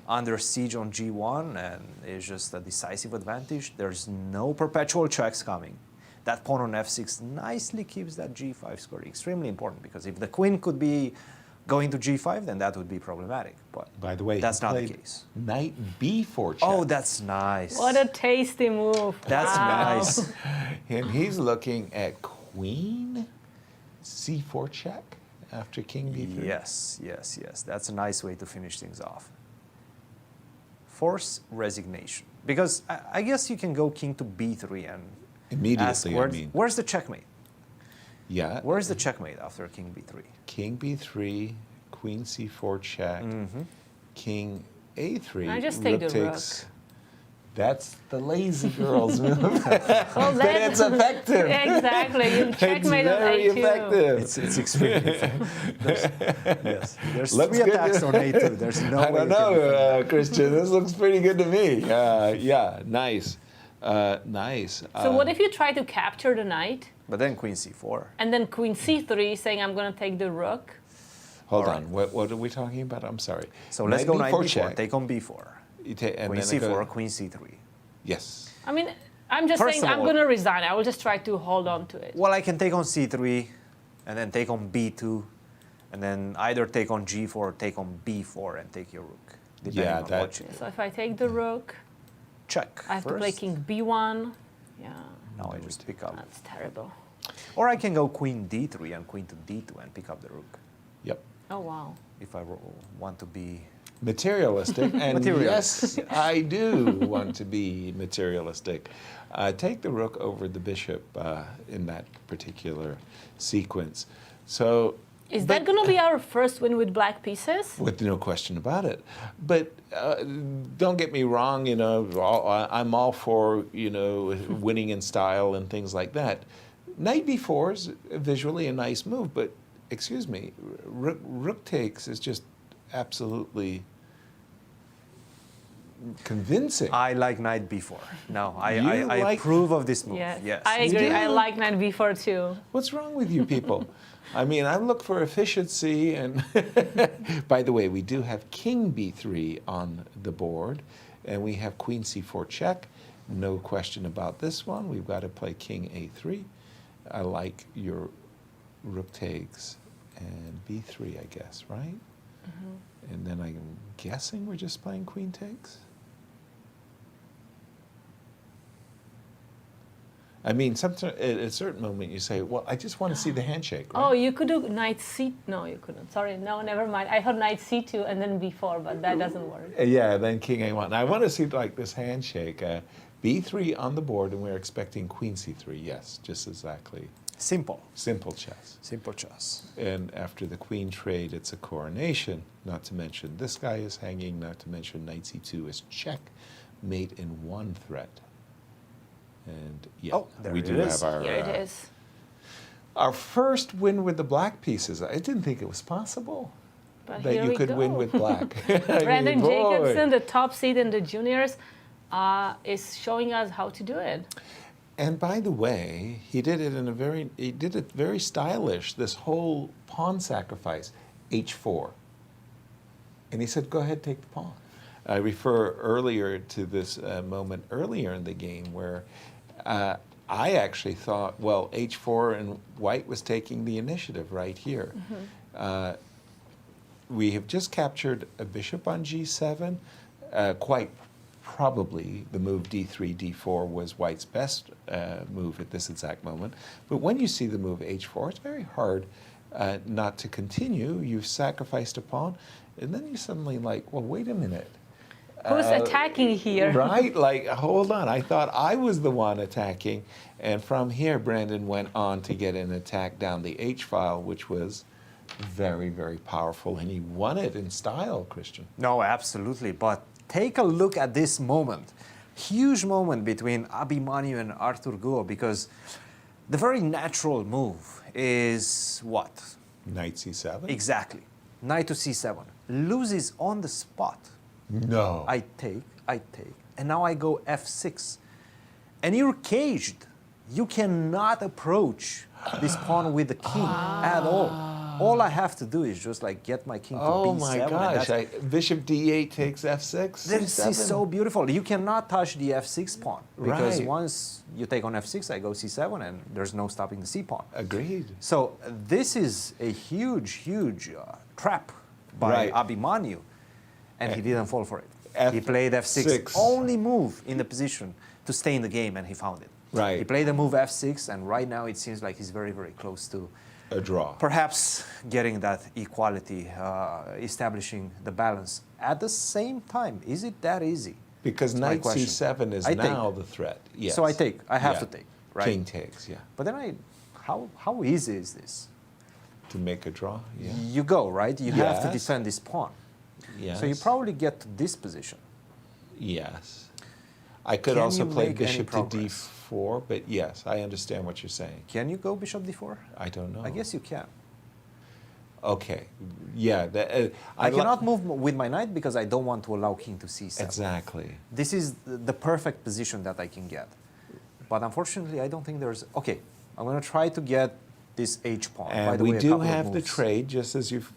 under siege on G1, and it's just a decisive advantage. There's no perpetual checks coming. That pawn on F6 nicely keeps that G5 score. Extremely important, because if the queen could be going to G5, then that would be problematic. But by the way, that's not the case. Knight B4 check. Oh, that's nice. What a tasty move. That's wow. nice. And he's looking at queen C4 check after King B3. Yes, yes, yes. That's a nice way to finish things off. Force resignation. Because I guess you can go king to B3 and immediately, where's the checkmate? Yeah. Where's the checkmate after king b3? King b3, queen c4 check, king a3. I just take the rook. That's the lazy girl's move. Well, but it's effective. Exactly. You checkmate on very A2. effective. It's extremely effective. There's Looks 3 good. attacks on A2. There's no I way don't know, Cristian. This looks pretty good to me. Yeah, nice. Nice. So what if you try to capture the knight? But then queen c4. And then queen c3, saying I'm going to take the rook? Hold on. What are we talking about? I'm sorry. So let's go knight b4. Check. Take on b4. And queen c4, queen c3. Yes. I mean, I'm just saying I'm going to resign. I will just try to hold on to it. Well, I can take on c3, and then take on b2, and then either take on g4 or take on b4 and take your rook. Yeah, So if I take the rook, check. I have to play king b1. Yeah. Now I just pick up. That's terrible. Or I can go queen d3 and queen to d2 and pick up the rook. Yep. Oh, wow. If I want to be materialistic. And yes, I do want to be materialistic. Take the rook over the bishop in that particular sequence. So. Is that going to be our first win with black pieces? With no question about it. But don't get me wrong, you know, I'm all for, you know, winning in style and things like that. Knight b4 is visually a nice move, but excuse me, rook takes is just absolutely convincing. I like knight b4. No, I like, approve of this move. Yes. I agree. I like knight b4 too. What's wrong with you people? I mean, I look for efficiency, and by the way, we do have king b3 on the board, and we have queen c4 check. No question about this one. We've got to play king a3. I like your rook takes and b3, I guess, right? Mm-hmm. And then I'm guessing we're just playing queen takes? I mean, at a certain moment you say, well, I just want to see the handshake, right? Oh, you could do knight c... No, you couldn't. Sorry, no, never mind. I heard knight c2 and then b4, but that doesn't work. Yeah, then king a1. I want to see like this handshake. b3 on the board, and we're expecting queen c3. Yes, just exactly. Simple. Simple chess. Simple chess. And after the queen trade, it's a coronation. Not to mention this guy is hanging. Not to mention knight c2 is check, mate in one threat. And yeah, we do have our. Here it is. Our first win with the black pieces. I didn't think it was possible but that you could win with black. Brandon Jacobson, the top seed in the juniors, is showing us how to do it. And by the way, he did it very stylish. This whole pawn sacrifice, h4, and he said, "Go ahead, take the pawn." I refer earlier to this moment earlier in the game where I actually thought, well, h4 and white was taking the initiative right here. Mm-hmm. We have just captured a bishop on g7. Quite probably the move d3, d4 was white's best move at this exact moment. But when you see the move h4, it's very hard not to continue. You've sacrificed a pawn, and then you suddenly like, well, wait a minute. Who's attacking here? Right, like, hold on, I thought I was the one attacking. And from here, Brandon went on to get an attack down the h-file, which was very, very powerful. And he won it in style, Cristian. No, absolutely. But take a look at this moment. Huge moment between Abhimanyu and Arthur Guo, because the very natural move is what? Knight c7? Exactly. Knight to c7. Loses on the spot. No. I take, and now I go f6. And you're caged. You cannot approach this pawn with the king at all. All I have to do is just like get my king to b7. Oh my gosh, bishop d8 takes f6? This is so beautiful. You cannot touch the f6 pawn. Because right. Once you take on f6, I go c7, and there's no stopping the c pawn. Agreed. So this is a huge, huge trap by Abhimanyu. And he didn't fall for it. He played f6, only move in the position to stay in the game, and he found it. Right. He played the move f6, and right now it seems like he's very, very close to a draw. Perhaps getting that equality, establishing the balance. At the same time, is it that easy? Because knight c7 is now the threat. Yes. So I take. I have to take. Right? King takes, yeah. But then how easy is this? To make a draw, yeah. You go, right? You have to defend this pawn. Yes. So you probably get to this position. Yes. I could also play bishop to d4, but yes, I understand what you're saying. Can you go bishop d4? I don't know. I guess you can. Okay. Yeah. I cannot move with my knight because I don't want to allow king to c7. Exactly. This is the perfect position that I can get. But unfortunately, I don't think there's... Okay, I'm going to try to get this h-pawn. And by the we way, do have the trade, just as you've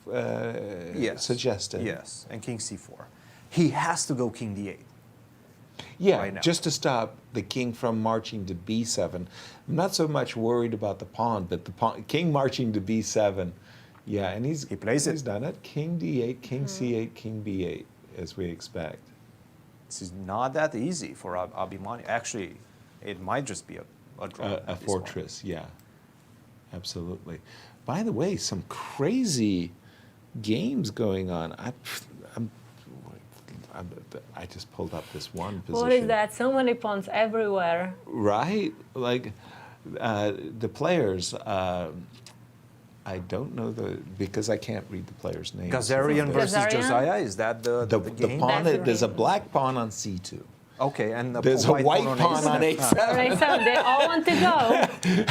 suggested. Yes, and king c4. He has to go king d8. Yeah, right just to stop the king from marching to b7. I'm not so much worried about the pawn, but the king marching to b7. Yeah, and he plays it. He's done it. King d8, king c8, king b8, as we expect. This is not that easy for Abhimanyu. Actually, it might just be a draw. A fortress, yeah, absolutely. By the way, some crazy games going on. I just pulled up this one position. What is that? So many pawns everywhere. Right? Like the players, I don't know because I can't read the players' names. Ghazarian versus Josiah, is that the game? Pawn, there's a black pawn on C2. Okay, and there's a white pawn on A7. They all want to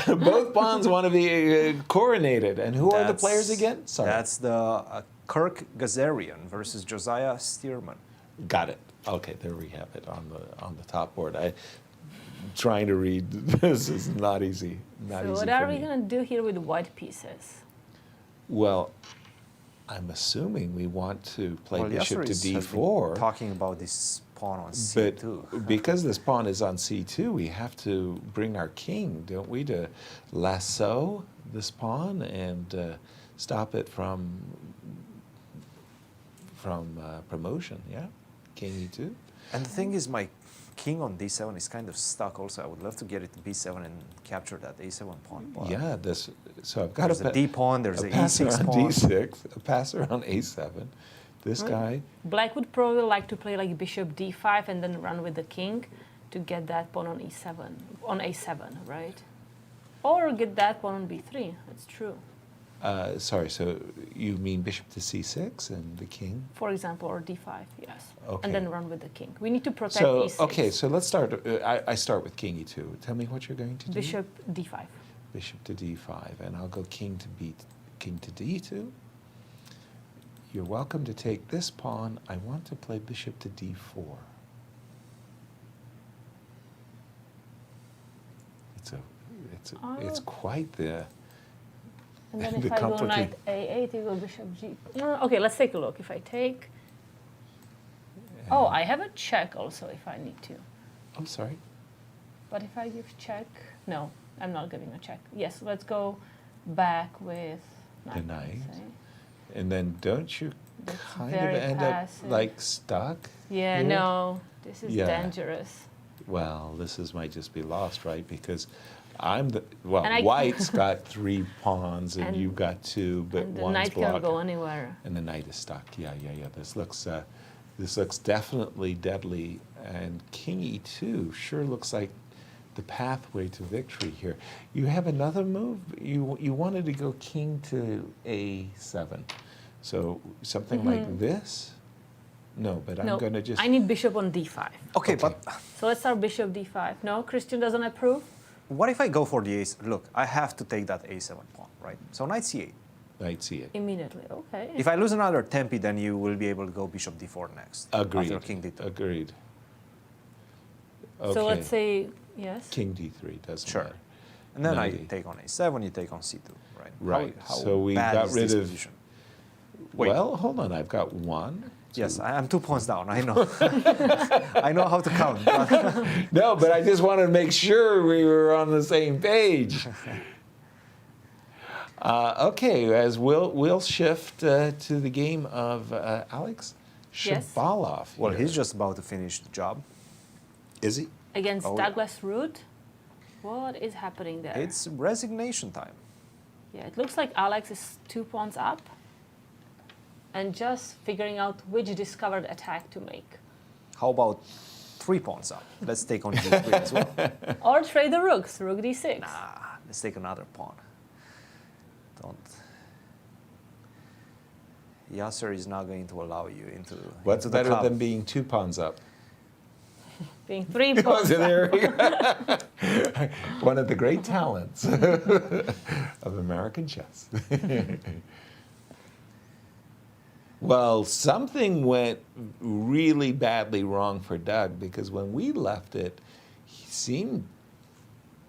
go. Both pawns want to be coronated. And who are the players again? Sorry. That's the Kirk Ghazarian versus Josiah Stearman. Got it. Okay, there we have it on the top board. Trying to read this is not easy. Not so easy what for are we me. going to do here with white pieces? Well, I'm assuming we want to play bishop to Yasser d4. Talking about this pawn on C2. But because this pawn is on C2, we have to bring our king, don't we, to lasso this pawn and stop it from promotion, yeah? King E2. And the thing is, my king on D7 is kind of stuck also. I would love to get it to B7 and capture that A7 pawn. Yeah, so I've got there's a D pawn, there's a passer E6 on pawn. D6, a passer on A7. This guy. Black would probably like to play like bishop D5 and then run with the king to get that pawn on E7, on A7, right? Or get that pawn on B3, that's true. Sorry, so you mean bishop to C6 and the king? For example, or D5, yes. Okay. And then run with the king. We need to protect So, E6. okay, so let's start. I start with king E2. Tell me what you're going to do. Bishop D5. Bishop to D5, and I'll go king to D2. You're welcome to take this pawn. I want to play bishop to D4. It's quite the. And then if I go knight A8, you go bishop G. Okay, let's take a look. If I take. Oh, I have a check also if I need to. I'm sorry. But if I give check, no, I'm not giving a check. Yes, let's go back with the knight. And then don't you kind of end passive. up like stuck? Yeah, here? no, this is dangerous. Well, might just be lost, right? Because I'm white's got 3 pawns and you've got 2, but and the one's knight blocked. can't go anywhere. And the knight is stuck. Yeah. This looks definitely deadly. And king E2 sure looks like the pathway to victory here. You have another move. You wanted to go king to A7, so something like this. No, but I'm going to just. I need bishop on D5. Okay, but so let's start bishop D5. No, Cristian doesn't approve. What if I go for the ace? Look, I have to take that A7 pawn, right? So knight C8. Knight C8. Immediately, okay. If I lose another tempi, then you will be able to go bishop D4 next. Agreed. After king D2. Agreed. Okay. So let's say yes. King D3 doesn't matter. And then I take on A7, you take on C2, right? Right. How so we bad got is rid this of. position? Well, hold on. I've got 1. Yes, I'm 2 points down. I know. I know how to count. No, but I just wanted to make sure we were on the same page. Okay, as we'll shift to the game of Alex Shabalov. Well, he's just about to finish the job. Is he? Against Douglas Root? What is happening there? It's resignation time. Yeah, it looks like Alex is 2 pawns up and just figuring out which discovered attack to make. How about 3 pawns up? Let's take on D3 as well. Or trade the rooks, rook D6. Nah, let's take another pawn. Don't. Yasser is not going to allow you into. What's into the better club. than being 2 pawns up? Being 3 pawns up. One of the great talents of American chess. Well, something went really badly wrong for Doug because when we left it, he seemed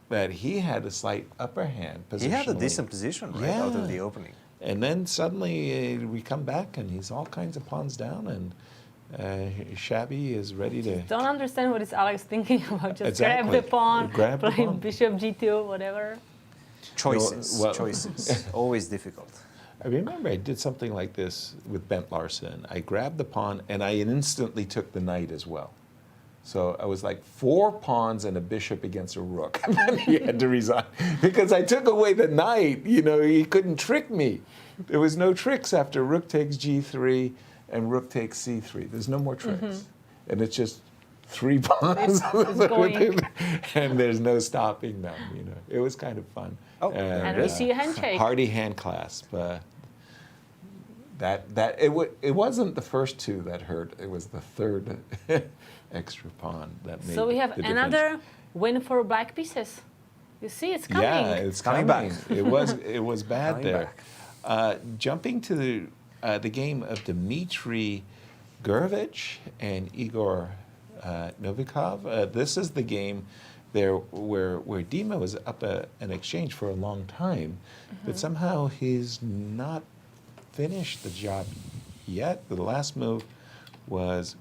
that he had a slight upper hand positionally. He had a decent position right out of the opening. And then suddenly we come back and he's all kinds of pawns down and Shabby is ready to... Don't understand what is Alex thinking about. Just Exactly. grab the pawn, Grab the play pawn. bishop G2, whatever. Choices, Well- choices. Always difficult. I remember I did something like this with Bent Larson. I grabbed the pawn and I instantly took the knight as well. So I was like 4 pawns and a bishop against a rook. And then he had to resign because I took away the knight. You know, he couldn't trick me. There was no tricks after rook takes g3 and rook takes c3. There's no more tricks. And it's just 3 pawns. And there's no stopping them, you know. It was kind of fun. Oh, and we see a handshake. Hearty hand clasp. It wasn't the first 2 that hurt. It was the third extra pawn that made. So we have the another win for black pieces. You see, it's coming. Yeah, it's coming back. It was bad there. Jumping to the game of Dmitry Gurevich and Igor Novikov. This is the game there where Dima was up an exchange for a long time, but somehow he's not finished the job yet. The last move was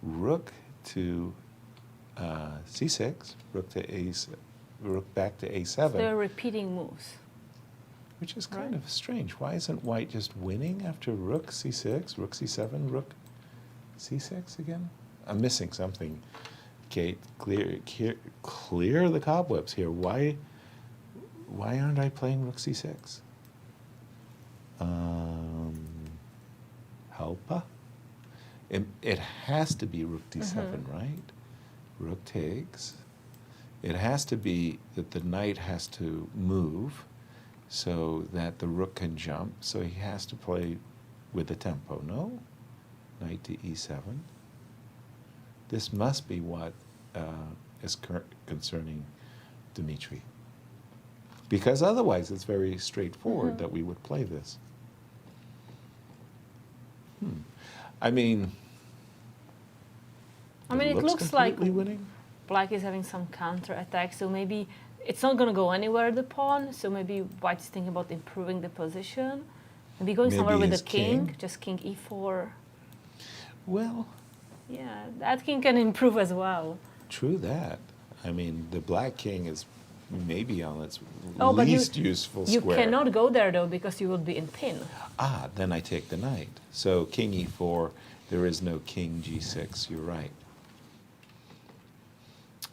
rook to c6, rook to rook back to a7. They're repeating moves. Which is kind of strange. Why isn't white just winning after rook c6, rook c7, rook c6 again? I'm missing something. Kate, clear the cobwebs here. Why aren't I playing rook c6? Helpa? It has to be rook d7, right? Rook takes. It has to be that the knight has to move so that the rook can jump. So he has to play with the tempo, no? Knight to e7. This must be what is concerning Dmitry. Because otherwise it's very straightforward that we would play this. I mean, it looks like winning. Black is having some counter attack, so maybe it's not going to go anywhere, the pawn, so maybe white is thinking about improving the position. Maybe going somewhere with the king, just king e4. Well, yeah, that king can improve as well. True that. I mean, the black king is maybe on its least useful you square. You cannot go there, though, because you will be in pin. Ah, then I take the knight. So king e4, there is no king g6, you're right.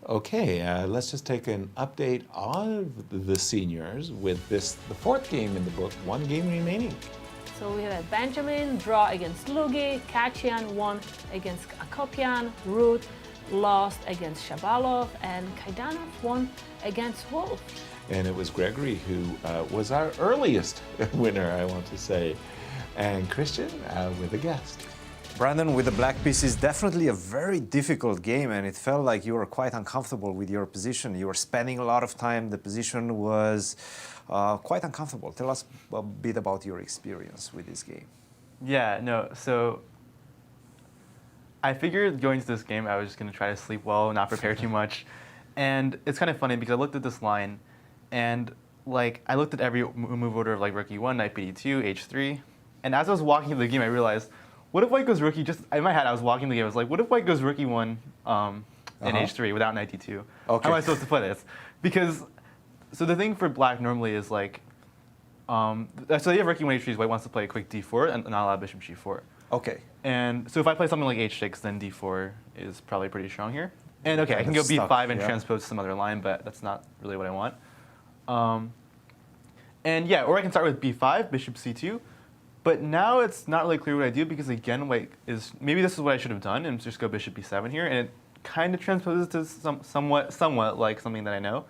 Okay, let's just take an update on the seniors with the 4th game in the book, 1 game remaining. So we have Benjamin draw against Dlugy, Khachiyan won against Akopian, Ruth lost against Shabalov, and Kaidanov won against Wolff. And it was Gregory who was our earliest winner, I want to say, and Cristian with a guest. Brandon, with the black piece is definitely a very difficult game, and it felt like you were quite uncomfortable with your position. You were spending a lot of time. The position was quite uncomfortable. Tell us a bit about your experience with this game. Yeah, no, so I figured going into this game, I was just going to try to sleep well, not prepare too much. And it's kind of funny because I looked at this line, and like I looked at every move order of like rook e1, knight bd2, h3, and as I was walking through the game, I realized, what if white goes rook e? Just in my head, I was walking the game. I was like, what if white goes rook e1 and h3 without knight d2? Okay. How am I supposed to play this? Because so the thing for black normally is like, so you have rook e1 h3. White wants to play a quick d4 and not allow bishop g4. Okay. And so if I play something like h6, then d4 is probably pretty strong here. And okay, I can go b5 and transpose some other line, but that's not really what I want. And yeah, or I can start with b5, bishop c2. But now it's not really clear what I do because again, white is, maybe this is what I should have done and just go bishop b7 here, and it kind of transposes to somewhat like something that I know.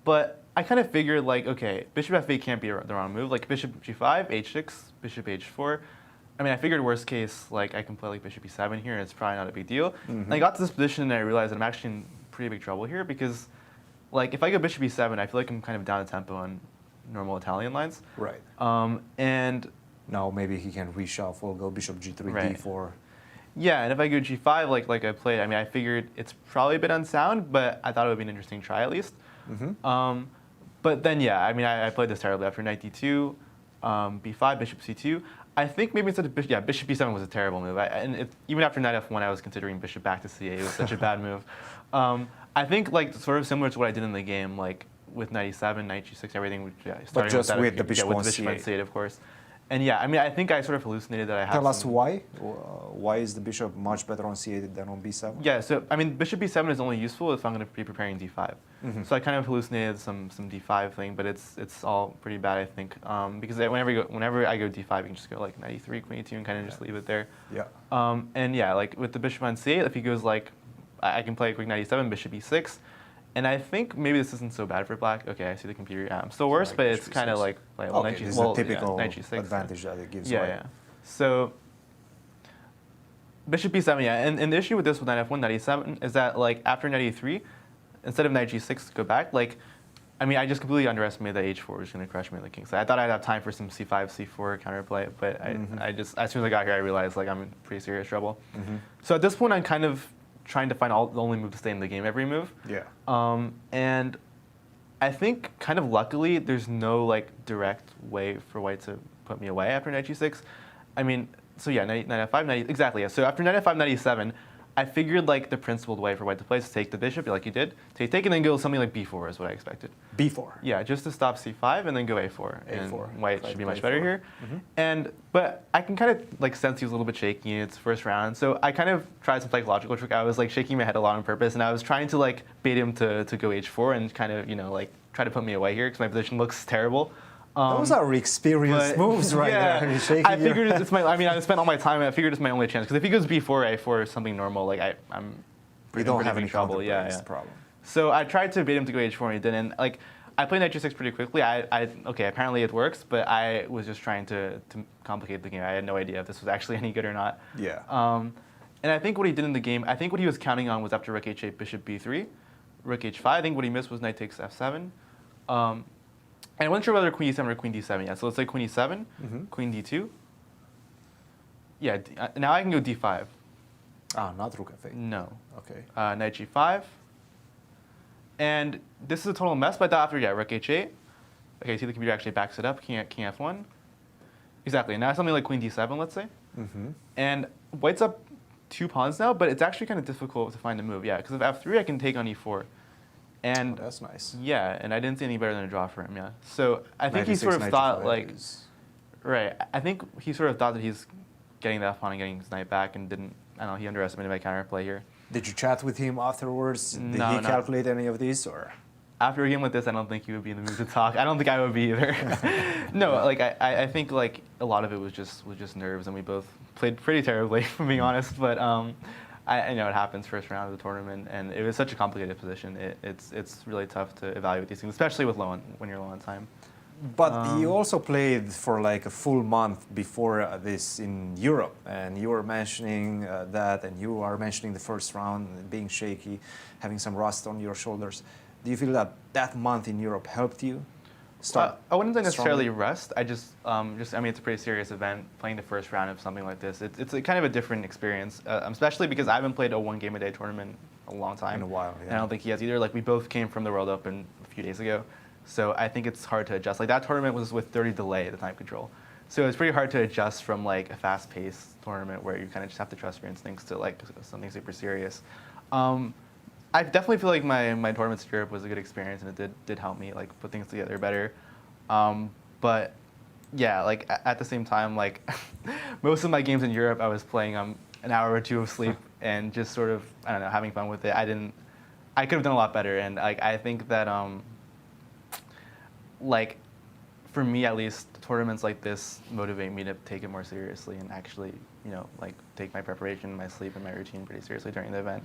But I kind of figured like, okay, bishop f8 can't be the wrong move. Like bishop g5, h6, bishop h4. I mean, I figured worst case, like I can play like bishop e7 here, and it's probably not a big deal. And I got to this position and I realized that I'm actually in pretty big trouble here because, like, if I go bishop e7, I feel like I'm kind of down a tempo on normal Italian lines. Right. And now maybe he can reshuffle, go bishop g3, d4. Yeah, and if I go g5, like I played, I mean, I figured it's probably a bit unsound, but I thought it would be an interesting try at least. But then, yeah, I mean, I played this terribly. After knight d2, b5, bishop c2. I think maybe instead of bishop, bishop b7 was a terrible move. Even after knight f1, I was considering bishop back to c8. It was such a bad move. I think like sort of similar to what I did in the game, like with knight e7, knight g6, everything. Starting but just with, that, with the bishop on c8, of course. And yeah, I mean, I think I sort of hallucinated that I had. Tell us why. Why is the bishop much better on c8 than on b7? Yeah, so I mean, bishop b7 is only useful if I'm going to be preparing d5. So I kind of hallucinated some d5 thing, but it's all pretty bad, I think, because whenever I go d5, you can just go like knight e3, queen e2, and kind of just leave it there. Yeah. And yeah, like with the bishop on c8, if he goes like, I can play a quick knight e7, bishop e6. And I think maybe this isn't so bad for black. Okay, I see the computer. Yeah, I'm still worse, but it's kind of like well, okay, this is a typical advantage that it gives away. Yeah. So bishop b7, yeah. And the issue with this with knight f1, knight e7 is that like after knight e3, instead of knight g6 to go back, like I mean, I just completely underestimated that h4 was going to crush me on the king side. I thought I'd have time for some c5, c4 counterplay, but I just as soon as I got here, I realized like I'm in pretty serious trouble. So at this point, I'm kind of trying to find the only move to stay in the game every move. Yeah. And I think kind of luckily there's no like direct way for white to put me away after knight g6. I mean, so yeah, knight f5, exactly. Yeah. So after knight f5, knight e7, I figured like the principled way for white to play is to take the bishop, like you did, take, and then go something like b4 is what I expected. b4. Yeah, just to stop c5 and then go a4. And white should be much better here. But I can kind of like sense he was a little bit shaky in its first round, so I kind of tried some psychological trick. I was like shaking my head a lot on purpose, and I was trying to like bait him to go h4 and kind of like try to put me away here because my position looks terrible. Those are experienced moves right there. I mean, I figured it's my. I mean, I spent all my time. I figured it's my only chance because if he goes b4, a4 is something normal. Like I'm. You don't have any trouble. Yeah. Problem. So I tried to bait him to go h4, and he didn't. Like I played knight g6 pretty quickly. Okay, apparently it works, but I was just trying to complicate the game. I had no idea if this was actually any good or not. Yeah. And I think what he did in the game, I think what he was counting on was after rook h8, bishop b3, rook h5. I think what he missed was knight takes f7. And I wasn't sure whether queen e7 or queen d7 yet. So let's say queen e7, queen d2. Yeah, now I can go d5. Ah, not rook f8. No. Okay. Knight g5. And this is a total mess, but I thought after, rook h8. Okay, see the computer actually backs it up, king f1. Exactly, now something like queen d7, let's say. And white's up 2 pawns now, but it's actually kind of difficult to find a move. Yeah, because if f3, I can take on e4. And that's nice. Yeah, and I didn't see any better than a draw for him. Yeah, so I think he sort of thought like, right. I think he sort of thought that he's getting that pawn and getting his knight back, and didn't. I don't know. He underestimated my counterplay here. Did you chat with him afterwards? Did he calculate any of this, or? After a game like this, I don't think he would be in the mood to talk. I don't think I would be either. No, like I think like a lot of it was just nerves, and we both played pretty terribly, for being honest. But I know it happens first round of the tournament, and it was such a complicated position. It's really tough to evaluate these things, especially with when you're low on time. But you also played for like a full month before this in Europe, and you were mentioning that, and you are mentioning the first round being shaky, having some rust on your shoulders. Do you feel that that month in Europe helped you? I wouldn't say necessarily rust. I I mean, it's a pretty serious event. Playing the first round of something like this, it's a kind of a different experience, especially because I haven't played a 1 game a day tournament in a long time. In a while, yeah. And I don't think he has either. Like, we both came from the World Open a few days ago, so I think it's hard to adjust. Like, that tournament was with 30 delay, the time control. So it's pretty hard to adjust from like a fast-paced tournament where you kind of just have to trust your instincts to like something super serious. I definitely feel like my tournaments in Europe was a good experience, and it did help me like put things together better. But yeah, like at the same time, like most of my games in Europe, I was playing an hour or 2 of sleep and just sort of, I don't know, having fun with it. I could have done a lot better, and like I think that like for me at least, tournaments like this motivate me to take it more seriously and actually, like take my preparation, my sleep, and my routine pretty seriously during the event.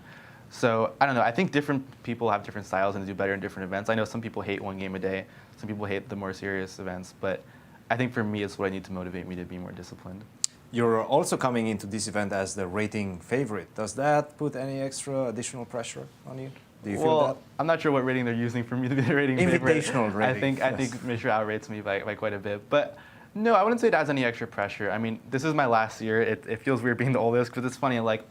So I don't know. I think different people have different styles and do better in different events. I know some people hate 1 game a day. Some people hate the more serious events. But I think for me, it's what I need to motivate me to be more disciplined. You're also coming into this event as the rating favorite. Does that put any extra additional pressure on you? Do you feel that? I'm not sure what rating they're using for me to be the rating favorite. Invitational rating. I think Mishra outrates me by quite a bit. But no, I wouldn't say it adds any extra pressure. I mean, this is my last year. It feels weird being the oldest because it's funny. Like,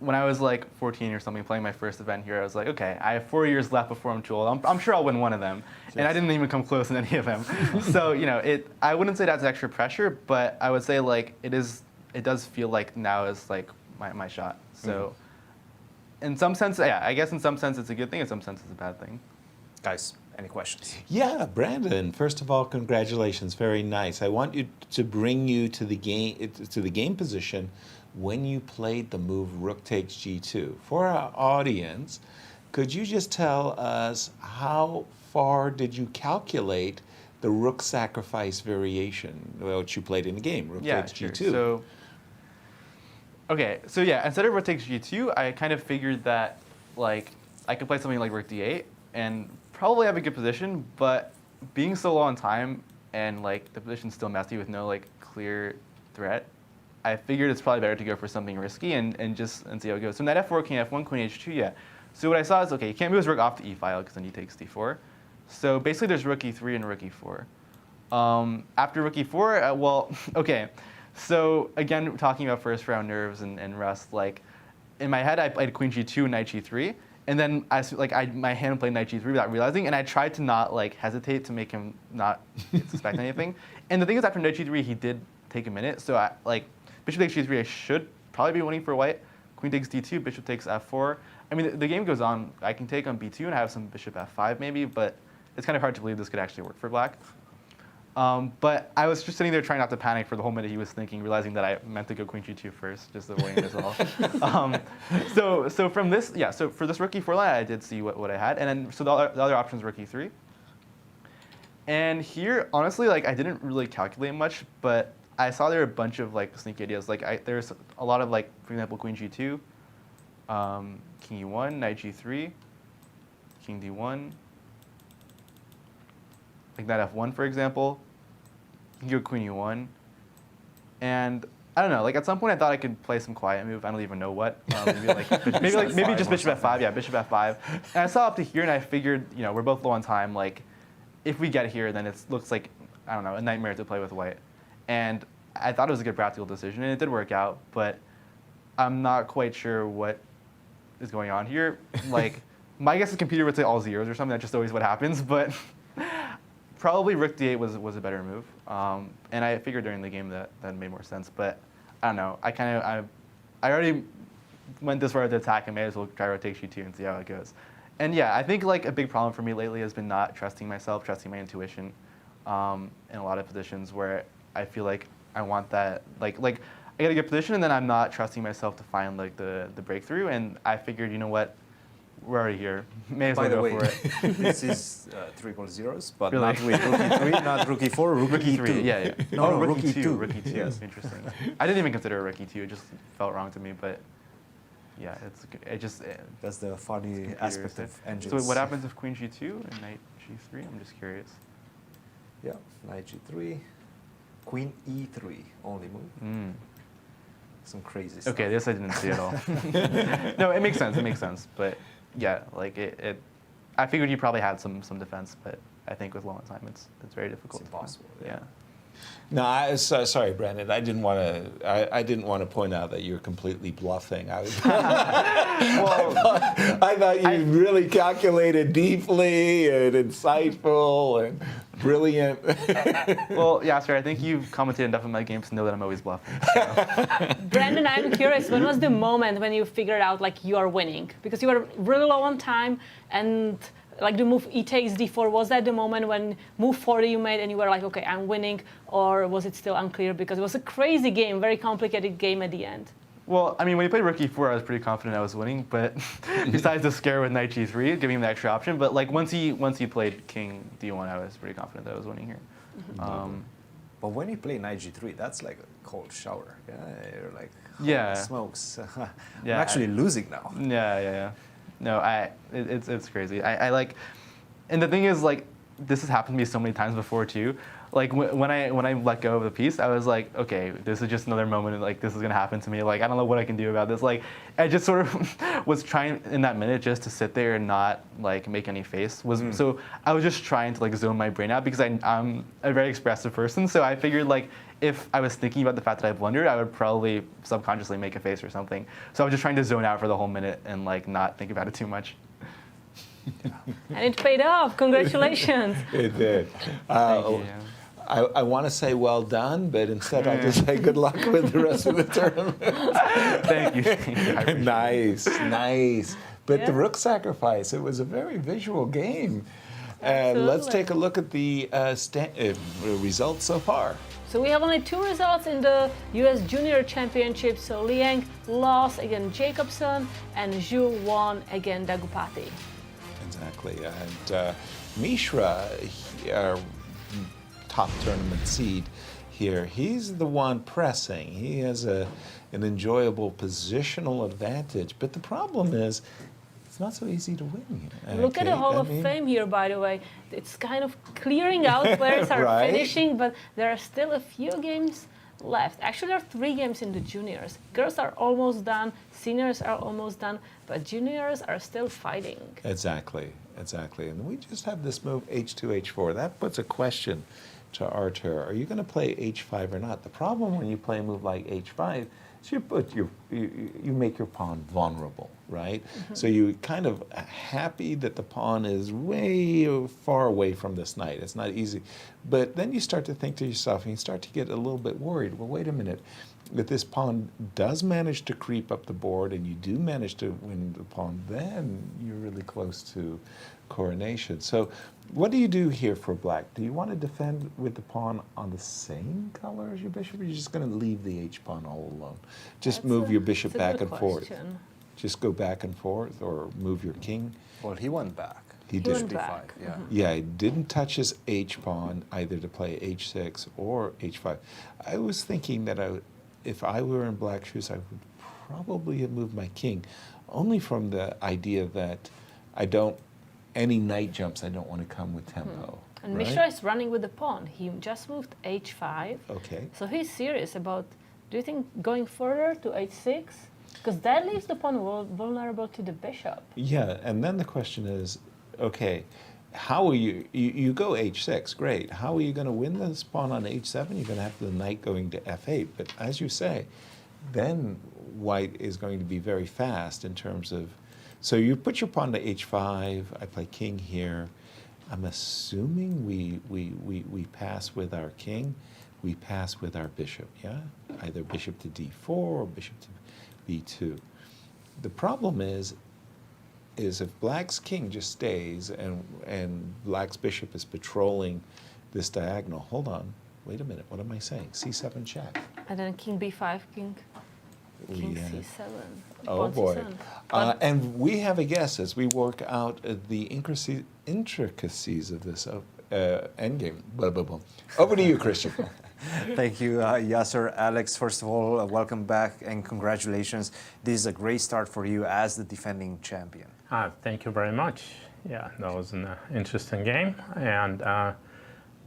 when I was like 14 or something, playing my first event here, I was like, okay, I have 4 years left before I'm too old. I'm sure I'll win one of them. Yes. And I didn't even come close in any of them. So, I wouldn't say that's extra pressure, but I would say like it does feel like now is like my shot. So in some sense, yeah, I guess in some sense it's a good thing, in some sense it's a bad thing. Guys, Any questions? Yeah, Brandon. First of all, congratulations. Very nice. I want you to bring you to the game position when you played the move Rook takes G2. For our audience, could you just tell us how far did you calculate the Rook sacrifice variation, which you played in the game? Rook takes sure. G2. So yeah, instead of Rook takes G2, I kind of figured that like I could play something like Rook D8 and probably have a good position, but being so low on time and like the position's still messy with no like clear threat, I figured it's probably better to go for something risky and see how it goes. So knight f4, king f1, queen h2, yeah. So what I saw is, okay, you can't move his rook off the e file because then he takes d4. So basically there's rook e3 and rook e4. After rook e4, well, okay. So again, talking about first round nerves and rust, like in my head I played queen g2, knight g3. And then my hand played knight g3 without realizing, and I tried to not like hesitate to make him not suspect anything. And the thing is, after knight g3, he did take a minute. So bishop takes g3, I should probably be winning for white. Queen takes d2, bishop takes f4. I mean, the game goes on. I can take on b2 and have some bishop f5 maybe, but it's kind of hard to believe this could actually work for black. But I was just sitting there trying not to panic for the whole minute he was thinking, realizing that I meant to go queen g2 first, just avoiding this all. So from this, yeah, so for this rook e4 line, I did see what I had. And then, so the other option is rook e3. And here, honestly, like I didn't really calculate much, but I saw there were a bunch of like sneaky ideas. Like there's a lot of like, for example, queen g2, king e1, knight g3, king d1, like knight f1, for example. You can go queen e1. And I don't know, like at some point I thought I could play some quiet move. I don't even know what. Maybe just bishop f5. Yeah, bishop f5. And I saw up to here and I figured, you know, we're both low on time. Like if we get here, then it looks like, I don't know, a nightmare to play with white. And I thought it was a good practical decision, and it did work out, but I'm not quite sure what is going on here. Like, my guess is computer would say all zeros or something. That's just always what happens, but probably rook d8 was a better move. And I figured during the game that made more sense, but I don't know. I already went this far with the attack. I may as well try rook takes g2 and see how it goes. And yeah, I think like a big problem for me lately has been not trusting myself, trusting my intuition in a lot of positions where I feel like I want that, like I get a good position and then I'm not trusting myself to find like the breakthrough. And I figured, you know what, we're already here. May as well go for it. This is triple zeros, but really? Not with rook e3, not rook e4, rook e3. Yeah. No, rook e2. e2. Rook e2. Yes. Interesting. I didn't even consider rook e2. It just felt wrong to me, but yeah, that's the funny aspect of engines. So what happens if queen g2 and knight g3? I'm just curious. Yeah, knight g3, queen e3, only move. Some crazy stuff. Okay, this I didn't see at all. No, it makes sense. It makes sense, but yeah, like it I figured you probably had some defense, but I think with low on time, it's very difficult. It's impossible. Yeah. No, sorry, Brandon. I didn't want to point out that you're completely bluffing. I thought you really calculated deeply and insightful and brilliant. Well, Yasser, I think you've commented enough on my games to know that I'm always bluffing. So. Brandon, I'm curious. When was the moment when you figured out like you are winning? Because you were really low on time and. Like the move e takes d4, was that the moment when move 40 you made and you were like, okay, I'm winning, or was it still unclear because it was a crazy game, very complicated game at the end? Well, I mean, when you played rook e4, I was pretty confident I was winning, but besides the scare with knight g3, giving him the extra option, but like once he played king d1, I was pretty confident that I was winning here. But when you play knight g3, that's like a cold shower. Yeah, you're like, smokes. I'm actually losing now. Yeah. No, it's crazy. I like, and the thing is like, this has happened to me so many times before too. Like when I let go of the piece, I was like, okay, this is just another moment. Like this is gonna happen to me. Like I don't know what I can do about this. Like I just sort of was trying in that minute just to sit there and not like make any face. So I was just trying to like zone my brain out because I'm a very expressive person. So I figured like if I was thinking about the fact that I blundered, I would probably subconsciously make a face or something. So I was just trying to zone out for the whole minute and like not think about it too much. And it paid off. Congratulations. It did. Thank you. I want to say well done, but instead I'll just say good luck with the rest of the tournament. Thank you. Nice. But the rook sacrifice, it was a very visual game. Let's take a look at the results so far. So we have only 2 results in the U.S. Junior Championship. So Liang lost against Jacobson, and Zhu won against Daggupati. Exactly. And Mishra, our top tournament seed here, he's the one pressing. He has an enjoyable positional advantage. But the problem is, it's not so easy to win here. Look at the Hall of Fame here, by the way. It's kind of clearing out. Players are Right. finishing, but there are still a few games left. Actually, there are 3 games in the juniors. Girls are almost done, seniors are almost done, but juniors are still fighting. Exactly. And we just have this move H2, H4. That puts a question to Arthur. Are you going to play H5 or not? The problem when you play a move like H5 is you make your pawn vulnerable, right? Mm-hmm. So you're kind of happy that the pawn is way far away from this knight. It's not easy. But then you start to think to yourself, and you start to get a little bit worried. Well, wait a minute. If this pawn does manage to creep up the board and you do manage to win the pawn, then you're really close to coronation. So what do you do here for black? Do you want to defend with the pawn on the same color as your bishop, or are you just going to leave the h-pawn all alone? Just move your bishop back and forth. Just go back and forth, or move your king? Well, he went back. He did. Went back. Yeah. Yeah, he didn't touch his h-pawn either to play h6 or h5. I was thinking that if I were in black shoes, I would probably have moved my king, only from the idea that any knight jumps, I don't want to come with tempo. And right? Mishra is running with the pawn. He just moved h5. Okay. So he's serious about, do you think going further to h6? Because that leaves the pawn vulnerable to the bishop. Yeah, and then the question is, okay, how are you go h6, great. How are you going to win this pawn on h7? You're going to have the knight going to f8. But as you say, then white is going to be very fast in terms of, so you put your pawn to h5, I play king here. I'm assuming we pass with our king, we pass with our bishop, yeah? Either bishop to d4 or bishop to b2. The problem is if black's king just stays and black's bishop is patrolling this diagonal, hold on, wait a minute, what am I saying? c7 check. And then king b5, king c7. Oh boy. C7. And we have a guess as we work out the intricacies of this endgame. Blah, blah, blah. Over to you, Cristian. Thank you, Yasser. Alex, first of all, welcome back and congratulations. This is a great start for you as the defending champion. Thank you very much. Yeah, that was an interesting game. And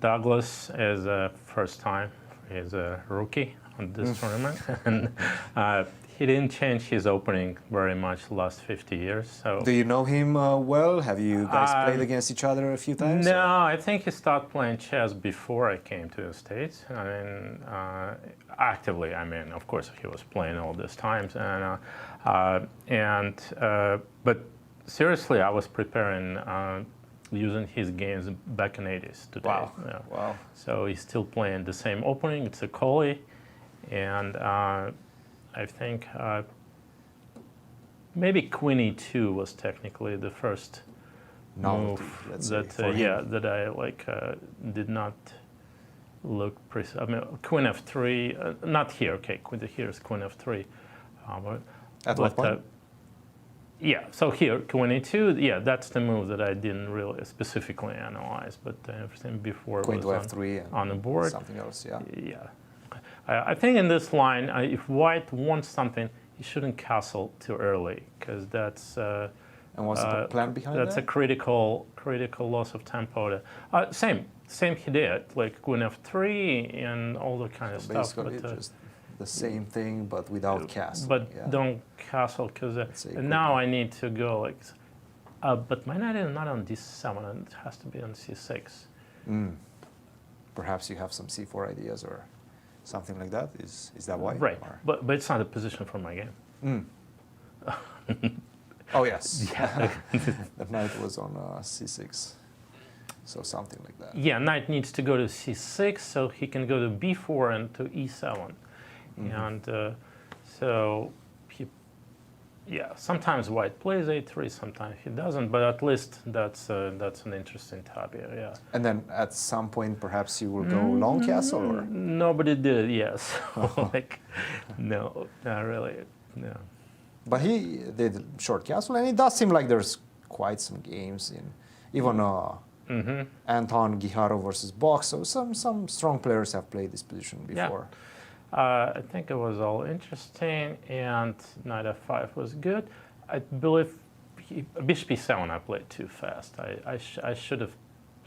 Douglas is first time. He's a rookie on this tournament. And he didn't change his opening very much the last 50 years. So. Do you know him well? Have you guys played against each other a few times? No, I think he started playing chess before I came to the States. I mean, actively, I mean, of course, he was playing all these times. But seriously, I was preparing using his games back in the 80s today. Wow. Yeah. Wow. So he's still playing the same opening. It's a collie. And I think maybe Queen E2 was technically the first move that I like did not look precise. I mean, Queen F3, not here. Okay, here's Queen F3. At what point? Yeah, so here, Queen E2, yeah, that's the move that I didn't really specifically analyze, but everything before Queen was to F3 on the board. Something else, yeah. Yeah. I think in this line, if white wants something, he shouldn't castle too early, because that's and what's the plan behind that's that? a critical loss of tempo. Same he did, like Queen F3 and all the kind of stuff. Basically, just the same thing, but without castle. But don't castle, because now I need to go like. But my knight is not on d7, and it has to be on c6. Perhaps you have some c4 ideas or something like that. Is that why? Right, but it's not a position for my game. Oh yes, yeah. The knight was on c6, so something like that. Yeah, knight needs to go to c6, so he can go to b4 and to e7, and so yeah, sometimes white plays a3, sometimes he doesn't, but at least that's an interesting tab here, yeah. And then at some point, perhaps you will go long castle, or? Nobody did, yes. Like, no, not really, no. But he did short castle, and it does seem like there's quite some games in even Anton Giharo versus Box. So some strong players have played this position before. Yeah. I think it was all interesting, and knight f5 was good. I believe bishop e7 I played too fast. I should have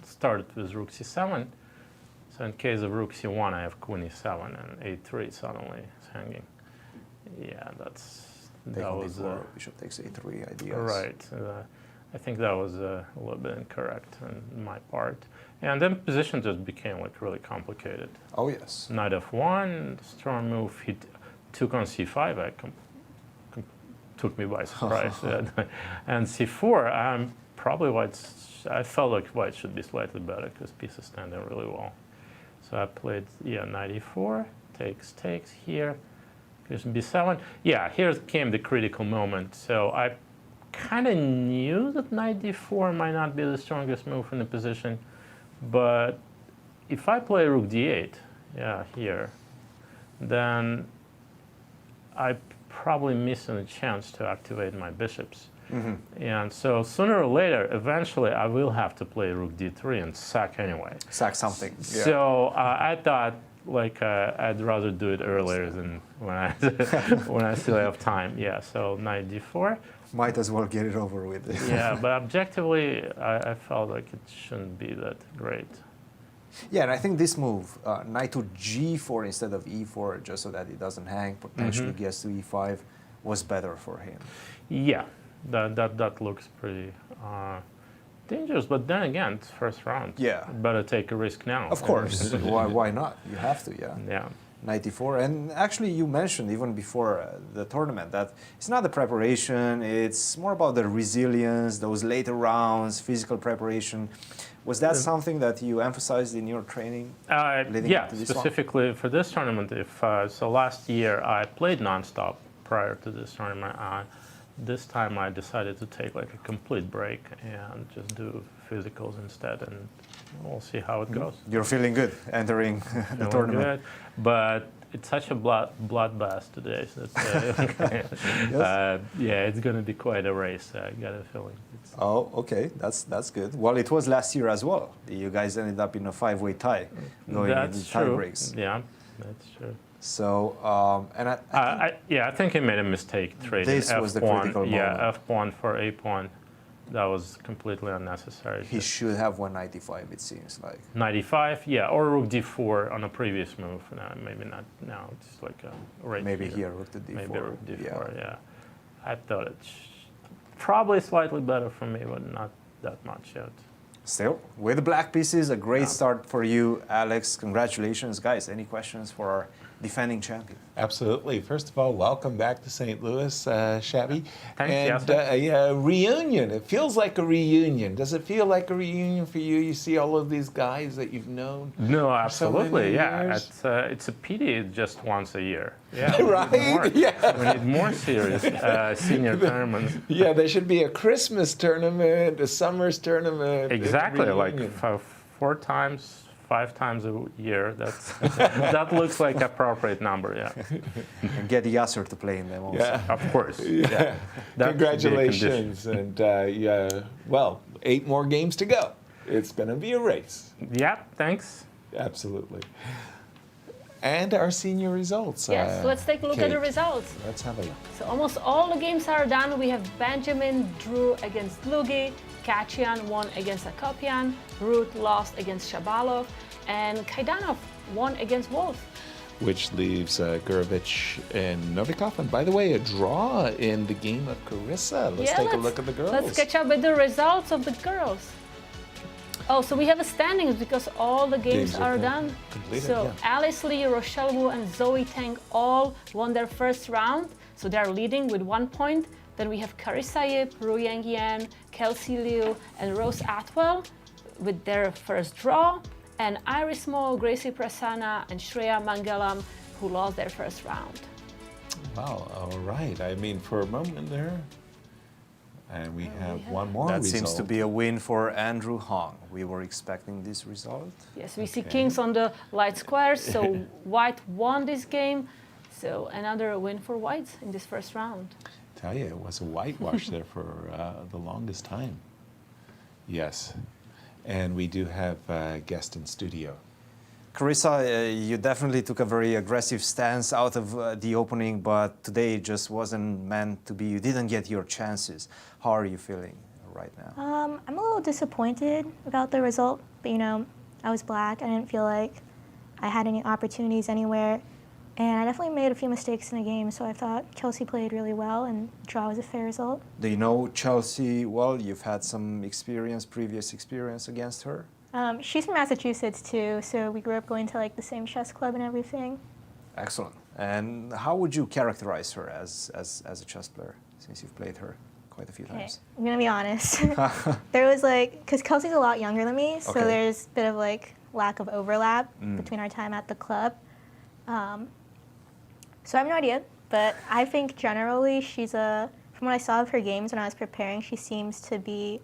started with rook c7. So in case of rook c1, I have queen e7 and a3 suddenly is hanging. Yeah, that was bishop takes a3 ideas. Right. I think that was a little bit incorrect on my part. And then position just became like really complicated. Oh, yes. Knight f1, strong move, he took on c5, took me by surprise. And c4, probably I felt like white should be slightly better because pieces stand in really well. So I played, knight e4, takes here, here's b7. Yeah, here came the critical moment. So I kind of knew that knight d4 might not be the strongest move in the position, but if I play rook d8, here, then I probably missing a chance to activate my bishops. And so sooner or later, eventually, I will have to play rook d3 and sack anyway. Sack something. Yeah. So I thought, like, I'd rather do it earlier than when I still have time. Yeah. So knight d4. Might as well get it over with. Yeah, but objectively, I felt like it shouldn't be that great. Yeah, and I think this move, knight to g4 instead of e4, just so that it doesn't hang, potentially gets to e5, was better for him. Yeah, that looks pretty dangerous. But then again, it's first round. Yeah. Better take a risk now. Of course. Why not? You have to, yeah. Yeah. Knight e4, and actually you mentioned even before the tournament that it's not the preparation, it's more about the resilience, those later rounds, physical preparation. Was that something that you emphasized in your training? Yeah, specifically for this tournament. So last year I played nonstop prior to this tournament. This time I decided to take like a complete break and just do physicals instead, and we'll see how it goes. You're feeling good entering the tournament. Good, but it's such a bloodbath today. So it's going to be quite a race. I got a feeling. Oh, okay, that's good. Well, it was last year as well. You guys ended up in a 5-way tie, going into tie breaks. Yeah, that's true. So, I think he made a mistake trading this F1. Was the critical moment. Yeah, F1 for A pawn. That was completely unnecessary. He should have won 95, it seems like. 95, yeah, or rook d4 on a previous move. No, maybe not now. It's like right maybe here. Rook to d4. Maybe rook d4, yeah. I thought it's probably slightly better for me, but not that much yet. Still, with the black pieces, a great start for you, Alex. Congratulations, guys. Any questions for our defending champion? Absolutely. First of all, welcome back to St. Louis, Shabby. Thanks, and a reunion. It feels like a reunion. Does it feel like a reunion for you? You see all of these guys that you've known. No, So absolutely. many years? It's a pity just once a year. Yeah, right? We need more serious senior tournaments. Yeah, there should be a Christmas tournament, a summer's tournament. Exactly, like 5 times a year. That looks like an appropriate number, yeah. And get Yasser to play in them also. Yeah. Of course. Yeah. Congratulations. And 8 more games to go. It's going to be a race. Yeah, thanks. Absolutely. And our senior results. Yes, let's take a look at the results. Let's have a look. So almost all the games are done. We have Benjamin drew against Dlugy, Khachiyan won against Akopian, Ruth lost against Shabalov, and Kaidanov won against Wolff. Which leaves Gurevich and Novikov. And by the way, a draw in the game of Carissa. Let's take a look at the girls. Let's catch up with the results of the girls. Oh, so we have a standings because all the games are done. Completed, so Alice Lee, Rochelle Wu, and Zoe Tang all won their first round. So they're leading with 1 point. Then we have Carissa Yip, Ruyang Yan, Kelsey Liu, and Rose Atwell with their first draw. And Iris Mo, Gracie Prasanna, and Shreya Mangalam, who lost their first round. Wow, all right. I mean, for a moment there, and we have one more That result. seems to be a win for Andrew Hong. We were expecting this result. Yes, we see kings on the light squares, so white won this game. So another win for white in this first round. Tell you, it was a whitewash there for the longest time. Yes, and we do have a guest in studio. Carissa, you definitely took a very aggressive stance out of the opening, but today it just wasn't meant to be. You didn't get your chances. How are you feeling right now? I'm a little disappointed about the result, but you know, I was black. I didn't feel like I had any opportunities anywhere, and I definitely made a few mistakes in the game, so I thought Kelsey played really well, and draw was a fair result. Do you know Chelsea well? You've had some previous experience against her? She's from Massachusetts too, so we grew up going to like the same chess club and everything. Excellent. And how would you characterize her as a chess player, since you've played her quite a few times? I'm gonna be honest. There was like, because Kelsey's a lot younger than me, so there's a bit of like lack of overlap between our time at the club. So I have no idea, but I think generally she's from what I saw of her games when I was preparing, she seems to be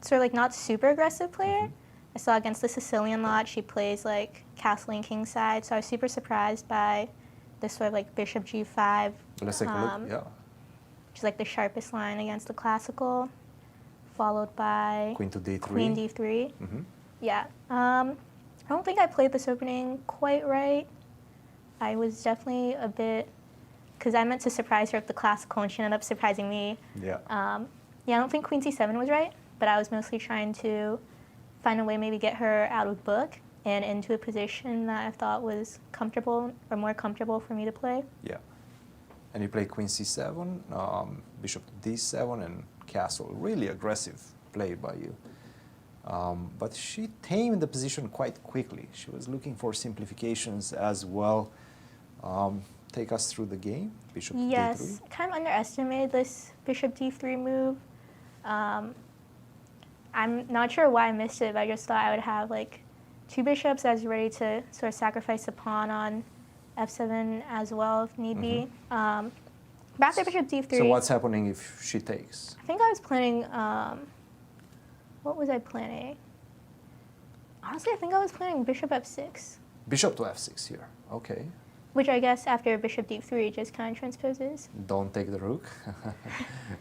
sort of like not super aggressive player. I saw against the Sicilian lot, she plays like castling kingside, so I was super surprised by this sort of like bishop g5. Let's take a look, yeah. Which is like the sharpest line against the classical, followed by Queen to d3. Queen d3. Yeah. I don't think I played this opening quite right. I was definitely a bit, because I meant to surprise her with the classical and she ended up surprising me. Yeah. Yeah, I don't think Queen c7 was right, but I was mostly trying to find a way maybe get her out of book and into a position that I thought was comfortable or more comfortable for me to play. Yeah. And you play Queen c7, Bishop to d7, and castle. Really aggressive play by you. But she tamed the position quite quickly. She was looking for simplifications as well. Take us through the game, Bishop d3. Yes, kind of underestimated this Bishop d3 move. I'm not sure why I missed it, but I just thought I would have like two bishops. I was ready to sort of sacrifice a pawn on f7 as well if need be. Back to Bishop d3. So what's happening if she takes? I think I was planning, what was I planning? Honestly, I think I was planning Bishop f6. Bishop to f6 here, okay. Which I guess after Bishop d3 just kind of transposes. Don't take the rook.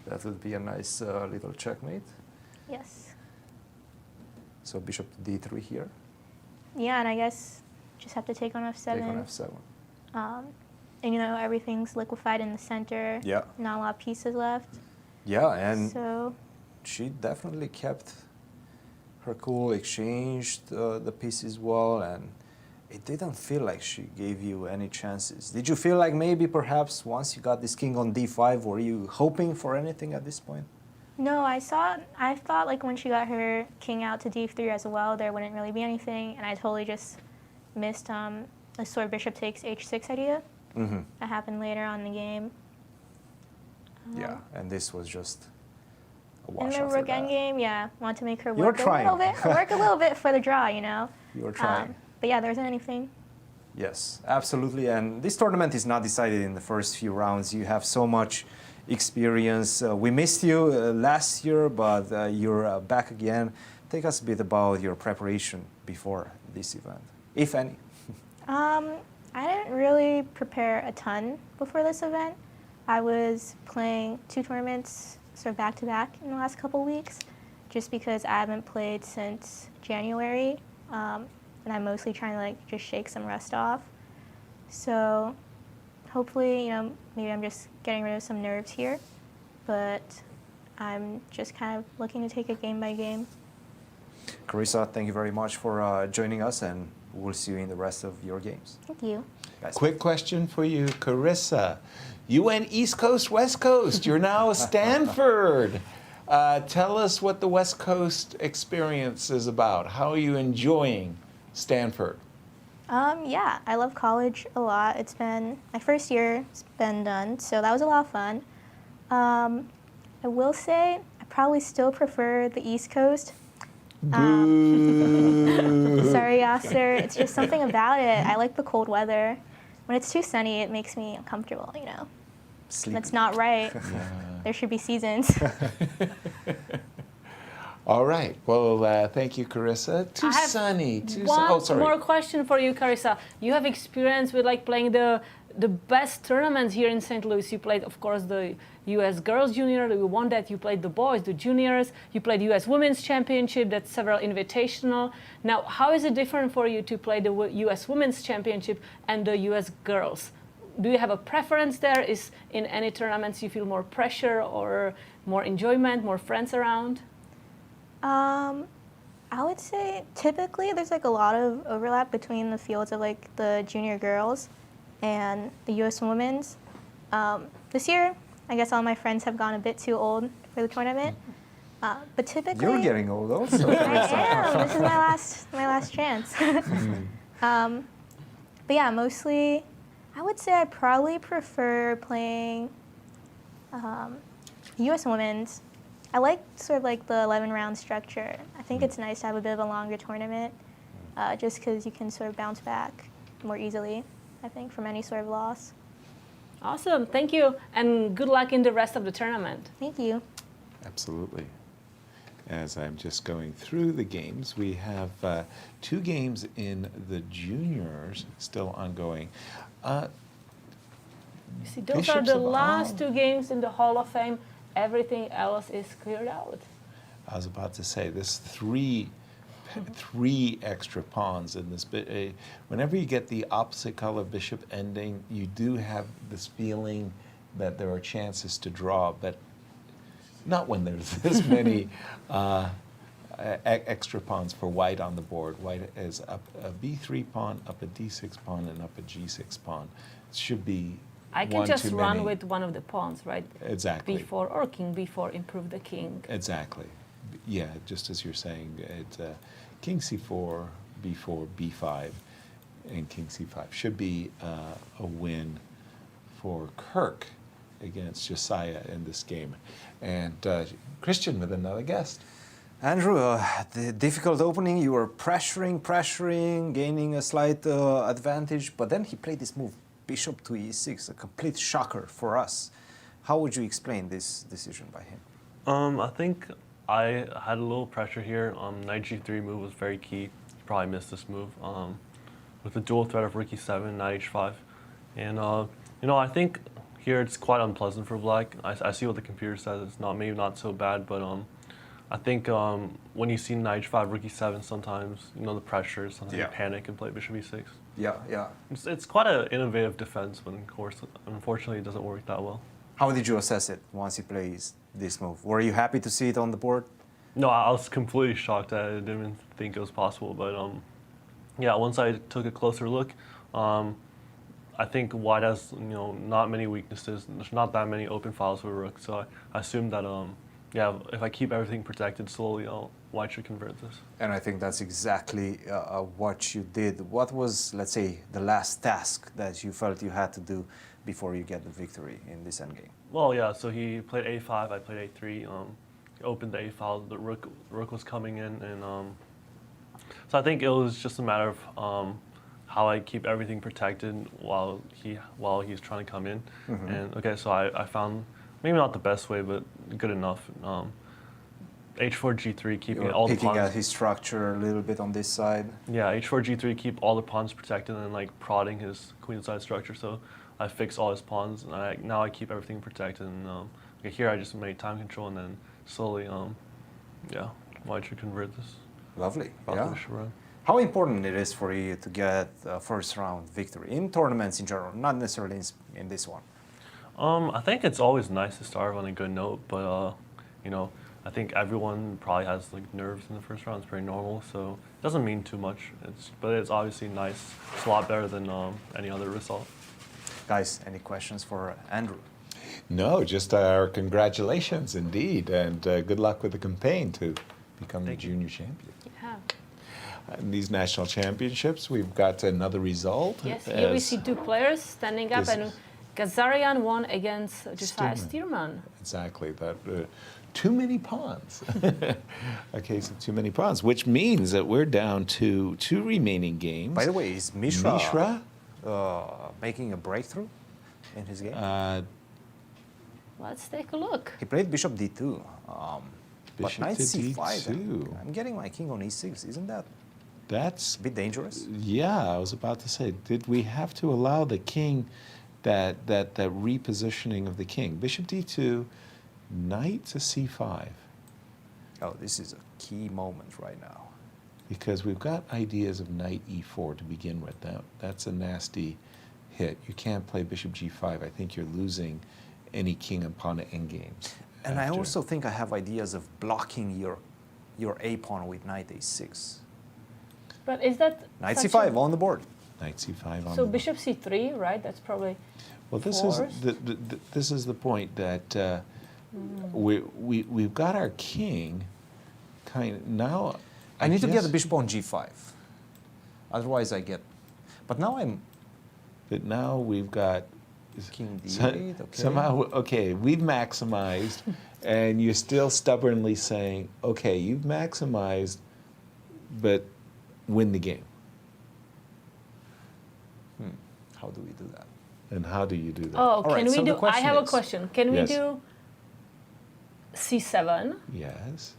That would be a nice little checkmate. Yes. So Bishop to d3 here. Yeah, and I guess just have to take on f7. Take on f7. And you know, everything's liquefied in the center. Yeah. Not a lot of pieces left. Yeah, and so she definitely kept her cool, exchanged the pieces well, and it didn't feel like she gave you any chances. Did you feel like maybe perhaps once you got this king on d5, were you hoping for anything at this point? No, I thought like when she got her king out to d3 as well, there wouldn't really be anything, and I totally just missed the sort of bishop takes h6 idea. That happened later on in the game. Yeah, and this was just a And wash the after rook that. endgame, yeah, want to make her You were work a little trying. bit, work a little bit for the draw, you know. You were trying. But yeah, there wasn't anything. Yes, absolutely. And this tournament is not decided in the first few rounds. You have so much experience. We missed you last year, but you're back again. Take us a bit about your preparation before this event, if any. I didn't really prepare a ton before this event. I was playing 2 tournaments sort of back to back in the last couple weeks, just because I haven't played since January, and I'm mostly trying to like just shake some rust off. So hopefully, you know, maybe I'm just getting rid of some nerves here, but I'm just kind of looking to take it game by game. Carissa, thank you very much for joining us, and we'll see you in the rest of your games. Thank you. Guys. Quick question for you, Carissa. You went East Coast, West Coast. You're now Stanford. Tell us what the West Coast experience is about. How are you enjoying Stanford? Yeah, I love college a lot. It's been, my first year has been done, so that was a lot of fun. I will say I probably still prefer the East Coast. Sorry, Yasser. It's just something about it. I like the cold weather. when it's too sunny, it makes me uncomfortable, you know. Sleepy. That's not right. There should be seasons. All right. Well, thank you, Carissa. Too sunny. One sorry. more question for you, Carissa. You have experience with like playing the best tournaments here in St. Louis. You played, of course, the U.S. Girls Junior. You won that. You played the boys, the juniors. You played U.S. Women's Championship. That's several invitational. Now, how is it different for you to play the U.S. Women's Championship and the U.S. Girls? Do you have a preference there? Is in any tournaments you feel more pressure or more enjoyment, more friends around? I would say typically there's like a lot of overlap between the fields of like the junior girls and the U.S. women's. This year, I guess all my friends have gone a bit too old for the tournament. But typically, You're getting old also. I am. This is my last chance. But yeah, mostly, I would say I probably prefer playing U.S. women's. I like sort of like the 11-round structure. I think it's nice to have a bit of a longer tournament, just because you can sort of bounce back more easily, I think, from any sort of loss. Awesome, thank you, and good luck in the rest of the tournament. Thank you. Absolutely. As I'm just going through the games, we have 2 games in the juniors still ongoing. You see, those are the last 2 games in the Hall of Fame. Everything else is cleared out. I was about to say, there's 3 extra pawns in this. Whenever you get the opposite color bishop ending, you do have this feeling that there are chances to draw, but not when there's this many extra pawns for white on the board. White is up a b3 pawn, up a d6 pawn, and up a g6 pawn. It should be I can just run with one of the pawns, right? Exactly. Before, or king before, improve the king. Exactly. Yeah, just as you're saying, it's king c4, b4, b5, and king c5 should be a win for Kirk against Josiah in this game. And Cristian with another guest. Andrew, the difficult opening, you were pressuring, gaining a slight advantage, but then he played this move, bishop to e6, a complete shocker for us. How would you explain this decision by him? I think I had a little pressure here. Knight g3 move was very key. You probably missed this move. With the dual threat of rook e7, knight h5. And, you know, I think here it's quite unpleasant for black. I see what the computer says. It's maybe not so bad, but I think when you see knight h5, rook e7, sometimes, you know, the pressure, sometimes you panic and play bishop e6. Yeah. It's quite an innovative defense, but of course, unfortunately, it doesn't work that well. How did you assess it once he plays this move? Were you happy to see it on the board? No, I was completely shocked. I didn't think it was possible, but yeah, once I took a closer look, I think white has, you know, not many weaknesses. There's not that many open files for rook, so I assumed that yeah, if I keep everything protected slowly, white should convert this. And I think that's exactly what you did. What was, let's say, the last task that you felt you had to do before you get the victory in this endgame? Well, yeah, so he played a5, I played a3. He opened the a file, the rook was coming in, and so I think it was just a matter of how I keep everything protected while he's trying to come in. Mm-hmm. And okay, so I found maybe not the best way, but good enough. H4 G3, keeping all the pawns. Picking at his structure a little bit on this side. Yeah, H4 G3, keep all the pawns protected, and like prodding his queenside structure. So I fixed all his pawns, and now I keep everything protected. And okay, here I just made time control, and then slowly, yeah, white should convert this. Lovely. Yeah. How important it is for you to get a first round victory in tournaments in general, not necessarily in this one? I think it's always nice to start on a good note, but you know, I think everyone probably has like nerves in the first round. It's pretty normal, so it doesn't mean too much. But it's obviously nice. It's a lot better than any other result. Guys, any questions for Andrew? No, just our congratulations indeed, and good luck with the campaign to become the junior champion. Yeah. In these national championships, we've got another result. Yes, here we see 2 players standing up, and Ghazarian won against Josiah Stearman. Exactly, that too many pawns. A case of too many pawns, which means that we're down to 2 remaining games. By the way, is Mishra making a breakthrough in his game? Let's take a look. He played bishop d2. But Bishop knight to c5. d2. I'm getting my king on e6. Isn't that That's a bit dangerous? Yeah, I was about to say, did we have to allow the king that repositioning of the king? Bishop d2, knight to c5. Oh, this is a key moment right now. Because we've got ideas of knight e4 to begin with. That's a nasty hit. You can't play bishop g5. I think you're losing any king and pawn endgames. And I also think I have ideas of blocking your a pawn with knight a6. But is that Knight such c5 a- on the board. Knight c5 on So the bishop c3, right? That's probably Well, this forced. is this is the point that we've got our king kind of now. I need to get guess- the bishop on g5. Otherwise, I get. But now I'm. But now we've got king d8. so- Okay. Somehow, okay, we've maximized, and you're still stubbornly saying, okay, you've maximized, but win the game. How do we do that? And how do you do that? Oh, All right, can we so the do? I question have a is- question. Can we Yes. do c7? Yes.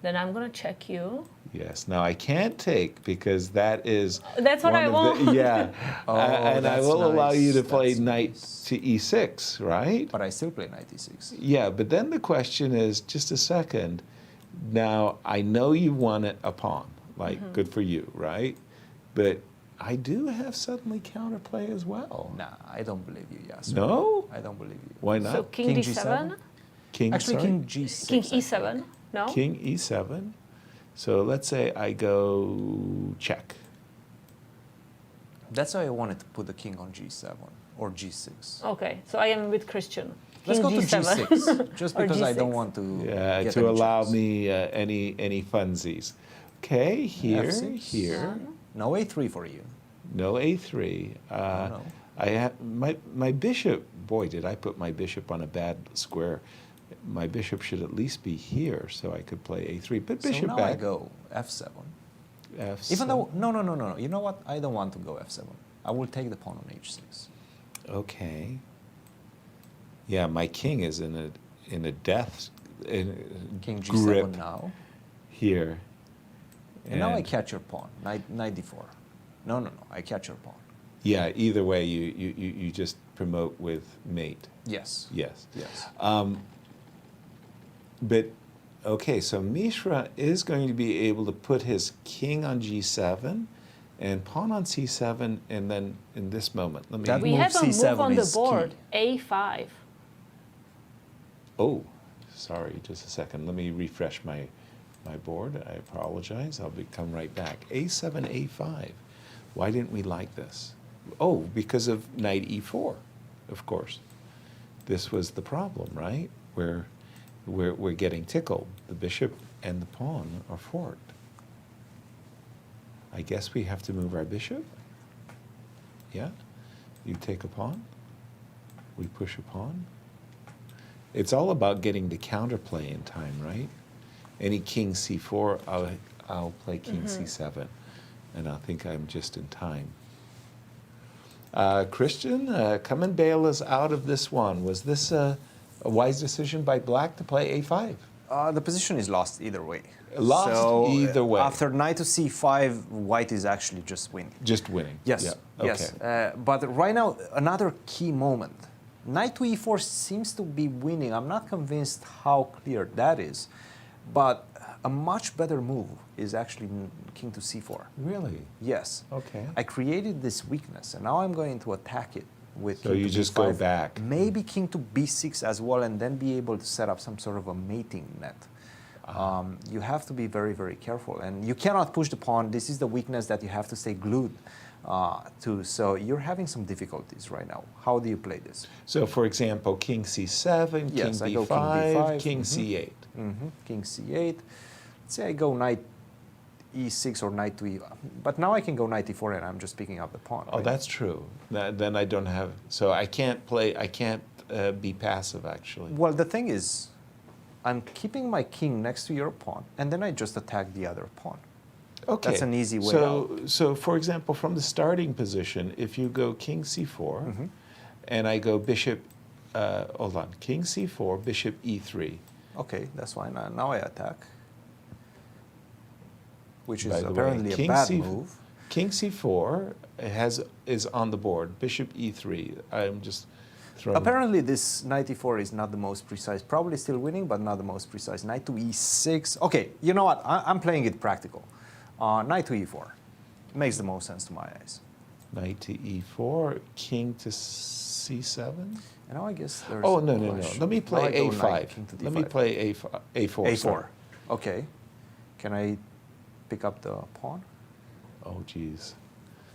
Then I'm gonna check you. Yes. Now I can't take because that is. That's what one I of want. The, yeah. Oh, And I that's will allow you to nice. play That's knight to e6, right? But I still play knight e6. Yeah, but then the question is, just a second. Now I know you want it a pawn, like good for you, right? But I do have suddenly counterplay as well. Nah, I don't believe you, Yasser. No? I don't believe you. Why not? So king d7. King, Actually, sorry? king g6. King I e7. think. No. King e7. So let's say I go check. That's why I wanted to put the king on g7 or g6. Okay, so I am with Christian. Let's King go to G7. g6, just Or because I don't G6. want to Yeah, get to any allow checks. me any funsies. Okay, here, F6. here. No a3 for you. No a3. no. I have my bishop. Boy, did I put my bishop on a bad square. My bishop should at least be here, so I could play a3. But bishop so now back. I go f7. F7. Even though no. You know what? I don't want to go f7. I will take the pawn on h6. Okay. Yeah, my king is in a death King g7 grip now. here. And now I catch your pawn. Knight d4. No. I catch your pawn. Yeah, either way, you just promote with mate. Yes. Yes. Yes. But, okay, so Mishra is going to be able to put his king on g7 and pawn on c7, and then in this moment, let me... That We move have a move C7 on the is board. A5. Oh, sorry, just a second. Let me refresh my board. I apologize. I'll come right back. A7, A5. Why didn't we like this? Oh, because of knight e4, of course. This was the problem, right? We're getting tickled. The bishop and the pawn are forked. I guess we have to move our bishop. Yeah? You take a pawn. We push a pawn. It's all about getting the counterplay in time, right? Any king c4, I'll play king c7, and I think I'm just in time. Christian, come and bail us out of this one. Was this a wise decision by black to play a5? The position is lost either way. Lost So, either way. After knight to c5, white is actually just winning. Just winning. Yes, Yeah. yes. Okay. But right now, another key moment. Knight to e4 seems to be winning. I'm not convinced how clear that is. But a much better move is actually king to c4. Really? Yes. Okay. I created this weakness, and now I'm going to attack it with So king you to just b5. go back. Maybe king to b6 as well, and then be able to set up some sort of a mating net. You have to be very, very careful, and you cannot push the pawn. This is the weakness that you have to stay glued to. So you're having some difficulties right now. How do you play this? So, for example, king c7, Yes, king I go b5, king king b5, c8. King c8. Let's say I go knight e6 or knight to e. But now I can go knight e4, and I'm just picking up the pawn. Oh, right? that's true. Then I don't have. So I can't play. I can't be passive actually. Well, the thing is, I'm keeping my king next to your pawn, and then I just attack the other pawn. Okay. That's an easy way out. So, for example, from the starting position, if you go king c4, and I go bishop, hold on, king c4, bishop e3. Okay, that's fine. Now I attack, which is By the apparently way, a bad move. King c4 is on the board. Bishop e3. I'm just throwing. Apparently, this knight e4 is not the most precise. Probably still winning, but not the most precise. Knight to e6. Okay, you know what? I'm playing it practical. Knight to e4 makes the most sense to my eyes. Knight to e4, king to c7. And now I guess there's. Oh no. Let me play a5. Let me play a4. A4. Sorry. Okay. Can I pick up the pawn? Oh geez.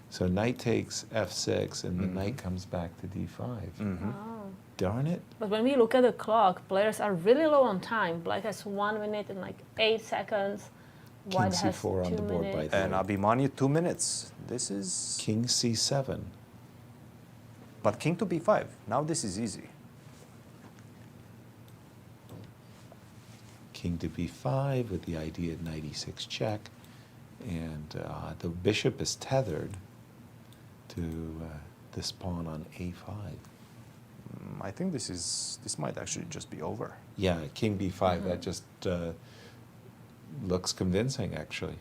So knight takes f6, and the knight comes back to d5. Oh. Darn it. But when we look at the clock, players are really low on time. Black has 1 minute and like 8 seconds. White King has c4 on 2 the board minutes. by 3. And Abhimanyu 2 minutes. This is king c7. But king to b5. Now this is easy. King to b5 with the idea of knight e6 check, and the bishop is tethered to this pawn on a5. I think this might actually just be over. Yeah, king b5. That just looks convincing, actually.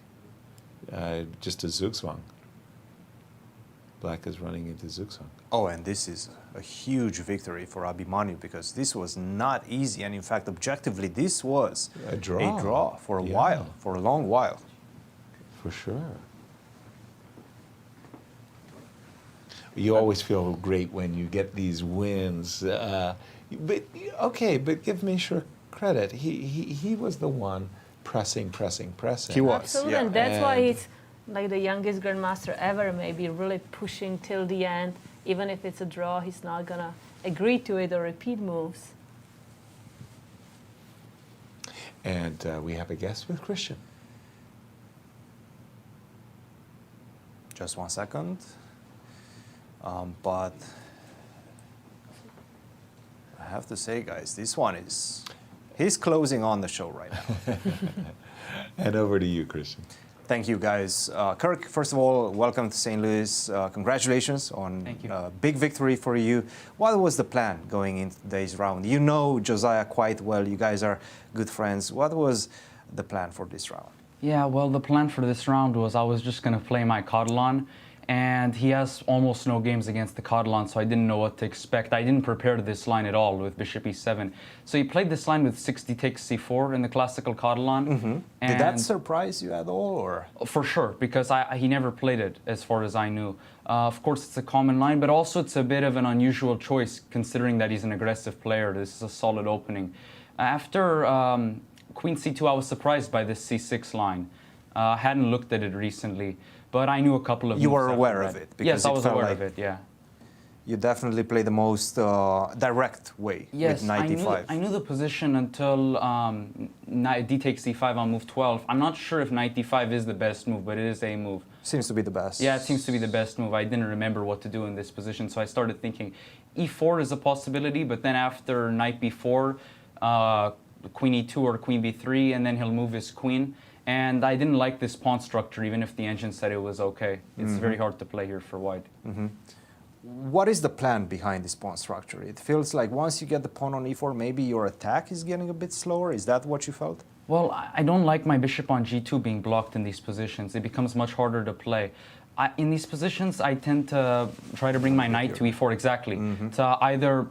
Just a zugzwang. Black is running into zugzwang. Oh, and this is a huge victory for Abhimanyu because this was not easy, and in fact, objectively, this was a draw for a while, for a long while. For sure. You always feel great when you get these wins. But give Mishra credit. He was the one pressing. He was. Absolutely, and that's why he's like the youngest grandmaster ever, maybe really pushing till the end. Even if it's a draw, he's not gonna agree to it or repeat moves. And we have a guest with Cristian. Just 1 second. But I have to say, guys, this one he's closing on the show right now. And over to you, Cristian. Thank you, guys. Kirk, first of all, welcome to St. Louis. Congratulations on a big victory for you. What was the plan going into today's round? You know Josiah quite well. You guys are good friends. What was the plan for this round? Yeah, well, the plan for this round was I was just going to play my Catalan, and he has almost no games against the Catalan, so I didn't know what to expect. I didn't prepare this line at all with bishop e7. So he played this line with 60 takes c4 in the classical Catalan. Did that surprise you at all, or? For sure, because he never played it as far as I knew. Of course, it's a common line, but also it's a bit of an unusual choice considering that he's an aggressive player. This is a solid opening. After queen c2, I was surprised by this c6 line. I hadn't looked at it recently. But I knew a couple of. You were aware of it? Yes, I was aware of it. Yeah. You definitely play the most direct way with knight e5. I knew the position until d takes c5 on move 12. I'm not sure if knight d5 is the best move, but it is a move. Seems to be the best. Yeah, it seems to be the best move. I didn't remember what to do in this position, so I started thinking e4 is a possibility, but then after knight b4, queen e2 or queen b3, and then he'll move his queen. And I didn't like this pawn structure, even if the engine said it was okay. It's very hard to play here for white. What is the plan behind this pawn structure? It feels like once you get the pawn on e4, maybe your attack is getting a bit slower. Is that what you felt? Well, I don't like my bishop on g2 being blocked in these positions. It becomes much harder to play. In these positions, I tend to try to bring my knight to e4, exactly. To either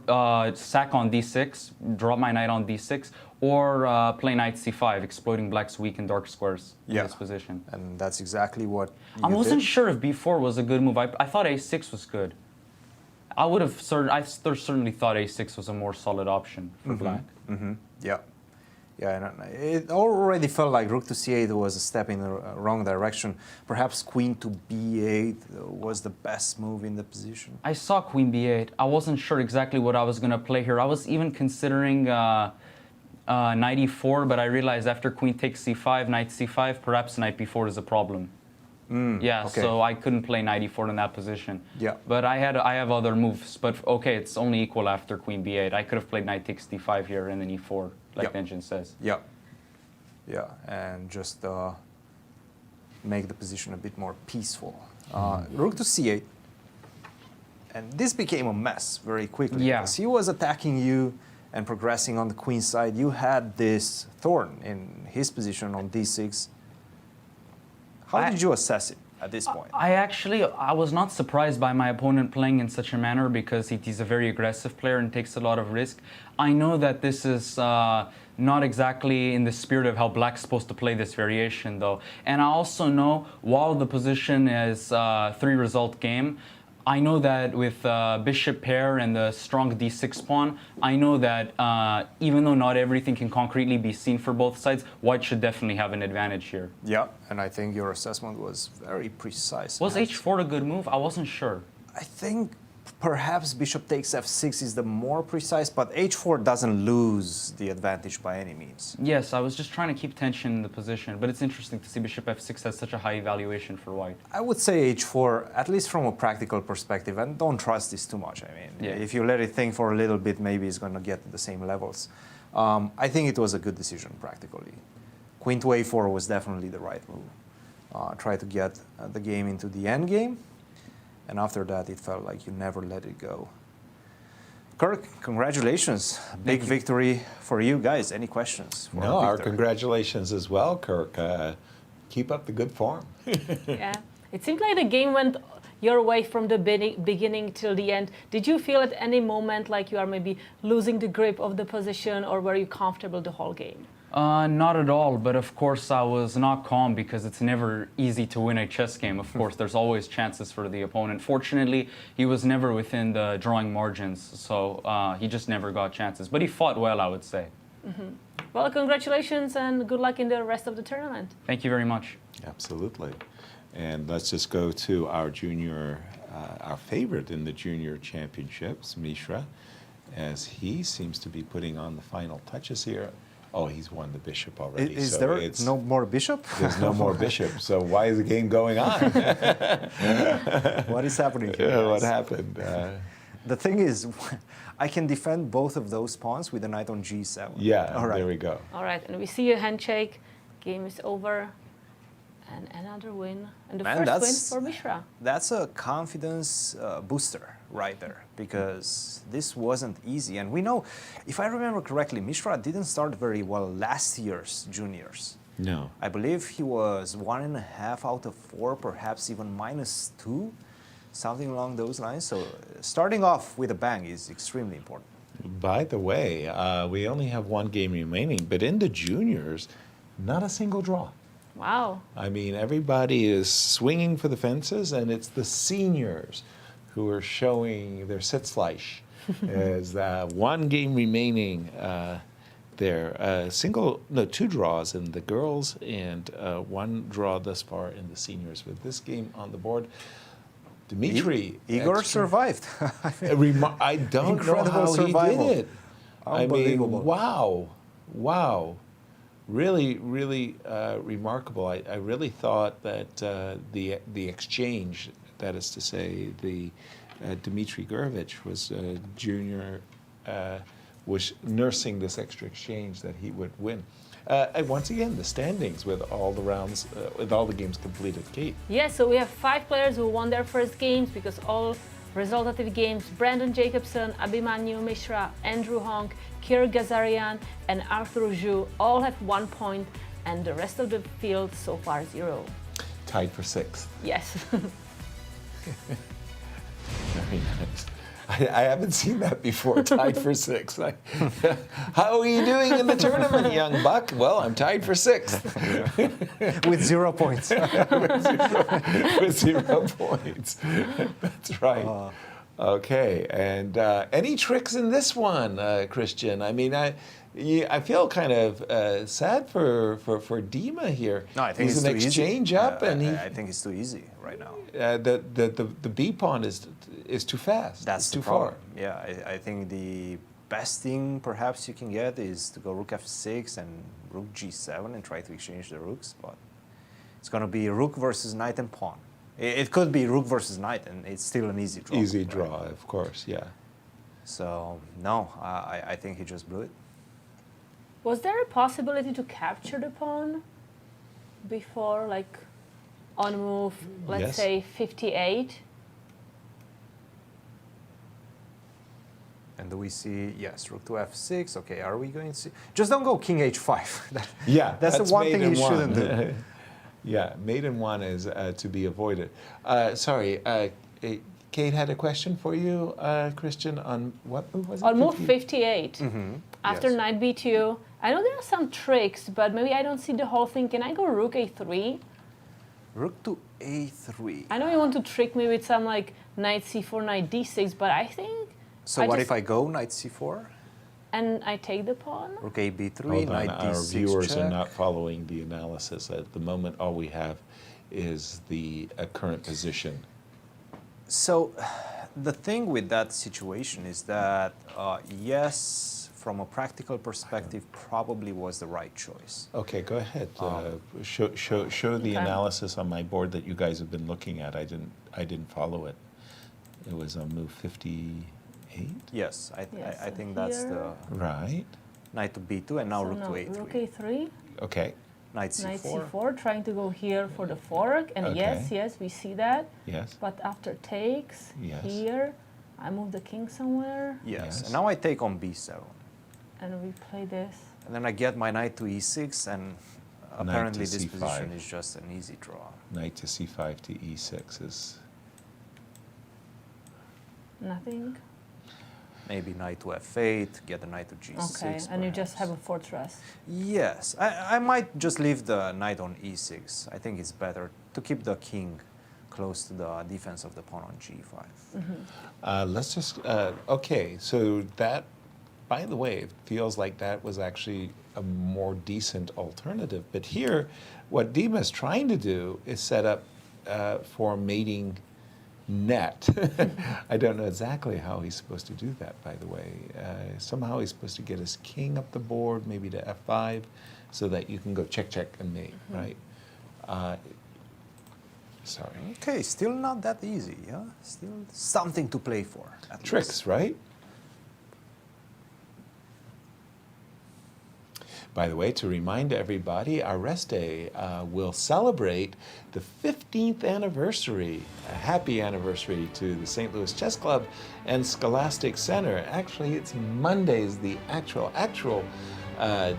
sack on d6, drop my knight on d6, or play knight c5, exploiting black's weak and dark squares in this position. And that's exactly what I wasn't sure if b4 was a good move. I thought a6 was good. I certainly thought a6 was a more solid option for black. Yeah. Yeah, and it already felt like rook to c8 was a step in the wrong direction. Perhaps queen to b8 was the best move in the position. I saw queen b8. I wasn't sure exactly what I was going to play here. I was even considering knight e4, but I realized after queen takes c5, knight c5, perhaps knight b4 is a problem. So I couldn't play knight e4 in that position. Yeah. But I have other moves. But okay, it's only equal after queen b8. I could have played knight takes d5 here and then e4, like the engine says. Yeah. Yeah, and just make the position a bit more peaceful. Rook to c8. And this became a mess very quickly. Yeah. Because he was attacking you and progressing on the queen side. You had this thorn in his position on d6. How did you assess it at this point? I was not surprised by my opponent playing in such a manner because he's a very aggressive player and takes a lot of risk. I know that this is not exactly in the spirit of how black's supposed to play this variation though. And I also know while the position is 3-result game, I know that with bishop pair and the strong d6 pawn, I know that even though not everything can concretely be seen for both sides, white should definitely have an advantage here. Yeah, and I think your assessment was very precise. Was h4 a good move? I wasn't sure. I think perhaps bishop takes f6 is the more precise, but h4 doesn't lose the advantage by any means. Yes, I was just trying to keep tension in the position, but it's interesting to see bishop f6 has such a high evaluation for white. I would say h4, at least from a practical perspective, and don't trust this too much. I mean, if you let it think for a little bit, maybe it's going to get to the same levels. I think it was a good decision practically. Queen to a4 was definitely the right move. Try to get the game into the end game. And after that, it felt like you never let it go. Kirk, congratulations. Big victory for you guys. Any questions? No, our congratulations as well, Kirk. Keep up the good form. Yeah. It seemed like the game went your way from the beginning till the end. Did you feel at any moment like you are maybe losing the grip of the position, or were you comfortable the whole game? Not at all, but of course I was not calm because it's never easy to win a chess game. Of course, there's always chances for the opponent. Fortunately, he was never within the drawing margins, so he just never got chances. But he fought well, I would say. Well, congratulations and good luck in the rest of the tournament. Thank you very much. Absolutely. And let's just go to our junior, our favorite in the junior championships, Mishra, as he seems to be putting on the final touches here. Oh, he's won the bishop already. Is there no more bishop? There's no more bishop. So why is the game going on? What is happening here? What happened? The thing is, I can defend both of those pawns with the knight on g7. Yeah, all right. There we go. All right, and we see a handshake. Game is over. And another win. And the first win for Mishra. That's a confidence booster right there, because this wasn't easy. And we know, if I remember correctly, Mishra didn't start very well last year's juniors. No. I believe he was 1.5 out of 4, perhaps even -2, something along those lines. So starting off with a bang is extremely important. By the way, we only have one game remaining, but in the juniors, not a single draw. Wow. I mean, everybody is swinging for the fences, and it's the seniors who are showing their Sitzfleisch as one game remaining. There, two draws in the girls and one draw thus far in the seniors. With this game on the board, Dmitry. Igor survived. I don't know how survival. he did it. Unbelievable. I mean, wow. Really, really remarkable. I really thought that the exchange, that is to say, the Dmitry Gurevich was junior, was nursing this extra exchange that he would win. And once again, the standings with all the rounds, with all the games completed. Kate. Yes, so we have 5 players who won their first games because all resultative games, Brandon Jacobson, Abhimanyu Mishra, Andrew Hong, Kirk, Ghazarian, and Arthur Guo all have 1 point, and the rest of the field so far 0. Tied for 6th. Yes. Very nice. I haven't seen that before, tied for 6th. How are you doing in the tournament, young buck? Well, I'm tied for 6th. With 0 points. with 0 points. That's right. Okay, and any tricks in this one, Cristian? I mean, I feel kind of sad for Dima here. No, I think he's it's an too exchange easy. up, and I think it's too easy right now. The B pawn is too fast. That's too problem. far. Yeah, I think the best thing perhaps you can get is to go rook f6 and rook g7 and try to exchange the rooks, but it's going to be rook versus knight and pawn. It could be rook versus knight, and it's still an easy draw. Easy draw, of course, yeah. So, no, I think he just blew it. Was there a possibility to capture the pawn before, like on move, let's Yes. say 58. And do we see, yes, rook to f6. Okay, are we going to see? Just don't go king h5. Yeah, that's the one thing you maiden shouldn't one. do. Yeah, maiden one is to be avoided. Sorry, Kate had a question for you, Cristian, on what move was it? On move 58. After Yes. knight b2. I know there are some tricks, but maybe I don't see the whole thing. Can I go rook a3? Rook to a3. I know you want to trick me with some like knight c4, knight d6, but I think... So what if I go knight c4? And I take the pawn? Rook a b3, Hold on, knight our d6 viewers check. are not following the analysis. At the moment, all we have is the current position. So the thing with that situation is that, yes, from a practical perspective, probably was the right choice. Okay, go ahead. Show the analysis on my board that you guys have been looking at. I didn't follow it. It was on move 58. Yes, I so think that's the right. Knight to b2 and now So rook to a3. rook a3. Okay. Knight c4. Knight c4, trying to go here for the fork. And Okay. yes, we see that. Yes. But after takes, Yes. here, I move the king somewhere. Yes. And now I take on b7. And we play this. And then I get my knight to e6, and apparently this c5. position is just an easy draw. Knight to c5 to e6 is... Nothing. Maybe knight to f8, get the knight to g6. Okay, and you just have a fortress. Yes, I might just leave the knight on e6. I think it's better to keep the king close to the defense of the pawn on g5. Let's just... okay, so that... By the way, it feels like that was actually a more decent alternative. But here, what Dima's trying to do is set up for mating net. I don't know exactly how he's supposed to do that, by the way. Somehow he's supposed to get his king up the board, maybe to f5, so that you can go check, check, and mate, right? Sorry. Okay, still not that easy, yeah? Still something to play for. Tricks, least. right? By the way, to remind everybody, our rest day will celebrate the 15th anniversary, a happy anniversary to the St. Louis Chess Club and Scholastic Center. Actually, it's Monday's the actual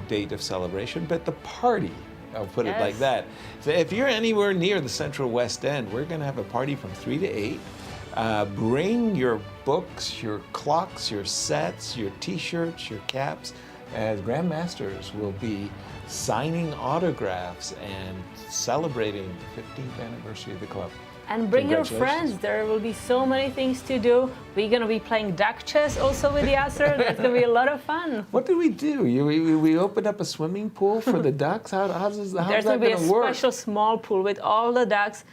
date of celebration, but the party, I'll put it like that. So if you're anywhere near the Central West End, we're going to have a party from 3 to 8. Bring your books, your clocks, your sets, your t-shirts, your caps, as Grandmasters will be signing autographs and celebrating the 15th anniversary of the club. And bring your Congratulations. friends. There will be so many things to do. We're going to be playing duck chess also with Yasser. That's going to be a lot of fun. What did we do? We opened up a swimming pool for the ducks? How's that There's going going to be to a work? special small pool with all the ducks.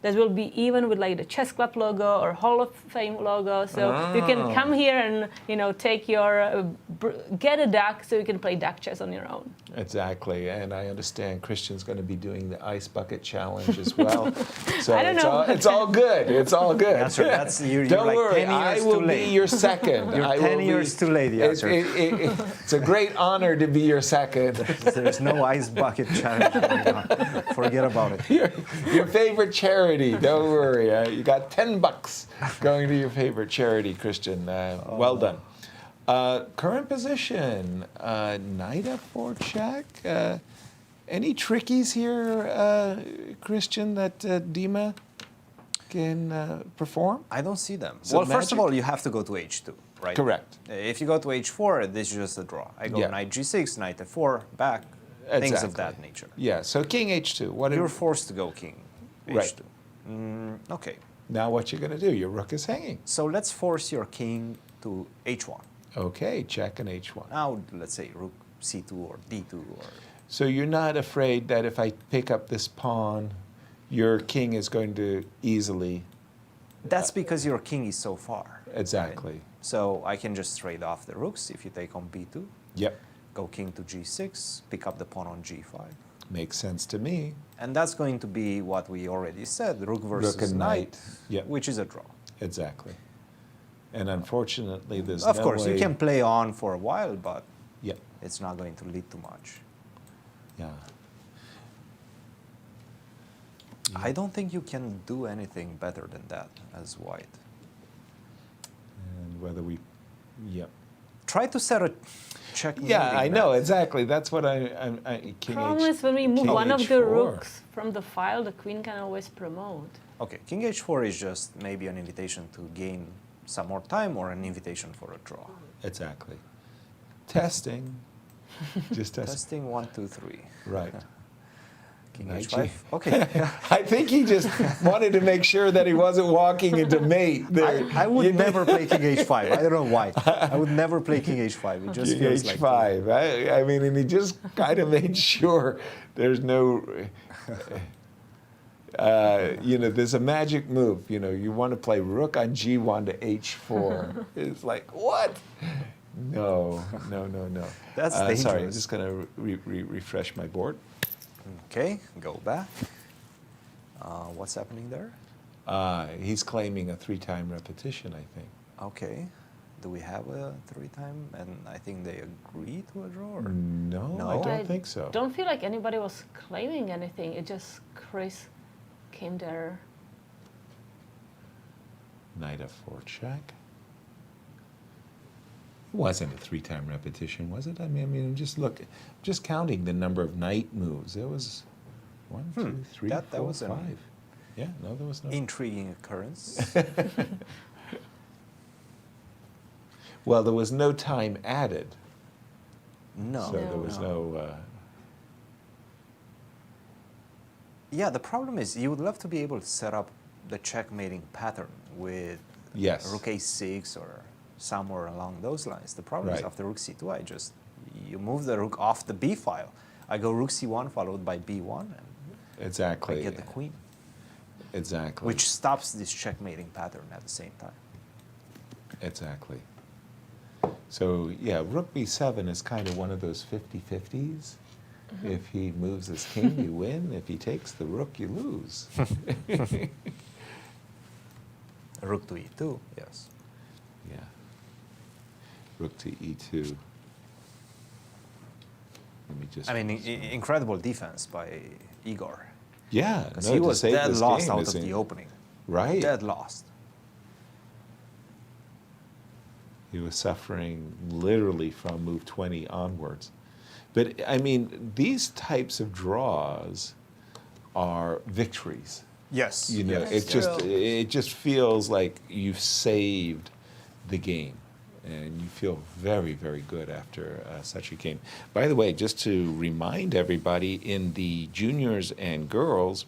That will be even with like the chess club logo or Hall of Fame logo. So you can come here and take your get a duck so you can play duck chess on your own. Exactly, and I understand Cristian's going to be doing the ice bucket challenge as well. So I don't know. It's all good. It's all good. That's you're Don't like worry, 10 years I will too late. be your second. You're I 10 will years be, too late, Yasser. It's a great honor to be your second. There's no ice bucket challenge going on. Forget about it. Your favorite charity. Don't worry. You got $10 going to your favorite charity, Cristian. Well done. Current position, knight f4 check. Any trickies here, Cristian, that Dima can perform? I don't see them. Is it Well, first of magic? all, you have to go to h2, right? Correct. If you go to h4, this is just a draw. I go Yeah. knight g6, knight f4, back, things of that nature. Yeah, so king h2. You're forced to go king h2. Right. Okay. Now what you're going to do, your rook is hanging. So let's force your king to h1. Okay, check and h1. Now, let's say rook c2 or d2 or... So you're not afraid that if I pick up this pawn, your king is going to easily... That's because your king is so far. Exactly. Right? So I can just trade off the rooks if you take on b2. Yep. Go king to g6, pick up the pawn on g5. Makes sense to me. And that's going to be what we already said, rook versus Rook and knight. Yep. which is a draw. Exactly. And unfortunately, there's Of no course, way... you can play on for a while, but Yep. it's not going to lead to much. Yeah. I don't think you can do anything better than that as white. And whether we, yep. Try to set a check. Yeah, I know, exactly. That's what King Problem H, is when we move King one of the H4. rooks from the file, the queen can always promote. Okay, King H4 is just maybe an invitation to gain some more time or an invitation for a draw. Exactly. Testing. Just testing 1, 2, 3. Right. King Knight H5. G. Okay. I think he just wanted to make sure that he wasn't walking into mate. There. I would never play King H5. I don't know why. I would never play King H5. It just King feels H5. like. I mean, and he just kind of made sure there's no. There's a magic move. You want to play rook on G1 to H4. It's like, what? No. That's dangerous. Sorry, I'm just going to refresh my board. Okay, go back. What's happening there? He's claiming a 3-time repetition, I think. Okay. Do we have a 3-time? And I think they agree to a draw? Or? No, I don't think so. Don't feel like anybody was claiming anything. It just Chris came there. Knight F4 check. It wasn't a 3-time repetition, was it? I mean, just counting the number of knight moves. There was 1, 2, 3, that 4, was 5. Yeah, no, there was no. Intriguing occurrence. Well, there was no time added. No. So there was no. Yeah, the problem is you would love to be able to set up the checkmating pattern with rook A6 or somewhere along those lines. The problem is after rook C2, you move the rook off the B file. I go rook C1 followed by B1, and exactly. I get the queen. Exactly. Which stops this checkmating pattern at the same time. Exactly. So yeah, rook B7 is kind of one of those 50-50s. If he moves his king, you win. If he takes the rook, you lose. Rook to E2, yes. Yeah. Rook to E2. Let me just. I mean, incredible defense by Igor. Yeah, because he was dead lost out of the opening. Right. Dead lost. He was suffering literally from move 20 onwards. But I mean, these types of draws are victories. Yes. It just feels like you've saved the game, and you feel very, very good after such a game. By the way, just to remind everybody, in the juniors and girls,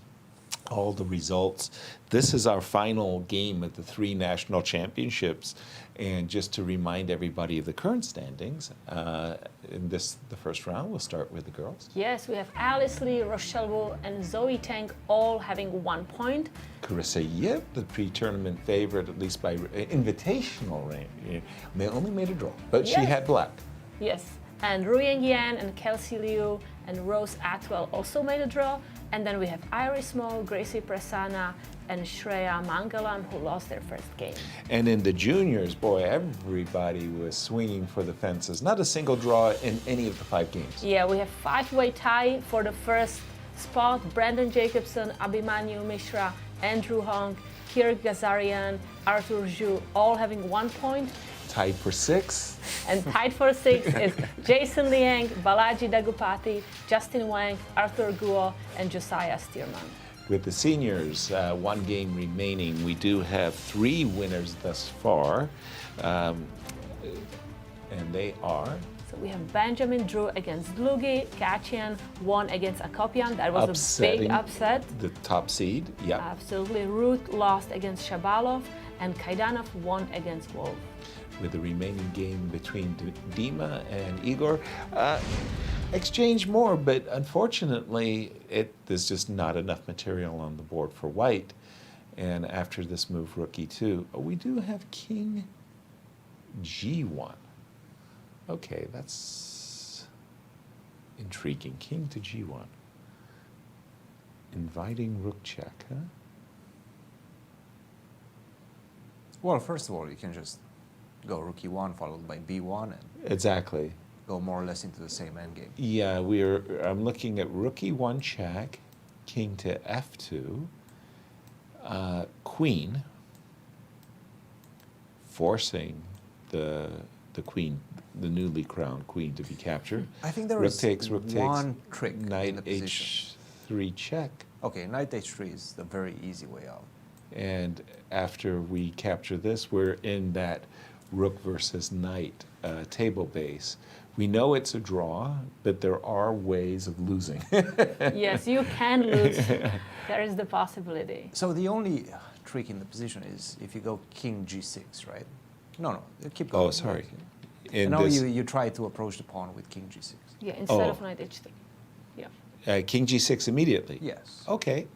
all the results. This is our final game of the 3 national championships. And just to remind everybody of the current standings, in the first round, we'll start with the girls. Yes, we have Alice Lee, Rochelle Wu, and Zoe Tang all having 1 point. Carissa Yip, the pre-tournament favorite, at least by invitational range, only made a draw, but she had black. Yes, and Ruyang Yan and Kelsey Liu and Rose Atwell also made a draw. And then we have Iris Mo, Gracie Prasanna, and Shreya Mangalam, who lost their first game. And in the juniors, boy, everybody was swinging for the fences. Not a single draw in any of the 5 games. Yeah, we have 5-way tie for the first spot. Brandon Jacobson, Abhimanyu Mishra, Andrew Hong, Kirk Ghazarian, Arthur Guo, all having 1 point. Tied for 6. And tied for 6 is Jason Liang, Balaji Daggupati, Justin Wang, Arthur Guo, and Josiah Stearman. With the seniors, 1 game remaining, we do have 3 winners thus far, and they are. So we have Benjamin Drew against Dlugy, Khachiyan won against Akopian. That was a big upset. The top seed, yeah. Absolutely. Ruth lost against Shabalov, and Kaidanov won against Wolff. With the remaining game between Dima and Igor, exchange more, but unfortunately, there's just not enough material on the board for white. And after this move, rook e2, we do have king g1. Okay, that's intriguing. King to g1. Inviting rook check, huh? Well, first of all, you can just go rook e1 followed by b1 and exactly go more or less into the same endgame. Yeah, I'm looking at rook e1 check, king to f2, queen, forcing the queen, the newly crowned queen, to be captured. I think there rook is takes, rook one takes, trick in knight the position. h3 check. Okay, knight h3 is the very easy way out. And after we capture this, we're in that rook versus knight table base. We know it's a draw, but there are ways of losing. Yes, you can lose. There is the possibility. So the only trick in the position is if you go king g6, right? No, keep going. Oh, sorry. And now you try to approach the pawn with king g6. Yeah, instead of knight h3. Yeah. King g6 immediately? Yes. Okay.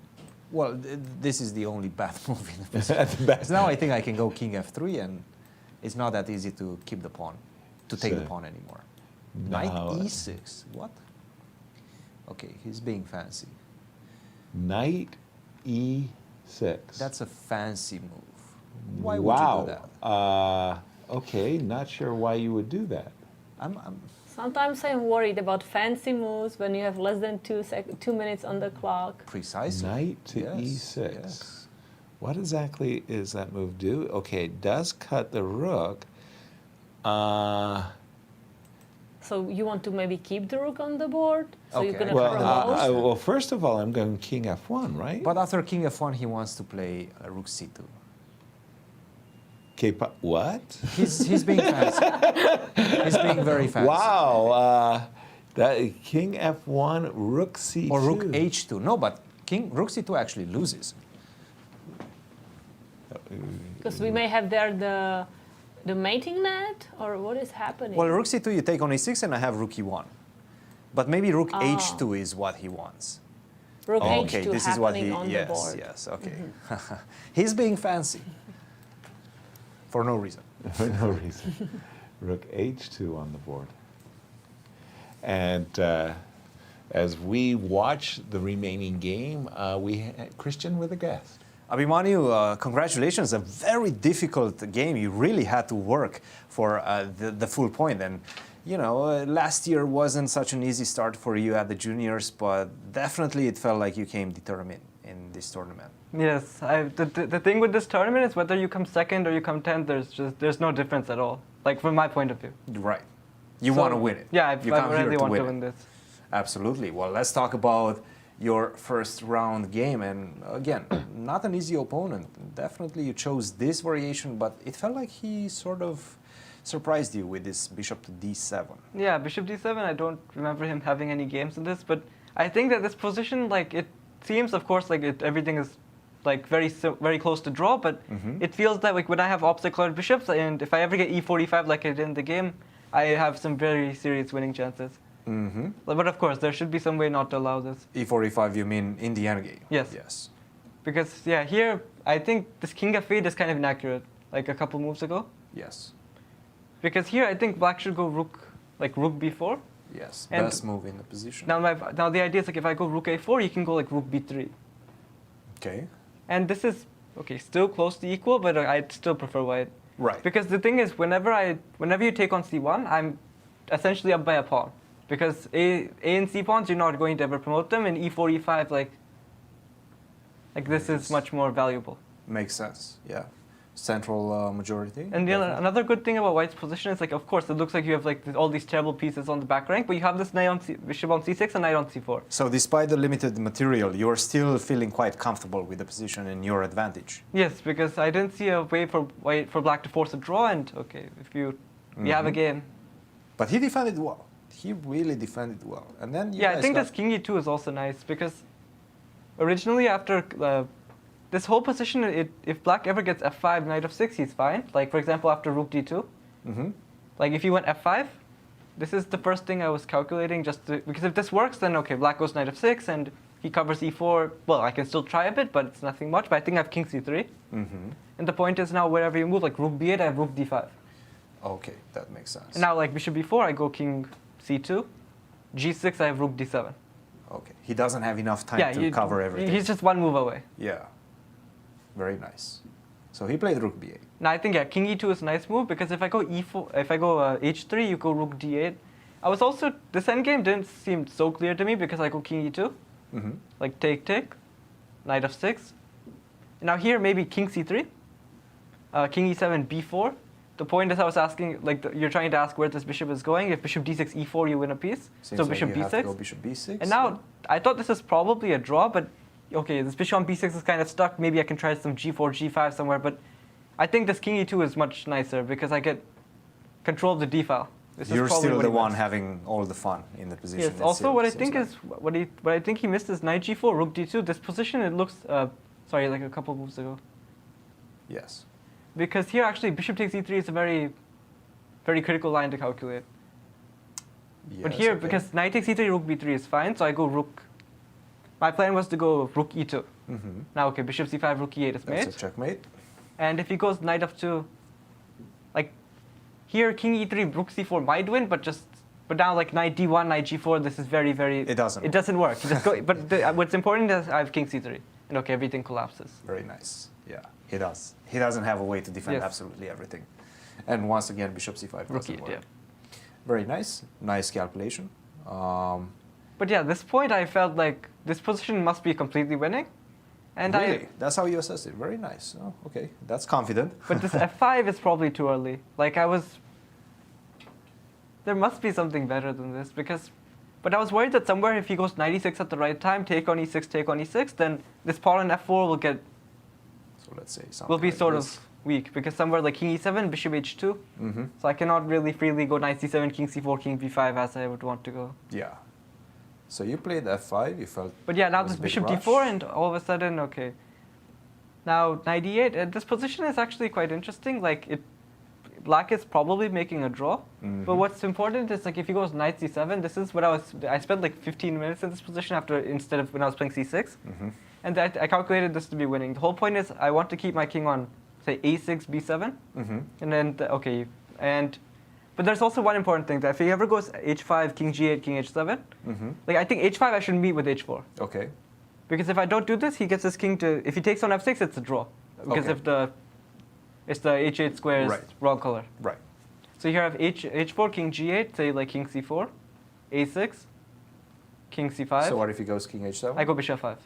Well, this is the only bad move in the position. So now I think I can go king f3, and it's not that easy to keep the pawn, to take the pawn anymore. Knight e6, what? Okay, he's being fancy. Knight e6. That's a fancy move. Why would you do that? Okay, not sure why you would do that. Sometimes I'm worried about fancy moves when you have less than 2 minutes on the clock. Precisely. Knight to e6. Yes. What exactly is that move do? Okay, it does cut the rook. So you want to maybe keep the rook on the board? So you're going to well, first of all, I'm going king f1, right? But after king f1, he wants to play rook c2. Okay, what? He's being fancy. He's being very fancy. Wow. That king f1, rook c2. Or rook h2. No, but rook c2 actually loses. Because we may have there the mating net, or what is happening? Well, rook c2, you take on e6, and I have rook e1. But maybe rook h2 is what he wants. Rook okay, h2 this is what happening on the board. Yes, okay. He's being fancy. For no reason. For no reason. Rook h2 on the board. And as we watch the remaining game, we had Cristian with a guest. Abhimanyu, congratulations. A very difficult game. You really had to work for the full point. And, you know, last year wasn't such an easy start for you at the juniors, but definitely it felt like you came determined in this tournament. Yes, the thing with this tournament is whether you come second or you come 10th, there's no difference at all. Like from my point of view. Right. You want to win it. Yeah, I really want to win this. Absolutely. Well, let's talk about your first round game. And again, not an easy opponent. Definitely you chose this variation, but it felt like he sort of surprised you with this bishop to d7. Yeah, bishop d7, I don't remember him having any games in this, but I think that this position, like, it seems, of course, like everything is like very close to draw, but it feels that like when I have opposite colored bishops, and if I ever get e45 like I did in the game, I have some very serious winning chances. But of course, there should be some way not to allow this. e45, you mean in the endgame? Yes. Yes. Because yeah, here I think this king f8 is kind of inaccurate, like a couple moves ago. Yes. Because here I think black should go rook b4. Yes, and best move in the position. Now the idea is like if I go rook a4, you can go like rook b3. Okay. And this is okay, still close to equal, but I'd still prefer white. Right. Because the thing is, whenever you take on c1, I'm essentially up by a pawn. Because A and C pawns, you're not going to ever promote them, and e4, e5, like this is much more valuable. Makes sense. Yeah. Central majority. And another good thing about white's position is, like, of course, it looks like you have like all these terrible pieces on the back rank, but you have this knight on bishop on c6 and knight on c4. So despite the limited material, you're still feeling quite comfortable with the position and your advantage. Yes, because I didn't see a way for black to force a draw, and okay, if you have a game. But he defended well. He really defended well. And then I think this king e2 is also nice, because originally after this whole position, if black ever gets f5, knight f6, he's fine. Like, for example, after rook d2. Like, if you went f5, this is the first thing I was calculating, because if this works, then, okay, black goes knight f6, and he covers e4. Well, I can still try a bit, but it's nothing much. But I think I have king c3. And the point is now, wherever you move, like rook b8, I have rook d5. Okay, that makes sense. And now, like bishop b4, I go king c2. g6, I have rook d7. Okay, he doesn't have enough time to cover everything. He's just one move away. Yeah. Very nice. So he played rook b8. Now I think king e2 is a nice move, because if I go e4, if I go h3, you go rook d8. I was also, this endgame didn't seem so clear to me because I go king e2. Like take, knight f6. Now here maybe king c3, king e7, b4. The point is I was asking, like you're trying to ask where this bishop is going. If bishop d6, e4, you win a piece. Seems so like bishop you b6. have to go bishop b6. And now I thought this is probably a draw, but okay, this bishop on b6 is kind of stuck. Maybe I can try some g4, g5 somewhere, but I think this king e2 is much nicer because I get control of the d file. You're still the one having all the fun in the position. Yes. Also, what I think is what I think he missed is knight g4, rook d2. This position it looks sorry, like a couple moves ago. Yes. Because here actually bishop takes e3 is a very, very critical line to calculate. Yes, but here, okay. because knight takes e3, rook b3 is fine, so I go rook. My plan was to go rook e2. Now, okay, bishop c5, rook e8 is made. That's a checkmate. And if he goes knight f2, like here, king e3, rook c4 might win, but now like knight d1, knight g4, this is very, very. It doesn't. It doesn't work. You just go, but what's important is I have king c3, and okay, everything collapses. Very nice. Yeah, he does. He doesn't have a way to defend Yes. absolutely everything. And once again, bishop c5 doesn't work. Yeah. Very nice. Nice calculation. But yeah, this point I felt like this position must be completely winning. And really? That's how you assessed it. Very nice. Oh, okay. That's confident. But this f5 is probably too early. Like there must be something better than this but I was worried that somewhere if he goes knight e6 at the right time, take on e6, take on e6, then this pawn on f4 will get. So let's say something will be like sort this. of weak because somewhere like king e7, bishop h2. So I cannot really freely go knight c7, king c4, king b5 as I would want to go. Yeah. So you played f5, you felt. But yeah, now it was this a big bishop rush. d4 and all of a sudden, okay. Now knight e8, this position is actually quite interesting. Like black is probably making a draw. But what's important is like if he goes knight c7, this is what I spent like 15 minutes in this position instead of when I was playing c6. And I calculated this to be winning. The whole point is I want to keep my king on, say, a6, b7. And then, but there's also one important thing, that if he ever goes h5, king g8, king h7, like I think h5 I should meet with h4. Okay. Because if I don't do this, he gets his king to, if he takes on f6, it's a draw. Because Okay. if the h8 square is Right. wrong color. Right. So here I have h4, king g8, say like king c4, a6, king c5. So what if he goes king h7? I go bishop 5.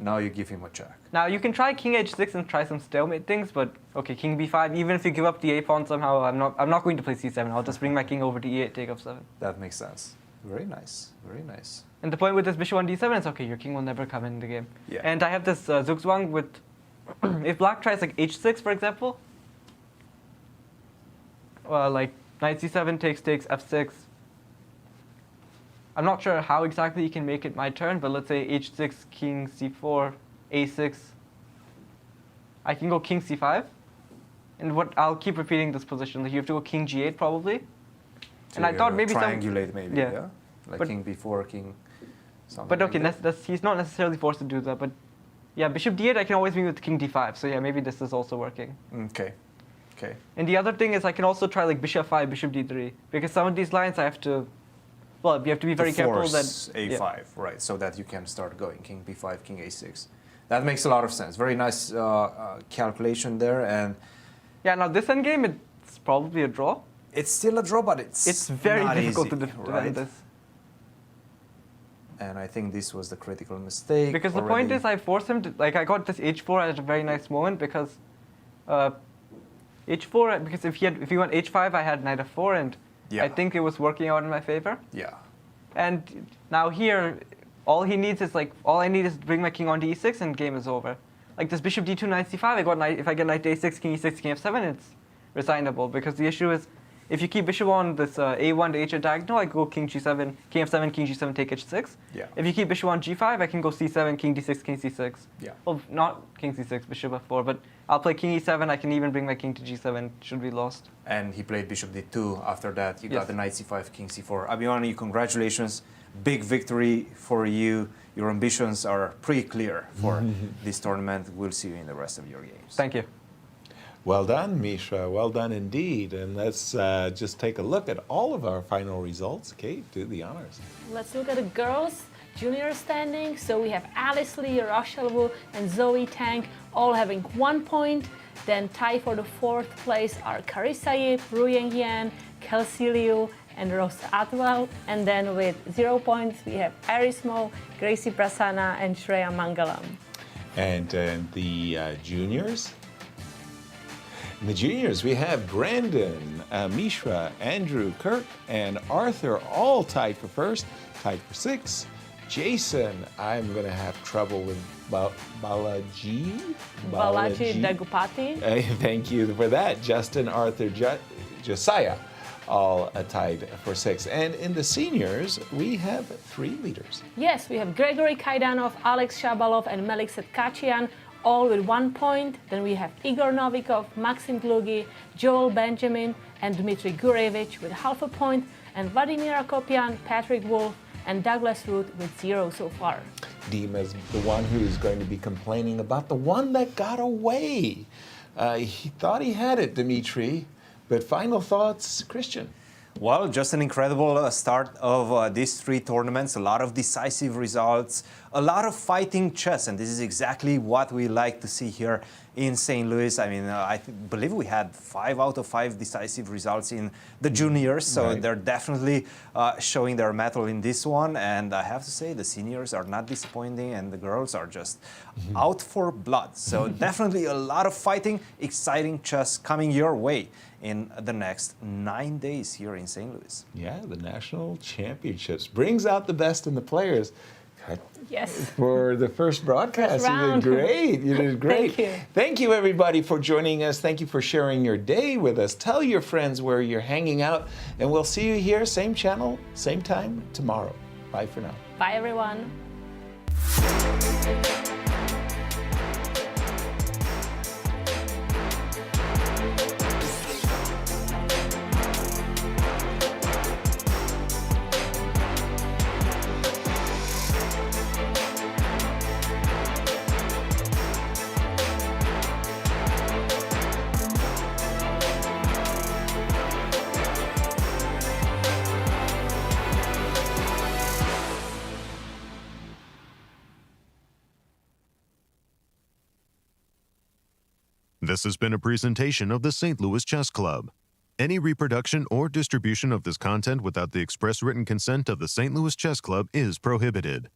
Now you give him a check. Now you can try king h6 and try some stalemate things, but okay, king b5. Even if you give up the a pawn somehow, I'm not going to play c7. I'll just bring my king over to e8, take f7. That makes sense. Very nice. Very nice. And the point with this bishop on d7 is okay, your king will never come in the game. Yeah. And I have this zugzwang with, if black tries like h6 for example, like knight c7 takes f6. I'm not sure how exactly you can make it my turn, but let's say h6, king c4, a6. I can go king c5, and I'll keep repeating this position. Like you have to go king g8 probably. And I thought maybe triangulate maybe. Yeah. Like But- king b4, king. Something But like okay, that. he's not necessarily forced to do that. But yeah, bishop d8 I can always meet with king d5. So yeah, maybe this is also working. Okay. Okay. And the other thing is I can also try like bishop 5, bishop d3, because some of these lines I have to. Well, you have to be very careful that a5, yeah. right? So that you can start going king b5, king a6. That makes a lot of sense. Very nice calculation there, and yeah. Now this endgame, it's probably a draw. it's still a draw, but it's very not difficult easy, to defend right? this. And I think this was the critical mistake. Because the point is I forced him to, like I got this h4 at a very nice moment because h4, because if he went h5 I had knight f4 and Yeah. I think it was working out in my favor. Yeah. And now here, all I need is to bring my king onto e6 and game is over. Like this bishop d2, knight c5, if I get knight to a6, king e6, king f7, it's resignable. Because the issue is, if you keep bishop on this a1 to h8 diagonal, I go king g7, king f7, king g7, take h6. Yeah. If you keep bishop on g5, I can go c7, king d6, king c6. Yeah. Well, not king c6, bishop f4, but I'll play king e7, I can even bring my king to g7, should be lost. And he played bishop d2. After that, you Yes. got the knight c5, king c4. Abhimanyu, congratulations. Big victory for you. Your ambitions are pretty clear for this tournament. We'll see you in the rest of your games. Thank you. Well done, Mishra. Well done indeed. And let's just take a look at all of our final results. Kate, do the honors. Let's look at the girls' junior standing. So we have Alice Lee, Rochelle Wu, and Zoe Tang all having 1 point. Then tied for the 4th place are Carissa Yip, Ruyang Yan, Kelsey Liu, and Ross Atwell. And then with 0 points, we have Arismo, Gracie Prasanna, and Shreya Mangalam. And the juniors? In the juniors, we have Brandon, Mishra, Andrew, Kirk, and Arthur all tied for first, tied for sixth. Jason, I'm going to have trouble with Balaji Daggupati. Thank you for that. Justin, Arthur, Josiah, all tied for sixth. And in the seniors, we have three leaders. Yes, we have Gregory Kaidanov, Alex Shabalov, and Melik Khachiyan, all with 1 point. Then we have Igor Novikov, Maxim Dlugy, Joel Benjamin, and Dmitry Gurevich with half a point, and Vladimir Akopian, Patrick Wolff, and Douglas Root with 0 so far. Dima's the one who's going to be complaining about the one that got away. He thought he had it, Dmitry, but final thoughts, Cristian? Well, just an incredible start of these three tournaments, a lot of decisive results, a lot of fighting chess, and this is exactly what we like to see here in St. Louis. I mean, I believe we had 5 out of 5 decisive results in the juniors, so they're definitely showing their mettle in this one, and I have to say the seniors are not disappointing, and the girls are just out for blood. So definitely a lot of fighting, exciting chess coming your way in the next 9 days here in St. Louis. Yeah, the national championships brings out the best in the players. Yes. For the first broadcast, you did great. You did great. Thank you. Thank you, everybody, for joining us. Thank you for sharing your day with us. Tell your friends where you're hanging out, and we'll see you here, same channel, same time tomorrow. Bye for now. Bye, everyone. This has been a presentation of the St. Louis Chess Club. Any reproduction or distribution of this content without the express written consent of the St. Louis Chess Club is prohibited.